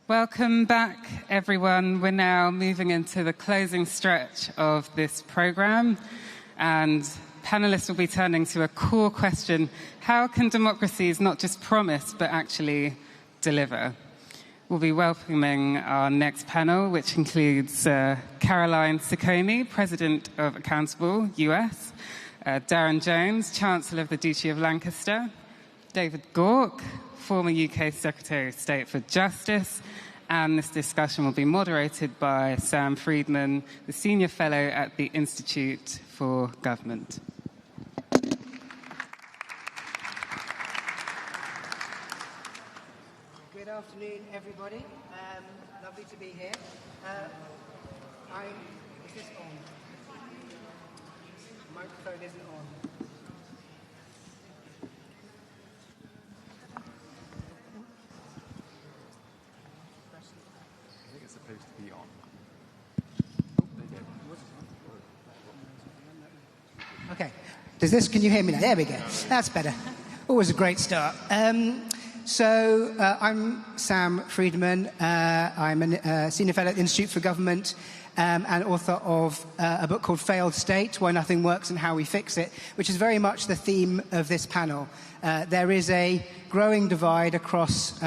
Welcome back, everyone. We're now moving into the closing stretch of this programme, and panellists will be turning to a core question: how can democracies not just promise but actually deliver? We'll be welcoming our next panel, which includes Caroline Ciccone, President of Accountable US, Darren Jones, Chancellor of the Duchy of Lancaster, David Gauke, former UK Secretary of State for Justice, and this discussion will be moderated by Sam Friedman, the Senior Fellow at the Institute for Government. Good afternoon, everybody. Lovely to be here. Is this on? The microphone isn't on. Supposed to be on. Okay. Can you hear me now? There we go. That's better. Always a great start. So I'm Sam Friedman. I'm a Senior Fellow at the Institute for Government and author of a book called Failed State, Why Nothing Works and How We Fix It, which is very much the theme of this panel. There is a growing divide across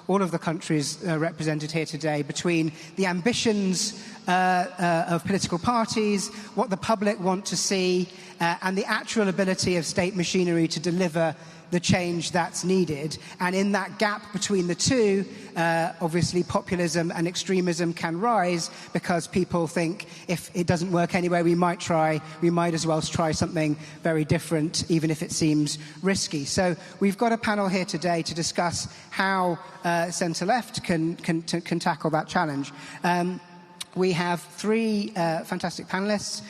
all of the countries represented here today between the ambitions of political parties, what the public want to see, and the actual ability of state machinery to deliver the change that's needed. And in that gap between the two, obviously populism and extremism can rise because people think if it doesn't work anyway, we might as well try something very different, even if it seems risky. So we've got a panel here today to discuss how centre-left can tackle that challenge. We have three fantastic panellists.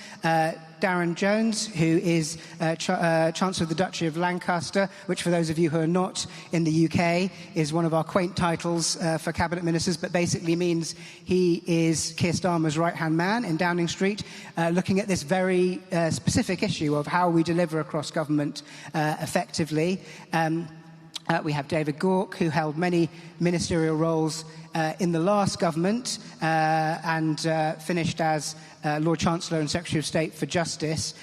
Darren Jones, who is Chancellor of the Duchy of Lancaster, which for those of you who are not in the UK is one of our quaint titles for cabinet ministers, but basically means he is Keir Starmer's right-hand man in Downing Street, looking at this very specific issue of how we deliver across government effectively. We have David Gauke, who held many ministerial roles in the last government and finished as Lord Chancellor and Secretary of State for Justice.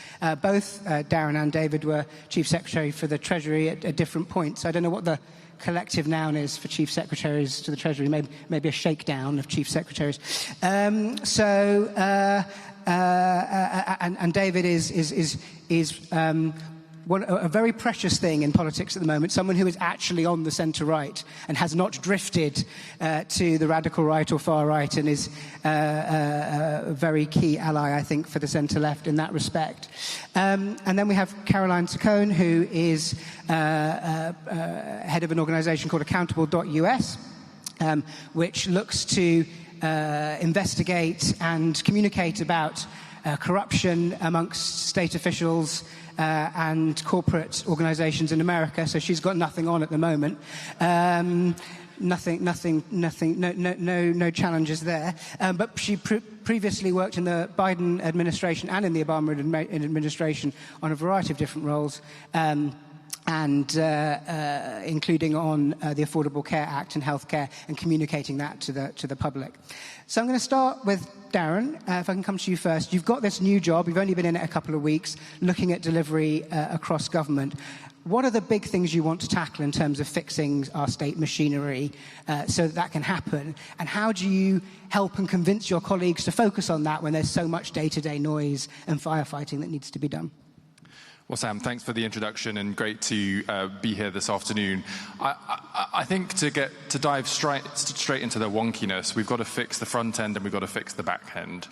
Both Darren and David were Chief Secretary for the Treasury at different points. I don't know what the collective noun is for Chief Secretaries to the Treasury, maybe a shakedown of Chief Secretaries. And David is a very precious thing in politics at the moment, someone who is actually on the centre-right and has not drifted to the radical right or far right, and is a very key ally, I think, for the centre-left in that respect. And then we have Caroline Ciccone, who is head of an organisation called Accountable.us, which looks to investigate and communicate about corruption amongst state officials and corporate organisations in America. So she's got nothing on at the moment. No challenges there. But she previously worked in the Biden administration and in the Obama administration on a variety of different roles, and including on the Affordable Care Act and healthcare, and communicating that to the public. So I'm going to start with Darren, if I can come to you first. You've got this new job, you've only been in it a couple of weeks, looking at delivery across government. What are the big things you want to tackle in terms of fixing our state machinery so that can happen? And how do you help and convince your colleagues to focus on that when there's so much day-to-day noise and firefighting that needs to be done? Well, Sam, thanks for the introduction, and great to be here this afternoon. I think to dive straight into the wonkiness, we've got to fix the front end and we've got to fix the back end.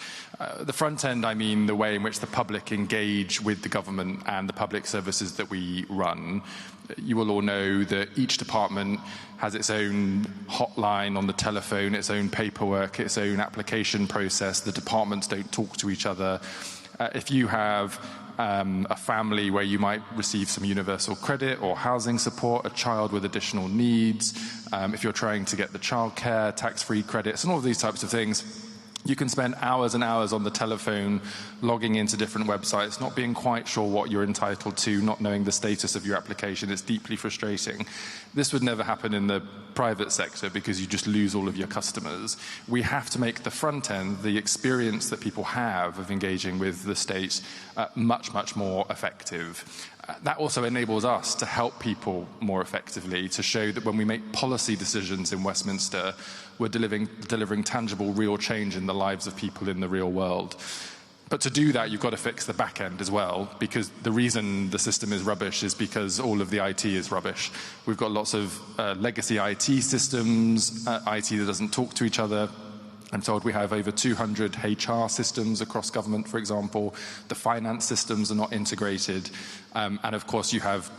The front end, I mean the way in which the public engage with the government and the public services that we run. You will all know that each department has its own hotline on the telephone, its own paperwork, its own application process. The departments don't talk to each other. If you have a family where you might receive some universal credit or housing support, a child with additional needs, if you're trying to get the childcare, tax-free credits, and all of these types of things, You can spend hours and hours on the telephone, logging into different websites, not being quite sure what you're entitled to, not knowing the status of your application. It's deeply frustrating. This would never happen in the private sector because you just lose all of your customers. We have to make the front end, the experience that people have of engaging with the state, much, much more effective. That also enables us to help people more effectively, to show that when we make policy decisions in Westminster, we're delivering tangible, real change in the lives of people in the real world. But to do that, you've got to fix the back end as well, because the reason the system is rubbish is because all of the IT is rubbish. We've got lots of legacy IT systems, IT that doesn't talk to each other. I'm told we have over 200 HR systems across government, for example. The finance systems are not integrated. And of course, you have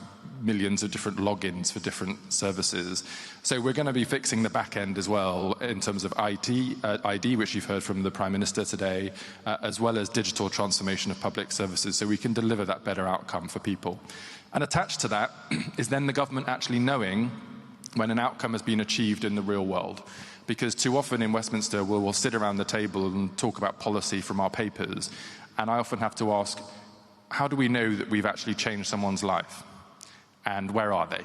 millions of different logins for different services. So we're going to be fixing the back end as well in terms of ID, which you've heard from the Prime Minister today, as well as digital transformation of public services, so we can deliver that better outcome for people. And attached to that is then the government actually knowing when an outcome has been achieved in the real world. Because too often in Westminster, we'll sit around the table and talk about policy from our papers. And I often have to ask, how do we know that we've actually changed someone's life? And where are they?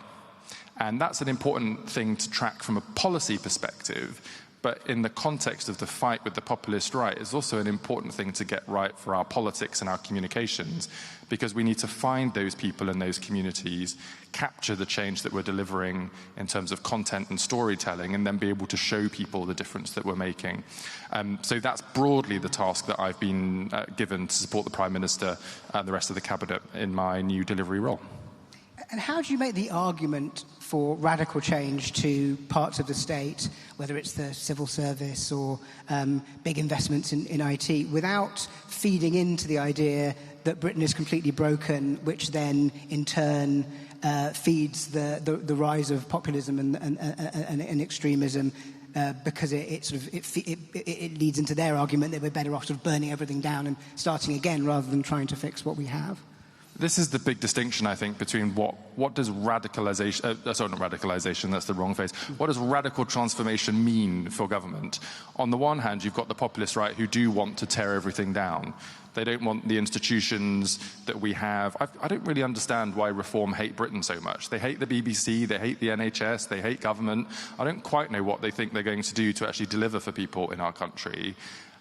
And that's an important thing to track from a policy perspective. But in the context of the fight with the populist right, it's also an important thing to get right for our politics and our communications, because we need to find those people in those communities, capture the change that we're delivering in terms of content and storytelling, and then be able to show people the difference that we're making. So that's broadly the task that I've been given to support the Prime Minister and the rest of the Cabinet in my new delivery role. And how do you make the argument for radical change to parts of the state, whether it's the civil service or big investments in IT, without feeding into the idea that Britain is completely broken, which then in turn feeds the rise of populism and extremism, because it leads into their argument that we're better off sort of burning everything down and starting again rather than trying to fix what we have? This is the big distinction, I think, between what does radicalisation, sorry, not radicalisation, that's the wrong phrase. What does radical transformation mean for government? On the one hand, you've got the populist right who do want to tear everything down. They don't want the institutions that we have. I don't really understand why Reform hate Britain so much. They hate the BBC, they hate the NHS, they hate government. I don't quite know what they think they're going to do to actually deliver for people in our country.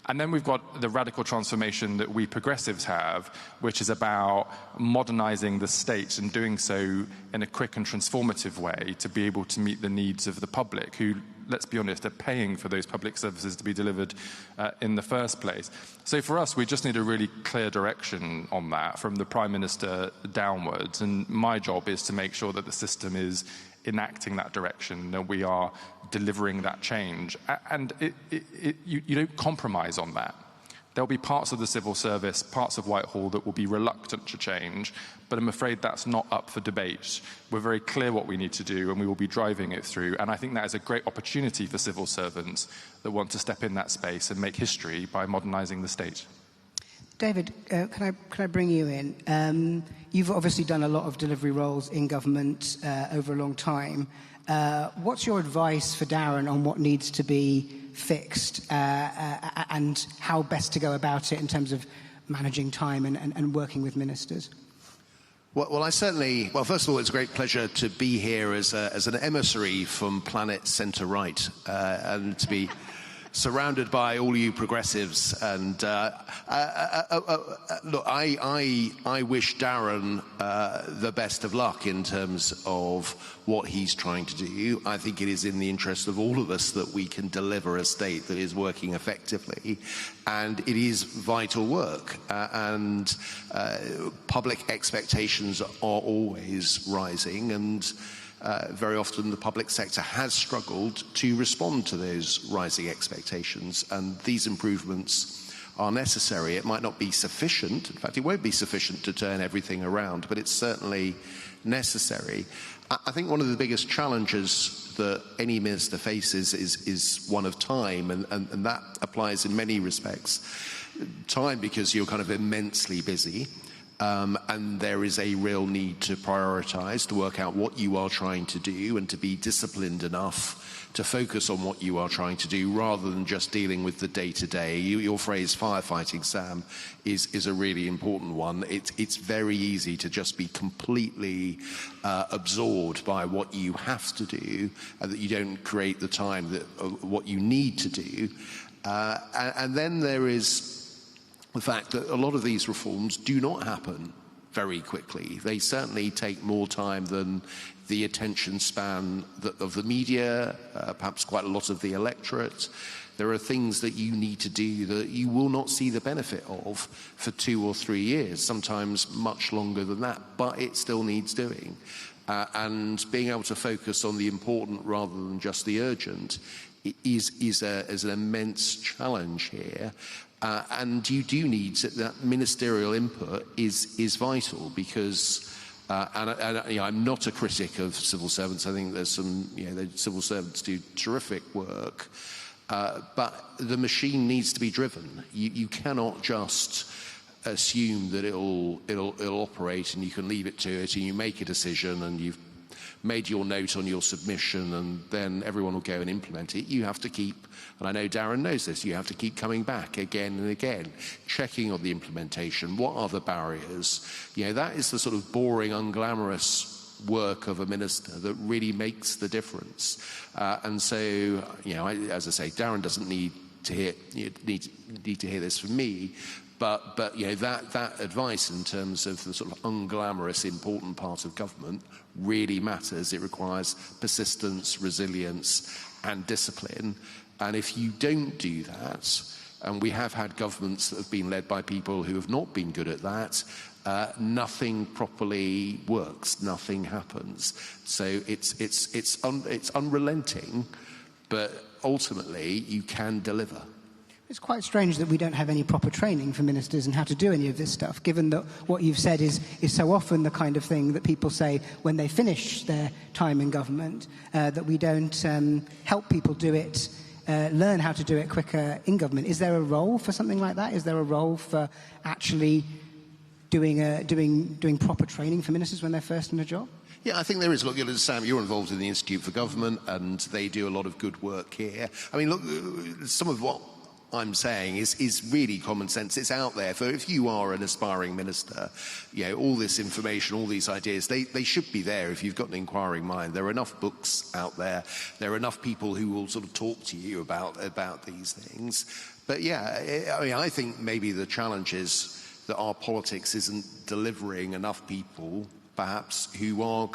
And then we've got the radical transformation that we progressives have, which is about modernising the state and doing so in a quick and transformative way to be able to meet the needs of the public who, let's be honest, are paying for those public services to be delivered in the first place. So for us, we just need a really clear direction on that from the Prime Minister downwards. And my job is to make sure that the system is enacting that direction, that we are delivering that change. And you don't compromise on that. There'll be parts of the civil service, parts of Whitehall that will be reluctant to change, but I'm afraid that's not up for debate. We're very clear what we need to do, and we will be driving it through. And I think that is a great opportunity for civil servants that want to step in that space and make history by modernising the state. David, can I bring you in? You've obviously done a lot of delivery roles in government over a long time. What's your advice for Darren on what needs to be fixed and how best to go about it in terms of managing time and working with ministers? Well, I certainly... Well, first of all, it's a great pleasure to be here as an emissary from Planet Centre-Right and to be surrounded by all you progressives. And look, I wish Darren the best of luck in terms of what he's trying to do. I think it is in the interest of all of us that we can deliver a state that is working effectively. And it is vital work. And public expectations are always rising. And very often the public sector has struggled to respond to those rising expectations, and these improvements are necessary. It might not be sufficient, in fact it won't be sufficient to turn everything around, but it's certainly necessary. I think one of the biggest challenges that any minister faces is one of time, and that applies in many respects. Time because you're kind of immensely busy. And there is a real need to prioritise, to work out what you are trying to do and to be disciplined enough to focus on what you are trying to do rather than just dealing with the day-to-day. Your phrase firefighting, Sam, is a really important one. It's very easy to just be completely absorbed by what you have to do and that you don't create the time that what you need to do. And then there is the fact that a lot of these reforms do not happen very quickly. They certainly take more time than the attention span of the media, perhaps quite a lot of the electorate. There are things that you need to do that you will not see the benefit of for 2 or 3 years, sometimes much longer than that, but it still needs doing. And being able to focus on the important rather than just the urgent is an immense challenge here. And you do need that ministerial input is vital because, I'm not a critic of civil servants. I think there's some, the civil servants do terrific work, but the machine needs to be driven. You cannot just assume that it'll operate and you can leave it to it and you make a decision and you've made your note on your submission and then everyone will go and implement it. You have to keep, and I know Darren knows this, you have to keep coming back again and again, checking on the implementation. What are the barriers? That is the sort of boring, unglamorous work of a minister that really makes the difference. And so, as I say, Darren doesn't need to hear this from me. But that advice in terms of the sort of unglamorous, important part of government really matters. It requires persistence, resilience, and discipline. And if you don't do that, and we have had governments that have been led by people who have not been good at that, nothing properly works, nothing happens. So it's unrelenting, but ultimately you can deliver. It's quite strange that we don't have any proper training for ministers and how to do any of this stuff, given that what you've said is so often the kind of thing that people say when they finish their time in government, that we don't help people do it, learn how to do it quicker in government. Is there a role for something like that? Is there a role for actually doing proper training for ministers when they're first in a job? Yeah, I think there is. Look, Sam, you're involved in the Institute for Government, and they do a lot of good work here. I mean, look, some of what I'm saying is really common sense. It's out there. For if you are an aspiring minister, all this information, all these ideas, they should be there if you've got an inquiring mind. There are enough books out there. There are enough people who will sort of talk to you about these things. But I think maybe the challenge is that our politics isn't delivering enough people, perhaps, who are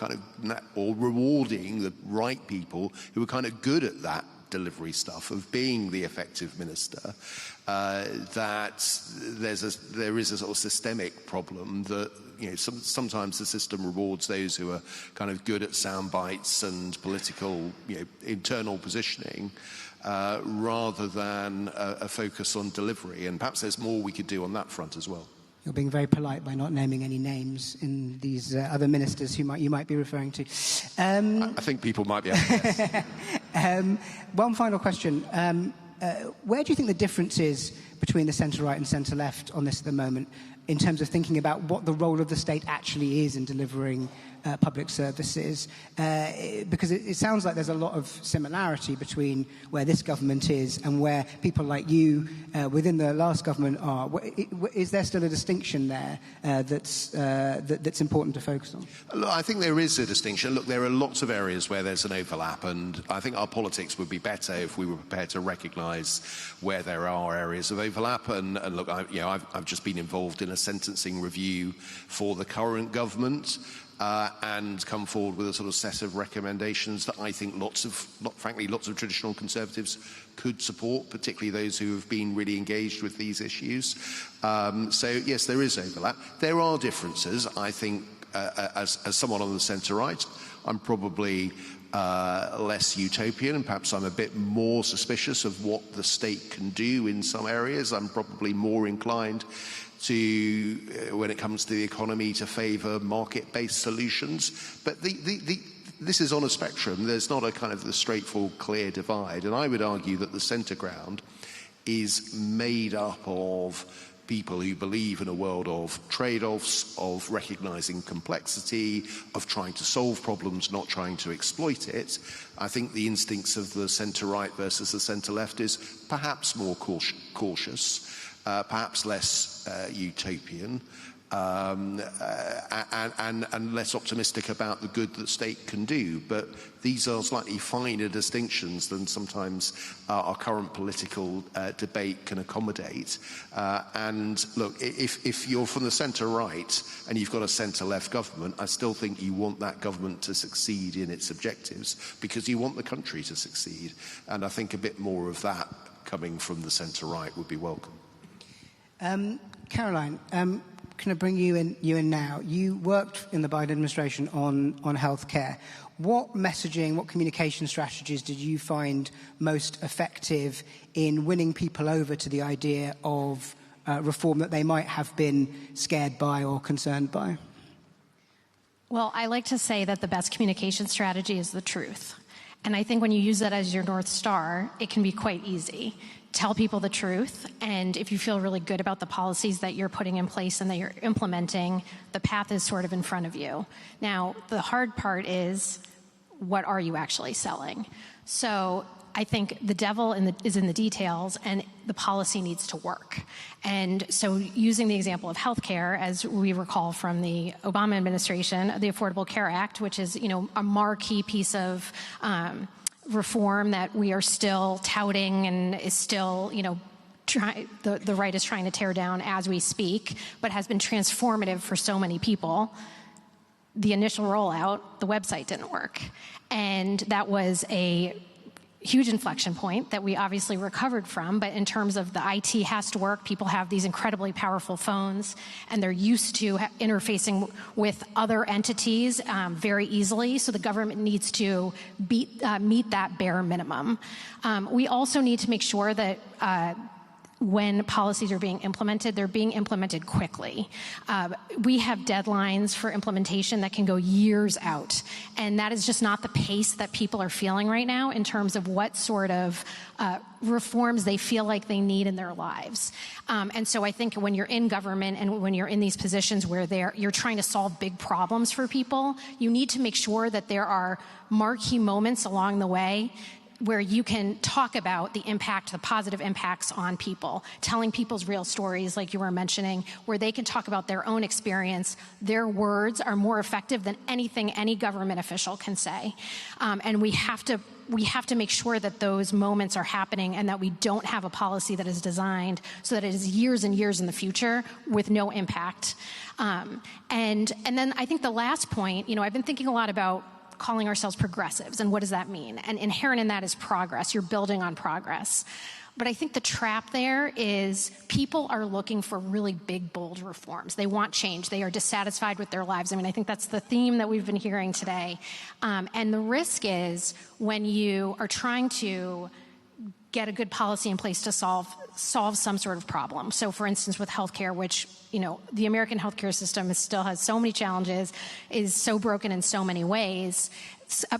or rewarding the right people who are kind of good at that delivery stuff of being the effective minister, that there is a sort of systemic problem that sometimes the system rewards those who are kind of good at sound bites and political internal positioning rather than a focus on delivery, and perhaps there's more we could do on that front as well. You're being very polite by not naming any names in these other ministers who you might be referring to. I think people might be able to guess. One final question. Where do you think the difference is between the centre-right and centre-left on this at the moment in terms of thinking about what the role of the state actually is in delivering public services? Because it sounds like there's a lot of similarity between where this government is and where people like you within the last government are. Is there still a distinction there that's important to focus on? Look, I think there is a distinction. Look, there are lots of areas where there's an overlap, and I think our politics would be better if we were prepared to recognise where there are areas of overlap. And look, I've just been involved in a sentencing review for the current government. And come forward with a sort of set of recommendations that I think lots of traditional Conservatives could support, particularly those who have been really engaged with these issues. So yes, there is overlap. There are differences. I think as someone on the centre-right, I'm probably less utopian, and perhaps I'm a bit more suspicious of what the state can do in some areas. I'm probably more inclined to, when it comes to the economy, to favour market-based solutions. But this is on a spectrum. There's not a kind of the straightforward, clear divide. And I would argue that the centre ground is made up of people who believe in a world of trade-offs, of recognising complexity, of trying to solve problems, not trying to exploit it. I think the instincts of the centre-right versus the centre-left is perhaps more cautious, perhaps less utopian, and less optimistic about the good that state can do. But these are slightly finer distinctions than sometimes our current political debate can accommodate. And look, if you're from the centre-right and you've got a centre-left government, I still think you want that government to succeed in its objectives because you want the country to succeed. And I think a bit more of that coming from the centre-right would be welcome. Caroline, can I bring you in now? You worked in the Biden administration on healthcare. What messaging, what communication strategies did you find most effective in winning people over to the idea of reform that they might have been scared by or concerned by? Well, I like to say that the best communication strategy is the truth. And I think when you use that as your North Star, it can be quite easy. Tell people the truth, and if you feel really good about the policies that you're putting in place and that you're implementing, the path is sort of in front of you. Now, the hard part is, what are you actually selling? So I think the devil is in the details, and the policy needs to work. And so using the example of healthcare, as we recall from the Obama administration, the Affordable Care Act, which is, a marquee piece of reform that we are still touting and is still, the right is trying to tear down as we speak, but has been transformative for so many people. The initial rollout, the website didn't work. And that was a huge inflection point that we obviously recovered from, but in terms of the IT has to work, people have these incredibly powerful phones, and they're used to interfacing with other entities very easily, so the government needs to meet that bare minimum. We also need to make sure that when policies are being implemented, they're being implemented quickly. We have deadlines for implementation that can go years out, and that is just not the pace that people are feeling right now in terms of what sort of reforms they feel like they need in their lives. And so I think when you're in government and when you're in these positions where you're trying to solve big problems for people, you need to make sure that there are marquee moments along the way where you can talk about the impact, the positive impacts on people, telling people's real stories like you were mentioning, where they can talk about their own experience. Their words are more effective than anything any government official can say. And we have to make sure that those moments are happening and that we don't have a policy that is designed so that it is years and years in the future with no impact. And then I think the last point, I've been thinking a lot about calling ourselves progressives, and what does that mean? And inherent in that is progress. You're building on progress. But I think the trap there is people are looking for really big, bold reforms. They want change. They are dissatisfied with their lives. I think that's the theme that we've been hearing today. And the risk is when you are trying to get a good policy in place to solve some sort of problem. So, for instance, with healthcare, which, the American healthcare system still has so many challenges, is so broken in so many ways,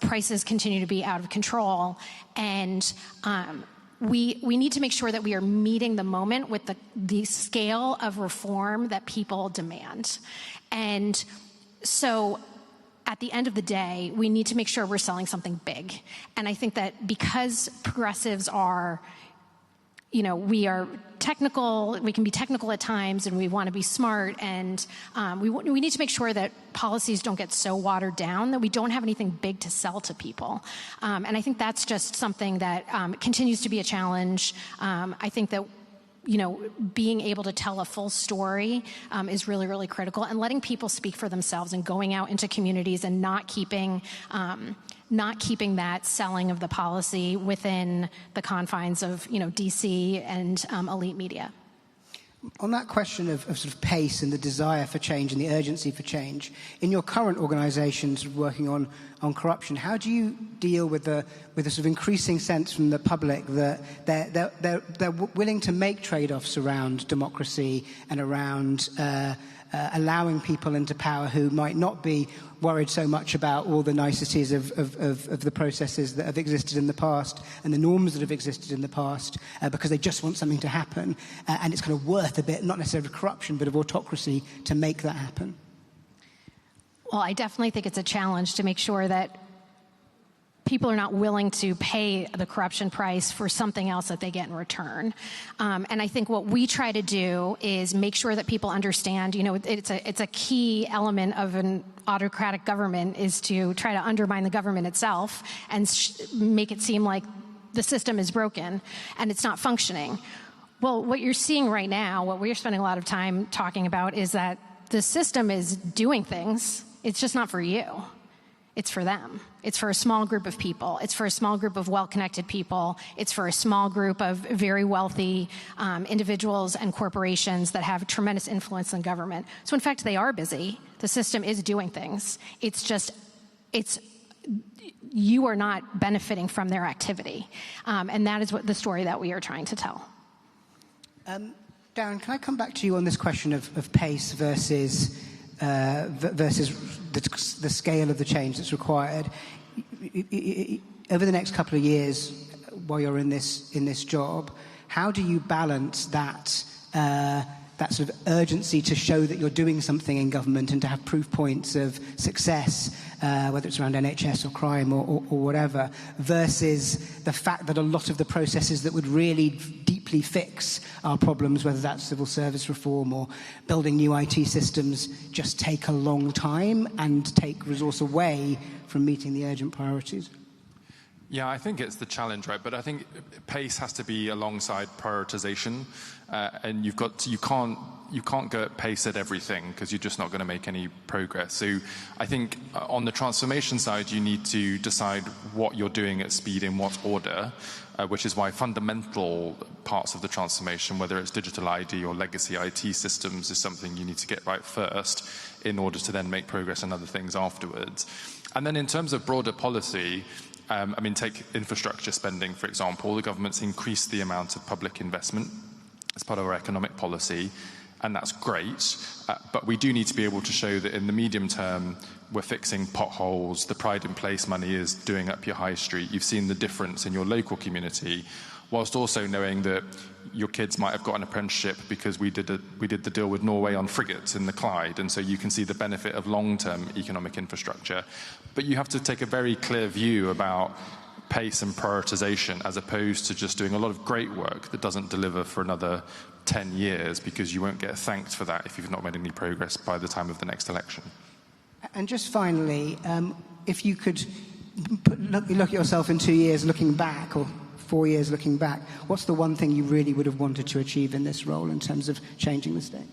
prices continue to be out of control, and we need to make sure that we are meeting the moment with the scale of reform that people demand. And so at the end of the day, we need to make sure we're selling something big. And I think that because progressives are, we are technical, we can be technical at times, and we want to be smart, and we need to make sure that policies don't get so watered down that we don't have anything big to sell to people. And I think that's just something that continues to be a challenge. I think that being able to tell a full story is really, really critical, and letting people speak for themselves and going out into communities and not keeping that selling of the policy within the confines of, DC and elite media. On that question of sort of pace and the desire for change and the urgency for change, in your current organisations working on corruption, how do you deal with the sort of increasing sense from the public that they're willing to make trade-offs around democracy and around allowing people into power who might not be worried so much about all the niceties of the processes that have existed in the past and the norms that have existed in the past, because they just want something to happen, and it's kind of worth a bit, not necessarily of corruption, but of autocracy to make that happen? Well, I definitely think it's a challenge to make sure that people are not willing to pay the corruption price for something else that they get in return. And I think what we try to do is make sure that people understand, it's a key element of an autocratic government is to try to undermine the government itself and make it seem like the system is broken and it's not functioning. Well, what you're seeing right now, what we're spending a lot of time talking about, is that the system is doing things. It's just not for you. It's for them. It's for a small group of people. It's for a small group of well-connected people. It's for a small group of very wealthy individuals and corporations that have tremendous influence in government. So in fact, they are busy. The system is doing things. It's just, you are not benefiting from their activity. And that is what the story that we are trying to tell. Darren, can I come back to you on this question of pace versus the scale of the change that's required? Over the next couple of years, while you're in this job, how do you balance that sort of urgency to show that you're doing something in government and to have proof points of success, whether it's around NHS or crime or whatever, versus the fact that a lot of the processes that would really deeply fix our problems, whether that's civil service reform or building new IT systems, just take a long time and take resource away from meeting the urgent priorities? Yeah, I think it's the challenge, right? But I think pace has to be alongside prioritization, and you can't go at pace at everything because you're just not going to make any progress. So I think on the transformation side, you need to decide what you're doing at speed in what order, which is why fundamental parts of the transformation, whether it's digital ID or legacy IT systems, is something you need to get right first in order to then make progress on other things afterwards. And then in terms of broader policy, take infrastructure spending, for example. The government's increased the amount of public investment as part of our economic policy, and that's great. But we do need to be able to show that in the medium term, we're fixing potholes, the Pride in Place money is doing up your high street. You've seen the difference in your local community, whilst also knowing that your kids might have got an apprenticeship because we did the deal with Norway on frigates in the Clyde, and so you can see the benefit of long-term economic infrastructure. But you have to take a very clear view about pace and prioritization as opposed to just doing a lot of great work that doesn't deliver for another 10 years because you won't get thanked for that if you've not made any progress by the time of the next election. And just finally, if you could look at yourself in 2 years looking back, or 4 years looking back, what's the one thing you really would have wanted to achieve in this role in terms of changing the state?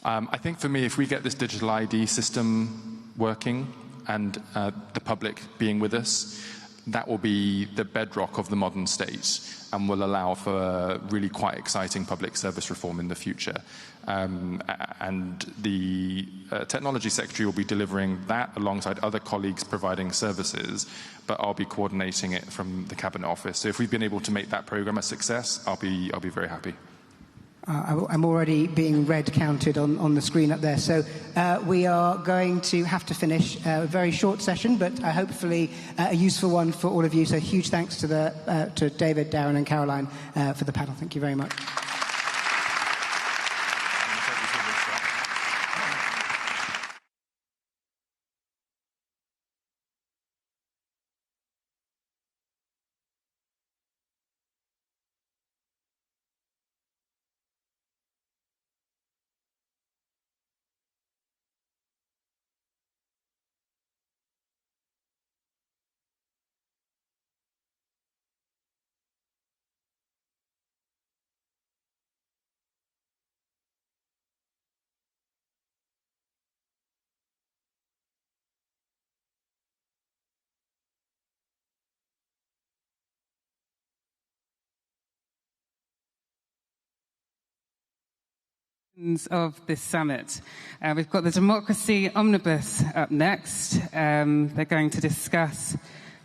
I think for me, if we get this digital ID system working and the public being with us, that will be the bedrock of the modern state and will allow for really quite exciting public service reform in the future. And the Technology Secretary will be delivering that alongside other colleagues providing services, but I'll be coordinating it from the Cabinet Office. So if we've been able to make that programme a success, I'll be very happy. I'm already being red counted on the screen up there. So we are going to have to finish a very short session, but hopefully a useful one for all of you. So huge thanks to David, Darren and Caroline for the panel. Thank you very much. Of this summit. We've got the Democracy Omnibus up next. They're going to discuss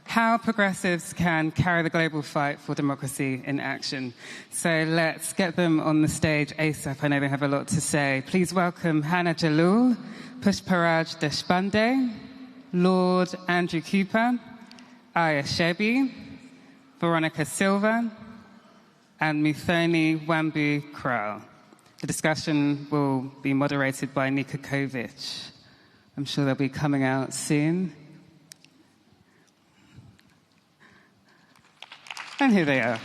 how progressives can carry the global fight for democracy in action. So let's get them on the stage ASAP. I know they have a lot to say. Please welcome Hannah Jalloul, Pushparaj Deshpande, Lord Andrew Cooper, Aya Shebi, Veronica Silva, and Muthoni Wambu Krall. The discussion will be moderated by Nika Kovic. I'm sure they'll be coming out soon. And here they are.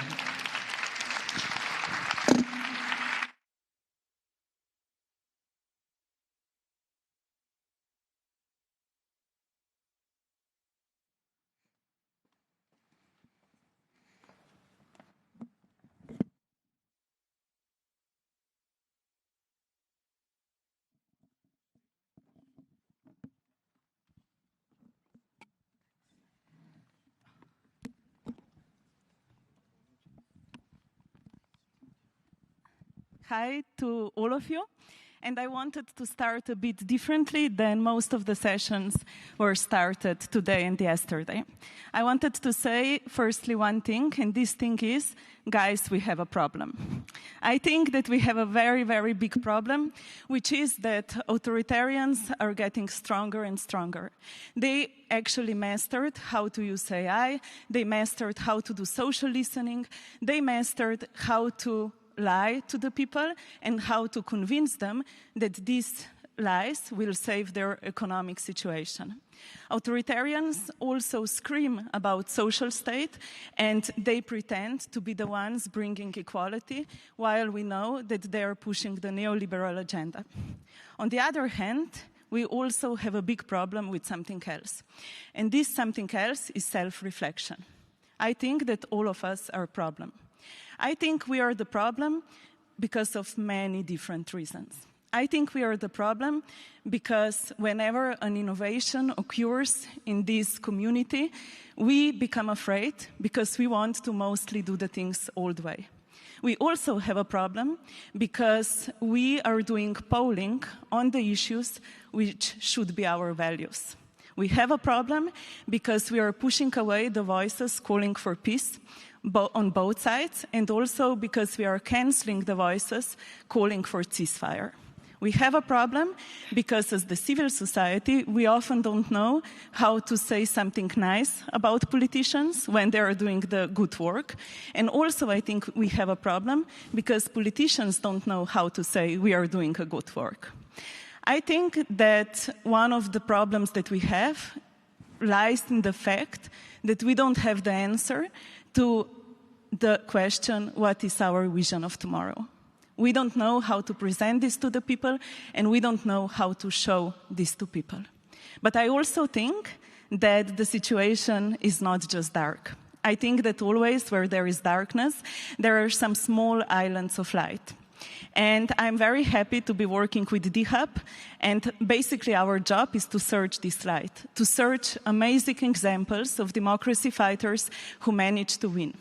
Hi to all of you. And I wanted to start a bit differently than most of the sessions were started today and yesterday. I wanted to say, firstly, one thing, and this thing is, guys, we have a problem. I think that we have a very, very big problem, which is that authoritarians are getting stronger and stronger. They actually mastered how to use AI. They mastered how to do social listening. They mastered how to lie to the people and how to convince them that these lies will save their economic situation. Authoritarians also scream about social state, and they pretend to be the ones bringing equality, while we know that they are pushing the neoliberal agenda. On the other hand, we also have a big problem with something else. And this something else is self-reflection. I think that all of us are a problem. I think we are the problem because of many different reasons. I think we are the problem because whenever an innovation occurs in this community, we become afraid because we want to mostly do the things old way. We also have a problem because we are doing polling on the issues which should be our values. We have a problem because we are pushing away the voices calling for peace on both sides, and also because we are cancelling the voices calling for ceasefire. We have a problem because as the civil society, we often don't know how to say something nice about politicians when they are doing the good work. And also I think we have a problem because politicians don't know how to say we are doing a good work. I think that one of the problems that we have lies in the fact that we don't have the answer to the question, what is our vision of tomorrow? We don't know how to present this to the people, and we don't know how to show this to people. But I also think that the situation is not just dark. I think that always where there is darkness, there are some small islands of light. And I'm very happy to be working with DHub, and basically our job is to search this light, to search amazing examples of democracy fighters who managed to win.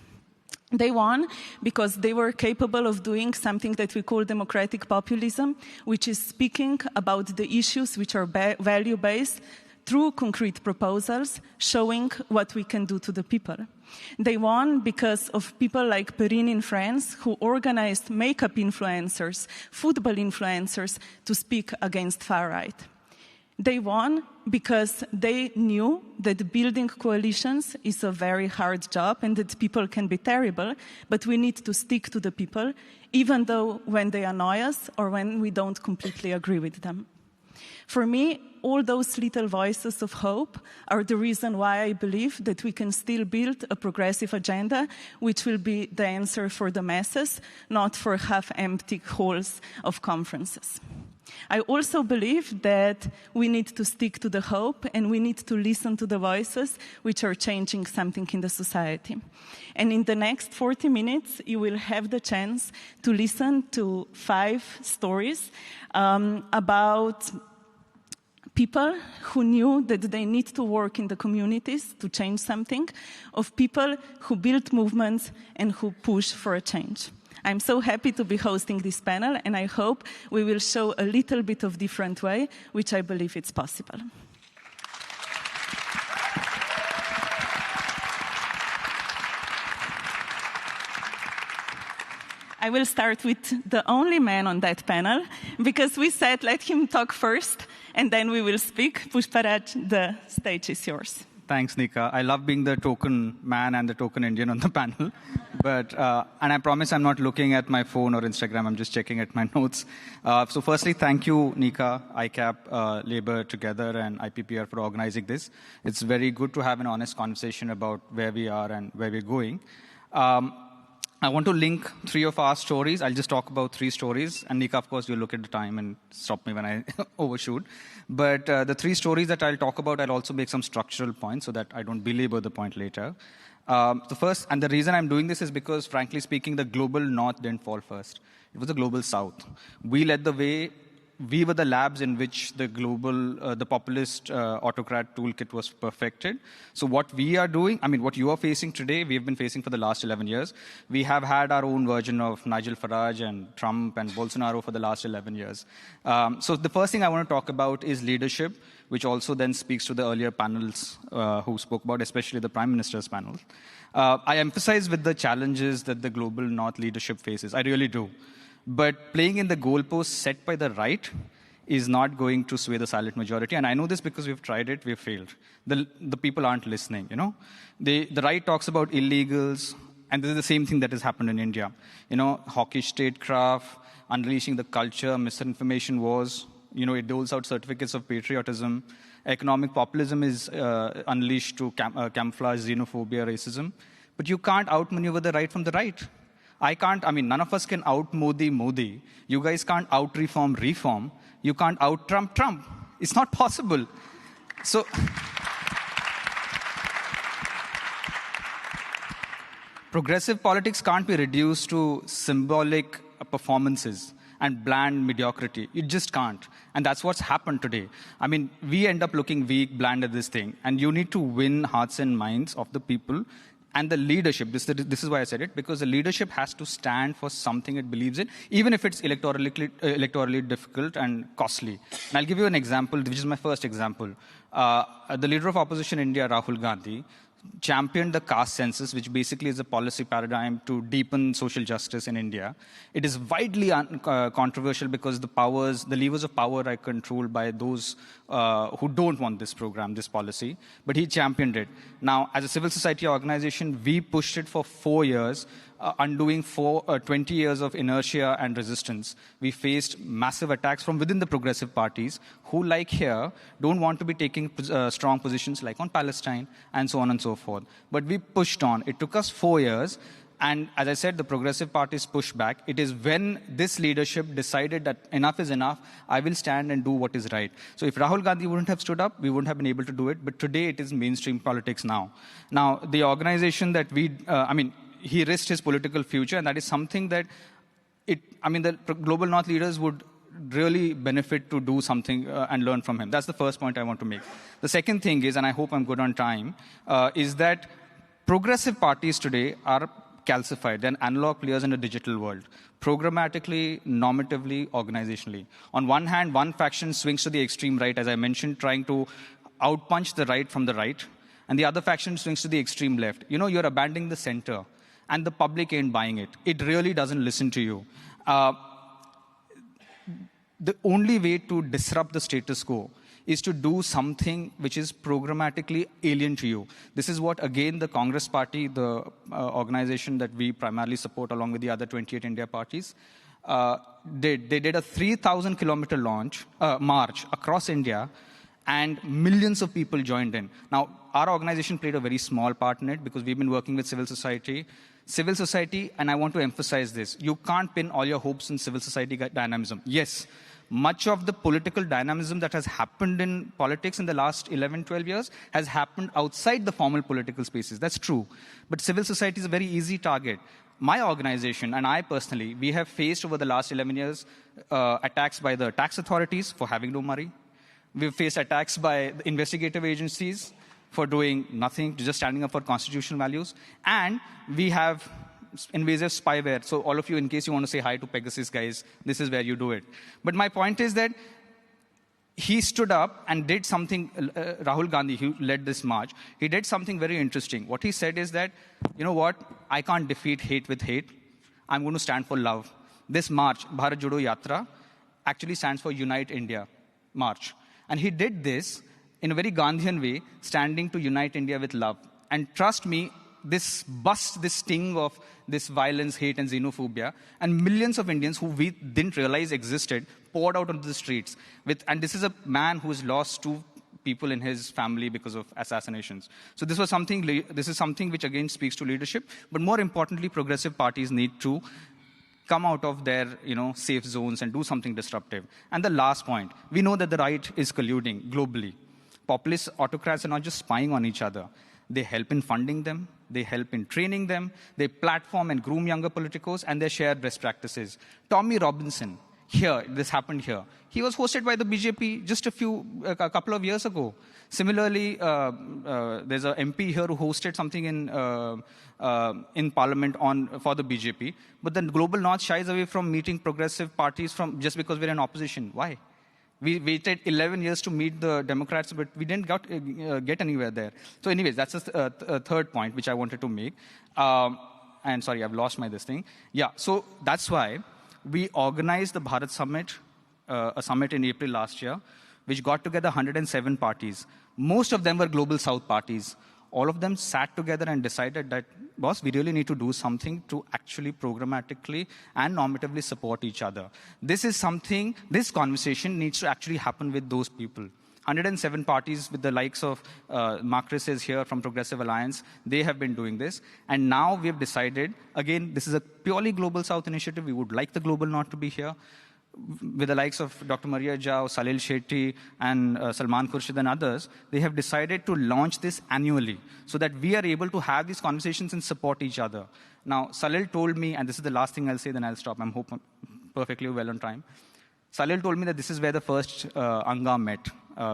They won because they were capable of doing something that we call democratic populism, which is speaking about the issues which are value-based through concrete proposals, showing what we can do to the people. They won because of people like Perrine in France, who organized makeup influencers, football influencers, to speak against far-right. They won because they knew that building coalitions is a very hard job and that people can be terrible, but we need to stick to the people, even though when they annoy us or when we don't completely agree with them. For me, all those little voices of hope are the reason why I believe that we can still build a progressive agenda which will be the answer for the masses, not for half-empty halls of conferences. I also believe that we need to stick to the hope and we need to listen to the voices which are changing something in the society. And in the next 40 minutes, you will have the chance to listen to 5 stories about people who knew that they need to work in the communities to change something, of people who built movements and who push for a change. I'm so happy to be hosting this panel, and I hope we will show a little bit of different way, which I believe it's possible. I will start with the only man on that panel, because we said let him talk first, and then we will speak. Pushparaj, the stage is yours. Thanks, Nika. I love being the token man and the token Indian on the panel. But and I promise I'm not looking at my phone or Instagram. I'm just checking at my notes. So firstly, thank you, Nika, ICAP, Labour Together, and IPPR for organizing this. It's very good to have an honest conversation about where we are and where we're going. I want to link 3 of our stories. I'll just talk about 3 stories. And Nika, of course, you'll look at the time and stop me when I overshoot. But the 3 stories that I'll talk about, I'll also make some structural points so that I don't belabor the point later. The first, and the reason I'm doing this is because, frankly speaking, the global north didn't fall first. It was the global south. We led the way. We were the labs in which the global, the populist autocrat toolkit was perfected. So what we are doing, I mean, what you are facing today, we've been facing for the last 11 years. We have had our own version of Nigel Farage and Trump and Bolsonaro for the last 11 years. So the first thing I want to talk about is leadership, which also then speaks to the earlier panels who spoke about, especially the Prime Minister's panel. I emphasize with the challenges that the global north leadership faces. I really do. But playing in the goalposts set by the right is not going to sway the silent majority. And I know this because we've tried it, we've failed. The people aren't listening, you know. The right talks about illegals, and this is the same thing that has happened in India. You know, hawkish statecraft, unleashing the culture, misinformation wars. You know, it doles out certificates of patriotism. Economic populism is unleashed to camouflage xenophobia, racism. But you can't outmaneuver the right from the right. None of us can out-Modi. You guys can't out-reform. You can't out-Trump. It's not possible. So, progressive politics can't be reduced to symbolic performances and bland mediocrity. You just can't. And that's what's happened today. I mean, we end up looking weak, bland at this thing. And you need to win hearts and minds of the people. And the leadership, this is why I said it, because the leadership has to stand for something it believes in, even if it's electorally difficult and costly. And I'll give you an example, which is my first example. The leader of opposition in India, Rahul Gandhi, championed the caste census, which basically is a policy paradigm to deepen social justice in India. It is widely controversial because the levers of power are controlled by those who don't want this program, this policy. But he championed it. Now, as a civil society organization, we pushed it for 4 years, undoing 20 years of inertia and resistance. We faced massive attacks from within the progressive parties who, like here, don't want to be taking strong positions like on Palestine and so on and so forth. But we pushed on. It took us 4 years. And as I said, the progressive parties pushed back. It is when this leadership decided that enough is enough, I will stand and do what is right. So if Rahul Gandhi wouldn't have stood up, we wouldn't have been able to do it. But today it is mainstream politics now. Now, the organization that he risked his political future, and that is something that the global north leaders would really benefit to do something and learn from him. That's the first point I want to make. The second thing is, and I hope I'm good on time, is that progressive parties today are calcified. They're analog players in a digital world, programmatically, normatively, organizationally. On one hand, one faction swings to the extreme right, as I mentioned, trying to outpunch the right from the right, and the other faction swings to the extreme left. You know, you're abandoning the center. And the public ain't buying it. It really doesn't listen to you. The only way to disrupt the status quo is to do something which is programmatically alien to you. This is what, again, the Congress Party, the organization that we primarily support along with the other 28 India parties, did. They did a 3,000-kilometer march across India, and millions of people joined in. Now, our organization played a very small part in it because we've been working with civil society. Civil society, and I want to emphasize this, you can't pin all your hopes in civil society dynamism. Yes, much of the political dynamism that has happened in politics in the last 11, 12 years has happened outside the formal political spaces. That's true. But civil society is a very easy target. My organization and I personally, we have faced over the last 11 years attacks by the tax authorities for having no money. We've faced attacks by the investigative agencies for doing nothing, just standing up for constitutional values. And we have invasive spyware. So all of you, in case you want to say hi to Pegasus guys, this is where you do it. But my point is that he stood up and did something, Rahul Gandhi, who led this march, he did something very interesting. What he said is that, you know what, I can't defeat hate with hate. I'm going to stand for love. This march, Bharat Jodo Yatra, actually stands for Unite India March. And he did this in a very Gandhian way, standing to unite India with love. And trust me, this busts this sting of this violence, hate, and xenophobia. And millions of Indians who we didn't realize existed poured out onto the streets. And this is a man who has lost 2 people in his family because of assassinations. So this is something which again speaks to leadership. But more importantly, progressive parties need to come out of their safe zones and do something disruptive. And the last point, we know that the right is colluding globally. Populist autocrats are not just spying on each other. They help in funding them. They help in training them. They platform and groom younger politicos, and they share best practices. Tommy Robinson, this happened here. He was hosted by the BJP just a couple of years ago. Similarly, there's an MP here who hosted something in Parliament for the BJP. But the Global North shies away from meeting progressive parties just because we're in opposition. Why? We waited 11 years to meet the Democrats, but we didn't get anywhere there. So anyways, that's a third point which I wanted to make. And sorry, I've lost my this thing. Yeah, so that's why we organized the Bharat Summit, a summit in April last year, which got together 107 parties. Most of them were Global South parties. All of them sat together and decided that, boss, we really need to do something to actually programmatically and normatively support each other. This conversation needs to actually happen with those people. 107 parties with the likes of Marcus is here from Progressive Alliance. They have been doing this. And now we have decided, again, this is a purely Global South initiative. We would like the Global North to be here. With the likes of Dr. Maria Jao, Salil Shetty, and Salman Khurshid and others, they have decided to launch this annually so that we are able to have these conversations and support each other. Now, Salil told me, and this is the last thing I'll say, then I'll stop. I'm perfectly well on time. Salil told me that this is where the first Anga met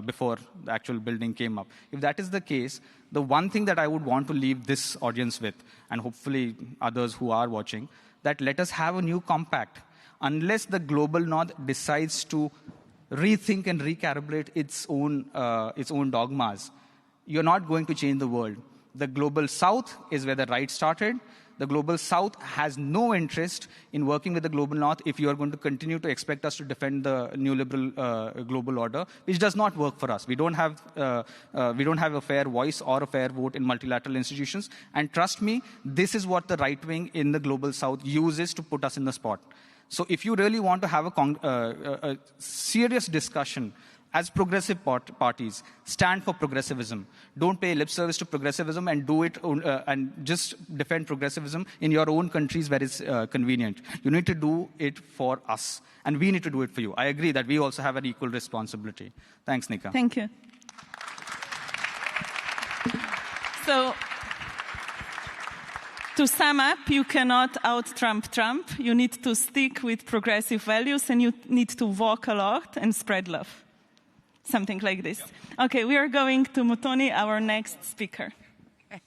before the actual building came up. If that is the case, the one thing that I would want to leave this audience with, and hopefully others who are watching, that let us have a new compact. Unless the Global North decides to rethink and recalibrate its own dogmas, you're not going to change the world. The Global South is where the right started. The Global South has no interest in working with the Global North if you are going to continue to expect us to defend the neoliberal global order, which does not work for us. We don't have a fair voice or a fair vote in multilateral institutions. And trust me, this is what the right wing in the Global South uses to put us in the spot. So if you really want to have a serious discussion as progressive parties, stand for progressivism. Don't pay lip service to progressivism and do it and just defend progressivism in your own countries where it's convenient. You need to do it for us, and we need to do it for you. I agree that we also have an equal responsibility. Thanks, Nika. Thank you. So, to sum up, you cannot out-Trump Trump. You need to stick with progressive values, and you need to walk a lot and spread love. Something like this. Okay, we are going to Mutoni, our next speaker. Okay.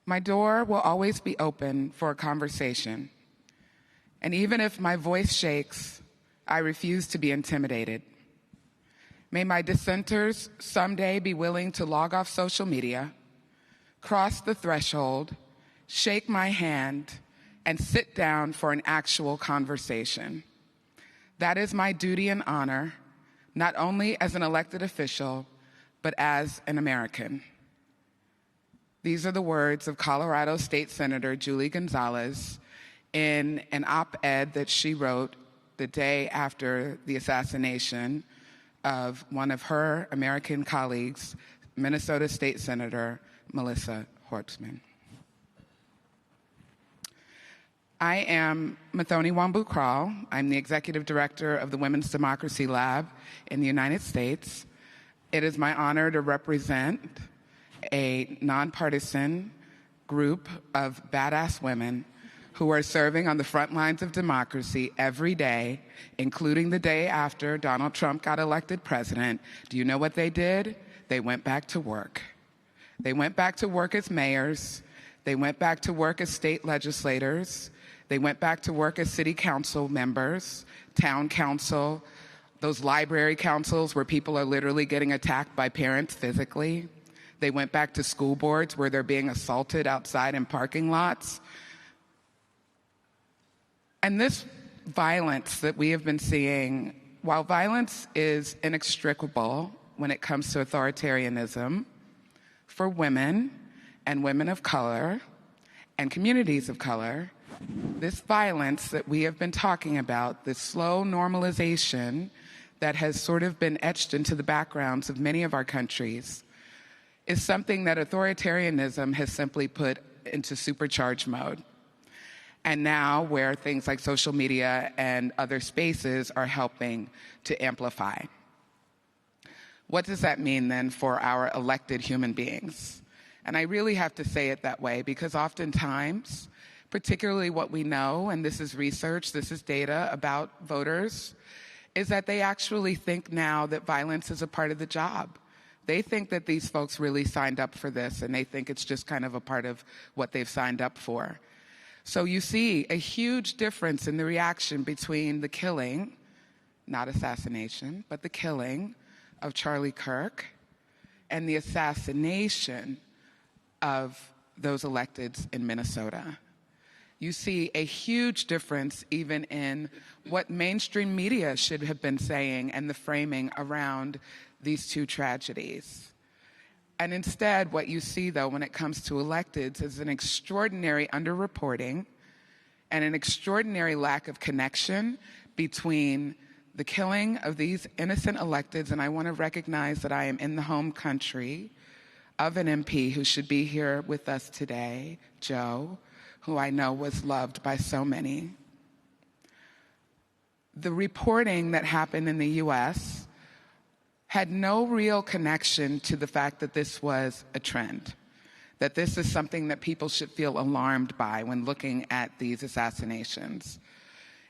My door will always be open for a conversation. And even if my voice shakes, I refuse to be intimidated. May my dissenters someday be willing to log off social media, cross the threshold, shake my hand, and sit down for an actual conversation. That is my duty and honor, not only as an elected official, but as an American. These are the words of Colorado State Senator Julie Gonzalez in an op-ed that she wrote the day after the assassination of one of her American colleagues, Minnesota State Senator Melissa Horstman. I am Muthoni Wambui-Krall. I'm the Executive Director of the Women's Democracy Lab in the United States. It is my honor to represent a nonpartisan group of badass women who are serving on the front lines of democracy every day, including the day after Donald Trump got elected president. Do you know what they did? They went back to work. They went back to work as mayors. They went back to work as state legislators. They went back to work as city council members, town council, those library councils where people are literally getting attacked by parents physically. They went back to school boards where they're being assaulted outside in parking lots. And this violence that we have been seeing, while violence is inextricable when it comes to authoritarianism, for women and women of color and communities of color, this violence that we have been talking about, this slow normalization that has sort of been etched into the backgrounds of many of our countries, is something that authoritarianism has simply put into supercharged mode. And now where things like social media and other spaces are helping to amplify. What does that mean then for our elected human beings? And I really have to say it that way because oftentimes, particularly what we know, and this is research, this is data about voters, is that they actually think now that violence is a part of the job. They think that these folks really signed up for this, and they think it's just kind of a part of what they've signed up for. So you see a huge difference in the reaction between the killing, not assassination, but the killing of Charlie Kirk and the assassination of those electeds in Minnesota. You see a huge difference even in what mainstream media should have been saying and the framing around these two tragedies. And instead, what you see, though, when it comes to electeds is an extraordinary underreporting and an extraordinary lack of connection between the killing of these innocent electeds, and I want to recognize that I am in the home country of an MP who should be here with us today, Joe, who I know was loved by so many. The reporting that happened in the U.S. had no real connection to the fact that this was a trend, that this is something that people should feel alarmed by when looking at these assassinations.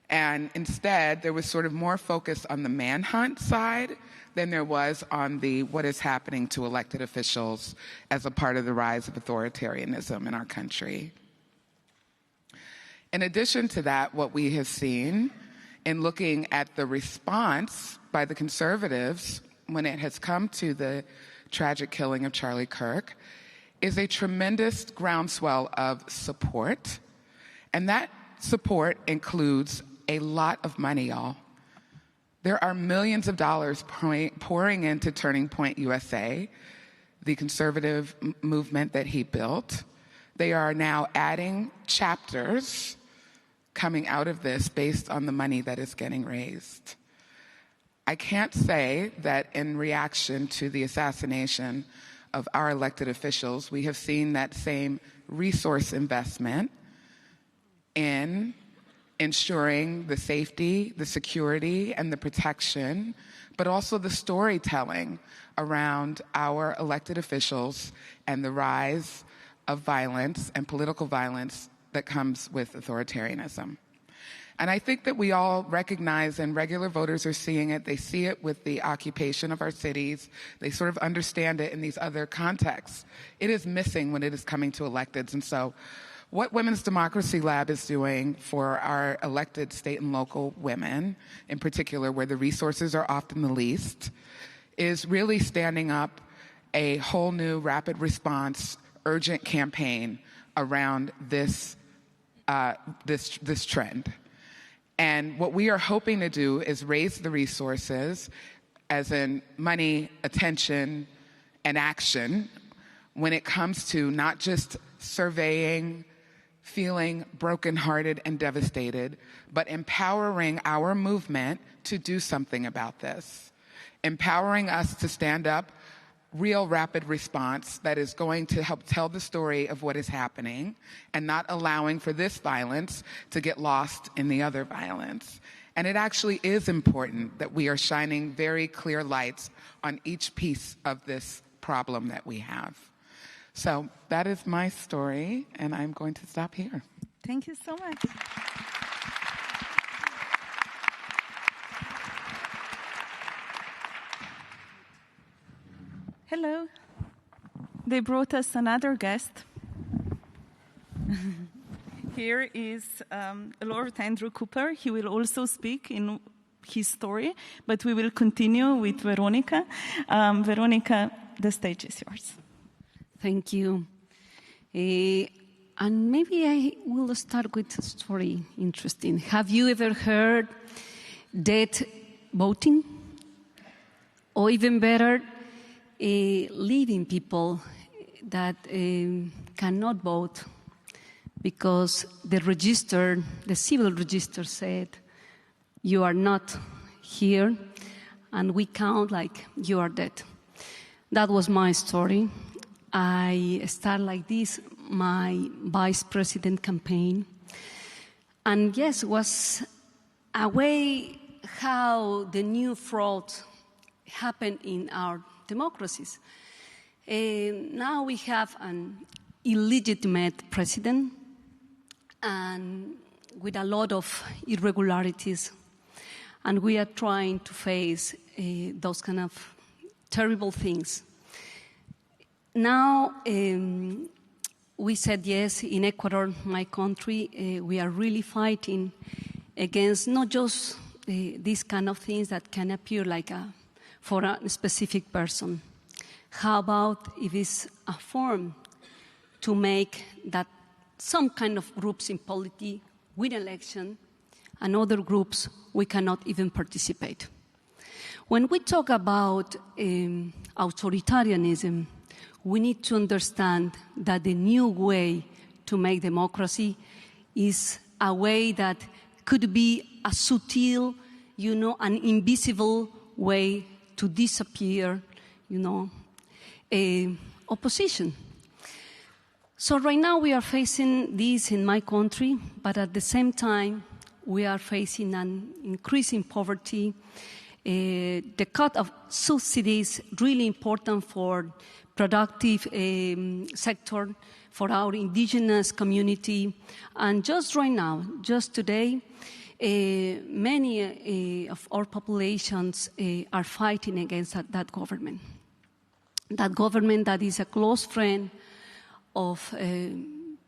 And instead, there was sort of more focus on the manhunt side than there was on the what is happening to elected officials as a part of the rise of authoritarianism in our country. In addition to that, what we have seen in looking at the response by the conservatives when it has come to the tragic killing of Charlie Kirk is a tremendous groundswell of support. And that support includes a lot of money, y'all. There are millions of dollars pouring into Turning Point USA, the conservative movement that he built. They are now adding chapters coming out of this based on the money that is getting raised. I can't say that in reaction to the assassination of our elected officials, we have seen that same resource investment in ensuring the safety, the security, and the protection, but also the storytelling around our elected officials and the rise of violence and political violence that comes with authoritarianism. And I think that we all recognize, and regular voters are seeing it, they see it with the occupation of our cities, they sort of understand it in these other contexts. It is missing when it is coming to electeds. And so what Women's Democracy Lab is doing for our elected state and local women, in particular where the resources are often the least, is really standing up a whole new rapid response, urgent campaign around this trend. And what we are hoping to do is raise the resources, as in money, attention, and action, when it comes to not just surveying, feeling brokenhearted and devastated, but empowering our movement to do something about this. Empowering us to stand up real rapid response that is going to help tell the story of what is happening and not allowing for this violence to get lost in the other violence. And it actually is important that we are shining very clear lights on each piece of this problem that we have. So that is my story, and I'm going to stop here. Thank you so much. Hello. They brought us another guest. Here is Lord Andrew Cooper. He will also speak in his story, but we will continue with Veronica. Veronica, the stage is yours. Thank you. And maybe I will start with a story interesting. Have you ever heard dead voting? Or even better, leaving people that cannot vote because the civil register said, you are not here, and we count like you are dead. That was my story. I started like this, my vice president campaign. And yes, it was a way how the new fraud happened in our democracies. Now we have an illegitimate president and with a lot of irregularities. And we are trying to face those kind of terrible things. Now, we said yes, in Ecuador, my country, we are really fighting against not just these kind of things that can appear like for a specific person. How about if it's a form to make that some kind of groups in polity win election and other groups we cannot even participate? When we talk about authoritarianism, we need to understand that the new way to make democracy is a way that could be a subtle, an invisible way to disappear, opposition. So right now we are facing this in my country, but at the same time we are facing an increase in poverty. The cut of subsidies really important for productive sector, for our indigenous community. And just right now, just today, many of our populations are fighting against that government. That government that is a close friend of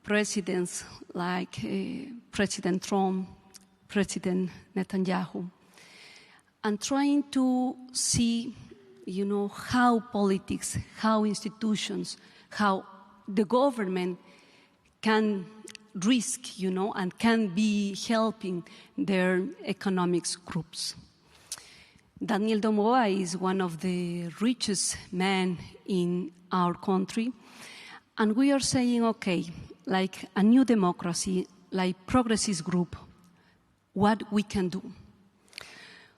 presidents like President Trump, President Netanyahu, and trying to see, how politics, how institutions, how the government can risk, and can be helping their economics groups. Daniel Noboa is one of the richest men in our country, and we are saying, okay, like a new democracy, like progressive group, what we can do.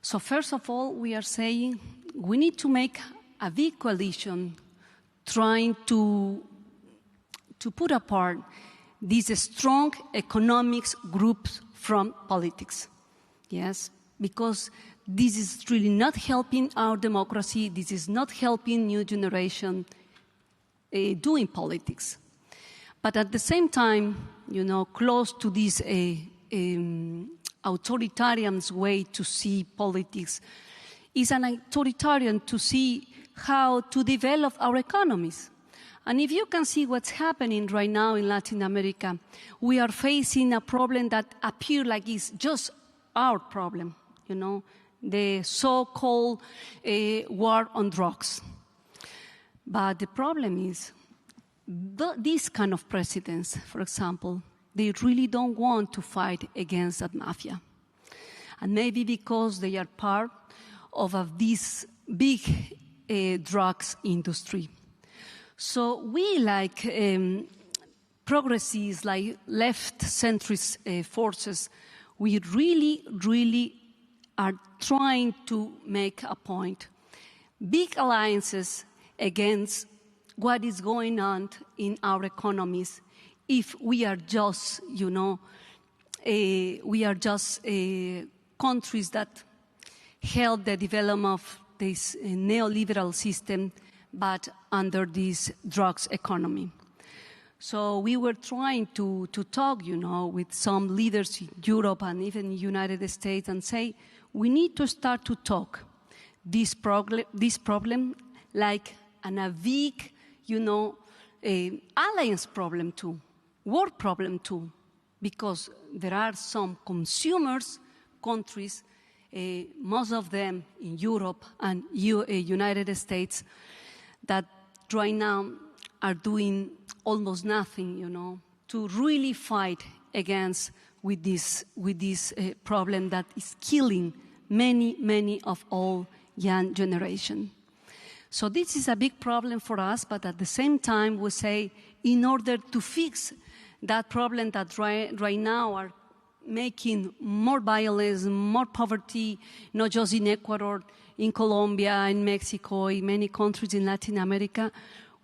So first of all, we are saying we need to make a big coalition trying to put apart these strong economics groups from politics. Yes, because this is really not helping our democracy. This is not helping new generation doing politics. But at the same time, close to this authoritarian way to see politics is an authoritarian to see how to develop our economies. And if you can see what's happening right now in Latin America, we are facing a problem that appears like it's just our problem, the so-called war on drugs. But the problem is, these kind of presidents, for example, they really don't want to fight against that mafia. And maybe because they are part of this big drugs industry. So we, like progressives, like left-centrist forces, we really are trying to make a point. Big alliances against what is going on in our economies if we are just, countries that help the development of this neoliberal system, but under this drugs economy. So we were trying to talk, with some leaders in Europe and even United States and say, we need to start to talk this problem like a big, alliance problem too, world problem too, because there are some consumers, countries, most of them in Europe and United States, that right now are doing almost nothing, to really fight against with this problem that is killing many of all young generation. So this is a big problem for us, but at the same time, we say in order to fix that problem that right now are making more violence, more poverty, not just in Ecuador, in Colombia, in Mexico, in many countries in Latin America,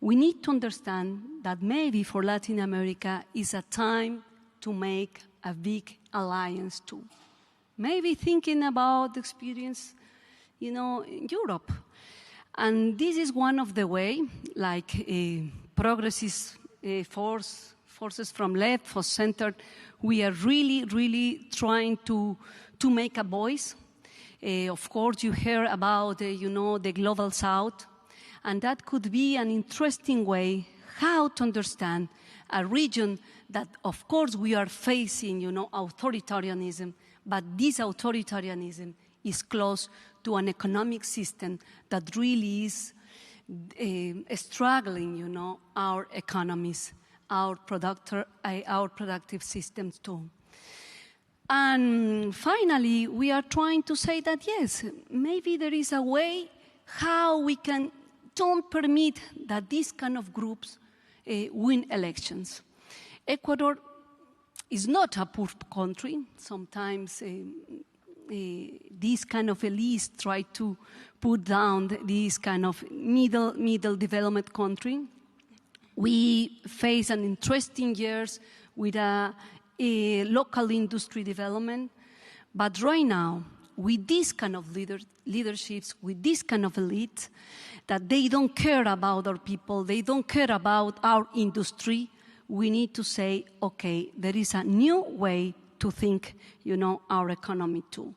we need to understand that maybe for Latin America is a time to make a big alliance too. Maybe thinking about the experience, in Europe. And this is one of the way, like progressive forces from left, for center, we are really trying to make a voice. Of course, you hear about, the Global South, and that could be an interesting way how to understand a region that, of course, we are facing, authoritarianism, but this authoritarianism is close to an economic system that really is struggling, our economies, our productive systems too. And finally, we are trying to say that, yes, maybe there is a way how we can don't permit that these kind of groups win elections. Ecuador is not a poor country. Sometimes these kind of elites try to put down this kind of middle development country. We face an interesting years with a local industry development, but right now, with this kind of leaderships, with this kind of elite, that they don't care about our people, they don't care about our industry, we need to say, okay, there is a new way to think, our economy too.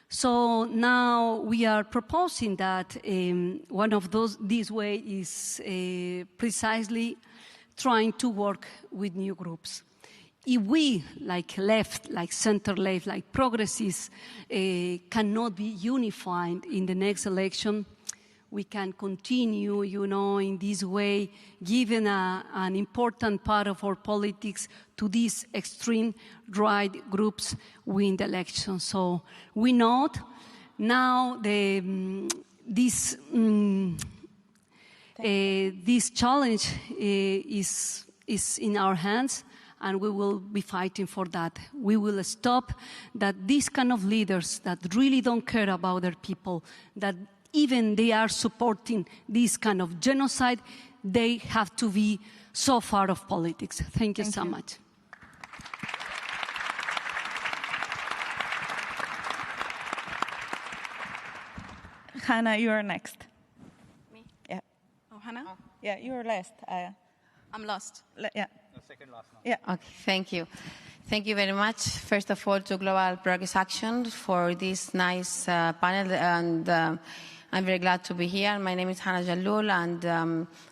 So now we are proposing that one of these ways is precisely trying to work with new groups. If we, like left, like center-left, like progressives, cannot be unified in the next election, we can continue, in this way, giving an important part of our politics to these extreme right groups win the election. So we know now this challenge is in our hands, and we will be fighting for that. We will stop that these kind of leaders that really don't care about their people, that even they are supporting this kind of genocide, they have to be so far of politics. Thank you so much. Hannah, you are next. Me? Yeah. Oh, Hannah? Oh. Yeah, you are last. I'm lost. Yeah. No, second last now. Yeah. Okay, thank you. Thank you very much, first of all, to Global Progress Action for this nice panel, and I'm very glad to be here. My name is Hannah Jalloul, and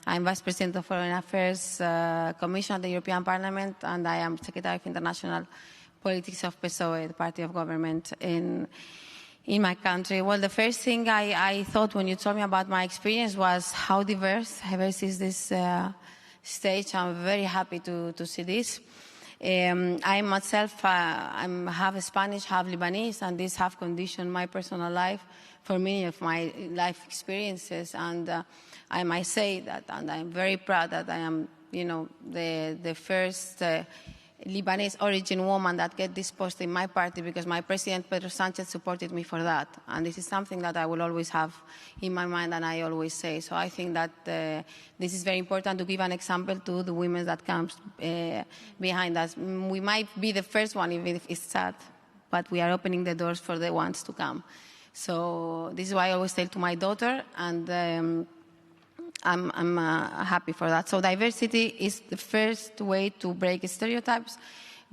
I'm Vice President of Foreign Affairs Commission at the European Parliament, and I am Secretary of International Politics of PSOE, the party of government in my country. Well, the first thing I thought when you told me about my experience was how diverse is this stage. I'm very happy to see this. I myself, I'm half Spanish, half Lebanese, and this have conditioned my personal life for many of my life experiences. And I might say that, and I'm very proud that I am, the first Lebanese origin woman that get this post in my party, because my president, Pedro Sanchez, supported me for that. And this is something that I will always have in my mind, and I always say. So I think that this is very important to give an example to the women that comes behind us. We might be the first one, even if it's sad, but we are opening the doors for the ones to come. So this is why I always tell to my daughter, and I'm happy for that. So diversity is the first way to break stereotypes.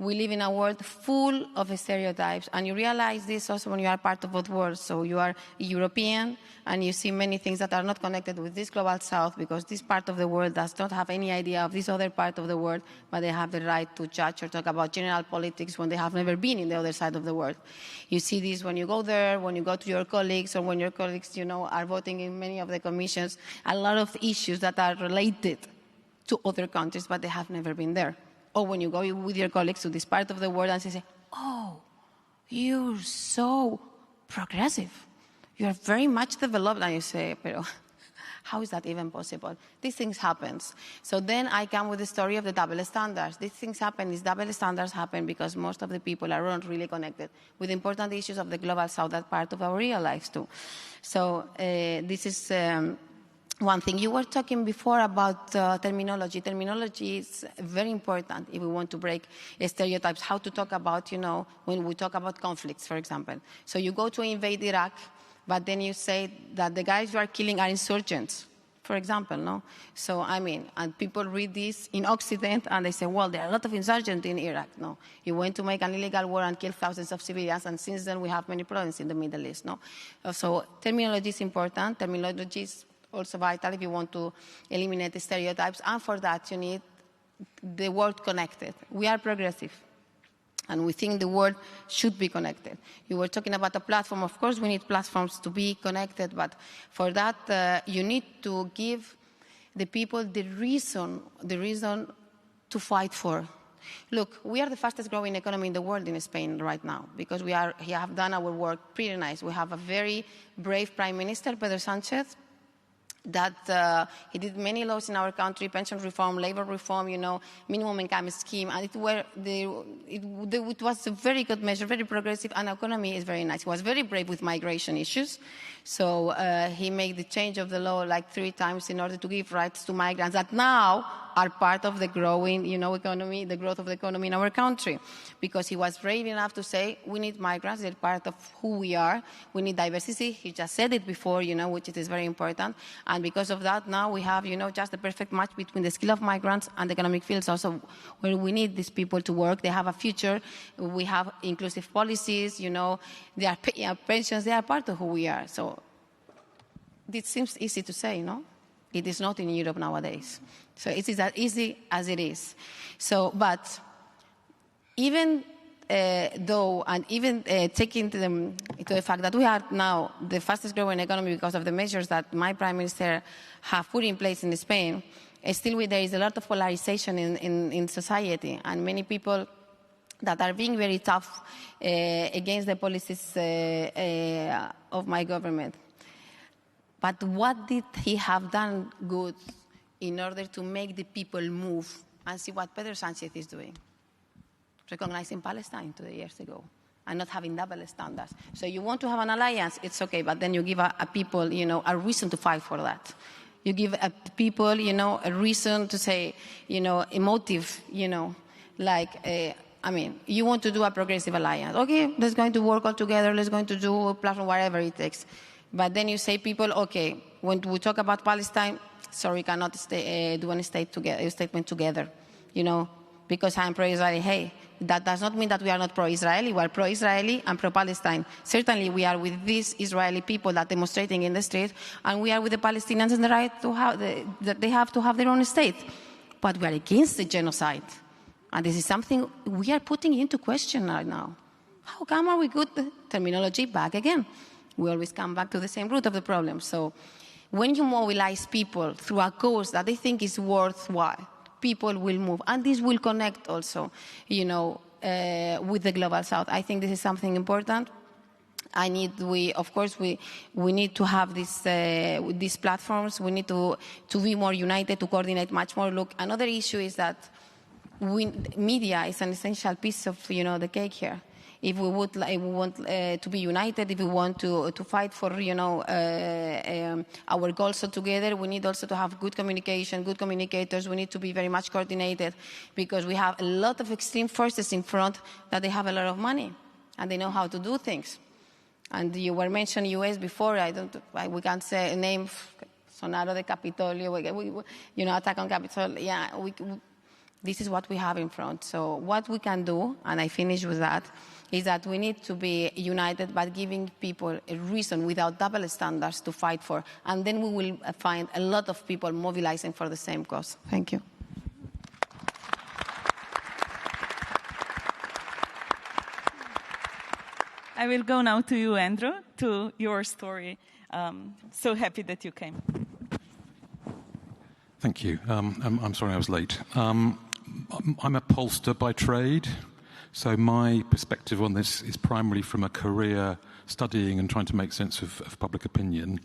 We live in a world full of stereotypes, and you realize this also when you are part of both worlds. So you are European, and you see many things that are not connected with this global south, because this part of the world does not have any idea of this other part of the world, but they have the right to judge or talk about general politics when they have never been in the other side of the world. You see this when you go there, when you go to your colleagues, or when your colleagues, are voting in many of the commissions, a lot of issues that are related to other countries, but they have never been there. Or when you go with your colleagues to this part of the world and say, oh, you're so progressive. You're very much developed. And you say, pero how is that even possible? These things happen. So then I come with the story of the double standards. These things happen, these double standards happen because most of the people are not really connected with important issues of the global south, that part of our real lives too. So this is one thing. You were talking before about terminology. Terminology is very important if we want to break stereotypes, how to talk about, when we talk about conflicts, for example. So you go to invade Iraq, but then you say that the guys you are killing are insurgents, for example, no? So, and people read this in Occident and they say, well, there are a lot of insurgents in Iraq. No, you went to make an illegal war and kill thousands of civilians, and since then we have many problems in the Middle East, no? So terminology is important. Terminology is also vital if you want to eliminate the stereotypes, and for that you need the world connected. We are progressive, and we think the world should be connected. You were talking about a platform. Of course we need platforms to be connected, but for that you need to give the people the reason to fight for. Look, we are the fastest growing economy in the world in Spain right now, because we have done our work pretty nice. We have a very brave Prime Minister, Pedro Sánchez, that he did many laws in our country, pension reform, labor reform, minimum income scheme, and it was a very good measure, very progressive, and our economy is very nice. He was very brave with migration issues, so he made the change of the law like 3 times in order to give rights to migrants that now are part of the growing, economy, the growth of the economy in our country, because he was brave enough to say, we need migrants, they're part of who we are, we need diversity. He just said it before, which is very important, and because of that, now we have, just the perfect match between the skill of migrants and the economic fields also, where we need these people to work. They have a future, we have inclusive policies, they are paying pensions, they are part of who we are. So it seems easy to say, no? It is not in Europe nowadays. So it is as easy as it is. So, but even though, and even taking into the fact that we are now the fastest growing economy because of the measures that my Prime Minister have put in place in Spain, still there is a lot of polarization in society, and many people that are being very tough against the policies of my government. But what did he have done good in order to make the people move and see what Pedro Sánchez is doing? Recognizing Palestine 2 years ago and not having double standards. So you want to have an alliance, it's okay, but then you give a people, a reason to fight for that. You give people, a reason to say, a motive, you want to do a progressive alliance. Okay, let's going to work all together, let's going to do a platform, whatever it takes. But then you say people, okay, when we talk about Palestine, sorry, cannot do a statement together, because I'm pro-Israeli. Hey, that does not mean that we are not pro-Israeli. We are pro-Israeli and pro-Palestine. Certainly, we are with these Israeli people that are demonstrating in the street, and we are with the Palestinians in the right to have that they have to have their own state. But we are against the genocide, and this is something we are putting into question right now. How come are we good the terminology back again? We always come back to the same root of the problem. So when you mobilize people through a cause that they think is worthwhile, people will move. And this will connect also, with the Global South. I think this is something important. Of course, we need to have these platforms. We need to be more united, to coordinate much more. Look, another issue is that media is an essential piece of, the cake here. If we want to be united, if we want to fight for, our goals all together, we need also to have good communication, good communicators. We need to be very much coordinated, because we have a lot of extreme forces in front that they have a lot of money and they know how to do things. And you were mentioning U.S. before. We can't say a name. Sonaro de Capitolio. Attack on Capitol. Yeah. This is what we have in front. So what we can do, and I finish with that, is that we need to be united by giving people a reason without double standards to fight for. And then we will find a lot of people mobilizing for the same cause. Thank you. I will go now to you, Andrew, to your story. So happy that you came. Thank you. I'm sorry I was late. I'm a pollster by trade, so my perspective on this is primarily from a career studying and trying to make sense of public opinion.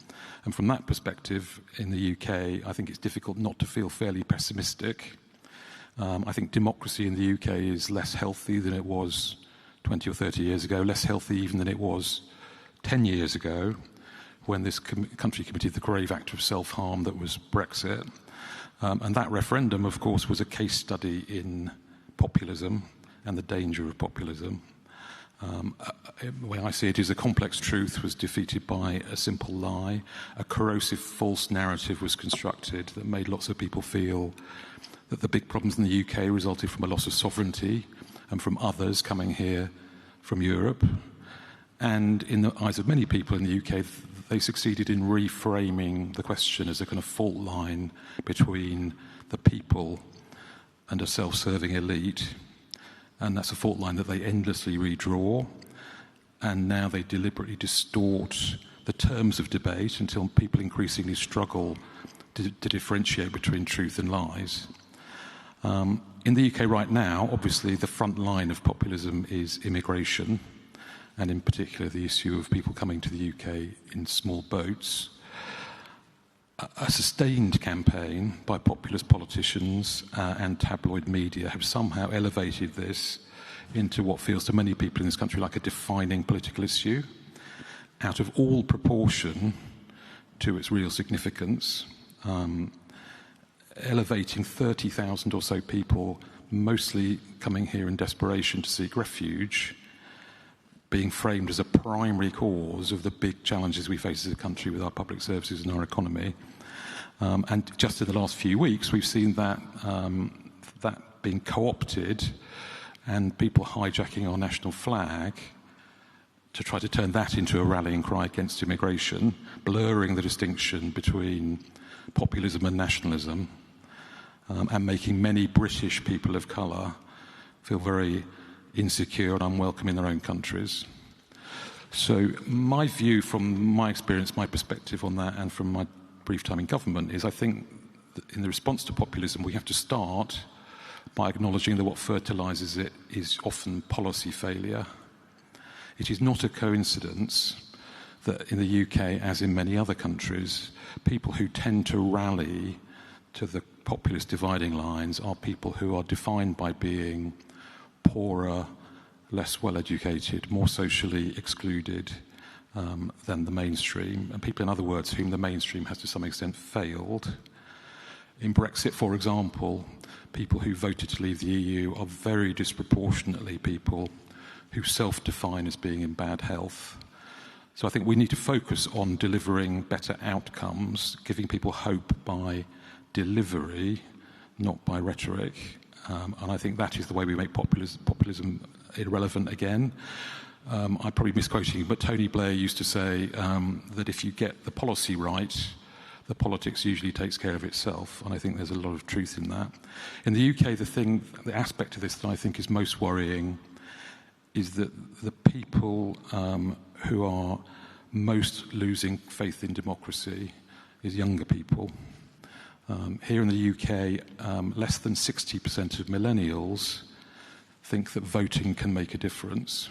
And from that perspective, in the UK, I think it's difficult not to feel fairly pessimistic. I think democracy in the UK is less healthy than it was 20 or 30 years ago, less healthy even than it was 10 years ago, when this country committed the grave act of self-harm that was Brexit. And that referendum, of course, was a case study in populism and the danger of populism. The way I see it is a complex truth was defeated by a simple lie. A corrosive false narrative was constructed that made lots of people feel that the big problems in the UK resulted from a loss of sovereignty and from others coming here from Europe. And in the eyes of many people in the UK, they succeeded in reframing the question as a kind of fault line between the people and a self-serving elite. And that's a fault line that they endlessly redraw. And now they deliberately distort the terms of debate until people increasingly struggle to differentiate between truth and lies. In the UK right now, obviously, the front line of populism is immigration, and in particular the issue of people coming to the UK in small boats. A sustained campaign by populist politicians and tabloid media have somehow elevated this into what feels to many people in this country like a defining political issue, out of all proportion to its real significance. Elevating 30,000 or so people, mostly coming here in desperation to seek refuge, being framed as a primary cause of the big challenges we face as a country with our public services and our economy. And just in the last few weeks, we've seen that being co-opted and people hijacking our national flag to try to turn that into a rallying cry against immigration, blurring the distinction between populism and nationalism, and making many British people of colour feel very insecure and unwelcome in their own countries. So my view from my experience, my perspective on that, and from my brief time in government is I think that in the response to populism we have to start by acknowledging that what fertilises it is often policy failure. It is not a coincidence that in the UK, as in many other countries, people who tend to rally to the populist dividing lines are people who are defined by being poorer, less well-educated, more socially excluded than the mainstream, and people, in other words, whom the mainstream has to some extent failed. In Brexit, for example, people who voted to leave the EU are very disproportionately people who self-define as being in bad health. So I think we need to focus on delivering better outcomes, giving people hope by delivery, not by rhetoric. And I think that is the way we make populism irrelevant again. I'm probably misquoting, but Tony Blair used to say that if you get the policy right, the politics usually takes care of itself, and I think there's a lot of truth in that. In the UK, the aspect of this that I think is most worrying is that the people who are most losing faith in democracy is younger people. Here in the UK, less than 60% of millennials think that voting can make a difference.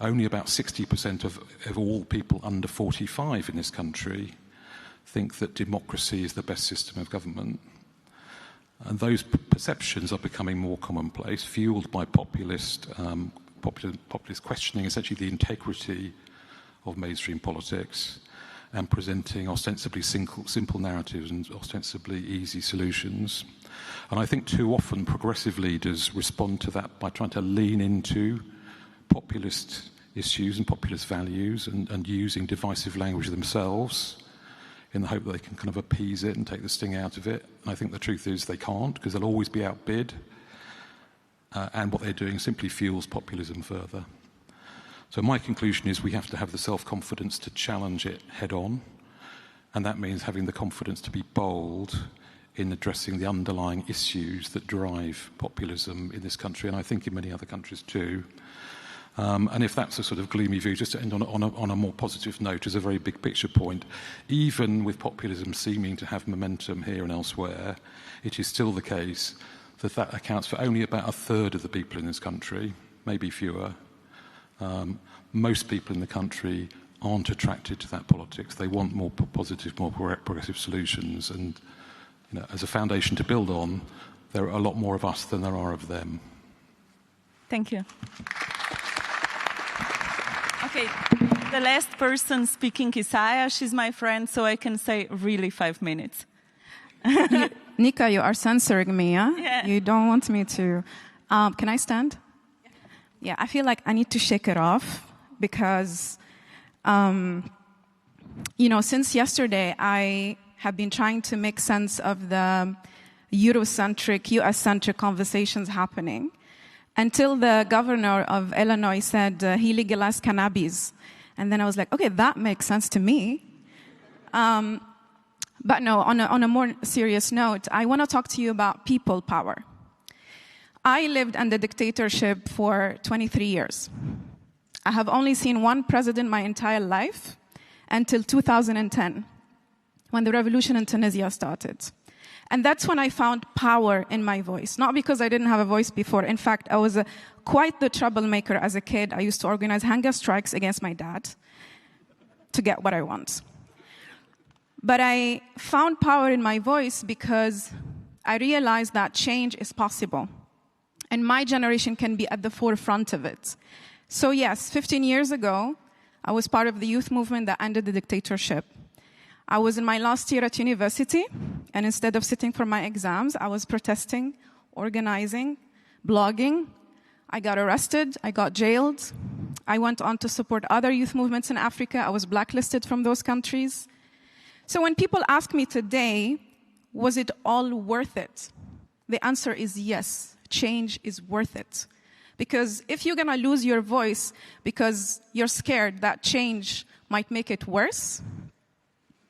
Only about 60% of all people under 45 in this country think that democracy is the best system of government. And those perceptions are becoming more commonplace, fueled by populist questioning essentially the integrity of mainstream politics and presenting ostensibly simple narratives and ostensibly easy solutions. And I think too often progressive leaders respond to that by trying to lean into populist issues and populist values and using divisive language themselves in the hope that they can kind of appease it and take the sting out of it. And I think the truth is they can't, because they'll always be outbid. And what they're doing simply fuels populism further. So my conclusion is we have to have the self-confidence to challenge it head-on. And that means having the confidence to be bold in addressing the underlying issues that drive populism in this country, and I think in many other countries too. And if that's a sort of gloomy view, just to end on a more positive note, as a very big picture point, even with populism seeming to have momentum here and elsewhere, it is still the case that accounts for only about a third of the people in this country, maybe fewer. Most people in the country aren't attracted to that politics. They want more positive, more progressive solutions. And as a foundation to build on, there are a lot more of us than there are of them. Thank you. Okay, the last person speaking is Aya. She's my friend, so I can say really 5 minutes. Nika, you are censoring me, huh? Yeah. You don't want me to. Can I stand? Yeah, I feel like I need to shake it off because, since yesterday, I have been trying to make sense of the Eurocentric, US-centric conversations happening until the governor of Illinois said he legalized cannabis. And then I was like, okay, that makes sense to me. But no, on a more serious note, I want to talk to you about people power. I lived under dictatorship for 23 years. I have only seen one president my entire life until 2010, when the revolution in Tunisia started. And that's when I found power in my voice, not because I didn't have a voice before. In fact, I was quite the troublemaker as a kid. I used to organize hunger strikes against my dad to get what I want. But I found power in my voice because I realized that change is possible. And my generation can be at the forefront of it. So yes, 15 years ago, I was part of the youth movement that ended the dictatorship. I was in my last year at university, and instead of sitting for my exams, I was protesting, organizing, blogging. I got arrested, I got jailed. I went on to support other youth movements in Africa. I was blacklisted from those countries. So when people ask me today, was it all worth it? The answer is yes, change is worth it. Because if you're going to lose your voice because you're scared that change might make it worse,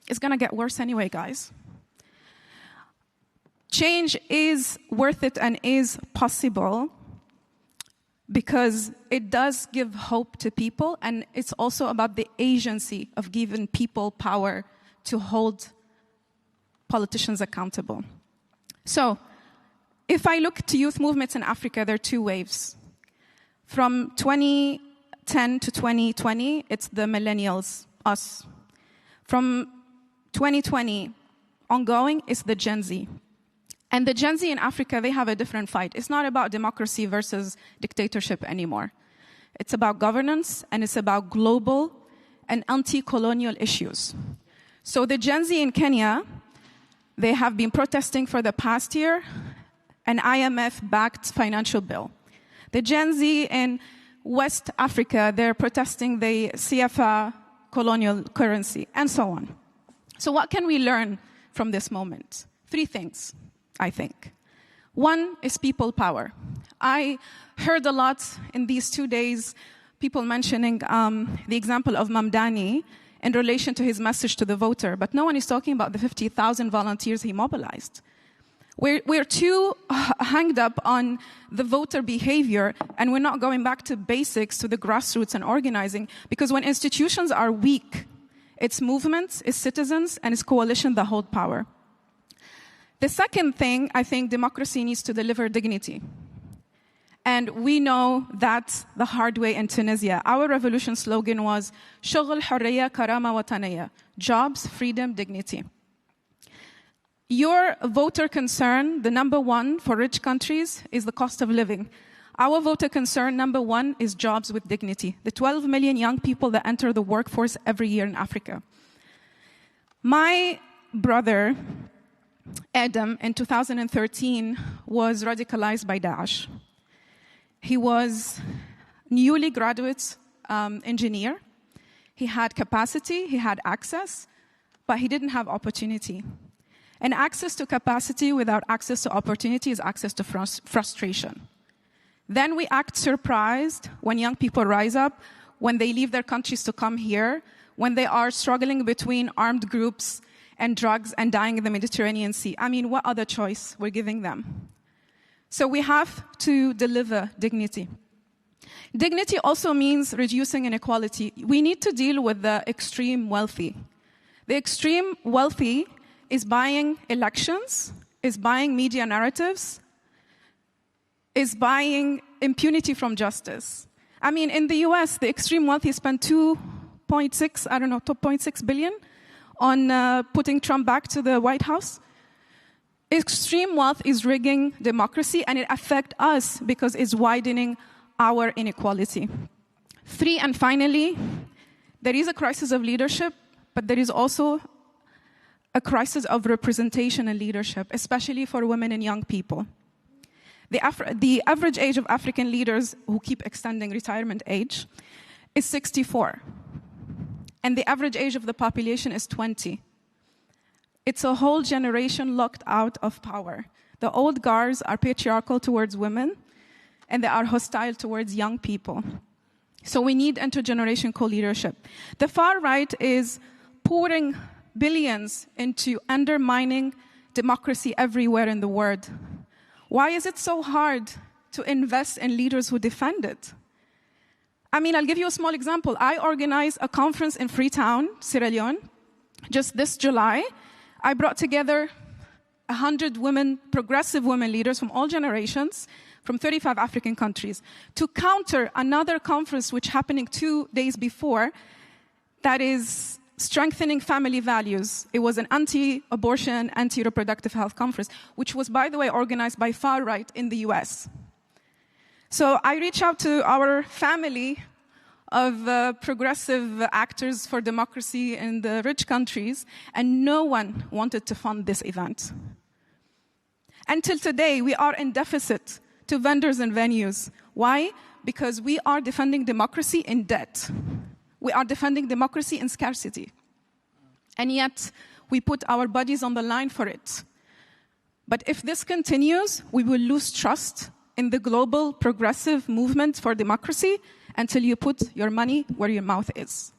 it's going to get worse anyway, guys. Change is worth it and is possible because it does give hope to people, and it's also about the agency of giving people power to hold politicians accountable. So, if I look to youth movements in Africa, there are two waves. From 2010 to 2020, it's the millennials, us. From 2020 ongoing, it's the Gen Z. And the Gen Z in Africa, they have a different fight. It's not about democracy versus dictatorship anymore. It's about governance, and it's about global and anti-colonial issues. So the Gen Z in Kenya, they have been protesting for the past year an IMF-backed financial bill. The Gen Z in West Africa, they're protesting the CFA colonial currency, and so on. So what can we learn from this moment? 3 things, I think. One is people power. I heard a lot in these 2 days, people mentioning the example of Mamdani in relation to his message to the voter, but no one is talking about the 50,000 volunteers he mobilized. We're too hanged up on the voter behavior, and we're not going back to basics, to the grassroots and organizing, because when institutions are weak, it's movements, it's citizens, and it's coalition that hold power. The second thing, I think democracy needs to deliver dignity. And we know that the hard way in Tunisia. Our revolution slogan was شغل حرية كرامة وطنية, jobs, freedom, dignity. Your voter concern, the number one for rich countries, is the cost of living. Our voter concern, number one, is jobs with dignity. The 12 million young people that enter the workforce every year in Africa. My brother, Adam, in 2013, was radicalized by Daesh. He was newly graduate engineer. He had capacity, he had access, but he didn't have opportunity. And access to capacity without access to opportunity is access to frustration. Then we act surprised when young people rise up, when they leave their countries to come here, when they are struggling between armed groups and drugs and dying in the Mediterranean Sea. I mean, what other choice we're giving them? So we have to deliver dignity. Dignity also means reducing inequality. We need to deal with the extreme wealthy. The extreme wealthy is buying elections, is buying media narratives, is buying impunity from justice. I mean, in the US, the extreme wealthy spent $2.6 billion on putting Trump back to the White House. Extreme wealth is rigging democracy, and it affects us because it's widening our inequality. 3, and finally, there is a crisis of leadership, but there is also a crisis of representation and leadership, especially for women and young people. The average age of African leaders who keep extending retirement age is 64. And the average age of the population is 20. It's a whole generation locked out of power. The old guards are patriarchal towards women, and they are hostile towards young people. So we need intergenerational co-leadership. The far right is pouring billions into undermining democracy everywhere in the world. Why is it so hard to invest in leaders who defend it? I mean, I'll give you a small example. I organized a conference in Freetown, Sierra Leone, just this July. I brought together 100 women, progressive women leaders from all generations, from 35 African countries, to counter another conference which happening 2 days before that is strengthening family values. It was an anti-abortion, anti-reproductive health conference, which was, by the way, organized by far right in the US. So I reached out to our family of progressive actors for democracy in the rich countries, and no one wanted to fund this event. Until today, we are in deficit to vendors and venues. Why? Because we are defending democracy in debt. We are defending democracy in scarcity. And yet, we put our bodies on the line for it. But if this continues, we will lose trust in the global progressive movement for democracy until you put your money where your mouth is.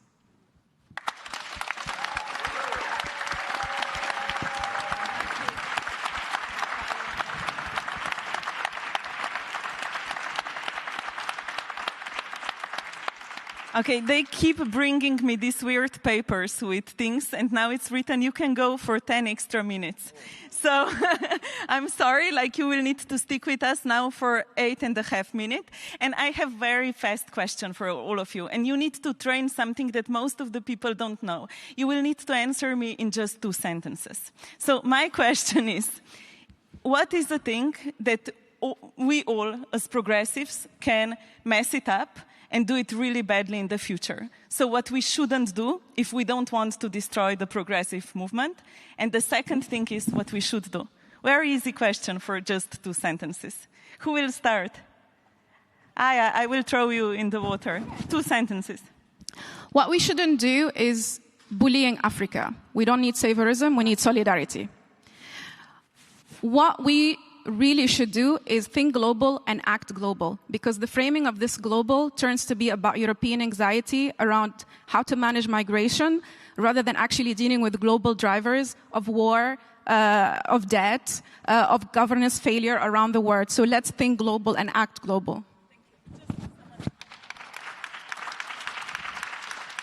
Okay, they keep bringing me these weird papers with things, and now it's written you can go for 10 extra minutes. So I'm sorry, you will need to stick with us now for 8.5 minutes. And I have very fast question for all of you. And you need to train something that most of the people don't know. You will need to answer me in just 2 sentences. So my question is, what is the thing that we all, as progressives, can mess it up and do it really badly in the future? So what we shouldn't do if we don't want to destroy the progressive movement. And the second thing is what we should do. Very easy question for just 2 sentences. Who will start? I will throw you in the water. 2 sentences. What we shouldn't do is bullying Africa. We don't need saviorism, we need solidarity. What we really should do is think global and act global, because the framing of this global turns to be about European anxiety around how to manage migration rather than actually dealing with global drivers of war, of debt, of governance failure around the world. So let's think global and act global.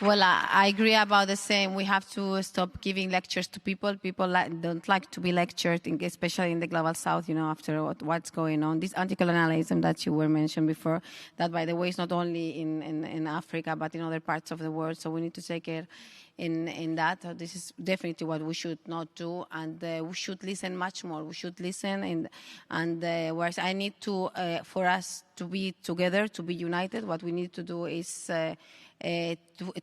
Well, I agree about the same. We have to stop giving lectures to people. People don't like to be lectured, especially in the global south, after what's going on. This anti-colonialism that you were mentioned before, that, by the way, is not only in Africa, but in other parts of the world. So we need to take care in that. This is definitely what we should not do, and we should listen much more. We should listen, and whereas I need to, for us to be together, to be united, what we need to do is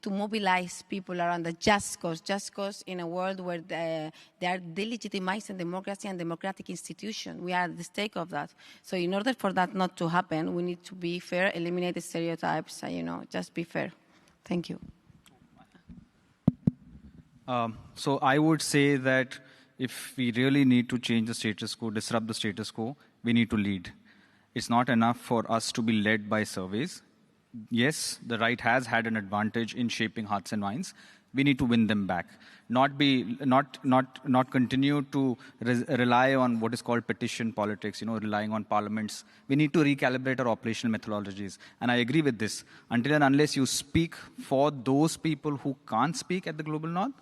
to mobilize people around the just cause in a world where they are delegitimizing democracy and democratic institutions. We are at the stake of that. So in order for that not to happen, we need to be fair, eliminate the stereotypes, just be fair. Thank you. So I would say that if we really need to change the status quo, disrupt the status quo, we need to lead. It's not enough for us to be led by surveys. Yes, the right has had an advantage in shaping hearts and minds. We need to win them back. Not continue to rely on what is called petition politics, relying on parliaments. We need to recalibrate our operational methodologies. And I agree with this. Until and unless you speak for those people who can't speak at the global north,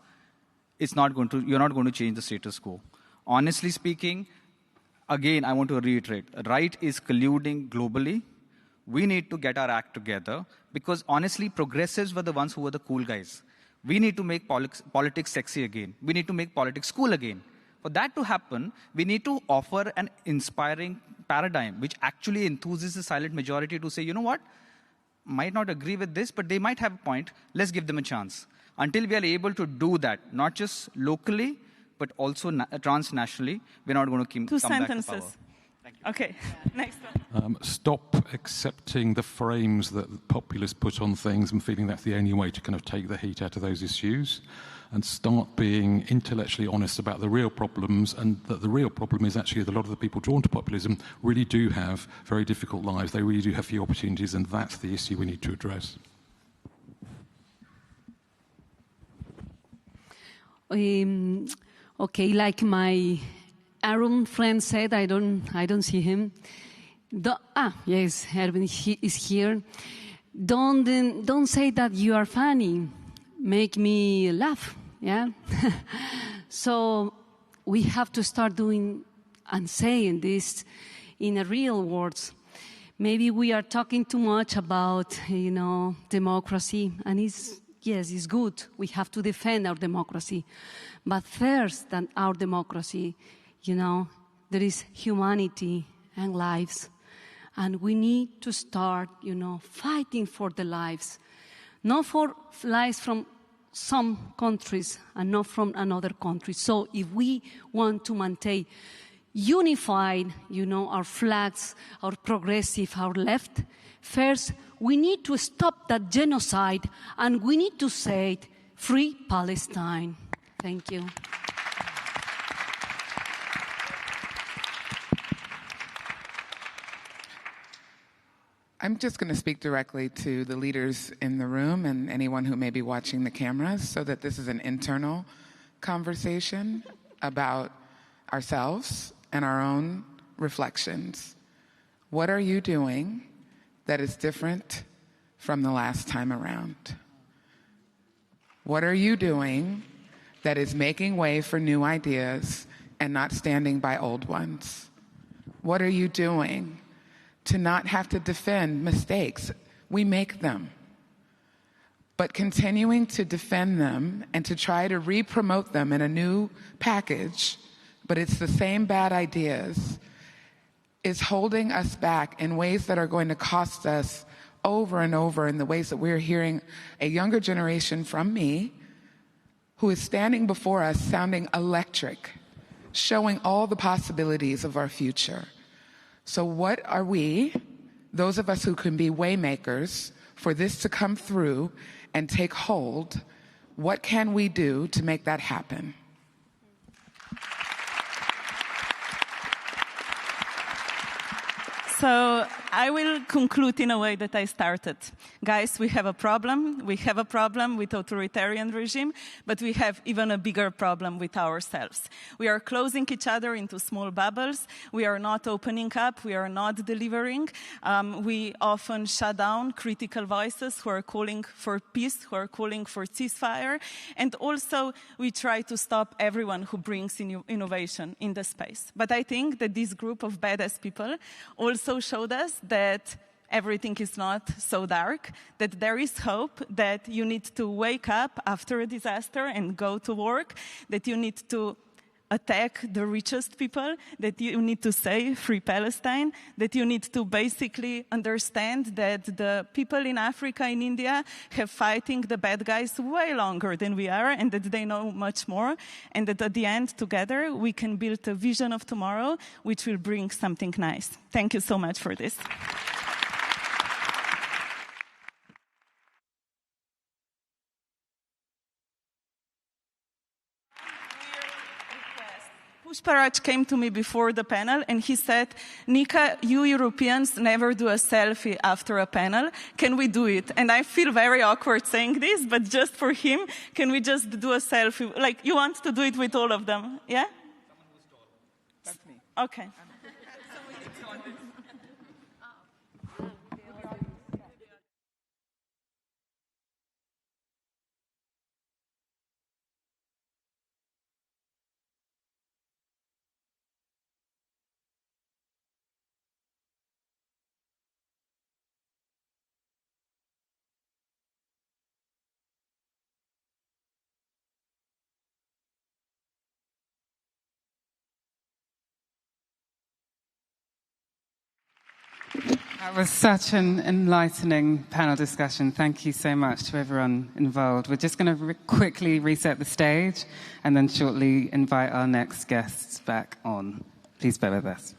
you're not going to change the status quo. Honestly speaking, again, I want to reiterate, right is colluding globally. We need to get our act together because honestly, progressives were the ones who were the cool guys. We need to make politics sexy again. We need to make politics cool again. For that to happen, we need to offer an inspiring paradigm which actually enthuses the silent majority to say, you know what, might not agree with this, but they might have a point. Let's give them a chance. Until we are able to do that, not just locally, but also transnationally, we're not going to come back to power. Okay, next one. Stop accepting the frames that populists put on things and feeling that's the only way to kind of take the heat out of those issues, and start being intellectually honest about the real problems, and that the real problem is actually that a lot of the people drawn to populism really do have very difficult lives. They really do have few opportunities, and that's the issue we need to address. Okay, like my Aaron friend said, I don't see him. Yes, Erwin is here. Don't say that you are funny. Make me laugh, yeah? So we have to start doing and saying this in a real words. Maybe we are talking too much about, democracy, and it's good. We have to defend our democracy. But first than our democracy, there is humanity and lives. And we need to start, fighting for the lives. Not for lives from some countries and not from another country. So if we want to maintain unified, our flags, our progressive, our left, first we need to stop that genocide and we need to say, free Palestine. Thank you. I'm just going to speak directly to the leaders in the room and anyone who may be watching the cameras so that this is an internal conversation about ourselves and our own reflections. What are you doing that is different from the last time around? What are you doing that is making way for new ideas and not standing by old ones? What are you doing to not have to defend mistakes? We make them. But continuing to defend them and to try to re-promote them in a new package, but it's the same bad ideas, is holding us back in ways that are going to cost us over and over in the ways that we're hearing a younger generation from me who is standing before us sounding electric, showing all the possibilities of our future. So what are we, those of us who can be waymakers, for this to come through and take hold, what can we do to make that happen? So I will conclude in a way that I started. Guys, we have a problem. We have a problem with authoritarian regime, but we have even a bigger problem with ourselves. We are closing each other into small bubbles. We are not opening up. We are not delivering. We often shut down critical voices who are calling for peace, who are calling for ceasefire. And also, we try to stop everyone who brings innovation in the space. But I think that this group of badass people also showed us that everything is not so dark, that there is hope, that you need to wake up after a disaster and go to work, that you need to attack the richest people, that you need to say free Palestine, that you need to basically understand that the people in Africa, in India, have fighting the bad guys way longer than we are, and that they know much more, and that at the end, together, we can build a vision of tomorrow which will bring something nice. Thank you so much for this. Pushparaj came to me before the panel and he said, Nika, you Europeans never do a selfie after a panel. Can we do it? And I feel very awkward saying this, but just for him, can we just do a selfie? Like, you want to do it with all of them, yeah? Someone who's tall. That's me. Okay. That was such an enlightening panel discussion. Thank you so much to everyone involved. We're just going to quickly reset the stage and then shortly invite our next guests back on. Please bear with us.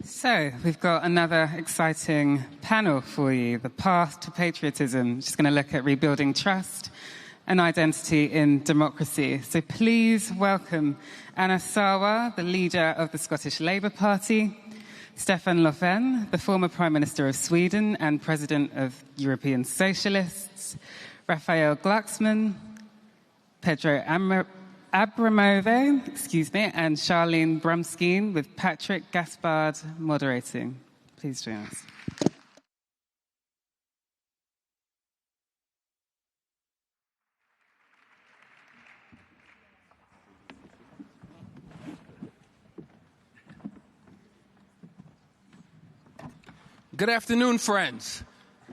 So, we've got another exciting panel for you, The Path to Patriotism. Just going to look at rebuilding trust and identity in democracy. So please welcome Anna Sarwar, the leader of the Scottish Labour Party, Stefan Löfven, the former Prime Minister of Sweden and President of European Socialists, Raphael Glucksmann, Pedro Abramove, and Charlene Brumskine, with Patrick Gaspard moderating. Please join us. Good afternoon, friends.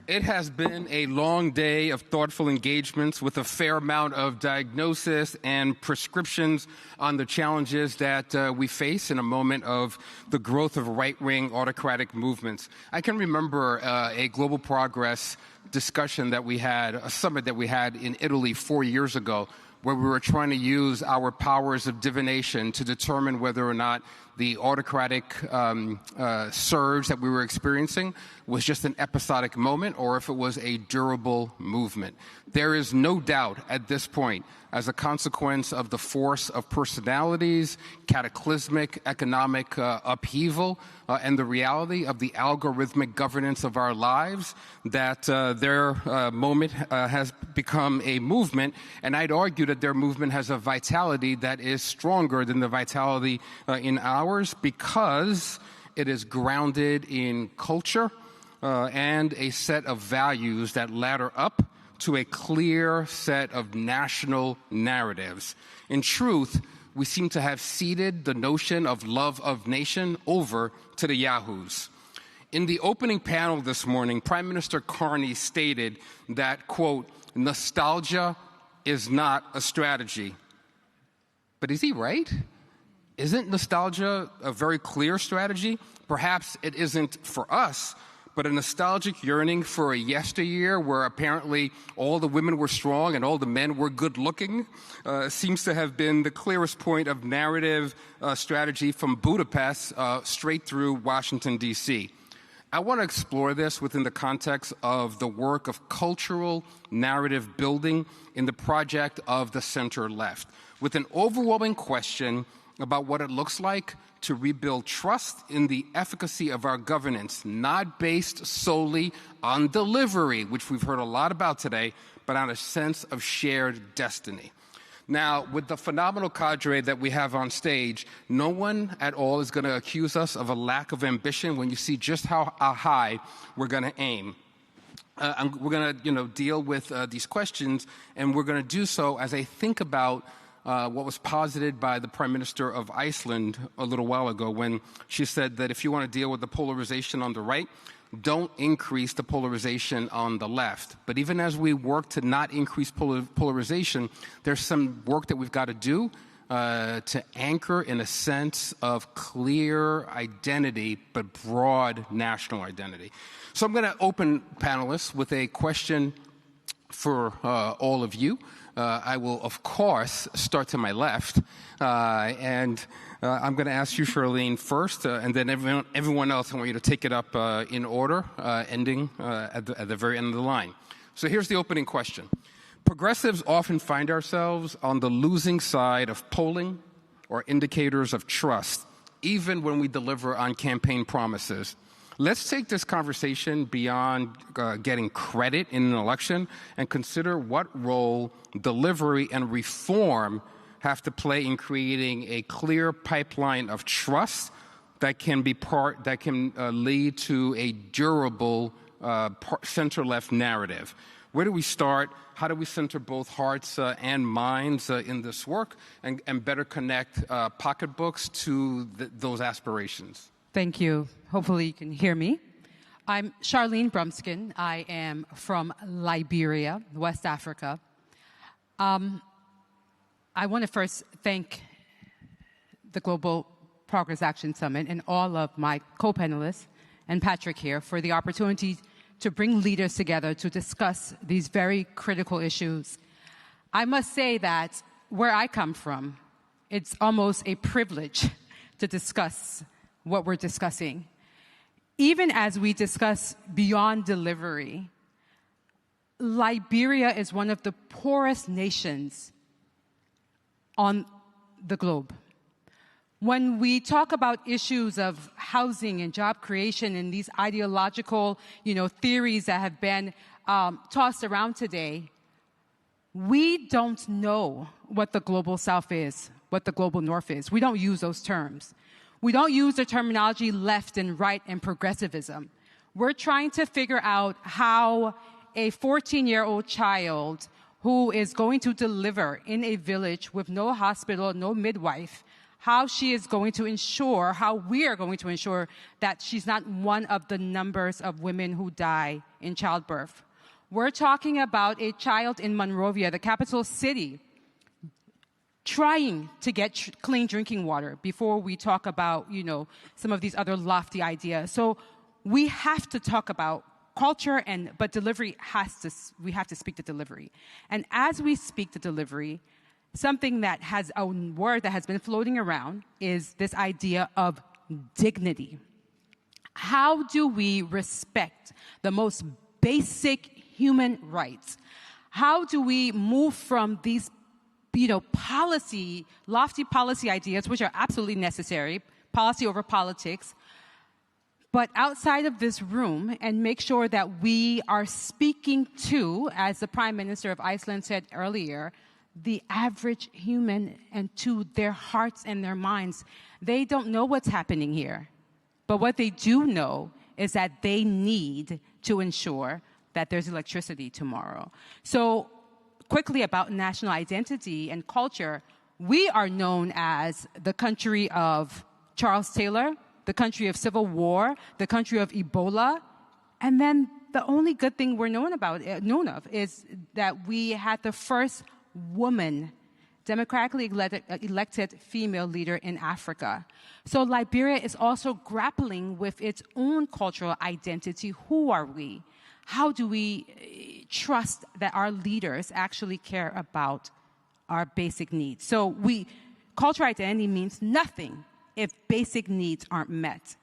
It has been a long day of thoughtful engagements with a fair amount of diagnosis and prescriptions on the challenges that we face in a moment of the growth of right-wing autocratic movements. I can remember a Global Progress discussion that we had, a summit that we had in Italy 4 years ago, where we were trying to use our powers of divination to determine whether or not the autocratic surge that we were experiencing was just an episodic moment or if it was a durable movement. There is no doubt at this point, as a consequence of the force of personalities, cataclysmic economic upheaval, and the reality of the algorithmic governance of our lives, that their moment has become a movement, and I'd argue that their movement has a vitality that is stronger than the vitality in ours, because it is grounded in culture and a set of values that ladder up to a clear set of national narratives. In truth, we seem to have ceded the notion of love of nation over to the yahoos. In the opening panel this morning, Prime Minister Carney stated that, quote, nostalgia is not a strategy. But is he right? Isn't nostalgia a very clear strategy? Perhaps it isn't for us, but a nostalgic yearning for a yesteryear where apparently all the women were strong and all the men were good-looking seems to have been the clearest point of narrative strategy from Budapest straight through Washington, D.C. I want to explore this within the context of the work of cultural narrative building in the project of the center-left, with an overwhelming question about what it looks like to rebuild trust in the efficacy of our governance, not based solely on delivery, which we've heard a lot about today, but on a sense of shared destiny. Now, with the phenomenal cadre that we have on stage, no one at all is going to accuse us of a lack of ambition when you see just how high we're going to aim. We're going to, deal with these questions, and we're going to do so as I think about what was posited by the Prime Minister of Iceland a little while ago when she said that if you want to deal with the polarization on the right, don't increase the polarization on the left. But even as we work to not increase polarization, there's some work that we've got to do to anchor in a sense of clear identity, but broad national identity. So I'm going to open panelists with a question for all of you. I will, of course, start to my left, and I'm going to ask you, Charlene, first, and then everyone else, I want you to take it up in order, ending at the very end of the line. So here's the opening question. Progressives often find ourselves on the losing side of polling or indicators of trust, even when we deliver on campaign promises. Let's take this conversation beyond getting credit in an election and consider what role delivery and reform have to play in creating a clear pipeline of trust that can lead to a durable center-left narrative. Where do we start? How do we center both hearts and minds in this work and better connect pocketbooks to those aspirations? Thank you. Hopefully you can hear me. I'm Charlene Brumskin. I am from Liberia, West Africa. I want to first thank the Global Progress Action Summit and all of my co-panelists and Patrick here for the opportunity to bring leaders together to discuss these very critical issues. I must say that where I come from, it's almost a privilege to discuss what we're discussing. Even as we discuss beyond delivery, Liberia is one of the poorest nations on the globe. When we talk about issues of housing and job creation and these ideological, theories that have been tossed around today, we don't know what the global South is, what the global North is. We don't use those terms. We don't use the terminology left and right and progressivism. We're trying to figure out how a 14-year-old child who is going to deliver in a village with no hospital, no midwife, how we are going to ensure that she's not one of the numbers of women who die in childbirth. We're talking about a child in Monrovia, the capital city, trying to get clean drinking water before we talk about, some of these other lofty ideas. So we have to talk about culture, but delivery we have to speak to delivery. And as we speak to delivery, something that has a word that has been floating around is this idea of dignity. How do we respect the most basic human rights? How do we move from these lofty policy ideas, which are absolutely necessary, policy over politics, but outside of this room and make sure that we are speaking to, as the Prime Minister of Iceland said earlier, the average human and to their hearts and their minds. They don't know what's happening here. But what they do know is that they need to ensure that there's electricity tomorrow. So quickly about national identity and culture, we are known as the country of Charles Taylor, the country of civil war, the country of Ebola, and then the only good thing we're known of is that we had the first woman democratically elected female leader in Africa. So Liberia is also grappling with its own cultural identity. Who are we? How do we trust that our leaders actually care about our basic needs? So cultural identity means nothing if basic needs aren't met.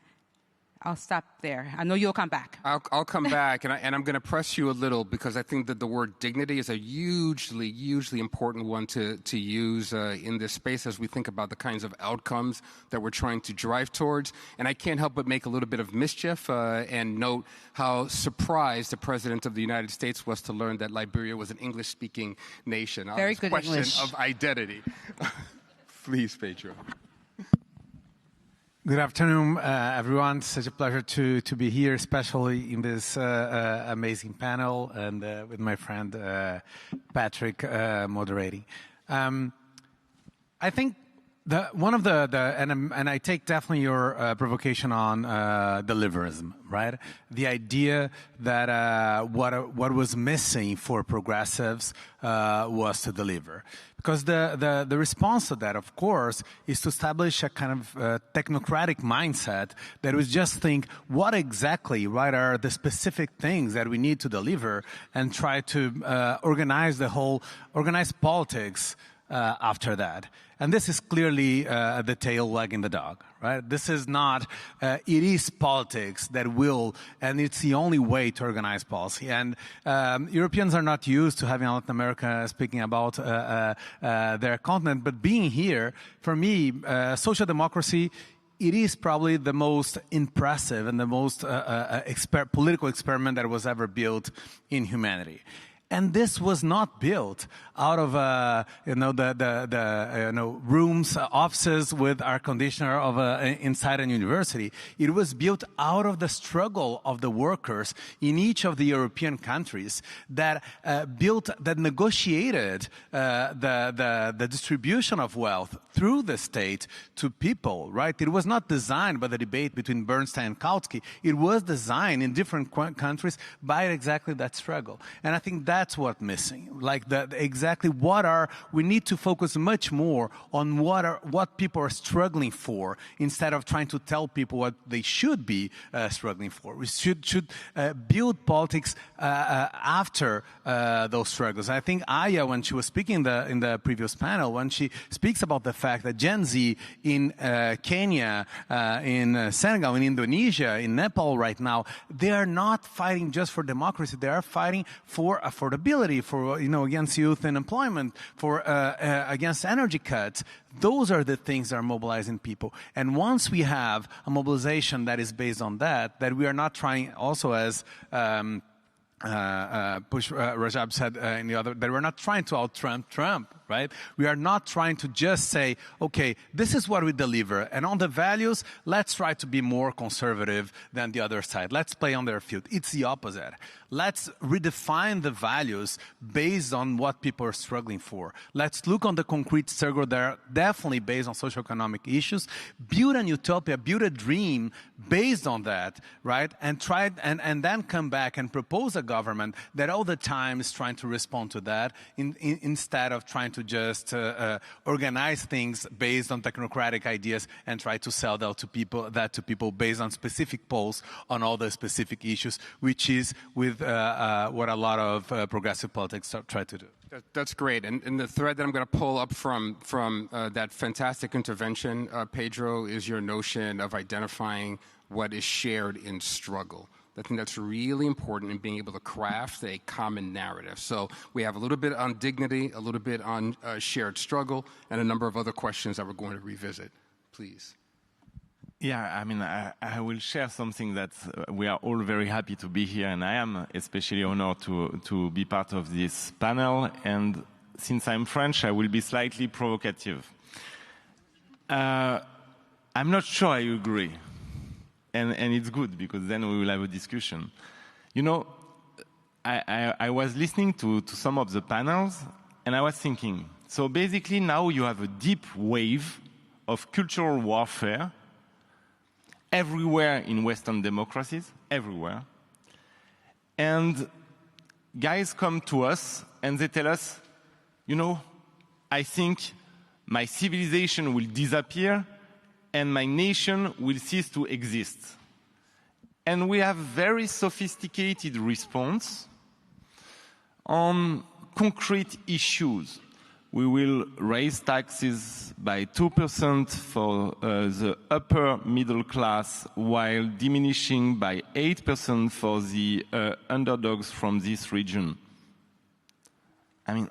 I'll stop there. I know you'll come back. I'll come back, and I'm going to press you a little because I think that the word dignity is a hugely, hugely important one to use in this space as we think about the kinds of outcomes that we're trying to drive towards. And I can't help but make a little bit of mischief and note how surprised the President of the United States was to learn that Liberia was an English-speaking nation. Very good question English. Of identity. Please, Pedro. Good afternoon, everyone. Such a pleasure to be here, especially in this amazing panel and with my friend Patrick moderating. I think one of and I take definitely your provocation on deliverism, right? The idea that what was missing for progressives was to deliver. Because the response to that, of course, is to establish a kind of technocratic mindset that would just think what exactly, right, are the specific things that we need to deliver and try to organize politics after that. And this is clearly the tail wagging the dog, right? This is not, it is politics that will, and it's the only way to organize policy. And Europeans are not used to having Latin America speaking about their continent, but being here, for me, social democracy, it is probably the most impressive and the most political experiment that was ever built in humanity. And this was not built out of rooms, offices with air conditioner inside a university. It was built out of the struggle of the workers in each of the European countries that negotiated the distribution of wealth through the state to people. Right? It was not designed by the debate between Bernstein and Kautsky. It was designed in different countries by exactly that struggle. And I think that's what's missing. Like we need to focus much more on what people are struggling for instead of trying to tell people what they should be struggling for. We should build politics after those struggles. I think Aya, when she was speaking in the previous panel, when she speaks about the fact that Gen Z in Kenya, in Senegal, in Indonesia, in Nepal right now, they are not fighting just for democracy. They are fighting for affordability, for against youth unemployment, for against energy cuts. Those are the things that are mobilizing people. And once we have a mobilization that is based on that we are not trying also as Rajab said in the other, that we're not trying to out-Trump Trump, right? We are not trying to just say, okay, this is what we deliver. And on the values, let's try to be more conservative than the other side. Let's play on their field. It's the opposite. Let's redefine the values based on what people are struggling for. Let's look on the concrete struggle that are definitely based on socioeconomic issues. Build an utopia, build a dream based on that, right? And try and then come back and propose a government that all the time is trying to respond to that instead of trying to just organize things based on technocratic ideas and try to sell that to people based on specific polls on all the specific issues, which is with what a lot of progressive politics try to do. That's great. And the thread that I'm going to pull up from that fantastic intervention, Pedro, is your notion of identifying what is shared in struggle. I think that's really important in being able to craft a common narrative. So we have a little bit on dignity, a little bit on shared struggle, and a number of other questions that we're going to revisit. Please. Yeah, I mean, I will share something that we are all very happy to be here, and I am especially honored to be part of this panel. And since I'm French, I will be slightly provocative. I'm not sure I agree. And it's good, because then we will have a discussion. You know, I was listening to some of the panels, and I was thinking, so basically now you have a deep wave of cultural warfare everywhere in Western democracies, everywhere. And guys come to us and they tell us, you know, I think my civilization will disappear and my nation will cease to exist. And we have very sophisticated response on concrete issues. We will raise taxes by 2% for the upper middle class while diminishing by 8% for the underdogs from this region. I mean,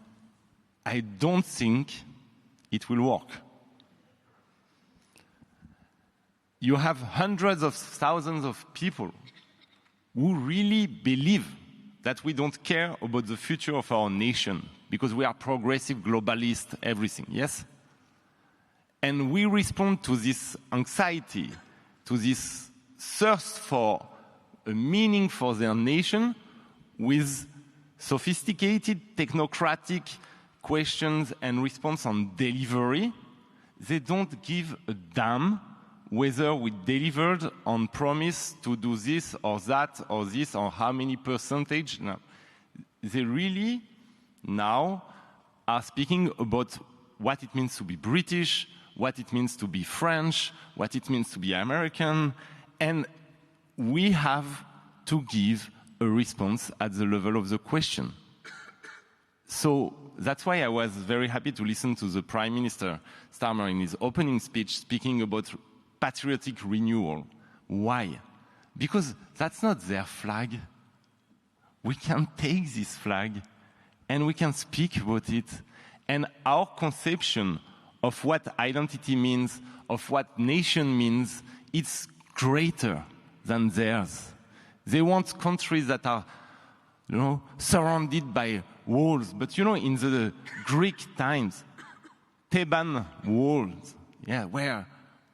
I don't think it will work. You have hundreds of thousands of people who really believe that we don't care about the future of our nation because we are progressive, globalist, everything, yes? And we respond to this anxiety, to this thirst for a meaning for their nation with sophisticated, technocratic questions and response on delivery. They don't give a damn whether we delivered on promise to do this or that or this or how many percentage. No. They really now are speaking about what it means to be British, what it means to be French, what it means to be American, and we have to give a response at the level of the question. So that's why I was very happy to listen to the Prime Minister Starmer in his opening speech speaking about patriotic renewal. Why? Because that's not their flag. We can take this flag and we can speak about it. And our conception of what identity means, of what nation means, it's greater than theirs. They want countries that are, surrounded by walls. But in the Greek times, Theban walls, were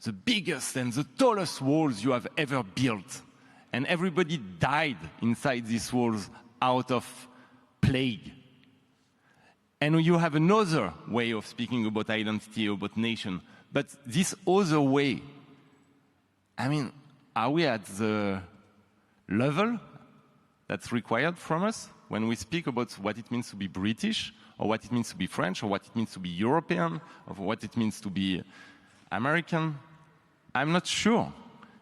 the biggest and the tallest walls you have ever built. And everybody died inside these walls out of plague. And you have another way of speaking about identity, about nation. But this other way, I mean, are we at the level that's required from us when we speak about what it means to be British, or what it means to be French, or what it means to be European, or what it means to be American? I'm not sure.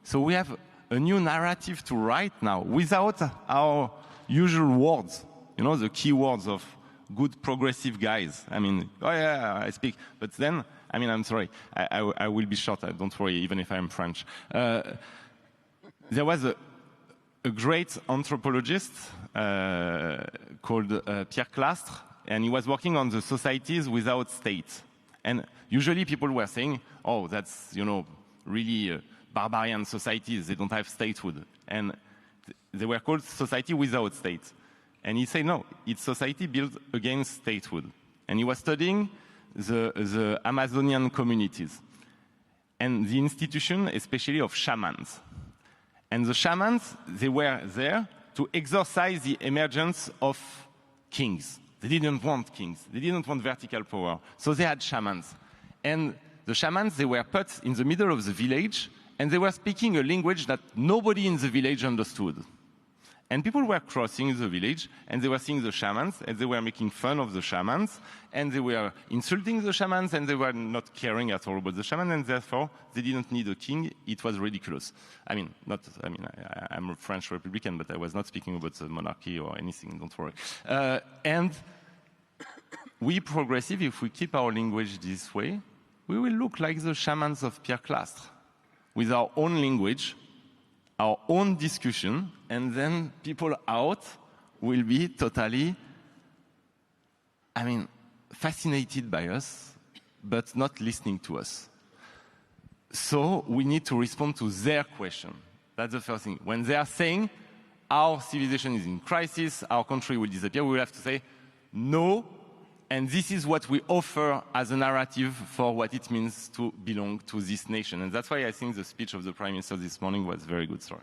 So we have a new narrative to write now without our usual words, the key words of good progressive guys. I mean, I speak. But then, I'm sorry, I will be short, don't worry, even if I'm French. There was a great anthropologist called Pierre Clastre, and he was working on the societies without state. And usually people were saying, oh, that's, really barbarian societies, they don't have statehood. And they were called society without state. And he said, no, it's society built against statehood. And he was studying the Amazonian communities and the institution, especially of shamans. And the shamans, they were there to exorcise the emergence of kings. They didn't want kings. They didn't want vertical power. So they had shamans. And the shamans, they were put in the middle of the village, and they were speaking a language that nobody in the village understood. And people were crossing the village, and they were seeing the shamans, and they were making fun of the shamans, and they were insulting the shamans, and they were not caring at all about the shaman, and therefore they didn't need a king. It was ridiculous. I'm a French Republican, but I was not speaking about the monarchy or anything, don't worry. And we progressive, if we keep our language this way, we will look like the shamans of Pierre Clastre, with our own language, our own discussion, and then people out will be totally, fascinated by us, but not listening to us. So we need to respond to their question. That's the first thing. When they are saying, our civilization is in crisis, our country will disappear, we will have to say, no, and this is what we offer as a narrative for what it means to belong to this nation. And that's why I think the speech of the Prime Minister this morning was very good. Sorry.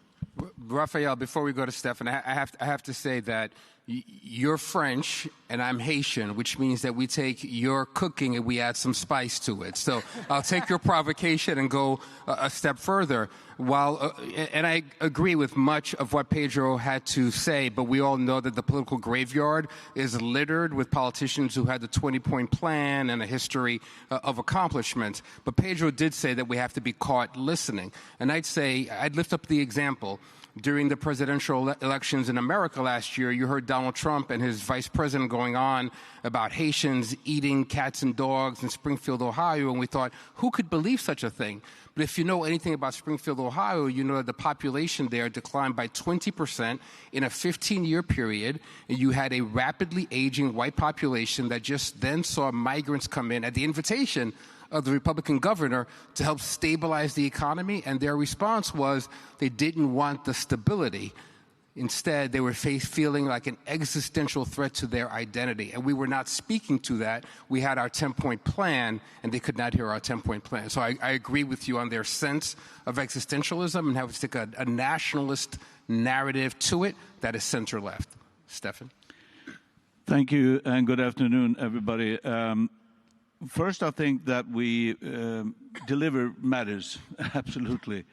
Raphael, before we go to Stefan, I have to say that you're French and I'm Haitian, which means that we take your cooking and we add some spice to it. So I'll take your provocation and go a step further. And I agree with much of what Pedro had to say, but we all know that the political graveyard is littered with politicians who had the 20-point plan and a history of accomplishments. But Pedro did say that we have to be caught listening. And I'd lift up the example. During the presidential elections in America last year, you heard Donald Trump and his vice president going on about Haitians eating cats and dogs in Springfield, Ohio, and we thought, who could believe such a thing? But if you know anything about Springfield, Ohio, you know that the population there declined by 20% in a 15-year period, and you had a rapidly aging white population that just then saw migrants come in at the invitation of the Republican governor to help stabilize the economy, and their response was they didn't want the stability. Instead, they were feeling like an existential threat to their identity, and we were not speaking to that. We had our 10-point plan, and they could not hear our 10-point plan. So I agree with you on their sense of existentialism and how to stick a nationalist narrative to it that is center-left. Stefan? Thank you, and good afternoon, everybody. First, I think that we deliver matters, absolutely.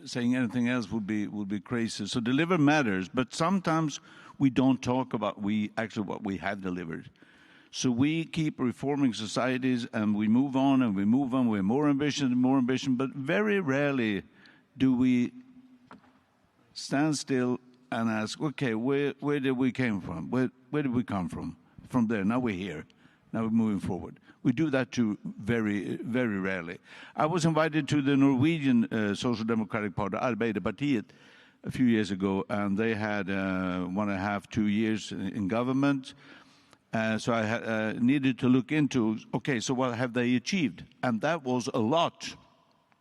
Saying anything else would be crazy. So deliver matters, but sometimes we don't talk about what we have delivered. So we keep reforming societies and we move on and we move on. We're more ambition, but very rarely do we stand still and ask, okay, where did we came from? Where did we come from? From there, now we're here. Now we're moving forward. We do that too very, very rarely. I was invited to the Norwegian Social Democratic Party, Arbeiderpartiet, a few years ago, and they had 1.5, 2 years in government. So I needed to look into, okay, so what have they achieved? And that was a lot.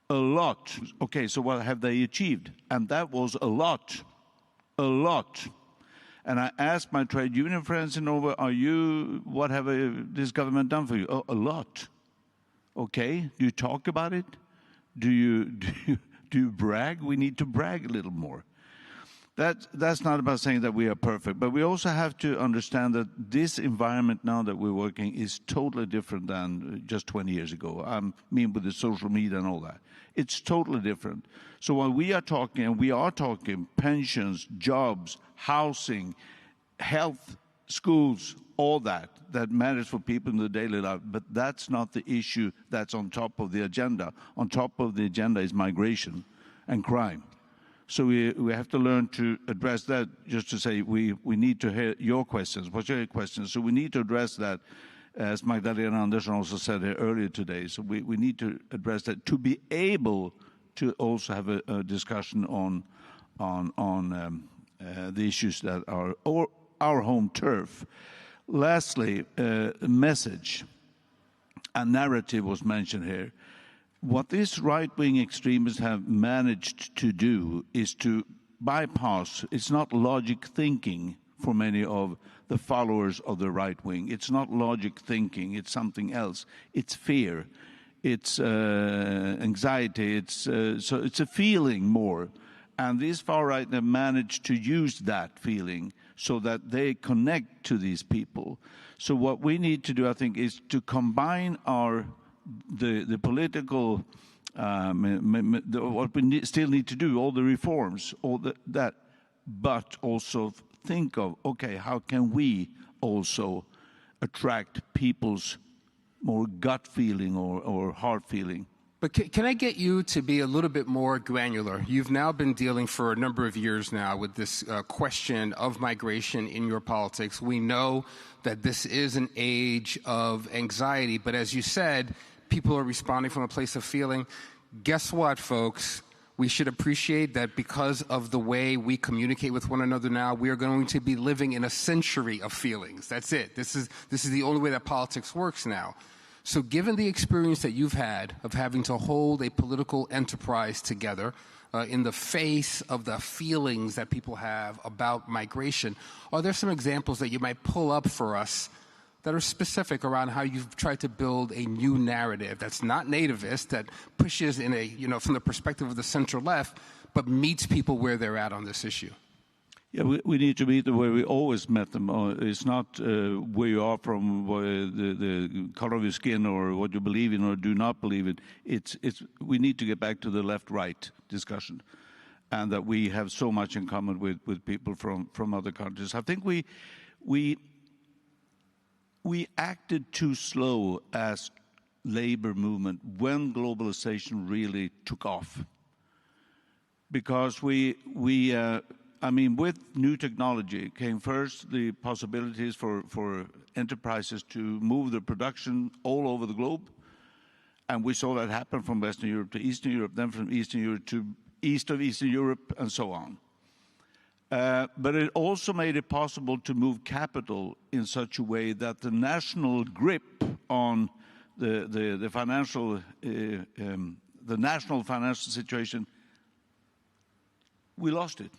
A lot. Okay, so what have they achieved? And that was a lot. A lot. And I asked my trade union friends in Norway, what have this government done for you? Oh, a lot. Okay, do you talk about it? Do you brag? We need to brag a little more. That's not about saying that we are perfect, but we also have to understand that this environment now that we're working is totally different than just 20 years ago. I mean, with the social media and all that. It's totally different. So while we are talking pensions, jobs, housing, health, schools, all that matters for people in the daily life, but that's not the issue that's on top of the agenda. On top of the agenda is migration and crime. So we have to learn to address that. Just to say, we need to hear your questions. What's your questions? So we need to address that, as Magdalena Andersson also said here earlier today. So we need to address that to be able to also have a discussion on the issues that are our home turf. Lastly, message. A narrative was mentioned here. What these right-wing extremists have managed to do is to bypass, it's not logic thinking for many of the followers of the right wing. It's not logic thinking, it's something else. It's fear, it's anxiety, so it's a feeling more. And these far-right have managed to use that feeling so that they connect to these people. So what we need to do, I think, is to combine the political, what we still need to do, all the reforms, that, but also think of, okay, how can we also attract people's more gut feeling or heart feeling? But can I get you to be a little bit more granular? You've now been dealing for a number of years now with this question of migration in your politics. We know that this is an age of anxiety, but as you said, people are responding from a place of feeling. Guess what, folks? We should appreciate that because of the way we communicate with one another now, we are going to be living in a century of feelings. That's it. This is the only way that politics works now. So given the experience that you've had of having to hold a political enterprise together in the face of the feelings that people have about migration, are there some examples that you might pull up for us that are specific around how you've tried to build a new narrative that's not nativist, that pushes from the perspective of the center left, but meets people where they're at on this issue? Yeah, we need to meet them where we always met them. It's not where you are from, the color of your skin, or what you believe in or do not believe in. We need to get back to the left-right discussion, and that we have so much in common with people from other countries. I think we acted too slow as labor movement when globalization really took off, because with new technology came first the possibilities for enterprises to move their production all over the globe. And we saw that happen from Western Europe to Eastern Europe, then from Eastern Europe to east of Eastern Europe, and so on. But it also made it possible to move capital in such a way that the national grip on the national financial situation, we lost it.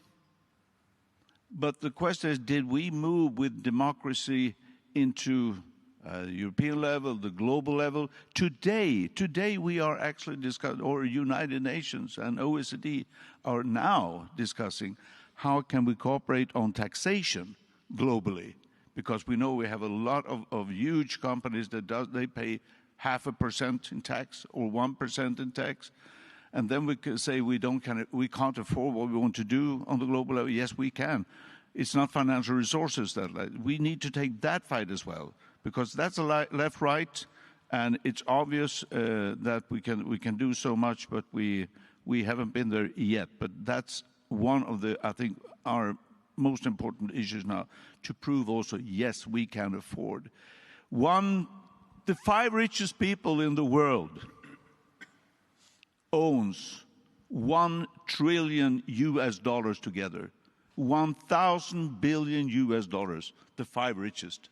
But the question is, did we move with democracy into the European level, the global level? Today we are actually discussing, or United Nations and OECD are now discussing, how can we cooperate on taxation globally? Because we know we have a lot of huge companies that they pay 0.5% in tax or 1% in tax. And then we can say we can't afford what we want to do on the global level. Yes, we can. It's not financial resources we need to take that fight as well, because that's a left-right, and it's obvious that we can do so much, but we haven't been there yet. But that's one of I think, our most important issues now, to prove also, yes, we can afford. The 5 richest people in the world owns $1 trillion together. 1,000 billion US, the 5 richest.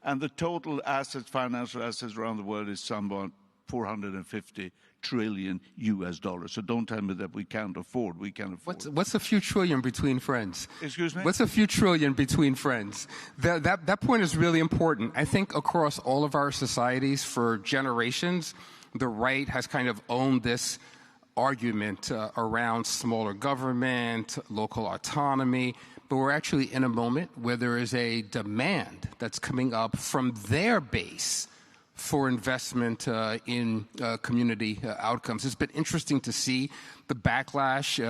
And the total financial assets around the world is somewhat 450 trillion US. So don't tell me that we can't afford. We can afford. What's a few trillion between friends? Excuse me? What's a few trillion between friends? That point is really important. I think across all of our societies for generations, the right has kind of owned this argument around smaller government, local autonomy, but we're actually in a moment where there is a demand that's coming up from their base for investment in community outcomes. It's been interesting to see the backlash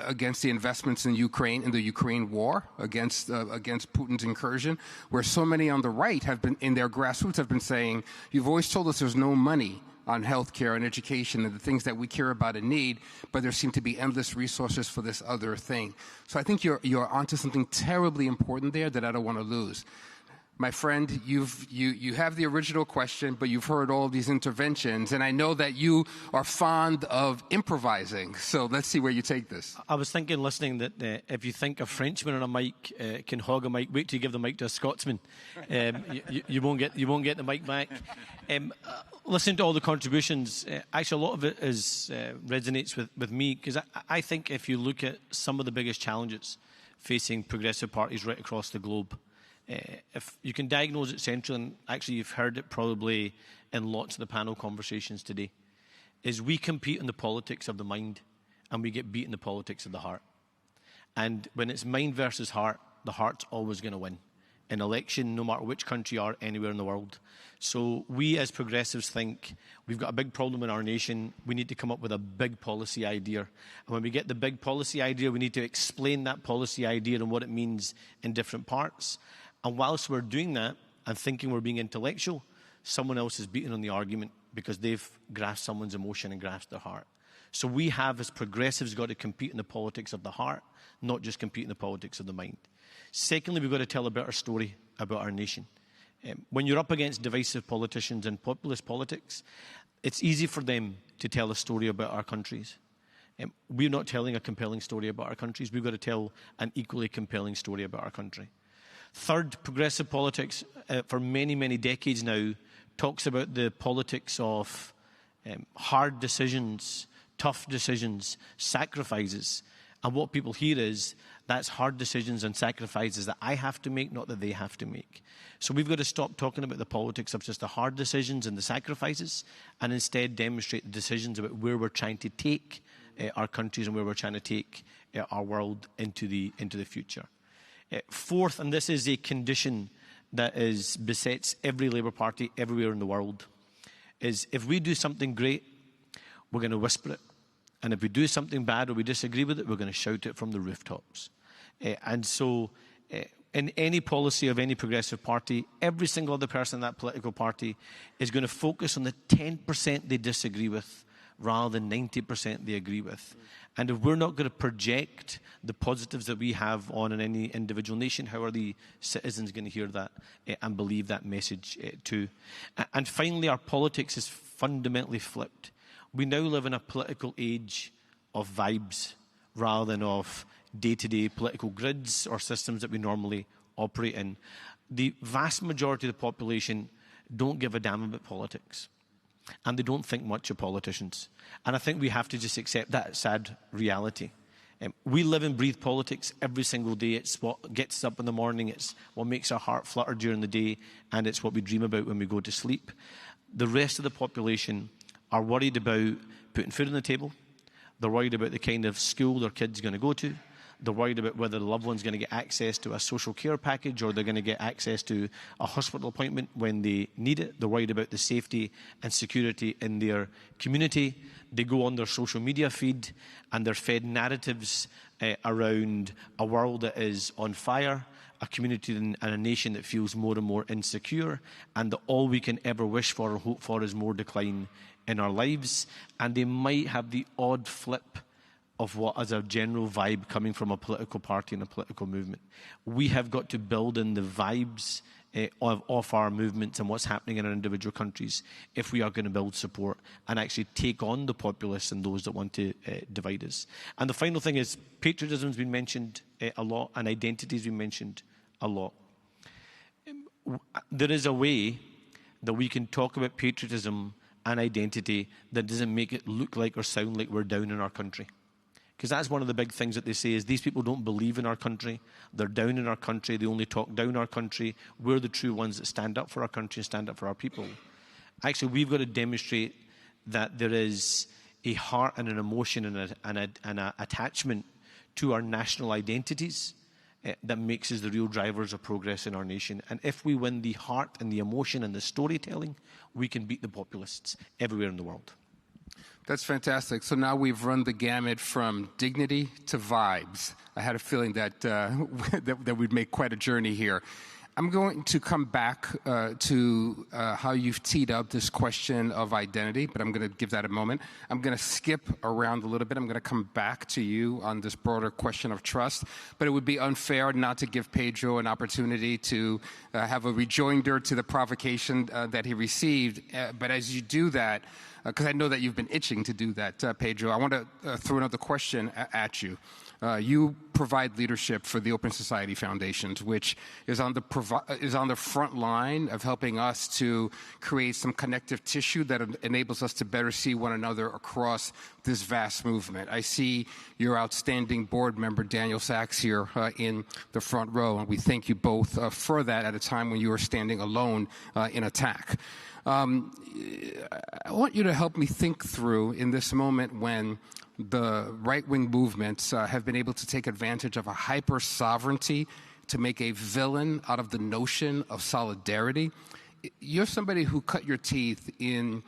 against the investments in Ukraine, in the Ukraine war, against Putin's incursion, where so many on the right have been, in their grassroots, have been saying, you've always told us there's no money on healthcare and education and the things that we care about and need, but there seem to be endless resources for this other thing. So I think you're onto something terribly important there that I don't want to lose. My friend, you have the original question, but you've heard all these interventions, and I know that you are fond of improvising. So let's see where you take this. I was thinking, listening, that if you think a Frenchman on a mic can hog a mic, wait till you give the mic to a Scotsman. You won't get the mic back. Listening to all the contributions, actually a lot of it resonates with me, because I think if you look at some of the biggest challenges facing progressive parties right across the globe, if you can diagnose it centrally, and actually you've heard it probably in lots of the panel conversations today, is we compete in the politics of the mind and we get beat in the politics of the heart. And when it's mind versus heart, the heart's always going to win. In election, no matter which country you are, anywhere in the world. So we as progressives think we've got a big problem in our nation. We need to come up with a big policy idea. And when we get the big policy idea, we need to explain that policy idea and what it means in different parts. And whilst we're doing that and thinking we're being intellectual, someone else is beating on the argument because they've grasped someone's emotion and grasped their heart. So we have, as progressives, got to compete in the politics of the heart, not just compete in the politics of the mind. Secondly, we've got to tell a better story about our nation. When you're up against divisive politicians and populist politics, it's easy for them to tell a story about our countries. We're not telling a compelling story about our countries. We've got to tell an equally compelling story about our country. Third, progressive politics, for many, many decades now, talks about the politics of hard decisions, tough decisions, sacrifices. And what people hear is, that's hard decisions and sacrifices that I have to make, not that they have to make. So we've got to stop talking about the politics of just the hard decisions and the sacrifices, and instead demonstrate the decisions about where we're trying to take our countries and where we're trying to take our world into the future. Fourth, and this is a condition that besets every Labour Party everywhere in the world, is if we do something great, we're going to whisper it. And if we do something bad or we disagree with it, we're going to shout it from the rooftops. And so in any policy of any progressive party, every single other person in that political party is going to focus on the 10% they disagree with rather than 90% they agree with. And if we're not going to project the positives that we have on in any individual nation, how are the citizens going to hear that and believe that message too? And finally, our politics is fundamentally flipped. We now live in a political age of vibes rather than of day-to-day political grids or systems that we normally operate in. The vast majority of the population don't give a damn about politics. And they don't think much of politicians. And I think we have to just accept that sad reality. We live and breathe politics every single day. It's what gets us up in the morning. It's what makes our heart flutter during the day. And it's what we dream about when we go to sleep. The rest of the population are worried about putting food on the table. They're worried about the kind of school their kid's going to go to. They're worried about whether the loved one's going to get access to a social care package or they're going to get access to a hospital appointment when they need it. They're worried about the safety and security in their community. They go on their social media feed and they're fed narratives around a world that is on fire, a community and a nation that feels more and more insecure, and that all we can ever wish for or hope for is more decline in our lives. And they might have the odd flip of what is a general vibe coming from a political party and a political movement. We have got to build in the vibes of our movements and what's happening in our individual countries if we are going to build support and actually take on the populists and those that want to divide us. And the final thing is patriotism has been mentioned a lot and identity has been mentioned a lot. There is a way that we can talk about patriotism and identity that doesn't make it look like or sound like we're down in our country. Because that's one of the big things that they say is these people don't believe in our country. They're down in our country. They only talk down our country. We're the true ones that stand up for our country and stand up for our people. Actually, we've got to demonstrate that there is a heart and an emotion and an attachment to our national identities that makes us the real drivers of progress in our nation. And if we win the heart and the emotion and the storytelling, we can beat the populists everywhere in the world. That's fantastic. So now we've run the gamut from dignity to vibes. I had a feeling that that we'd make quite a journey here. I'm going to come back to how you've teed up this question of identity, but I'm going to give that a moment. I'm going to skip around a little bit. I'm going to come back to you on this broader question of trust, but it would be unfair not to give Pedro an opportunity to have a rejoinder to the provocation that he received. But as you do that, because I know that you've been itching to do that, Pedro, I want to throw another question at you. You provide leadership for the Open Society Foundations, which is on the front line of helping us to create some connective tissue that enables us to better see one another across this vast movement. I see your outstanding board member, Daniel Sachs, here in the front row, and we thank you both for that at a time when you are standing alone in attack. I want you to help me think through in this moment when the right-wing movements have been able to take advantage of a hyper-sovereignty to make a villain out of the notion of solidarity. You're somebody who cut your teeth in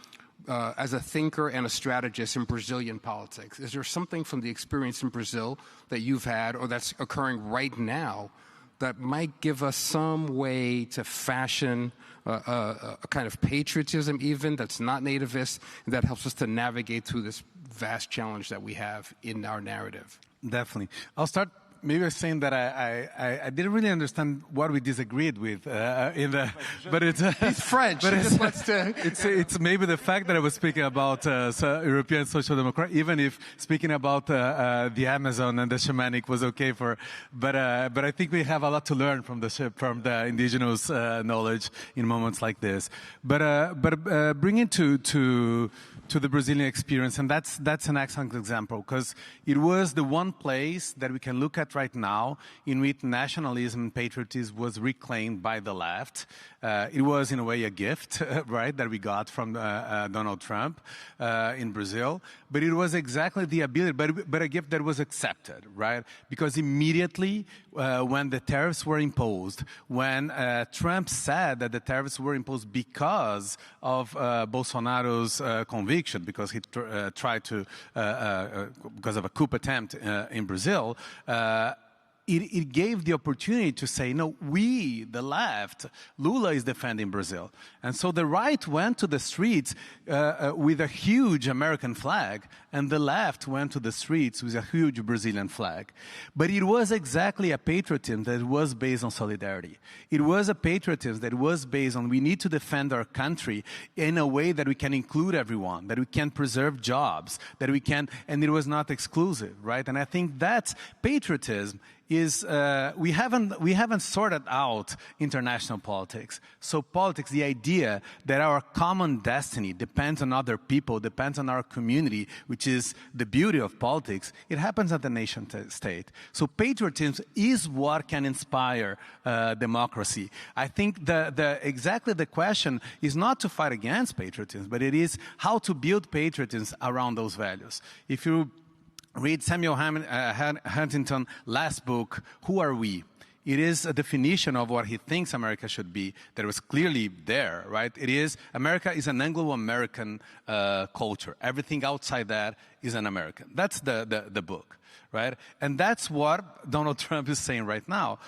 as a thinker and a strategist in Brazilian politics. Is there something from the experience in Brazil that you've had or that's occurring right now that might give us some way to fashion a kind of patriotism even that's not nativist, and that helps us to navigate through this vast challenge that we have in our narrative? Definitely. I'll start maybe by saying that I didn't really understand what we disagreed with but it's he's French. But just wants to. It's maybe the fact that I was speaking about European social democrat, even if speaking about the Amazon and the shamanic was okay but I think we have a lot to learn from the indigenous knowledge in moments like this. But bringing to to the Brazilian experience, and that's an excellent example, because it was the one place that we can look at right now in which nationalism and patriotism was reclaimed by the left. It was, in a way, a gift, right, that we got from Donald Trump in Brazil, but it was exactly the ability, but a gift that was accepted, right, because immediately when the tariffs were imposed, when Trump said that the tariffs were imposed because of Bolsonaro's conviction, because he tried to, because of a coup attempt in Brazil, it gave the opportunity to say, no, we, the left, Lula is defending Brazil. And so the right went to the streets with a huge American flag, and the left went to the streets with a huge Brazilian flag. But it was exactly a patriotism that was based on solidarity. It was a patriotism that was based on we need to defend our country in a way that we can include everyone, that we can preserve jobs, that we can, and it was not exclusive, right? And I think that's patriotism is we haven't sorted out international politics. So politics, the idea that our common destiny depends on other people, depends on our community, which is the beauty of politics, it happens at the nation state. So patriotism is what can inspire democracy. I think exactly the question is not to fight against patriotism, but it is how to build patriotism around those values. If you read Samuel Huntington's last book, Who Are We? It is a definition of what he thinks America should be that was clearly there, right? It is, America is an Anglo-American culture. Everything outside that is an American. That's the book, right? And that's what Donald Trump is saying right now.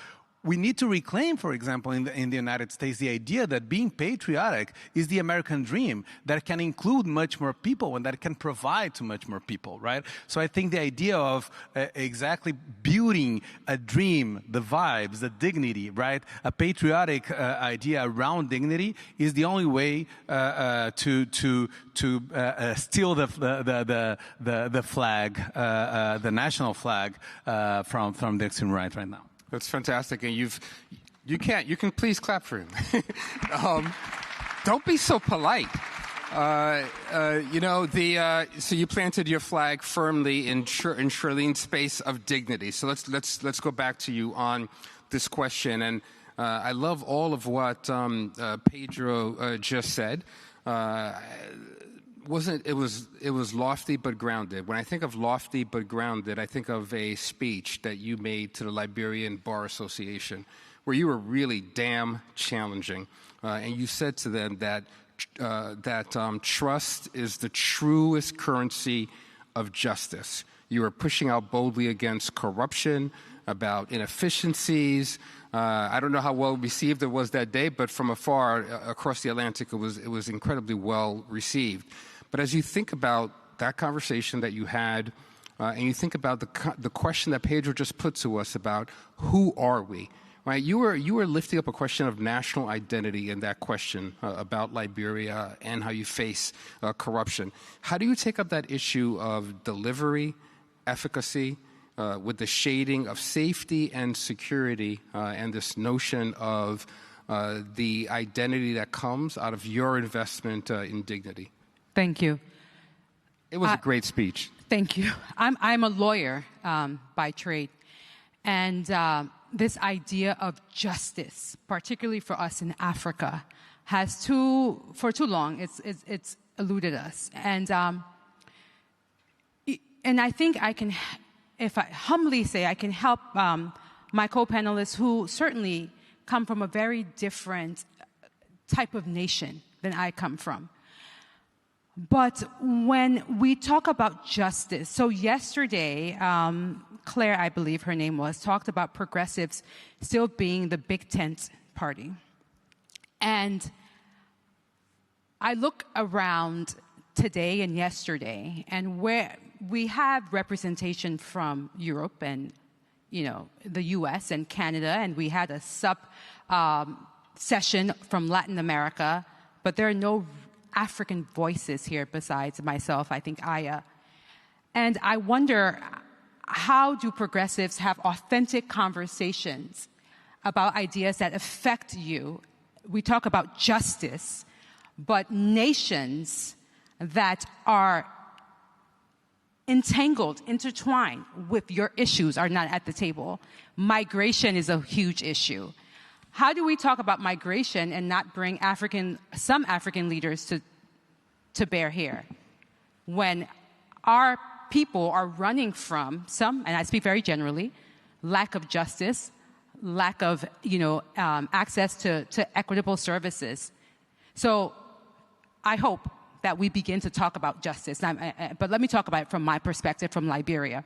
We need to reclaim, for example, in the United States, the idea that being patriotic is the American dream that can include much more people and that can provide to much more people, right? So I think the idea of exactly building a dream, the vibes, the dignity, right? A patriotic idea around dignity is the only way to steal the flag, the national flag from the extreme right now. That's fantastic, and you can please clap for him. Don't be so polite. So you planted your flag firmly in Charlene's space of dignity. So let's go back to you on this question, and I love all of what Pedro just said. It was lofty but grounded. When I think of lofty but grounded, I think of a speech that you made to the Liberian Bar Association, where you were really damn challenging, and you said to them that trust is the truest currency of justice. You were pushing out boldly against corruption, about inefficiencies. I don't know how well received it was that day, but from afar across the Atlantic, it was incredibly well received. But as you think about that conversation that you had, and you think about the question that Pedro just put to us about who are we, right? You were lifting up a question of national identity in that question about Liberia and how you face corruption. How do you take up that issue of delivery, efficacy, with the shading of safety and security, and this notion of the identity that comes out of your investment in dignity? Thank you. It was a great speech. Thank you. I'm a lawyer by trade, and this idea of justice, particularly for us in Africa, has for too long it's eluded us, and I think I can, if I humbly say, I can help my co-panelists who certainly come from a very different type of nation than I come from. But when we talk about justice, so yesterday, Claire, I believe her name was, talked about progressives still being the big tent party. And I look around today and yesterday, and where we have representation from Europe and, the US and Canada, and we had a session from Latin America, but there are no African voices here besides myself, I think Aya. And I wonder, how do progressives have authentic conversations about ideas that affect you? We talk about justice, but nations that are entangled, intertwined with your issues are not at the table. Migration is a huge issue. How do we talk about migration and not bring some African leaders to bear here when our people are running from some, and I speak very generally, lack of justice, lack of access to equitable services. So I hope that we begin to talk about justice. But let me talk about it from my perspective from Liberia.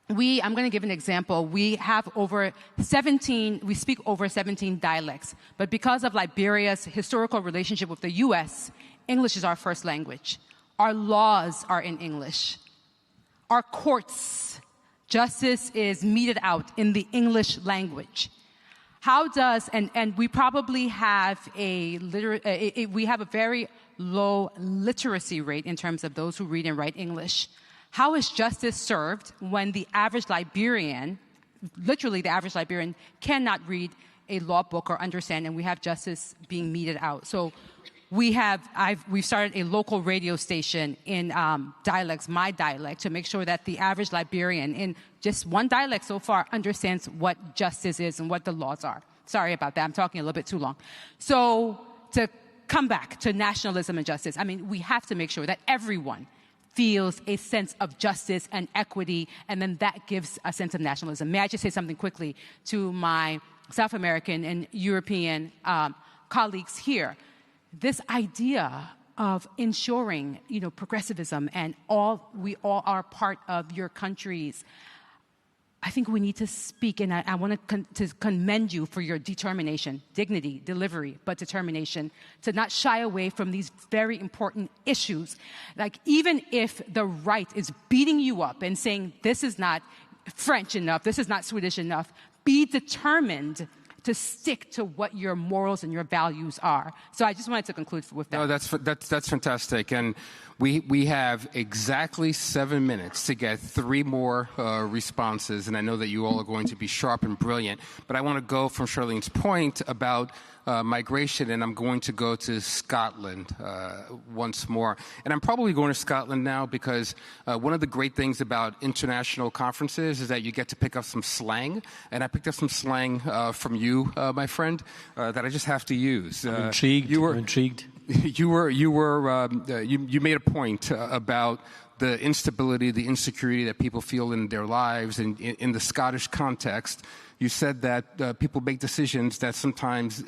I'm going to give an example. We speak over 17 dialects, but because of Liberia's historical relationship with the U.S., English is our first language. Our laws are in English. Our courts, justice is meted out in the English language. And we probably have we have a very low literacy rate in terms of those who read and write English. How is justice served when the average Liberian, literally the average Liberian, cannot read a law book or understand, and we have justice being meted out? So we've started a local radio station in dialects, my dialect, to make sure that the average Liberian in just one dialect so far understands what justice is and what the laws are. Sorry about that. I'm talking a little bit too long. So to come back to nationalism and justice, we have to make sure that everyone feels a sense of justice and equity, and then that gives a sense of nationalism. May I just say something quickly to my South American and European colleagues here? This idea of ensuring, progressivism and we all are part of your countries. I think we need to speak, and I want to commend you for your determination, dignity, delivery, but determination to not shy away from these very important issues. Like, even if the right is beating you up and saying, this is not French enough, this is not Swedish enough, be determined to stick to what your morals and your values are. So I just wanted to conclude with that. No, that's fantastic. And we have exactly 7 minutes to get 3 more responses. And I know that you all are going to be sharp and brilliant. But I want to go from Charlene's point about migration, and I'm going to go to Scotland once more. And I'm probably going to Scotland now because one of the great things about international conferences is that you get to pick up some slang. And I picked up some slang from you, my friend, that I just have to use. I'm intrigued. I'm intrigued. You made a point about the instability, the insecurity that people feel in their lives, and in the Scottish context. You said that people make decisions that sometimes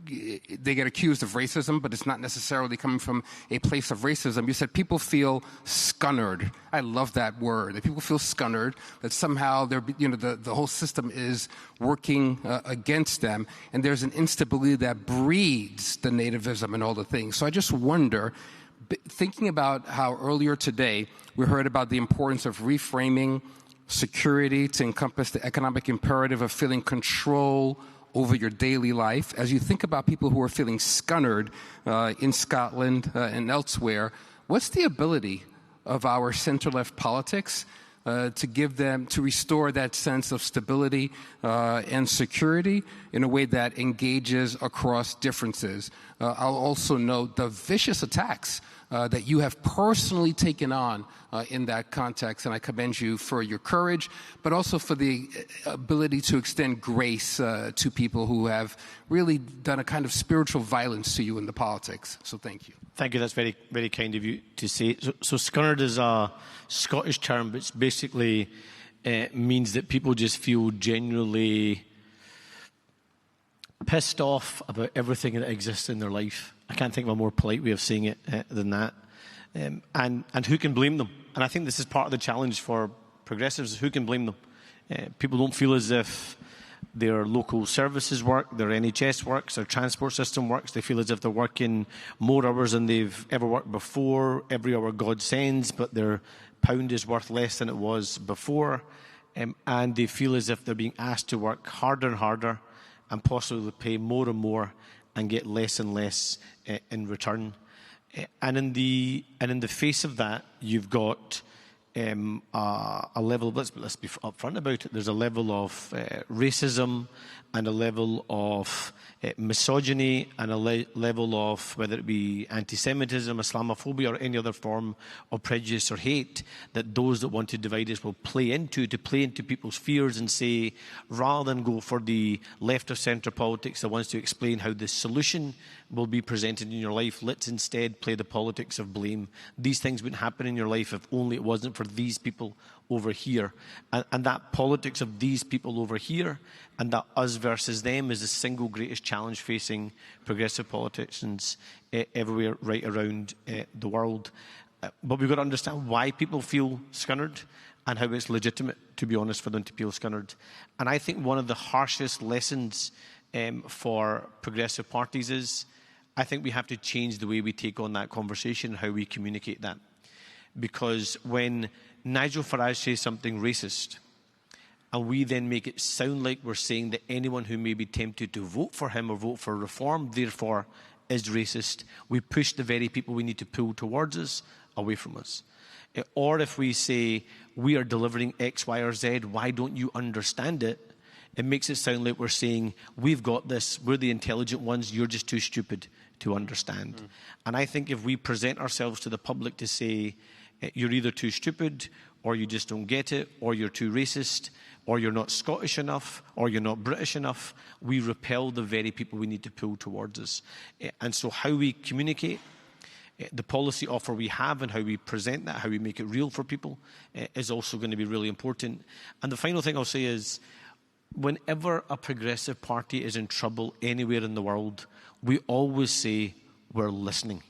they get accused of racism, but it's not necessarily coming from a place of racism. You said people feel scunnered. I love that word. That people feel scunnered, that somehow the whole system is working against them, and there's an instability that breeds the nativism and all the things. So I just wonder, thinking about how earlier today we heard about the importance of reframing security to encompass the economic imperative of feeling control over your daily life. As you think about people who are feeling scunnered in Scotland and elsewhere, what's the ability of our center-left politics to restore that sense of stability and security in a way that engages across differences? I'll also note the vicious attacks that you have personally taken on in that context, and I commend you for your courage, but also for the ability to extend grace to people who have really done a kind of spiritual violence to you in the politics. So thank you. Thank you. That's very, very kind of you to say. So scunnered is a Scottish term, which basically means that people just feel genuinely pissed off about everything that exists in their life. I can't think of a more polite way of saying it than that. And who can blame them? And I think this is part of the challenge for progressives. Who can blame them? People don't feel as if their local services work, their NHS works, their transport system works. They feel as if they're working more hours than they've ever worked before. Every hour God sends, but their pound is worth less than it was before. And they feel as if they're being asked to work harder and harder and possibly pay more and more and get less and less in return. And in the face of that, you've got a level, let's be upfront about it, there's a level of racism and a level of misogyny and a level of, whether it be anti-Semitism, Islamophobia or any other form of prejudice or hate, that those that want to divide us will play into people's fears and say, rather than go for the left of centre politics that wants to explain how the solution will be presented in your life, let's instead play the politics of blame. These things wouldn't happen in your life if only it wasn't for these people over here. And that politics of these people over here and that us versus them is the single greatest challenge facing progressive politicians everywhere right around the world. But we've got to understand why people feel scunnered and how it's legitimate, to be honest, for them to feel scunnered. And I think one of the harshest lessons for progressive parties is I think we have to change the way we take on that conversation and how we communicate that. Because when Nigel Farage says something racist, and we then make it sound like we're saying that anyone who may be tempted to vote for him or vote for reform, therefore, is racist, we push the very people we need to pull towards us away from us. Or if we say, we are delivering X, Y, or Z, why don't you understand it? It makes it sound like we're saying, we've got this, we're the intelligent ones, you're just too stupid to understand. And I think if we present ourselves to the public to say, you're either too stupid, or you just don't get it, or you're too racist, or you're not Scottish enough, or you're not British enough, we repel the very people we need to pull towards us. And so how we communicate, the policy offer we have and how we present that, how we make it real for people, is also going to be really important. And the final thing I'll say is, whenever a progressive party is in trouble anywhere in the world, we always say, we're listening.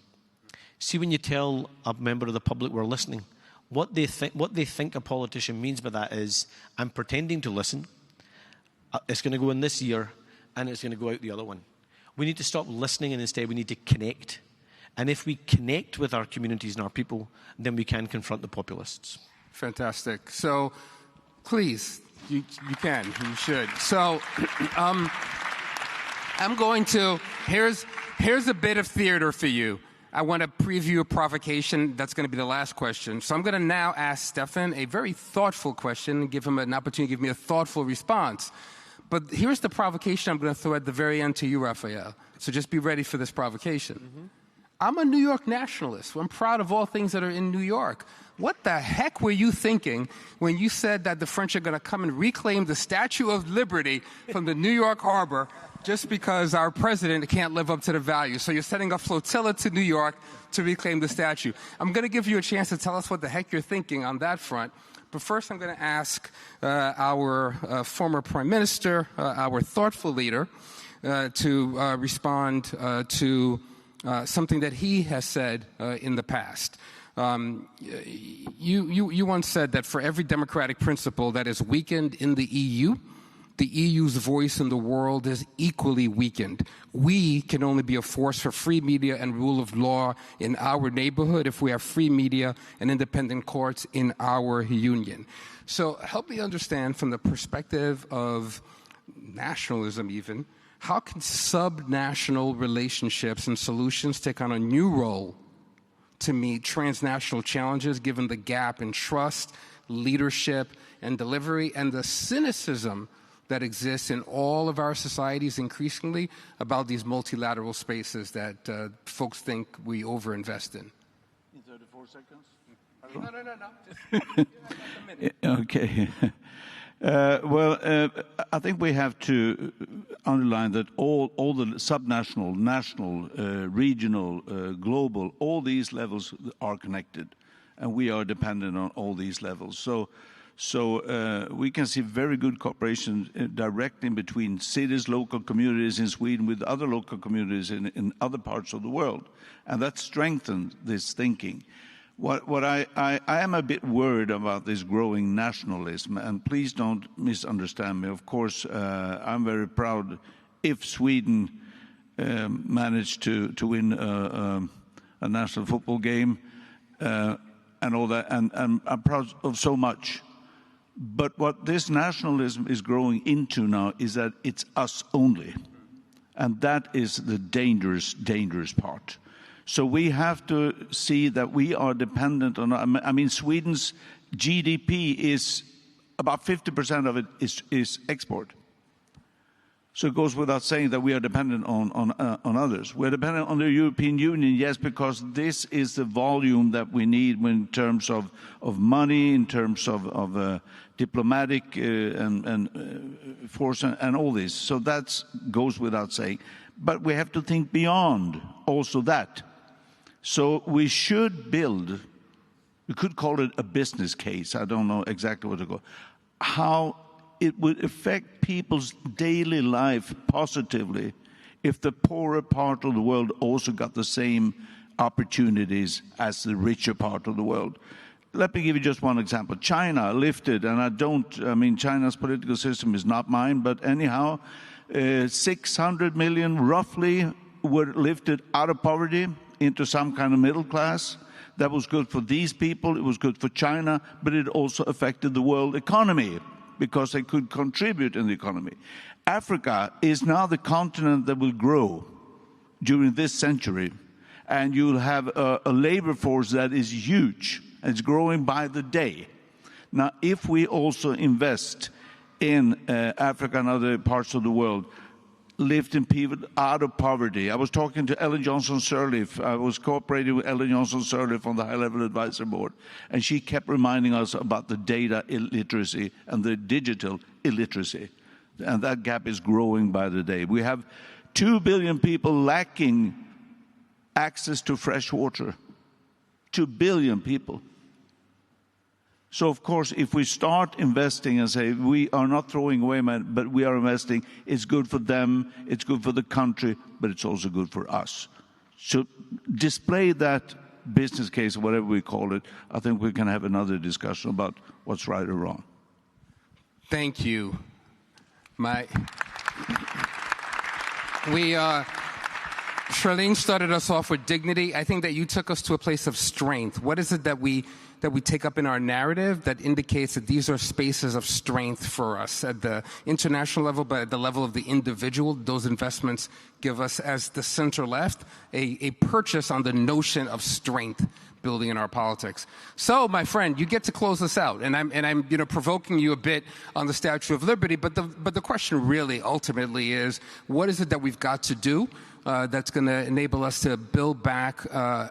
See, when you tell a member of the public we're listening, what they think a politician means by that is, I'm pretending to listen, it's going to go in this ear, and it's going to go out the other one. We need to stop listening, and instead we need to connect. And if we connect with our communities and our people, then we can confront the populists. Fantastic. So, please, you can, you should. So, I'm going to, here's a bit of theater for you. I want to preview a provocation. That's going to be the last question. So I'm going to now ask Stefan a very thoughtful question and give him an opportunity to give me a thoughtful response. But here's the provocation I'm going to throw at the very end to you, Raphael. So just be ready for this provocation. Mm-hmm. I'm a New York nationalist. I'm proud of all things that are in New York. What the heck were you thinking when you said that the French are going to come and reclaim the Statue of Liberty from the New York harbor just because our president can't live up to the values? So you're sending a flotilla to New York to reclaim the statue. I'm going to give you a chance to tell us what the heck you're thinking on that front. But first, I'm going to ask our former prime minister, our thoughtful leader, to respond to something that he has said in the past. You once said that for every democratic principle that is weakened in the EU's voice in the world is equally weakened. We can only be a force for free media and rule of law in our neighborhood if we have free media and independent courts in our union. So help me understand from the perspective of nationalism even, how can subnational relationships and solutions take on a new role to meet transnational challenges given the gap in trust, leadership, and delivery, and the cynicism that exists in all of our societies increasingly about these multilateral spaces that folks think we overinvest in? In 34 seconds? No. Okay. I think we have to underline that all the subnational, national, regional, global, all these levels are connected, and we are dependent on all these levels. So we can see very good cooperation directly between cities, local communities in Sweden with other local communities in other parts of the world, and that strengthens this thinking. What I am a bit worried about this growing nationalism, and please don't misunderstand me. Of course, I'm very proud if Sweden managed to win a national football game and all that, and I'm proud of so much. But what this nationalism is growing into now is that it's us only, and that is the dangerous part. So we have to see that we are dependent on, I mean, Sweden's GDP is about 50% of it is export. So it goes without saying that we are dependent on others. We're dependent on the European Union, yes, because this is the volume that we need in terms of money, in terms of diplomatic and force and all this. So that goes without saying. But we have to think beyond also that. So we should build, we could call it a business case, I don't know exactly what to call it, how it would affect people's daily life positively if the poorer part of the world also got the same opportunities as the richer part of the world. Let me give you just one example. China lifted, and China's political system is not mine, but anyhow, 600 million roughly were lifted out of poverty into some kind of middle class. That was good for these people, it was good for China, but it also affected the world economy, because they could contribute in the economy. Africa is now the continent that will grow during this century, and you'll have a labor force that is huge. It's growing by the day. Now, if we also invest in Africa and other parts of the world, lifting people out of poverty. I was talking to Ellen Johnson-Sirleaf. I was cooperating with Ellen Johnson-Sirleaf on the High-Level Advisory Board, and she kept reminding us about the data illiteracy and the digital illiteracy. And that gap is growing by the day. We have 2 billion people lacking access to fresh water. 2 billion people. So, of course, if we start investing and say we are not throwing away money, but we are investing, it's good for them, it's good for the country, but it's also good for us. So display that business case, whatever we call it. I think we can have another discussion about what's right or wrong. Thank you. Charlene started us off with dignity. I think that you took us to a place of strength. What is it that we take up in our narrative that indicates that these are spaces of strength for us at the international level, but at the level of the individual? Those investments give us, as the center left, a purchase on the notion of strength building in our politics. So, my friend, you get to close us out, and I'm provoking you a bit on the Statue of Liberty. But the question really ultimately is, what is it that we've got to do that's going to enable us to build back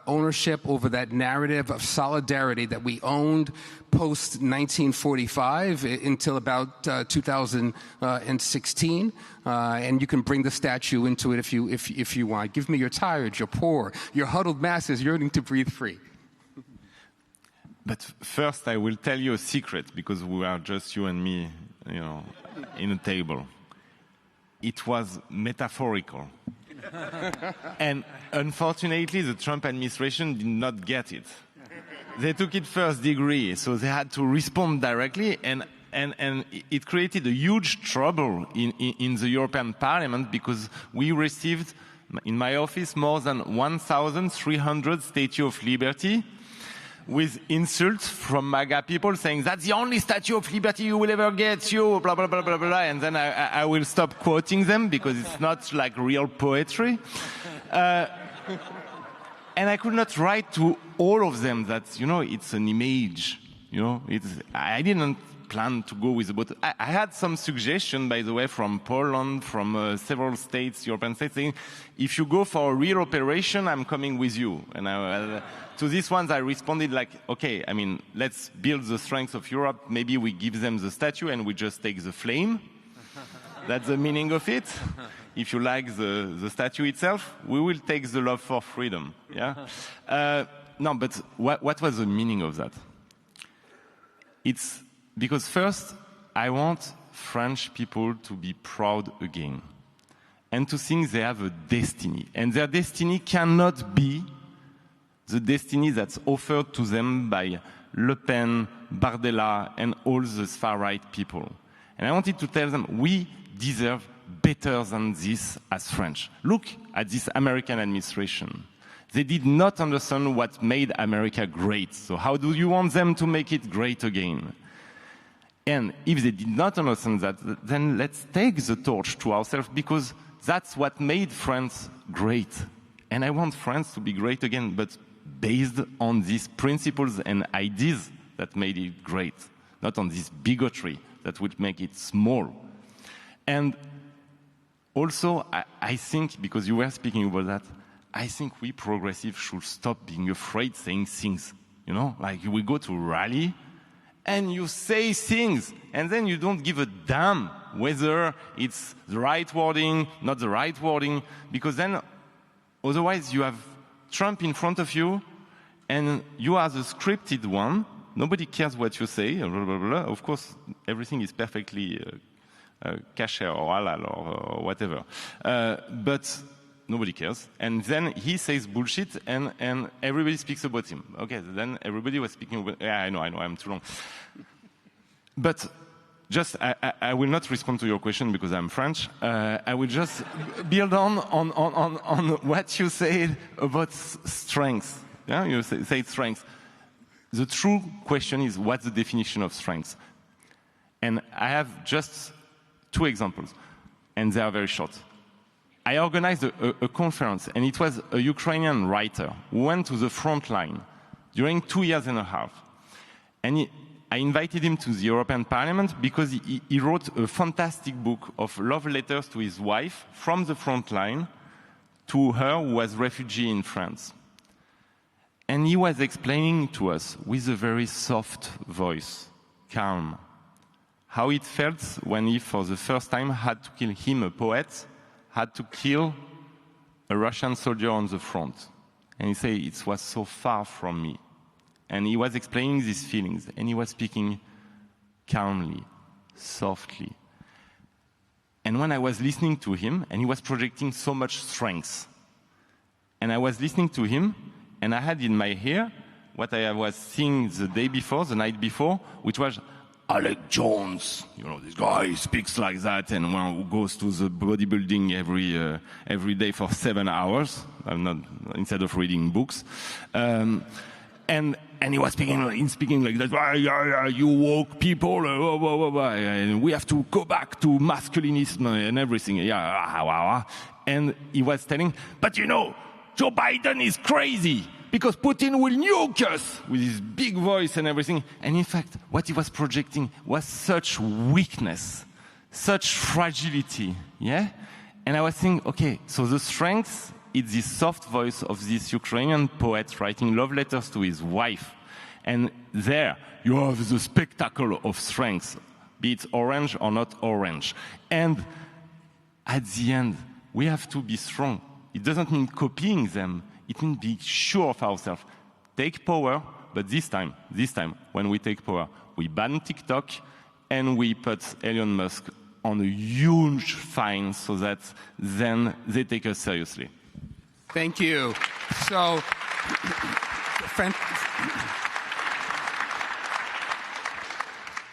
ownership over that narrative of solidarity that we owned post 1945 until about 2016, and you can bring the statue into it if you want. Give me your tired, your poor, your huddled masses yearning to breathe free. But first, I will tell you a secret, because we are just you and me, in a table. It was metaphorical. And unfortunately, the Trump administration did not get it. They took it first degree, so they had to respond directly, and it created a huge trouble in the European Parliament, because we received, in my office, more than 1,300 Statue of Liberty, with insults from MAGA people saying, that's the only Statue of Liberty you will ever get, you, blah, blah, blah, blah, blah. And then I will stop quoting them, because it's not like real poetry. And I could not write to all of them that, it's an image. I didn't plan to go with the boat. I had some suggestion, by the way, from Poland, from several states, European states, saying, if you go for a real operation, I'm coming with you. And to these ones, I responded like, okay, let's build the strength of Europe. Maybe we give them the statue and we just take the flame. That's the meaning of it. If you like the statue itself, we will take the love for freedom. Yeah. No, but what was the meaning of that? It's because first, I want French people to be proud again and to think they have a destiny. And their destiny cannot be the destiny that's offered to them by Le Pen, Bardella, and all the far-right people. And I wanted to tell them, we deserve better than this as French. Look at this American administration. They did not understand what made America great. So how do you want them to make it great again? And if they did not understand that, then let's take the torch to ourselves, because that's what made France great. And I want France to be great again, but based on these principles and ideas that made it great, not on this bigotry that would make it small. And also, I think, because you were speaking about that, I think we progressives should stop being afraid saying things. You know, like we go to a rally and you say things and then you don't give a damn whether it's the right wording, not the right wording, because then otherwise you have Trump in front of you and you are the scripted one. Nobody cares what you say, blah, blah, blah. Of course, everything is perfectly kosher or halal or whatever. But nobody cares. And then he says bullshit and everybody speaks about him. Okay, then everybody was speaking about... Yeah, I know, I'm too long. But just, I will not respond to your question because I'm French. I will just build on what you said about strength. Yeah, you say strength. The true question is, what's the definition of strength? And I have just 2 examples, and they are very short. I organized a conference, and it was a Ukrainian writer who went to the front line during 2.5 years. And I invited him to the European Parliament because he wrote a fantastic book of love letters to his wife from the front line to her who was a refugee in France. And he was explaining to us with a very soft voice, calm, how it felt when he, for the first time, had to kill him, a poet, had to kill a Russian soldier on the front. And he said, it was so far from me. And he was explaining these feelings, and he was speaking calmly, softly. And when I was listening to him, and he was projecting so much strength, and I was listening to him, and I had in my ear what I was seeing the day before, the night before, which was Alex Jones, you know, this guy speaks like that and one who goes to the bodybuilding every day for 7 hours. I'm not, instead of reading books. And he was speaking like that. You woke people, and we have to go back to masculinism and everything. And he was telling, but you know, Joe Biden is crazy because Putin will nuke us, with his big voice and everything. And in fact, what he was projecting was such weakness, such fragility, yeah? And I was thinking, okay, so the strength is this soft voice of this Ukrainian poet writing love letters to his wife. And there you have the spectacle of strength, be it orange or not orange. And at the end, we have to be strong. It doesn't mean copying them. It means be sure of ourselves. Take power, but this time, when we take power, we ban TikTok and we put Elon Musk on a huge fine so that then they take us seriously. Thank you. So,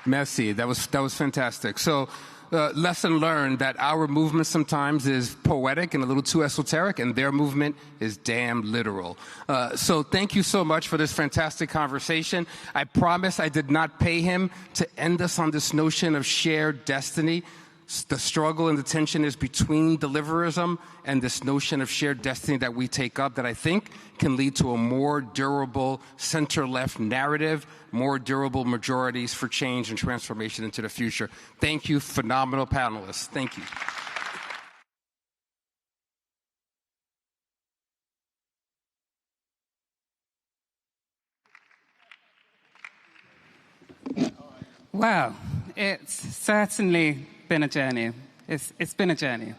merci. That was fantastic. So, lesson learned that our movement sometimes is poetic and a little too esoteric, and their movement is damn literal. So thank you so much for this fantastic conversation. I promise I did not pay him to end us on this notion of shared destiny. The struggle and the tension is between deliverism and this notion of shared destiny that we take up that I think can lead to a more durable center-left narrative, more durable majorities for change and transformation into the future. Thank you, phenomenal panelists. Thank you. Wow, it's certainly been a journey. It's been a journey.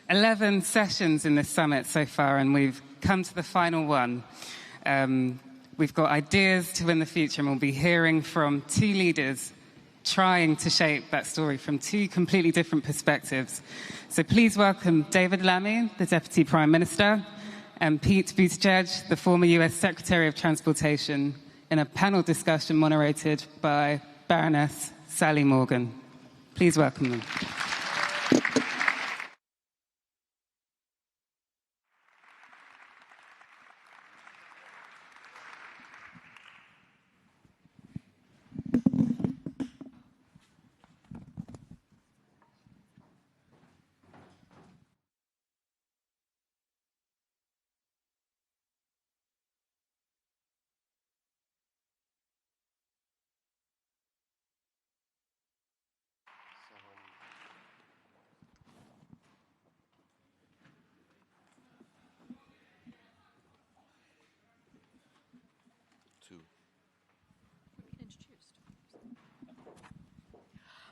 11 sessions in this summit so far, and we've come to the final one. We've got ideas to win the future, and we'll be hearing from 2 leaders trying to shape that story from 2 completely different perspectives. So please welcome David Lammy, the Deputy Prime Minister, and Pete Buttigieg, the former US Secretary of Transportation, in a panel discussion moderated by Baroness Sally Morgan. Please welcome them.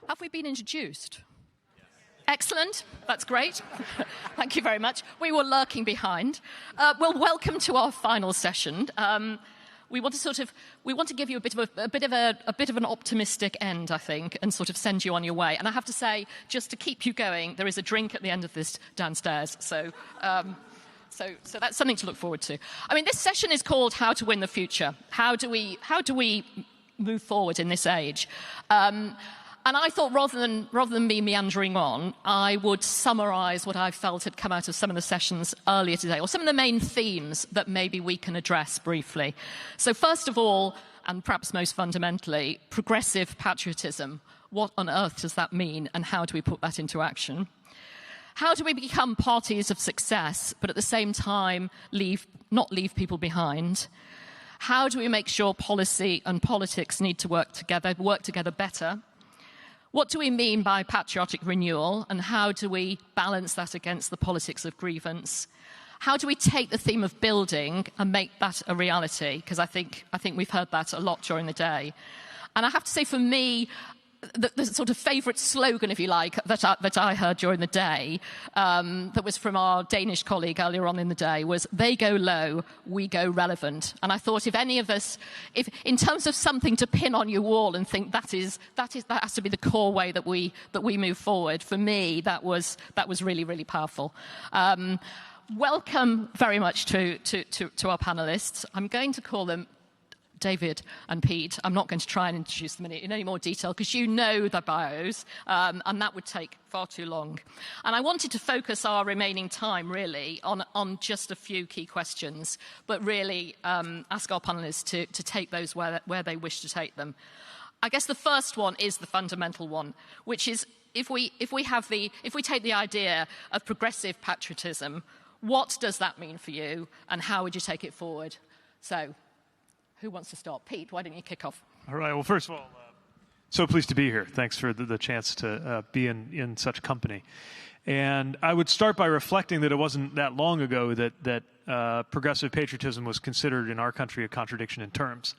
Have we been introduced? Excellent. That's great. Thank you very much. We were lurking behind. Well, welcome to our final session. We want to give you a bit of an optimistic end, I think, and sort of send you on your way. And I have to say, just to keep you going, there is a drink at the end of this downstairs. So that's something to look forward to. I mean, this session is called "How to Win the Future." How do we move forward in this age? And I thought rather than me meandering on, I would summarise what I felt had come out of some of the sessions earlier today, or some of the main themes that maybe we can address briefly. So first of all, and perhaps most fundamentally, progressive patriotism. What on earth does that mean, and how do we put that into action? How do we become parties of success, but at the same time not leave people behind? How do we make sure policy and politics need to work together better? What do we mean by patriotic renewal, and how do we balance that against the politics of grievance? How do we take the theme of building and make that a reality? Because I think we've heard that a lot during the day. And I have to say, for me, the sort of favourite slogan, if you like, that I heard during the day, that was from our Danish colleague earlier on in the day, was "They go low, we go relevant." And I thought, if any of us, if in terms of something to pin on your wall and think that has to be the core way that we move forward, for me that was really, really powerful. Welcome very much to our panellists. I'm going to call them David and Pete. I'm not going to try and introduce them in any more detail because you know their bios, and that would take far too long. And I wanted to focus our remaining time really on just a few key questions, but really ask our panellists to take those where they wish to take them. I guess the first one is the fundamental one, which is if we take the idea of progressive patriotism, what does that mean for you, and how would you take it forward? So, who wants to start? Pete, why don't you kick off? All right. Well, first of all, so pleased to be here. Thanks for the chance to be in such company. And I would start by reflecting that it wasn't that long ago that progressive patriotism was considered in our country a contradiction in terms.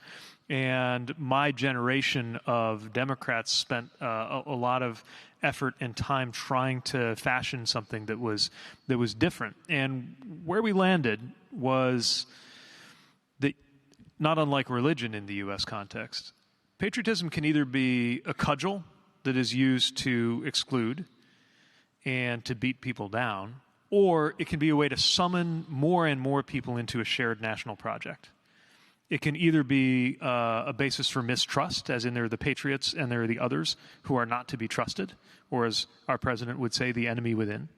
And my generation of Democrats spent a lot of effort and time trying to fashion something that was different. And where we landed was that, not unlike religion in the U.S. context, patriotism can either be a cudgel that is used to exclude and to beat people down, or it can be a way to summon more and more people into a shared national project. It can either be a basis for mistrust, as in there are the patriots and there are the others who are not to be trusted, or as our president would say, the enemy within.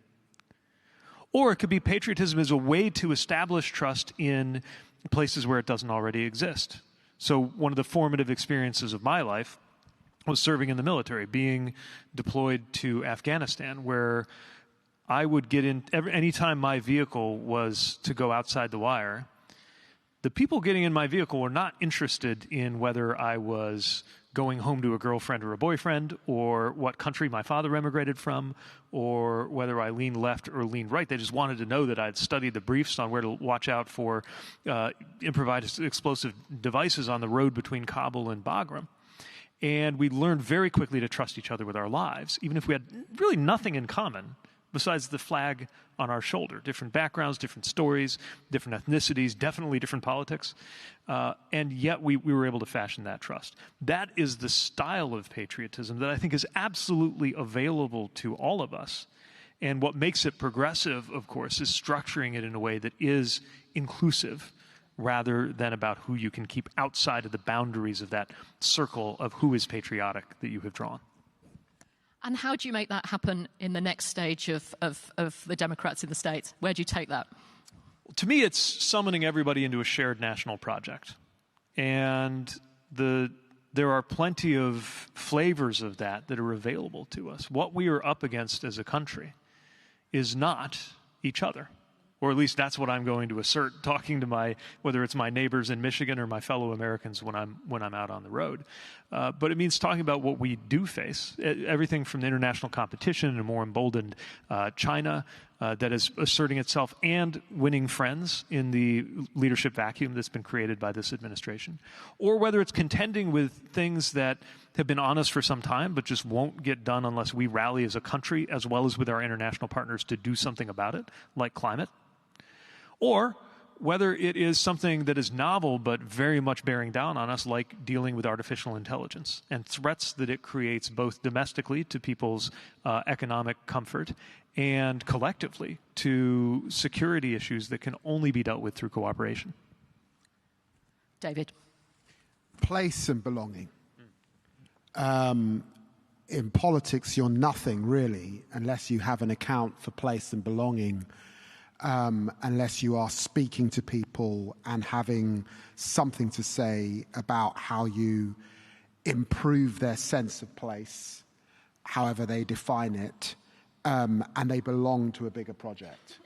Or it could be patriotism as a way to establish trust in places where it doesn't already exist. So one of the formative experiences of my life was serving in the military, being deployed to Afghanistan, where I would get in, anytime my vehicle was to go outside the wire, the people getting in my vehicle were not interested in whether I was going home to a girlfriend or a boyfriend, or what country my father emigrated from, or whether I leaned left or leaned right. They just wanted to know that I'd studied the briefs on where to watch out for improvised explosive devices on the road between Kabul and Bagram. And we learned very quickly to trust each other with our lives, even if we had really nothing in common besides the flag on our shoulder. Different backgrounds, different stories, different ethnicities, definitely different politics. And yet we were able to fashion that trust. That is the style of patriotism that I think is absolutely available to all of us. And what makes it progressive, of course, is structuring it in a way that is inclusive, rather than about who you can keep outside of the boundaries of that circle of who is patriotic that you have drawn. And how do you make that happen in the next stage of the Democrats in the States? Where do you take that? To me, it's summoning everybody into a shared national project. And there are plenty of flavors of that are available to us. What we are up against as a country is not each other. Or at least that's what I'm going to assert, talking to whether it's my neighbors in Michigan or my fellow Americans when I'm out on the road. But it means talking about what we do face, everything from the international competition and a more emboldened China, that is asserting itself and winning friends in the leadership vacuum that's been created by this administration, or whether it's contending with things that have been on us for some time but just won't get done unless we rally as a country as well as with our international partners to do something about it, like climate, or whether it is something that is novel but very much bearing down on us, like dealing with artificial intelligence and threats that it creates both domestically to people's economic comfort and collectively to security issues that can only be dealt with through cooperation. David. Place and belonging. In politics, you're nothing really unless you have an account for place and belonging. Unless you are speaking to people and having something to say about how you improve their sense of place, however they define it, and they belong to a bigger project.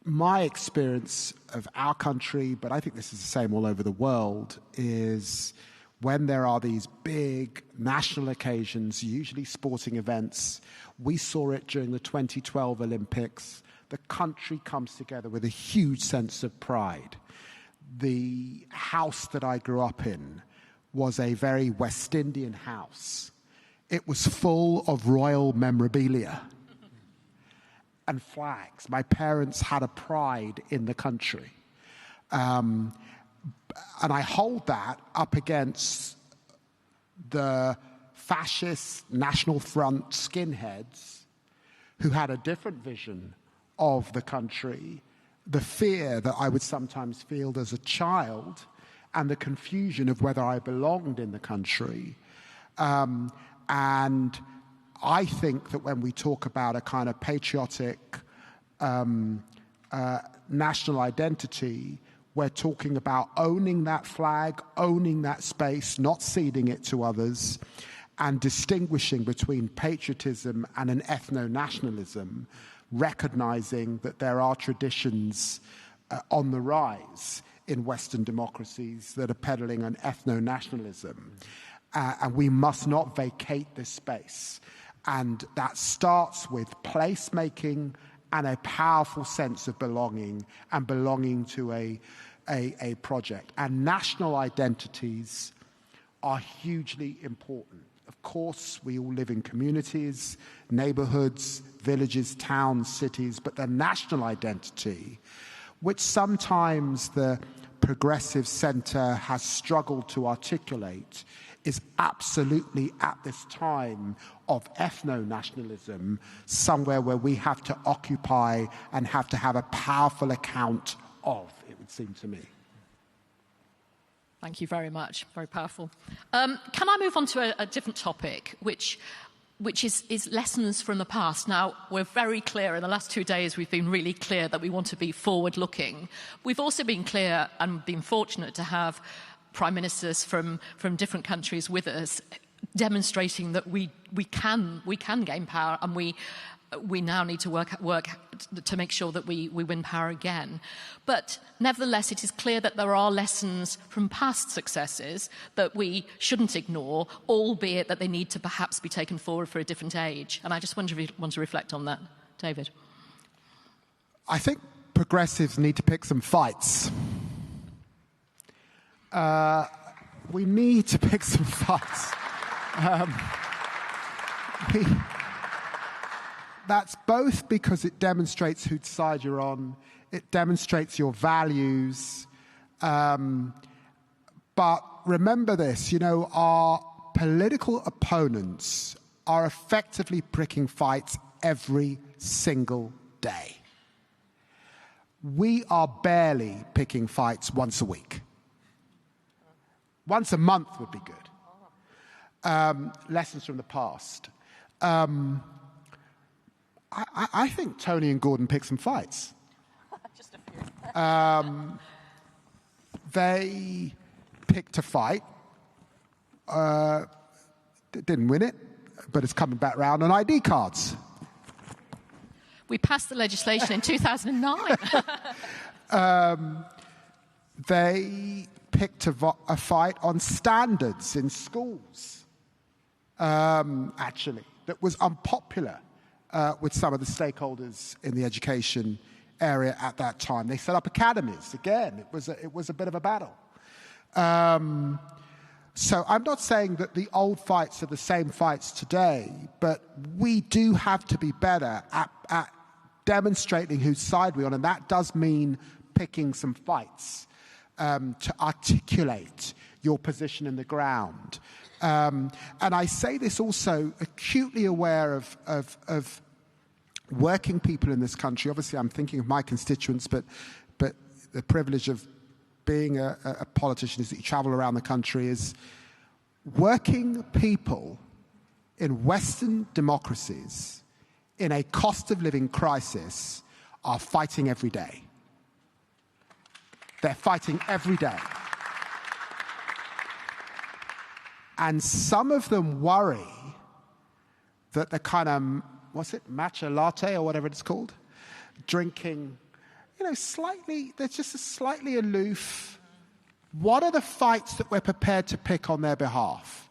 My experience of our country, but I think this is the same all over the world, is when there are these big national occasions, usually sporting events. We saw it during the 2012 Olympics. The country comes together with a huge sense of pride. The house that I grew up in was a very West Indian house. It was full of royal memorabilia and flags. My parents had a pride in the country. And I hold that up against the fascist National Front skinheads who had a different vision of the country, the fear that I would sometimes feel as a child, and the confusion of whether I belonged in the country. And I think that when we talk about a kind of patriotic national identity, we're talking about owning that flag, owning that space, not ceding it to others, and distinguishing between patriotism and an ethno-nationalism, recognizing that there are traditions on the rise in Western democracies that are peddling an ethno-nationalism. And we must not vacate this space. And that starts with placemaking and a powerful sense of belonging and belonging to a project. And national identities are hugely important. Of course, we all live in communities, neighborhoods, villages, towns, cities, but the national identity, which sometimes the progressive center has struggled to articulate, is absolutely at this time of ethno-nationalism somewhere where we have to occupy and have to have a powerful account of, it would seem to me. Thank you very much. Very powerful. Can I move on to a different topic, which is lessons from the past? Now, we're very clear, in the last 2 days, we've been really clear that we want to be forward-looking. We've also been clear and been fortunate to have prime ministers from different countries with us, demonstrating that we can gain power, and we now need to work to make sure that we win power again. But nevertheless, it is clear that there are lessons from past successes that we shouldn't ignore, albeit that they need to perhaps be taken forward for a different age. And I just wonder if you want to reflect on that, David. I think progressives need to pick some fights. We need to pick some fights. That's both because it demonstrates whose side you're on, it demonstrates your values. But remember this, our political opponents are effectively picking fights every single day. We are barely picking fights once a week. Once a month would be good. Lessons from the past. I think Tony and Gordon picked some fights. Just a few. They picked a fight. Didn't win it, but it's coming back round on ID cards. We passed the legislation in 2009. They picked a fight on standards in schools, actually, that was unpopular with some of the stakeholders in the education area at that time. They set up academies. Again, it was a bit of a battle. So I'm not saying that the old fights are the same fights today, but we do have to be better at demonstrating whose side we're on, and that does mean picking some fights to articulate your position in the ground. And I say this also acutely aware of working people in this country. Obviously, I'm thinking of my constituents, but the privilege of being a politician is that you travel around the country. Is working people in Western democracies in a cost of living crisis are fighting every day. They're fighting every day. And some of them worry that the kind of, what's it, matcha latte or whatever it's called, drinking, they're just a slightly aloof. What are the fights that we're prepared to pick on their behalf?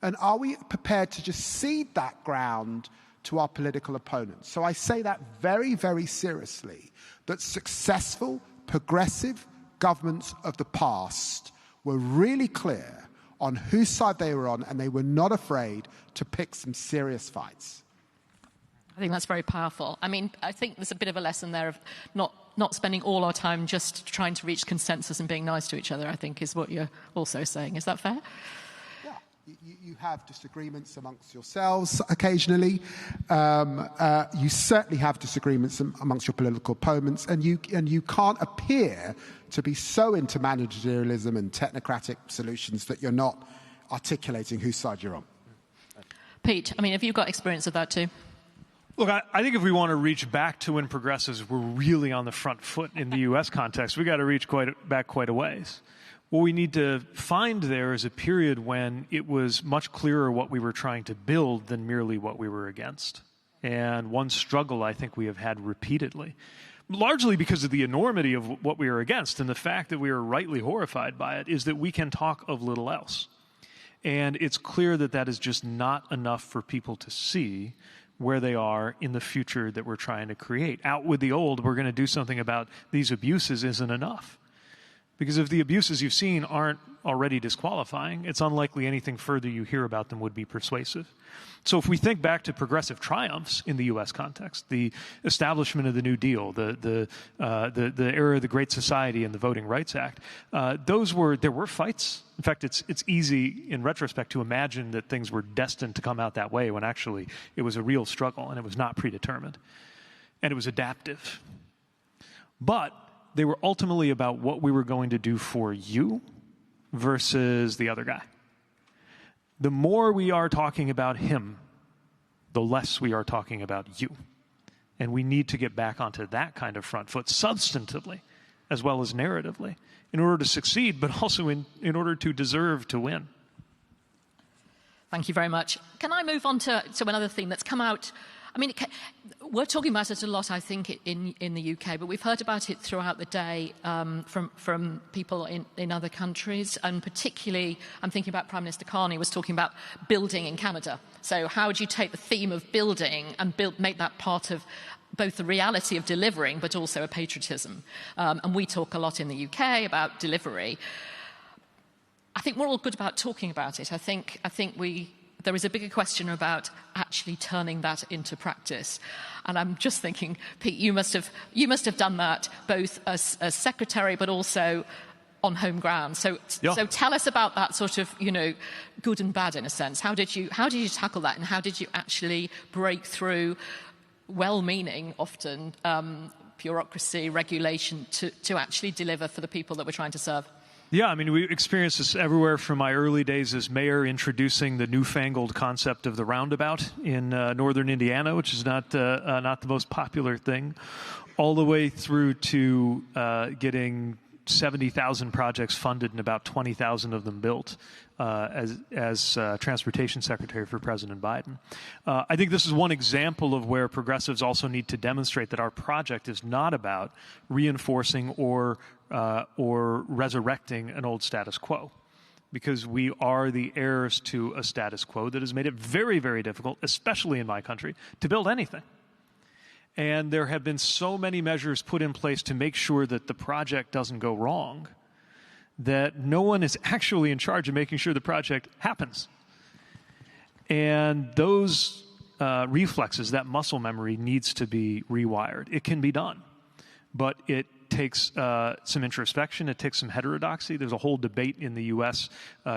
And are we prepared to just cede that ground to our political opponents? So I say that very, very seriously, that successful, progressive governments of the past were really clear on whose side they were on, and they were not afraid to pick some serious fights. I think that's very powerful. I mean, I think there's a bit of a lesson there of not spending all our time just trying to reach consensus and being nice to each other, I think, is what you're also saying. Is that fair? Yeah. You have disagreements amongst yourselves occasionally. You certainly have disagreements amongst your political opponents, and you can't appear to be so into managerialism and technocratic solutions that you're not articulating whose side you're on. Pete, I mean, have you got experience of that too? Look, I think if we want to reach back to when progressives were really on the front foot in the U.S. context, we got to reach back quite a ways. What we need to find there is a period when it was much clearer what we were trying to build than merely what we were against. And one struggle I think we have had repeatedly, largely because of the enormity of what we are against and the fact that we are rightly horrified by it, is that we can talk of little else. And it's clear that that is just not enough for people to see where they are in the future that we're trying to create. Out with the old, we're going to do something about these abuses isn't enough. Because if the abuses you've seen aren't already disqualifying, it's unlikely anything further you hear about them would be persuasive. So if we think back to progressive triumphs in the U.S. context, the establishment of the New Deal, the era of the Great Society and the Voting Rights Act, there were fights. In fact, it's easy in retrospect to imagine that things were destined to come out that way when actually it was a real struggle and it was not predetermined. And it was adaptive. But they were ultimately about what we were going to do for you versus the other guy. The more we are talking about him, the less we are talking about you. And we need to get back onto that kind of front foot substantively as well as narratively in order to succeed, but also in order to deserve to win. Thank you very much. Can I move on to another thing that's come out? I mean, we're talking about it a lot, I think, in the UK, but we've heard about it throughout the day from people in other countries, and particularly, I'm thinking about Prime Minister Carney was talking about building in Canada. So how would you take the theme of building and make that part of both the reality of delivering, but also a patriotism? And we talk a lot in the UK about delivery. I think we're all good about talking about it. I think there is a bigger question about actually turning that into practice. And I'm just thinking, Pete, you must have done that both as secretary, but also on home ground. So tell us about that sort of, good and bad in a sense. How did you tackle that, and how did you actually break through well-meaning, often bureaucracy, regulation, to actually deliver for the people that we're trying to serve? Yeah, I mean, we experienced this everywhere from my early days as mayor, introducing the newfangled concept of the roundabout in northern Indiana, which is not the most popular thing, all the way through to getting 70,000 projects funded and about 20,000 of them built as transportation secretary for President Biden. I think this is one example of where progressives also need to demonstrate that our project is not about reinforcing or resurrecting an old status quo. because we are the heirs to a status quo that has made it very, very difficult, especially in my country, to build anything. And there have been so many measures put in place to make sure that the project doesn't go wrong that no one is actually in charge of making sure the project happens. And those reflexes, that muscle memory, needs to be rewired. It can be done, but it takes some introspection. It takes some heterodoxy. There's a whole debate in the U.S.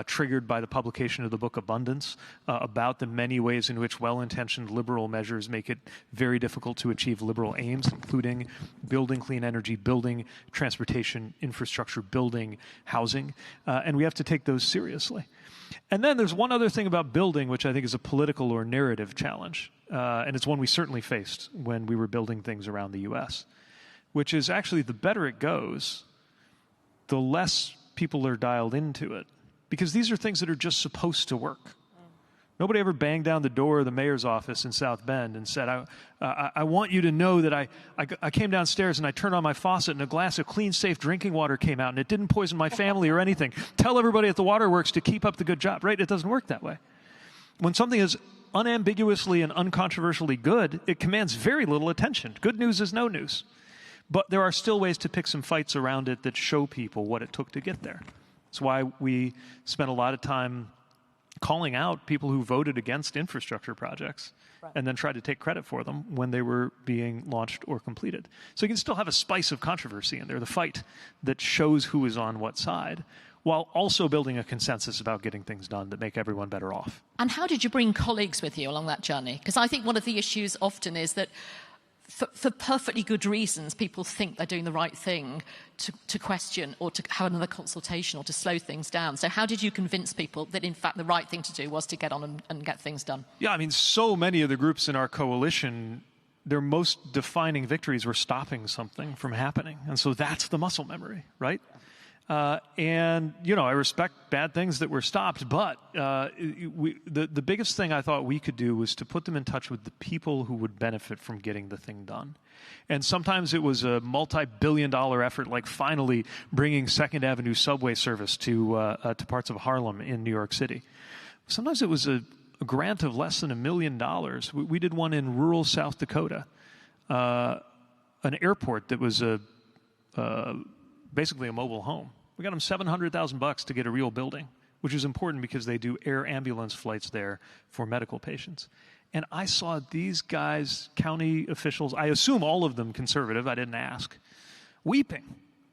Triggered by the publication of the book Abundance about the many ways in which well-intentioned liberal measures make it very difficult to achieve liberal aims, including building clean energy, building transportation infrastructure, building housing. And we have to take those seriously. And then there's one other thing about building, which I think is a political or narrative challenge. And it's one we certainly faced when we were building things around the U.S., which is actually the better it goes, the less people are dialed into it. Because these are things that are just supposed to work. Nobody ever banged down the door of the mayor's office in South Bend and said, I want you to know that I came downstairs and I turned on my faucet and a glass of clean, safe drinking water came out and it didn't poison my family or anything. Tell everybody at the waterworks to keep up the good job, right? It doesn't work that way. When something is unambiguously and uncontroversially good, it commands very little attention. Good news is no news. But there are still ways to pick some fights around it that show people what it took to get there. That's why we spent a lot of time calling out people who voted against infrastructure projects and then tried to take credit for them when they were being launched or completed. So you can still have a spice of controversy in there, the fight that shows who is on what side, while also building a consensus about getting things done that make everyone better off. And how did you bring colleagues with you along that journey? Because I think one of the issues often is that for perfectly good reasons, people think they're doing the right thing to question or to have another consultation or to slow things down. So how did you convince people that, in fact, the right thing to do was to get on and get things done? Yeah, I mean, so many of the groups in our coalition, their most defining victories were stopping something from happening. And so that's the muscle memory, right? And, you know, I respect bad things that were stopped, but the biggest thing I thought we could do was to put them in touch with the people who would benefit from getting the thing done. And sometimes it was a multi-billion-dollar effort, like finally bringing Second Avenue subway service to parts of Harlem in New York City. Sometimes it was a grant of less than $1 million. We did one in rural South Dakota, an airport that was basically a mobile home. We got them $700,000 to get a real building, which is important because they do air ambulance flights there for medical patients. And I saw these guys, county officials, I assume all of them conservative, I didn't ask, weeping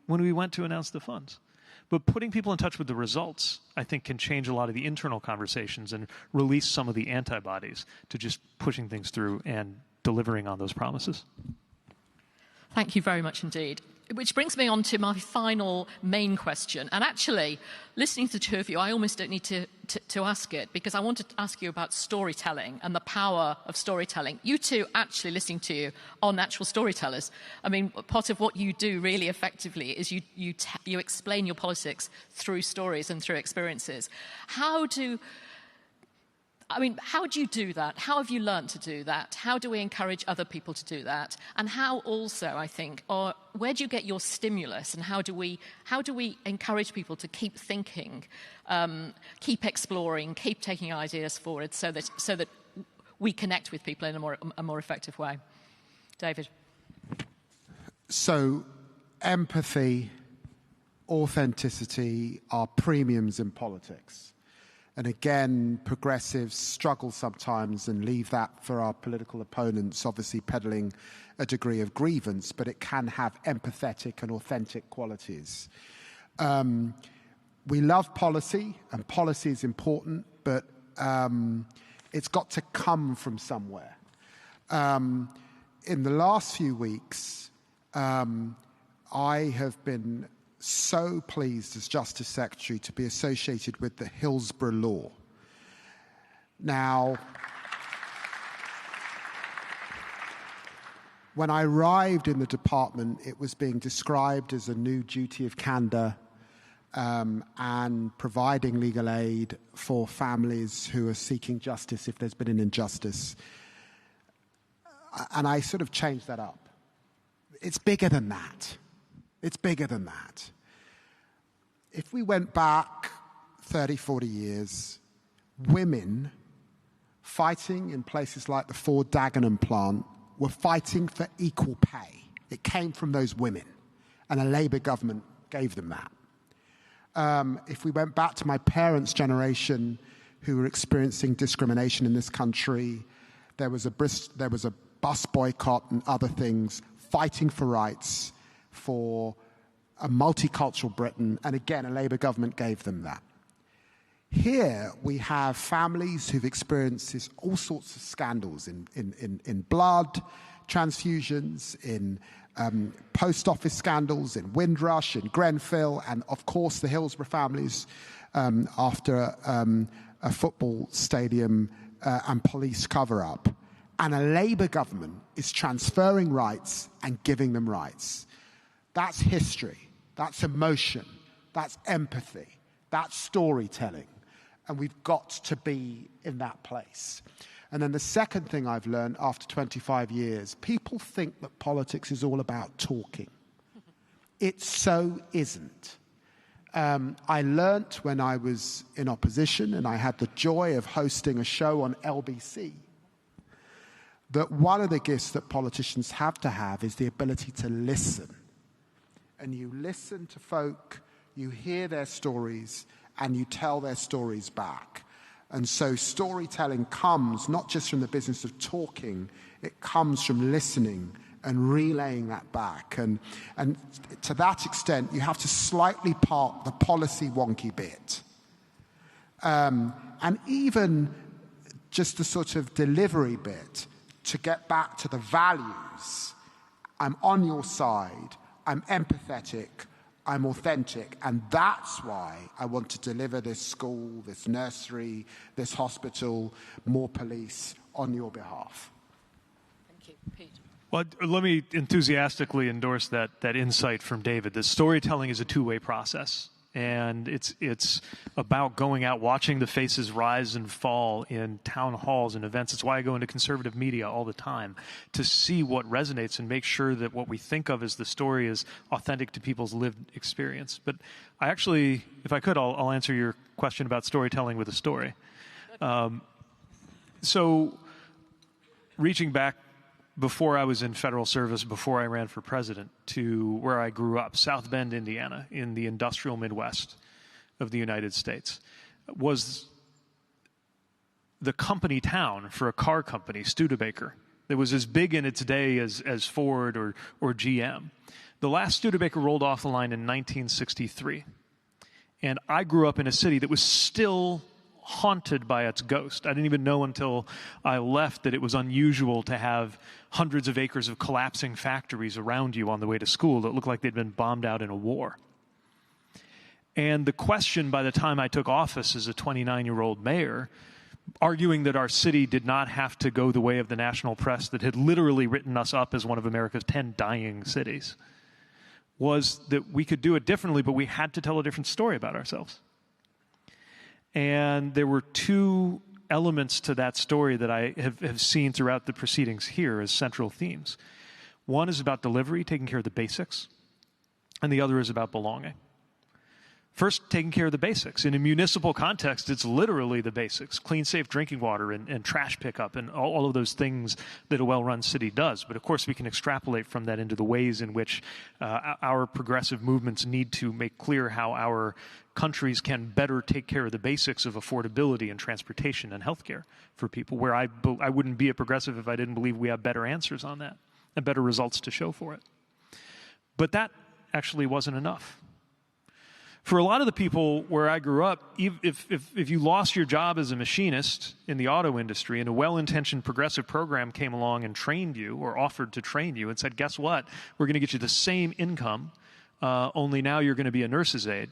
when we went to announce the funds. But putting people in touch with the results, I think, can change a lot of the internal conversations and release some of the antibodies to just pushing things through and delivering on those promises. Thank you very much indeed. Which brings me on to my final main question. And actually, listening to the two of you, I almost don't need to ask it, because I wanted to ask you about storytelling and the power of storytelling. You two, actually listening to you, are natural storytellers. I mean, part of what you do really effectively is you explain your politics through stories and through experiences. How do you do that? How have you learned to do that? How do we encourage other people to do that? And how also, I think, where do you get your stimulus? And how do we encourage people to keep thinking, keep exploring, keep taking ideas forward, so that we connect with people in a more effective way? David. So, empathy, authenticity are premiums in politics. And again, progressives struggle sometimes and leave that for our political opponents, obviously peddling a degree of grievance, but it can have empathetic and authentic qualities. We love policy, and policy is important, but it's got to come from somewhere. In the last few weeks, I have been so pleased as Justice Secretary to be associated with the Hillsborough Law. Now, when I arrived in the department, it was being described as a new duty of candor and providing legal aid for families who are seeking justice if there's been an injustice. And I sort of changed that up. It's bigger than that. It's bigger than that. If we went back 30, 40 years, women fighting in places like the Ford Dagenham plant were fighting for equal pay. It came from those women, and a Labour government gave them that. If we went back to my parents' generation who were experiencing discrimination in this country, there was a bus boycott and other things, fighting for rights, for a multicultural Britain, and again, a Labour government gave them that. Here we have families who've experienced all sorts of scandals in blood transfusions, in post office scandals, in Windrush, in Grenfell, and of course the Hillsborough families after a football stadium and police cover-up. And a Labour government is transferring rights and giving them rights. That's history, that's emotion, that's empathy, that's storytelling. And we've got to be in that place. And then the second thing I've learned after 25 years, people think that politics is all about talking. It so isn't. I learnt when I was in opposition, and I had the joy of hosting a show on LBC, that one of the gifts that politicians have to have is the ability to listen. And you listen to folk, you hear their stories, and you tell their stories back. And so storytelling comes not just from the business of talking, it comes from listening and relaying that back. And to that extent, you have to slightly park the policy wonky bit. And even just the sort of delivery bit to get back to the values. I'm on your side, I'm empathetic, I'm authentic, and that's why I want to deliver this school, this nursery, this hospital, more police on your behalf. Thank you. Pete. Well, let me enthusiastically endorse that insight from David. The storytelling is a two-way process, and it's about going out, watching the faces rise and fall in town halls and events. It's why I go into conservative media all the time, to see what resonates and make sure that what we think of as the story is authentic to people's lived experience. But I actually, if I could, I'll answer your question about storytelling with a story. So reaching back before I was in federal service, before I ran for president, to where I grew up, South Bend, Indiana, in the industrial Midwest of the United States, was the company town for a car company, Studebaker, that was as big in its day as Ford or GM. The last Studebaker rolled off the line in 1963. And I grew up in a city that was still haunted by its ghost. I didn't even know until I left that it was unusual to have hundreds of acres of collapsing factories around you on the way to school that looked like they'd been bombed out in a war. And the question by the time I took office as a 29-year-old mayor, arguing that our city did not have to go the way of the national press that had literally written us up as one of America's 10 dying cities, was that we could do it differently, but we had to tell a different story about ourselves. And there were two elements to that story that I have seen throughout the proceedings here as central themes. One is about delivery, taking care of the basics, and the other is about belonging. First, taking care of the basics. In a municipal context, it's literally the basics. Clean, safe drinking water and trash pickup and all of those things that a well-run city does. But of course, we can extrapolate from that into the ways in which our progressive movements need to make clear how our countries can better take care of the basics of affordability and transportation and healthcare for people, where I wouldn't be a progressive if I didn't believe we have better answers on that and better results to show for it. But that actually wasn't enough. For a lot of the people where I grew up, if you lost your job as a machinist in the auto industry and a well-intentioned progressive program came along and trained you or offered to train you and said, guess what, we're going to get you the same income, only now you're going to be a nurse's aide.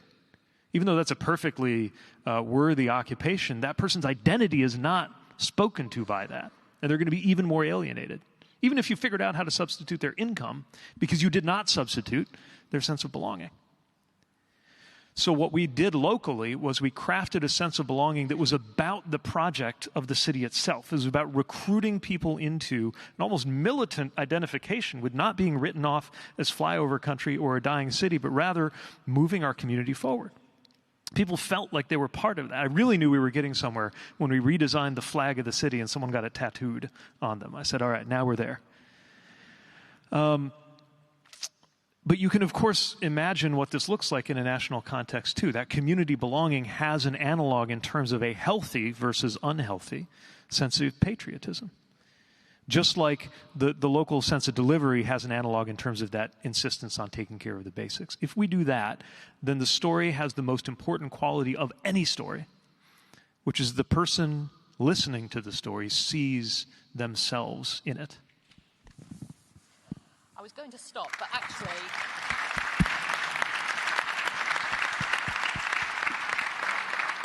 Even though that's a perfectly worthy occupation, that person's identity is not spoken to by that. And they're going to be even more alienated. Even if you figured out how to substitute their income, because you did not substitute their sense of belonging. So what we did locally was we crafted a sense of belonging that was about the project of the city itself. It was about recruiting people into an almost militant identification with not being written off as flyover country or a dying city, but rather moving our community forward. People felt like they were part of that. I really knew we were getting somewhere when we redesigned the flag of the city and someone got it tattooed on them. I said, all right, now we're there. But you can, of course, imagine what this looks like in a national context, too. That community belonging has an analog in terms of a healthy versus unhealthy sense of patriotism. Just like the local sense of delivery has an analog in terms of that insistence on taking care of the basics. If we do that, then the story has the most important quality of any story, which is the person listening to the story sees themselves in it. I was going to stop, but actually...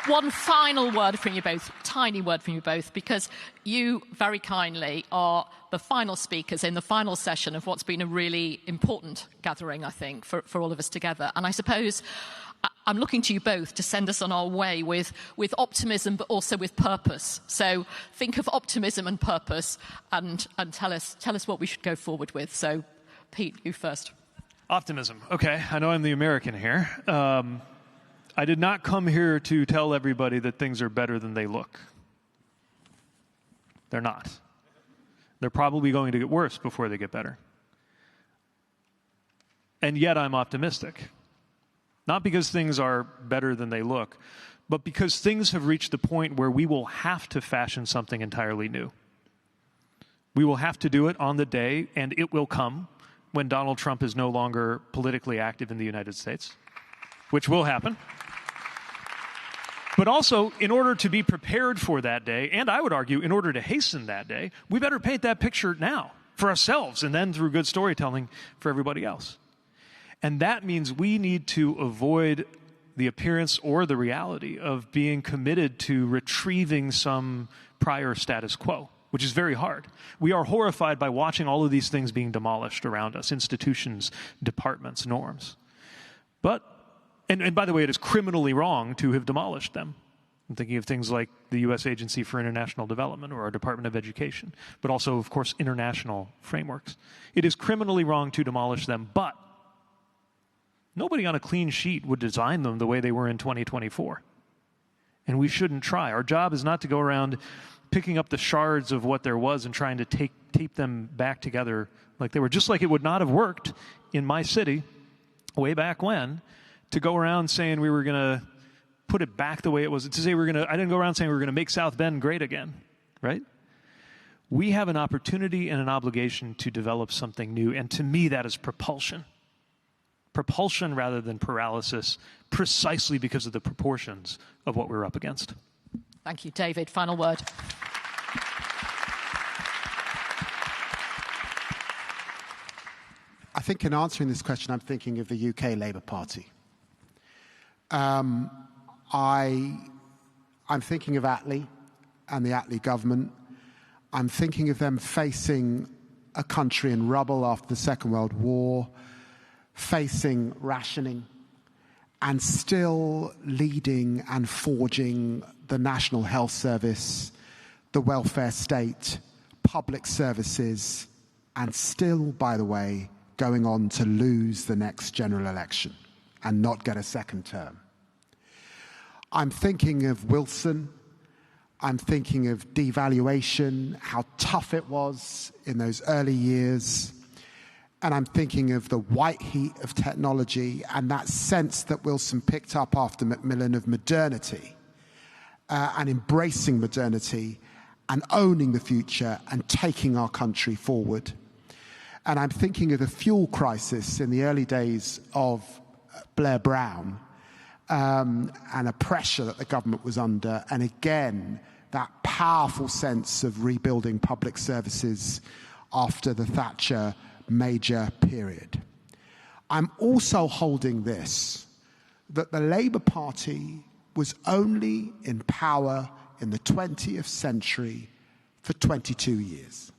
One final word from you both, tiny word from you both, because you very kindly are the final speakers in the final session of what's been a really important gathering, I think, for all of us together. And I suppose I'm looking to you both to send us on our way with optimism, but also with purpose. So think of optimism and purpose and tell us what we should go forward with. So, Pete, you first. Optimism. Okay, I know I'm the American here. I did not come here to tell everybody that things are better than they look. They're not. They're probably going to get worse before they get better. And yet I'm optimistic. Not because things are better than they look, but because things have reached the point where we will have to fashion something entirely new. We will have to do it on the day, and it will come, when Donald Trump is no longer politically active in the United States, which will happen. But also, in order to be prepared for that day, and I would argue, in order to hasten that day, we better paint that picture now for ourselves and then through good storytelling for everybody else. And that means we need to avoid the appearance or the reality of being committed to retrieving some prior status quo, which is very hard. We are horrified by watching all of these things being demolished around us, institutions, departments, norms. But And by the way, it is criminally wrong to have demolished them. I'm thinking of things like the U.S. Agency for International Development or our Department of Education, but also, of course, international frameworks. It is criminally wrong to demolish them, but nobody on a clean sheet would design them the way they were in 2024. And we shouldn't try. Our job is not to go around picking up the shards of what there was and trying to tape them back together like they were. Just like it would not have worked in my city way back when, to go around saying we were going to put it back the way it was. To say I didn't go around saying we were going to make South Bend great again, right? We have an opportunity and an obligation to develop something new, and to me that is propulsion. Propulsion rather than paralysis, precisely because of the proportions of what we're up against. Thank you, David. Final word. I think in answering this question, I'm thinking of the UK Labour Party. I'm thinking of Attlee and the Attlee government. I'm thinking of them facing a country in rubble after the Second World War, facing rationing, and still leading and forging the National Health Service, the welfare state, public services, and still, by the way, going on to lose the next general election and not get a second term. I'm thinking of Wilson. I'm thinking of devaluation, how tough it was in those early years. And I'm thinking of the white heat of technology and that sense that Wilson picked up after Macmillan of modernity, and embracing modernity and owning the future and taking our country forward. And I'm thinking of the fuel crisis in the early days of Blair Brown, and a pressure that the government was under. And again, that powerful sense of rebuilding public services after the Thatcher major period. I'm also holding this, that the Labour Party was only in power in the 20th century for 22 years.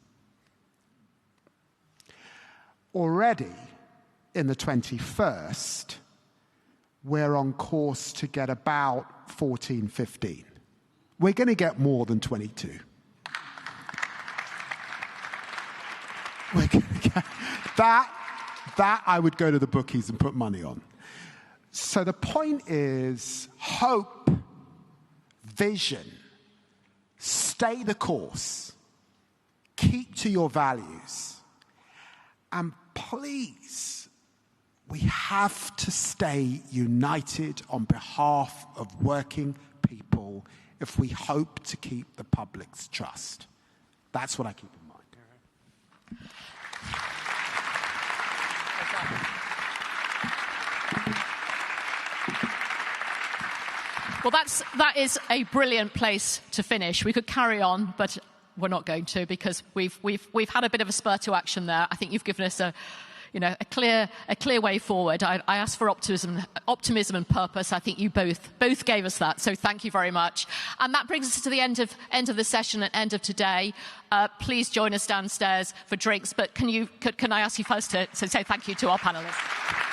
Already in the 21st, we're on course to get about 14, 15. We're going to get more than 22. We're going to get that I would go to the bookies and put money on. So the point is hope, vision, stay the course, keep to your values, and please, we have to stay united on behalf of working people if we hope to keep the public's trust. That's what I keep in mind. Well, that is a brilliant place to finish. We could carry on, but we're not going to, because we've had a bit of a spur to action there. I think you've given us a clear way forward. I asked for optimism and purpose. I think you both gave us that. So thank you very much. And that brings us to the end of the session and end of today. Please join us downstairs for drinks. But can I ask you first to say thank you to our panelists?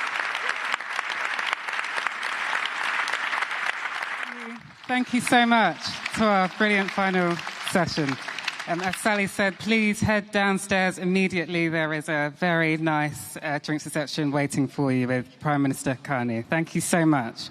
Thank you so much to our brilliant final session. As Sally said, please head downstairs immediately. There is a very nice drinks reception waiting for you with Prime Minister Carney. Thank you so much.